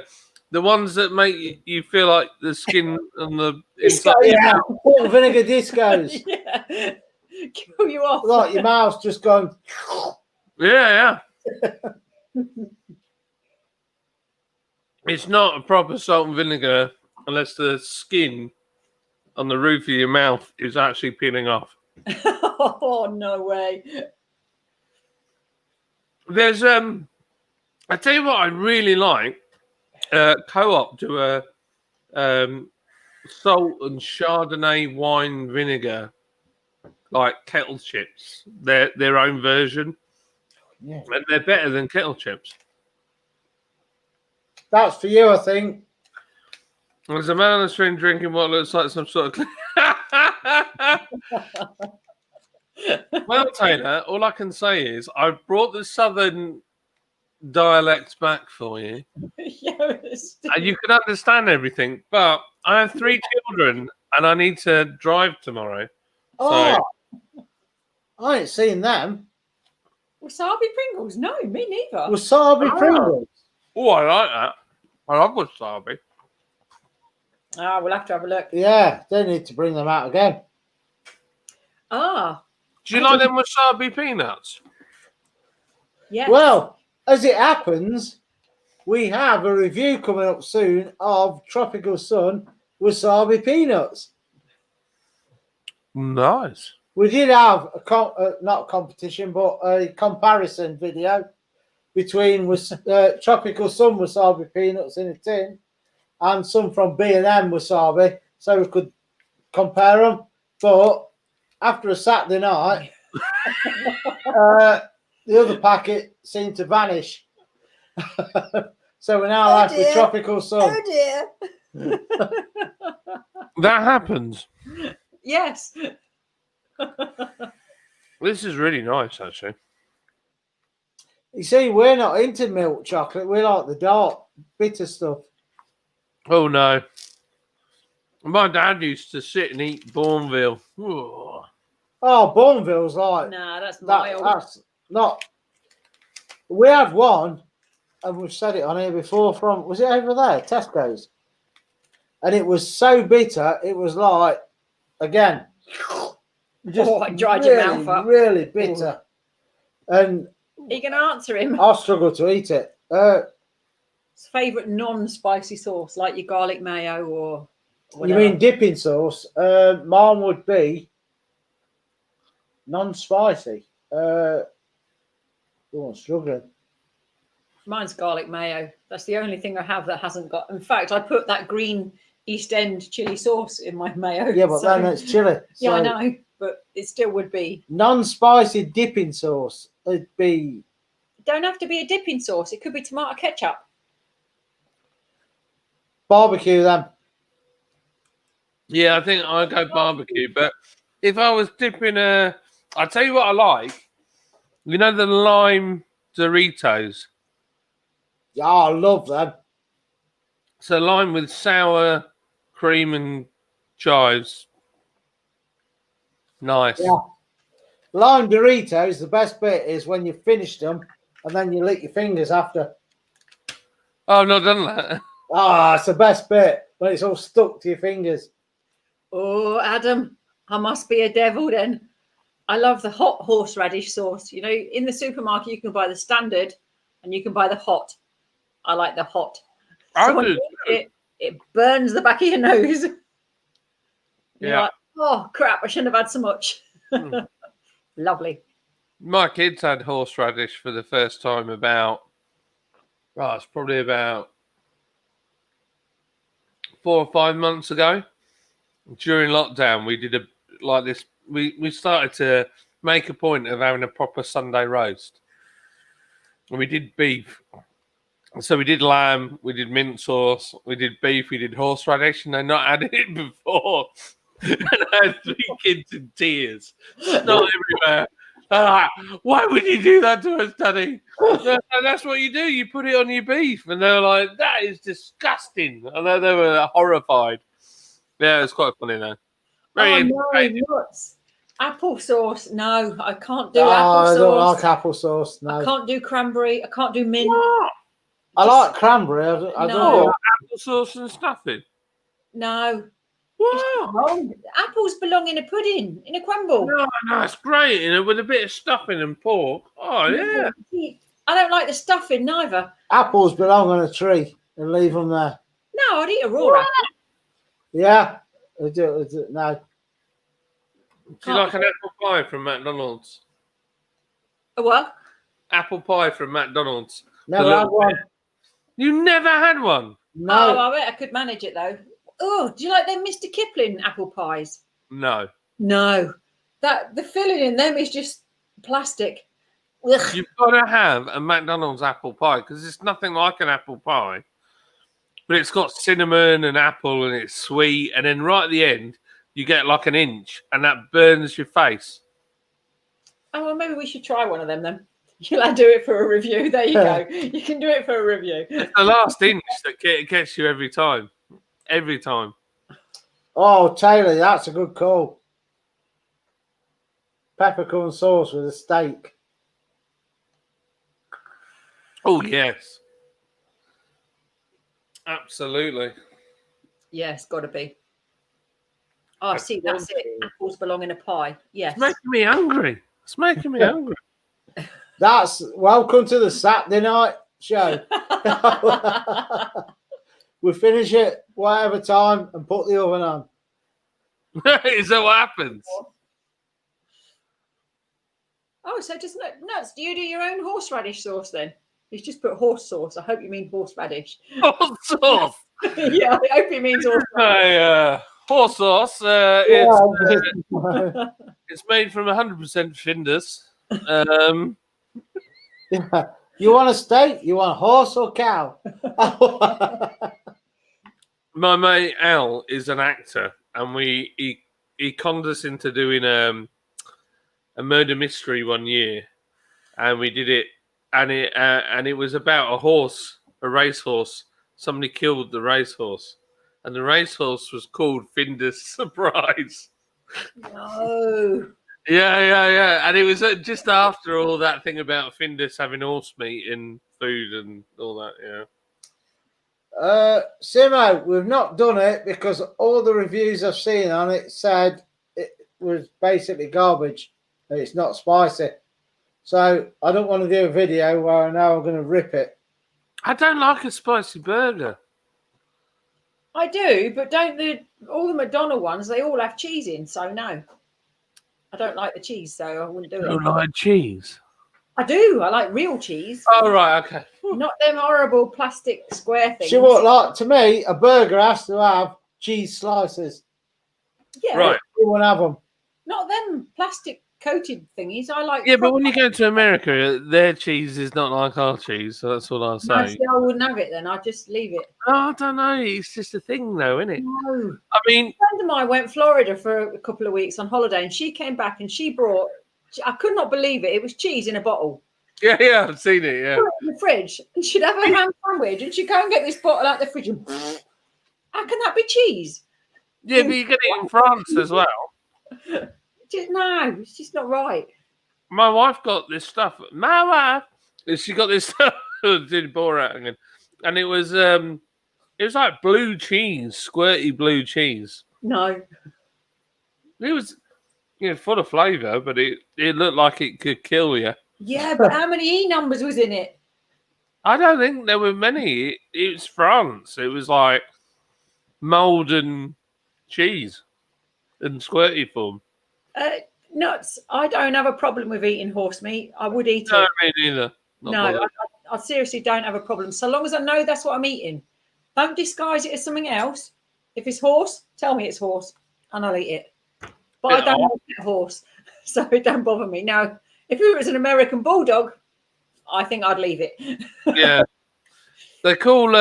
The ones that make you feel like the skin on the inside. yeah, salt vinegar discos. Yeah. Kill you off. Like your mouth's just going. Yeah. It's not a proper salt and vinegar unless the skin on the roof of your mouth is actually peeling off. Oh, no way. There's I tell you what I really like. Co-op do a salt and Chardonnay wine vinegar, like kettle chips. Their own version, Yeah. and they're better than kettle chips. That's for you, I think. There's a man on the screen drinking what looks like some sort of. Well, Taylor, all I can say is I've brought the southern dialect back for you, and you can understand everything. But I have 3 children, and I need to drive tomorrow. Oh, I ain't seen them. Wasabi Pringles? No, me neither. Wasabi Oh. Pringles. Oh, I like that. I love wasabi. Ah, we'll have to have a look. Yeah, they need to bring them out again. Ah, Do you like them wasabi peanuts? yeah. Well, as it happens, we have a review coming up soon of Tropical Sun Wasabi Peanuts. Nice. We did have not a competition, but a comparison video between Tropical Sun Wasabi Peanuts in a tin and some from B&M Wasabi, so we could compare them. But after a Saturday night, the other packet seemed to vanish. So we're now left with Tropical Sun. Oh dear. That happens. Yes. This is really nice, actually. You see, we're not into milk chocolate. We like the dark, bitter stuff. Oh, no. My dad used to sit and eat Bourneville. Ooh. Oh, Bourneville's like Nah, that's that. mild. That's not. We had one, and we've said it on here before. From was it over there, Tesco's? And it was so bitter. It was like, again, just Oh, it dried your mouth up. really bitter. And Are you going to answer him? I struggle to eat it. favourite non-spicy sauce, like your garlic mayo or You whatever? mean dipping sauce? Mine would be non-spicy. Oh, I'm struggling. Mine's garlic mayo. That's the only thing I have that hasn't got. In fact, I put that green East End chili sauce in my mayo. Yeah, but then it's chili. Yeah, I So know, but it still would be. non-spicy dipping sauce. It'd be Don't have to be a dipping sauce. It could be tomato ketchup. barbecue then. Yeah, I think I'd go barbecue. But if I was dipping I'll tell you what I like. You know the lime Doritos? Yeah, I love them. So lime with sour cream and chives. Nice. Yeah. Lime Doritos, the best bit is when you've finished them and then you lick your fingers after. Oh, I've not done that. Ah, it's the best bit when it's all stuck to your fingers. Oh, Adam, I must be a devil then. I love the hot horseradish sauce. You know, in the supermarket, you can buy the standard and you can buy the hot. I like the hot. I when do you eat it burns the back of your nose. You're Yeah. like, oh, crap, I shouldn't have had so much. Mm. Lovely. My kids had horseradish for the first time it's probably about 4 or 5 months ago. During lockdown, we did we started to make a point of having a proper Sunday roast. And we did beef. So we did lamb, we did mint sauce, we did beef, we did horseradish, and they're not had it before. And I had 3 kids in tears. Snot everywhere. Why would you do that to us, Daddy? And that's what you do. You put it on your beef. And they're like, that is disgusting. And they were horrified. Yeah, it's quite funny though. Very no, entertaining. nuts. Apple sauce. No, I can't do Oh, apple I sauce. don't like apple sauce. No. I can't do cranberry. I can't do mint. What? I like cranberry. I No. don't like Apple sauce and stuffing. No. What? Wrong. Apples belong in a pudding, in a crumble. No, it's great. With a bit of stuffing and pork. Oh, yeah. I don't like the stuffing neither. apples belong on a tree and leave them there. No, I'd eat a raw apple. Yeah. I do. No. Do you like an apple pie from McDonald's? A what? Apple pie from McDonald's. Never had one. You never had one? No. Oh, I bet I could manage it though. Oh, do you like them Mr. Kipling apple pies? No. No. The filling in them is just plastic. Ugh. You've got to have a McDonald's apple pie because it's nothing like an apple pie. But it's got cinnamon and apple and it's sweet. And then right at the end, you get like an inch and that burns your face. Oh, well, maybe we should try one of them then. You'll do it for a review. There you go. You can do it for a review. It's the last inch that gets you every time. Every time. Oh, Taylor, that's a good call. Peppercorn sauce with a steak. Oh, yes. Absolutely. Yes, got to be. Oh, see, that's it. Apples belong in a pie. Yes. It's making me hungry. It's making me hungry. That's welcome to the Saturday night show. We finish it whatever time and put the oven on. Is that what happens? Oh, so just nuts. Do you do your own horseradish sauce then? You just put horse sauce. I hope you mean horseradish. Horse sauce. Yeah, I hope it means horseradish. Horse sauce. It's made from 100% Findus. Yeah. You want a steak? You want horse or cow? My mate Al is an actor, and he conned us into doing a murder mystery one year, and we did it, and it was about a racehorse. Somebody killed the racehorse, and the racehorse was called Findus Surprise. No. Yeah. And it was just after all that thing about Findus having horse meat in food and all that, yeah. Simo, we've not done it because all the reviews I've seen on it said it was basically garbage and it's not spicy. So I don't want to do a video where I know I'm going to rip it. I don't like a spicy burger. I do, but all the McDonald ones, they all have cheese in, so no. I don't like the cheese, so I wouldn't do I don't it. like cheese. I do. I like real cheese. Oh, right, okay. Not them horrible plastic square things. See what, like, to me, a burger has to have cheese slices. Yeah, Right. You won't have them. not them plastic coated thingies. I like. Yeah, but when you go to America, their cheese is not like our cheese, so that's all I'll say. No, see, I wouldn't have it then. I'd just leave it. Oh, I don't know. It's just a thing, though, isn't it? No. I mean, A friend of mine went to Florida for a couple of weeks on holiday, and she came back and she brought. I could not believe it. It was cheese in a bottle. yeah, I've seen it, yeah. Put it in the fridge, and she'd have a ham sandwich, and she'd go and get this bottle out the fridge. And how can that be cheese? Yeah, but you get it in France as well. No, it's just not right. My wife got this stuff. My wife, she got this stuff. Did Borat again, and it was like blue cheese, squirty blue cheese. No. It was, full of flavour, but it looked like it could kill you. Yeah, but how many E numbers was in it? I don't think there were many. It was France. It was like mould and cheese in squirty form. Nuts. I don't have a problem with eating horse meat. I would eat No, it. me neither. Not No, bothered. I seriously don't have a problem. So long as I know that's what I'm eating. Don't disguise it as something else. If it's horse, tell me it's horse and I'll eat it. But I don't like horse, so it don't bother me. Now, if it was an American bulldog, I think I'd leave it. Yeah. They call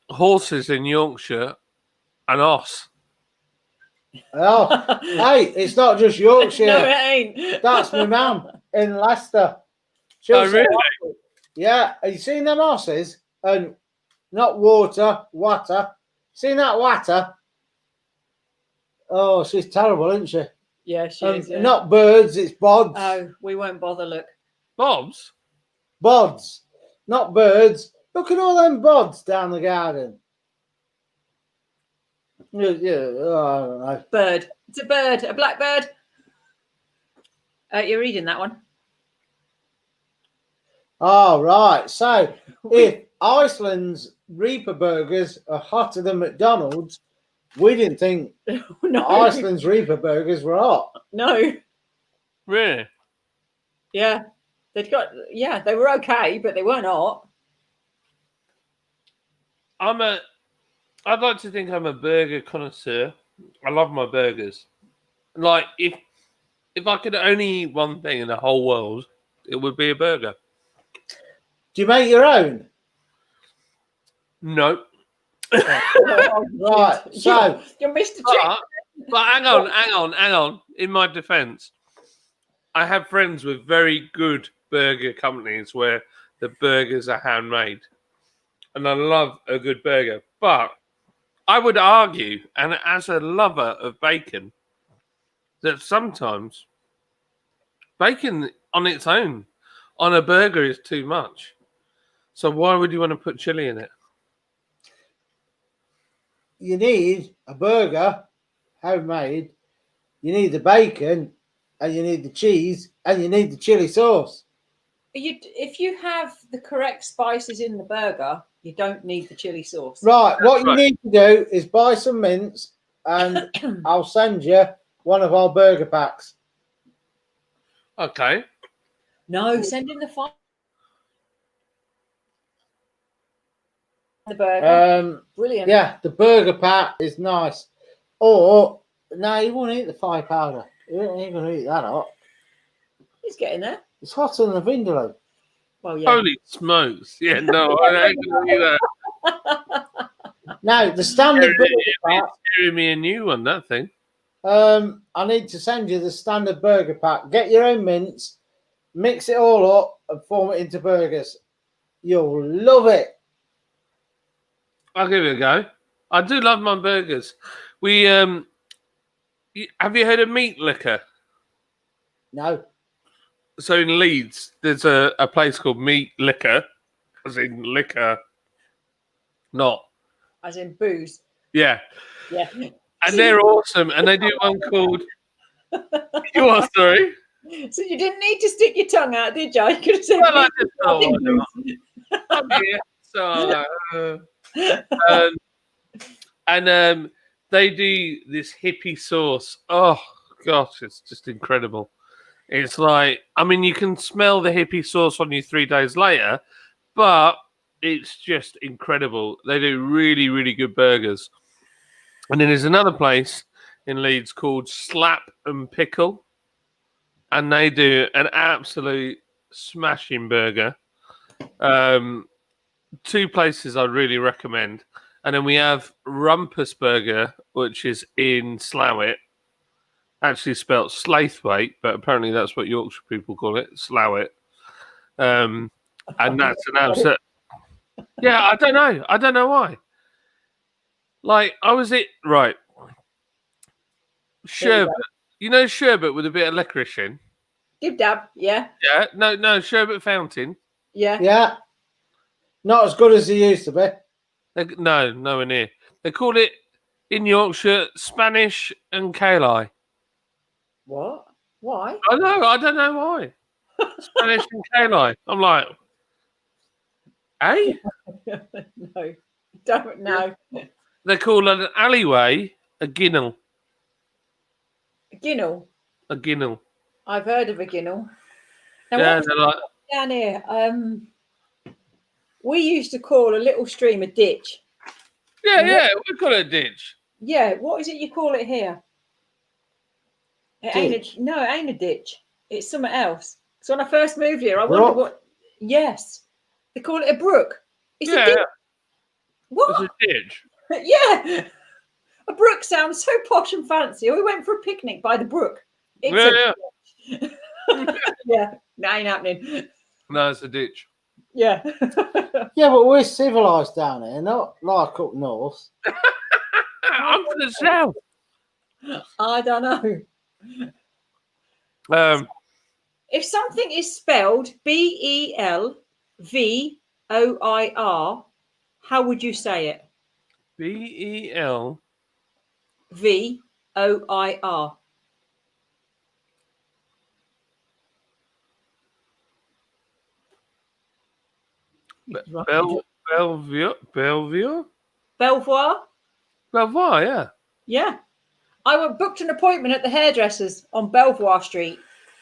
horses in Yorkshire an os. Oh, hey, it's not just Yorkshire. No, it ain't. That's my mum in Leicester. Oh, She'll say, really? yeah, have you seen them horses? And not water. Seen that water? Oh, she's terrible, isn't she? Yeah, she is. Yeah. Not birds, it's bods. Oh, we won't bother. Look. Bob's? Bods, not birds. Look at all them bods down the garden. Yeah, I don't know. Bird. It's a bird. A black bird. You're reading that one. Oh, right. So, if Iceland's Reaper burgers are hotter than McDonald's, we didn't think No. Iceland's Reaper burgers were hot. No. Really? Yeah. They were okay, but they weren't hot. I'd like to think I'm a burger connoisseur. I love my burgers. Like, if I could only eat one thing in the whole world, it would be a burger. Do you make your own? No. Right. So, You're Mr. Chick. But hang on. In my defense, I have friends with very good burger companies where the burgers are handmade. And I love a good burger. But I would argue, and as a lover of bacon, that sometimes bacon on its own on a burger is too much. So why would you want to put chili in it? you need a burger, homemade. You need the bacon, and you need the cheese, and you need the chili sauce. If you have the correct spices in the burger, you don't need the chili sauce. Right. What you right. need to do is buy some mince, and I'll send you one of our burger packs. Okay. No, send in the burger. Brilliant. Yeah, the burger pack is nice. Or no, you won't eat the fire powder. You ain't gonna eat that hot. He's getting there. It's hotter than a vindaloo. Well, yeah. Holy smokes. Yeah, no, I ain't going to do that. Now, the standard burger pack, It's giving me a new one, that thing. I need to send you the standard burger pack. Get your own mince, mix it all up, and form it into burgers. You'll love it. I'll give it a go. I do love my burgers. We have you heard of Meat Liquor? No. So in Leeds, there's a place called Meat Liquor, as in liquor, not. As in booze. Yeah. Yeah. And they're awesome. And they do one called. You are sorry. So you didn't need to stick your tongue out, did you? You could have said. Well, I just thought, why not? So, and they do this hippie sauce. Oh gosh, it's just incredible. It's like, I mean, you can smell the hippie sauce on you 3 days later, but it's just incredible. They do really, really good burgers. And then there's another place in Leeds called Slap and Pickle, and they do an absolute smashing burger. 2 places I really recommend. And then we have Rumpus Burger, which is in Slowett. Actually spelt Slaithwaite, but apparently that's what Yorkshire people call it, Slowett. And that's an absolute... Yeah, I don't know. I don't know why. Like, I was it... Right. Sherbet. You know sherbet with a bit of licorice in? Give dab, yeah. Yeah. No, sherbet fountain. Yeah. Yeah. Not as good as he used to be. No, nowhere near. They call it in Yorkshire Spanish and Kali. What? Why? I know. I don't know why. Spanish and Kali. I'm like, eh? No, don't know. They call an alleyway a ginnel. Ginnel. A ginnel. I've heard of a ginnel. Now, Yeah, what was they're like, down here? We used to call a little stream a ditch. yeah, we call it a ditch. Yeah, what is it you call it here? It Ditch. no, it ain't a ditch. It's something else. So when I first moved here, I Brook? wondered what. Yes, they call it a brook. It's a ditch. What? It's a ditch. Yeah, a brook sounds so posh and fancy. We went for a picnic by the brook. It's Yeah. yeah, that ain't happening. No, it's a ditch. Yeah. Yeah, but we're civilised down here, not like up north. I'm from the south. I don't know. If something is spelled Belvoir, how would you say it? BEL. VOIR. Belvoir? Belvoir? Belvoir, yeah. Yeah. I booked an appointment at the hairdressers on Belvoir Street.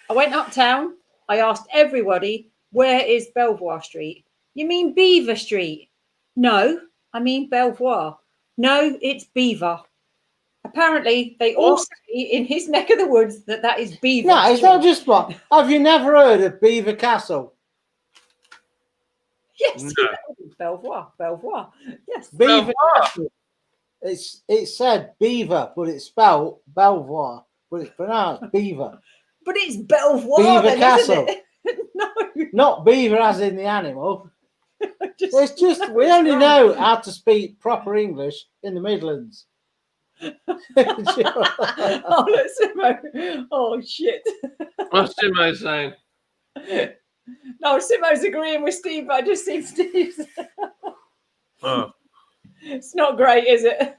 I went uptown. I asked everybody, where is Belvoir Street? You mean Beaver Street? No, I mean Belvoir. No, it's Beaver. Apparently, they all say in his neck of the woods that is Beaver No, it's Street. not just one. Have you never heard of Beaver Castle? Yes, No. Belvoir. Belvoir. Yes. Beaver Belvoir. Castle. It's said Beaver, but it's spelled Belvoir, but it's pronounced Beaver. But it's Belvoir. Beaver then, Castle. Isn't it? No. Not Beaver as in the animal. It's just we it's only wrong. know how to speak proper English in the Midlands. Oh, look, Simo. Oh, shit. What's Timo saying? No, Simo's agreeing with Steve, but I just seen Steve's. Oh. It's not great, is it?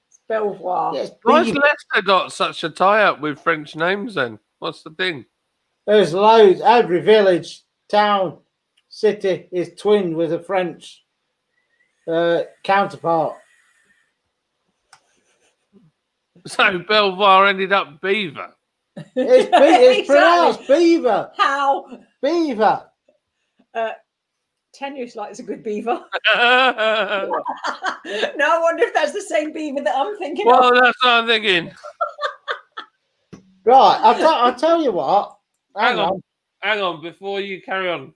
It's Belvoir. Yes, Why's Beaver. Leicester got such a tie-up with French names then? What's the thing? There's loads. Every village, town, city is twinned with a French counterpart. So Belvoir ended up Beaver. It's pronounced Beaver. How? Beaver. Tenuous like it's a good beaver. Well, No, I wonder if that's the same beaver that I'm thinking of. that's what I'm thinking. Right, I'll tell you what. Hang on. Hang on, before you carry on.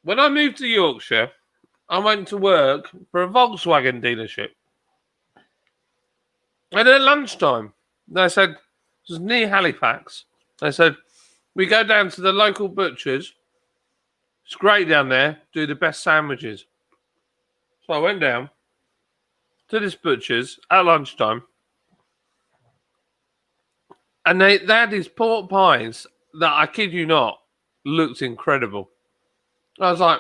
When I moved to Yorkshire, I went to work for a Volkswagen dealership. And at lunchtime, they said, this was near Halifax, they said, we go down to the local butcher's. It's great down there, do the best sandwiches. So I went down to this butcher's at lunchtime. And they had these pork pies that, I kid you not, looked incredible. I was like,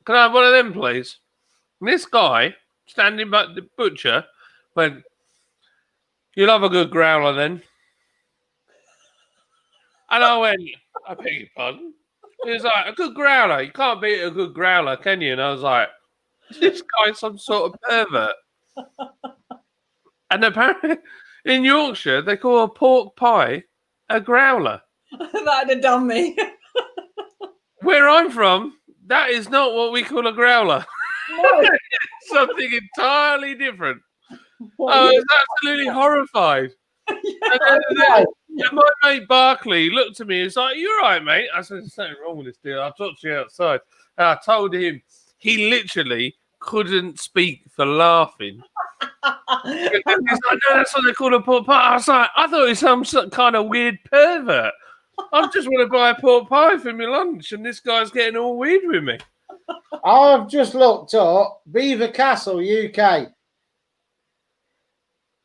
can I have one of them, please? And this guy, standing by the butcher, went, you'll have a good growler then. And I went, I beg your pardon? He was like, a good growler. You can't beat a good growler, can you? And I was like, this guy's some sort of pervert. And apparently in Yorkshire, they call a pork pie a growler. That'd have done me. Where I'm from, that is not what we call a growler. No. It's something entirely different. What, I you- was absolutely horrified. Yeah, And my mate Barkley looked at me and was like, "You're right, mate." I said, "There's something wrong with this deal. I'll talk to you outside." And I told him he literally couldn't speak for laughing. And he's like, "No, that's what they call a pork pie." I was like, "I thought it was some kind of weird pervert. I just want to buy a pork pie for my lunch, and this guy's getting all weird with me." I've just looked up Beaver Castle, UK.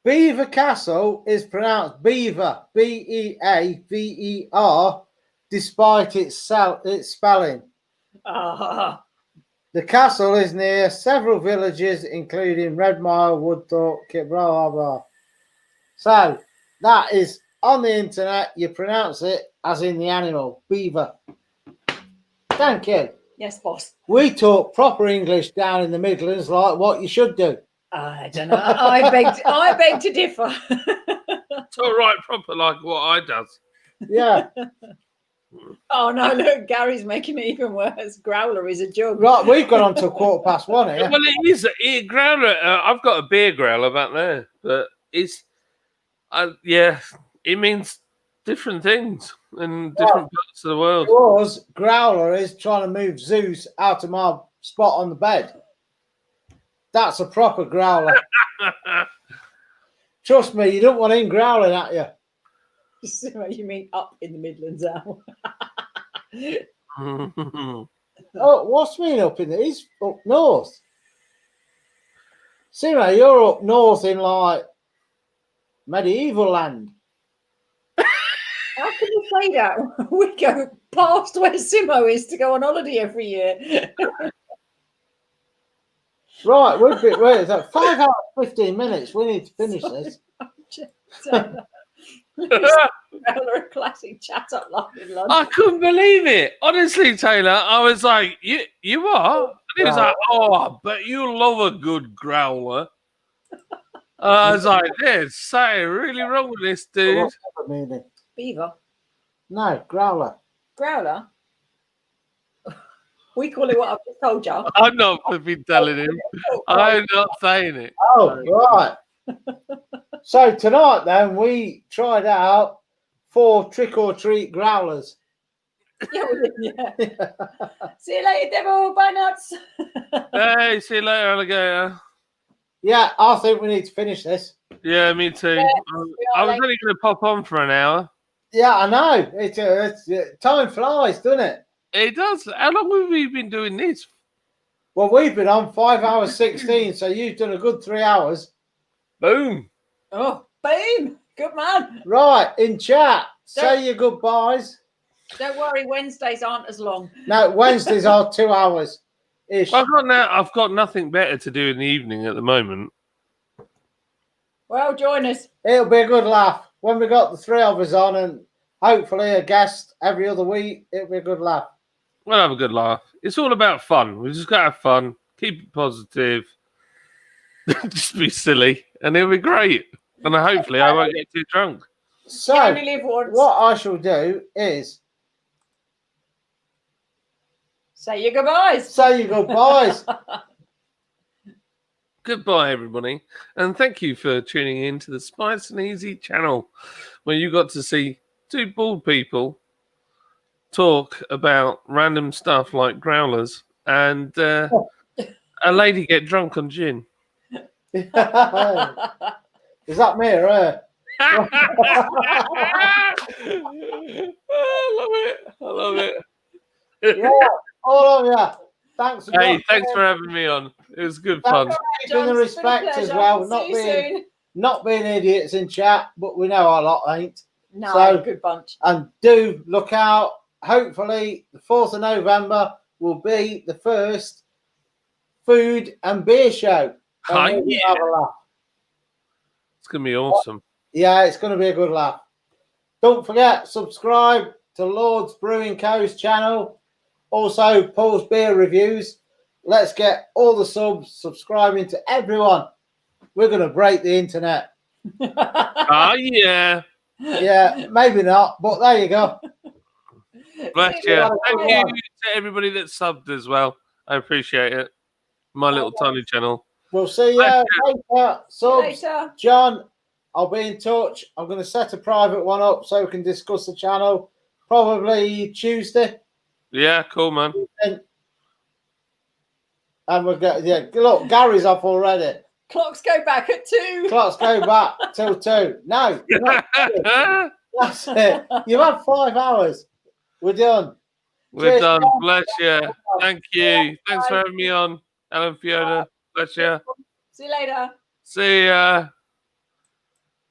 Beaver Castle is pronounced Beaver, Beaver, despite its spelling. Ah, The castle is near several villages, including Redmile, Woodthorpe, blah, blah, blah. So, that is on the internet. You pronounce it as in the animal, beaver. Thank you. yes, boss. We talk proper English down in the Midlands, like what you should do. I don't know. I beg to differ. It's all right, proper like what I does. Yeah. Oh no, look, Gary's making it even worse. Growler is a jug. Right, we've got on to 1:15 here. Well, it is a growler. I've got a beer growler back there, but it's yeah, it means different things in different parts of the world. Yours, Growler, is trying to move Zeus out of my spot on the bed. That's a proper growler. Trust me, you don't want him growling at you. You mean up in the Midlands, Al? Oh, what's mean up in there? He's up north. Simo, you're up north in like medieval land. How can you say that? We go past where Simo is to go on holiday every year. Right, wait, is that 5 hours, 15 minutes? We need to finish this. Growler, a classic chat up live in London. I couldn't believe it. Honestly, Taylor, I was like, you are? And he was like, oh, I bet you love a good growler. I was like, there's something really wrong with this dude. What's that meaning? Beaver. No, growler. Growler. We call it what I've just told you. I'm not flipping telling him. I'm not saying it. Oh, right. So tonight then we tried out 4 trick or treat growlers. Yeah, we did, yeah. See you later, devil. Bye, nuts. Hey, see you later, alligator. Yeah, I think we need to finish this. Yeah, me too. Yeah, I was only going to pop on for an hour. Yeah, I know. It's time flies, doesn't it? It does. How long have we been doing this? Well, we've been on 5 hours 16, so you've done a good 3 hours. Boom. Oh, boom. Good man. Right, in chat, say your goodbyes. Don't worry, Wednesdays aren't as long. No, Wednesdays are 2 hours ish. I've got nothing better to do in the evening at the moment. Well, join us. It'll be a good laugh. When we got the 3 of us on and hopefully a guest every other week, it'll be a good laugh. We'll have a good laugh. It's all about fun. We just got to have fun. Keep it positive. Just be silly. And it'll be great. And hopefully I won't get too drunk. So, You only live once. what I shall do is Say your goodbyes. say your goodbyes. Goodbye, everybody. And thank you for tuning in to the Spice and Easy channel, where you got to see 2 bald people talk about random stuff like growlers and a lady get drunk on gin. Is that me or her? I love it. Yeah, all of you. Thanks. Hey, thanks for having me on. It was good fun. In the respect as well, not being idiots in chat, but we know our lot ain't. No, So- good bunch. And do look out. Hopefully, the 4th of November will be the first food and beer show. Oh, And we'll yeah. have a laugh. It's going to be awesome. Yeah, it's going to be a good laugh. Don't forget, subscribe to Lord's Brewing Co.'s channel. Also, Paul's beer reviews. Let's get all the subs subscribing to everyone. We're going to break the internet. Oh, yeah. Yeah, maybe not, but there you go. Bless you. Thank you to everybody that subbed as well. I appreciate it. My little tiny channel. We'll see you later. Subs. Later. John, I'll be in touch. I'm going to set a private one up so we can discuss the channel probably Tuesday. Yeah, cool, man. And we'll get, yeah, look, Gary's off already. Clocks go back at 2. Clocks go back till 2. No, that's it. You've had 5 hours. We're done. We're Cheers, done. John. Bless you. Thank you. Thanks for having me on, Alan Fiona. Bless you. See you later. See ya.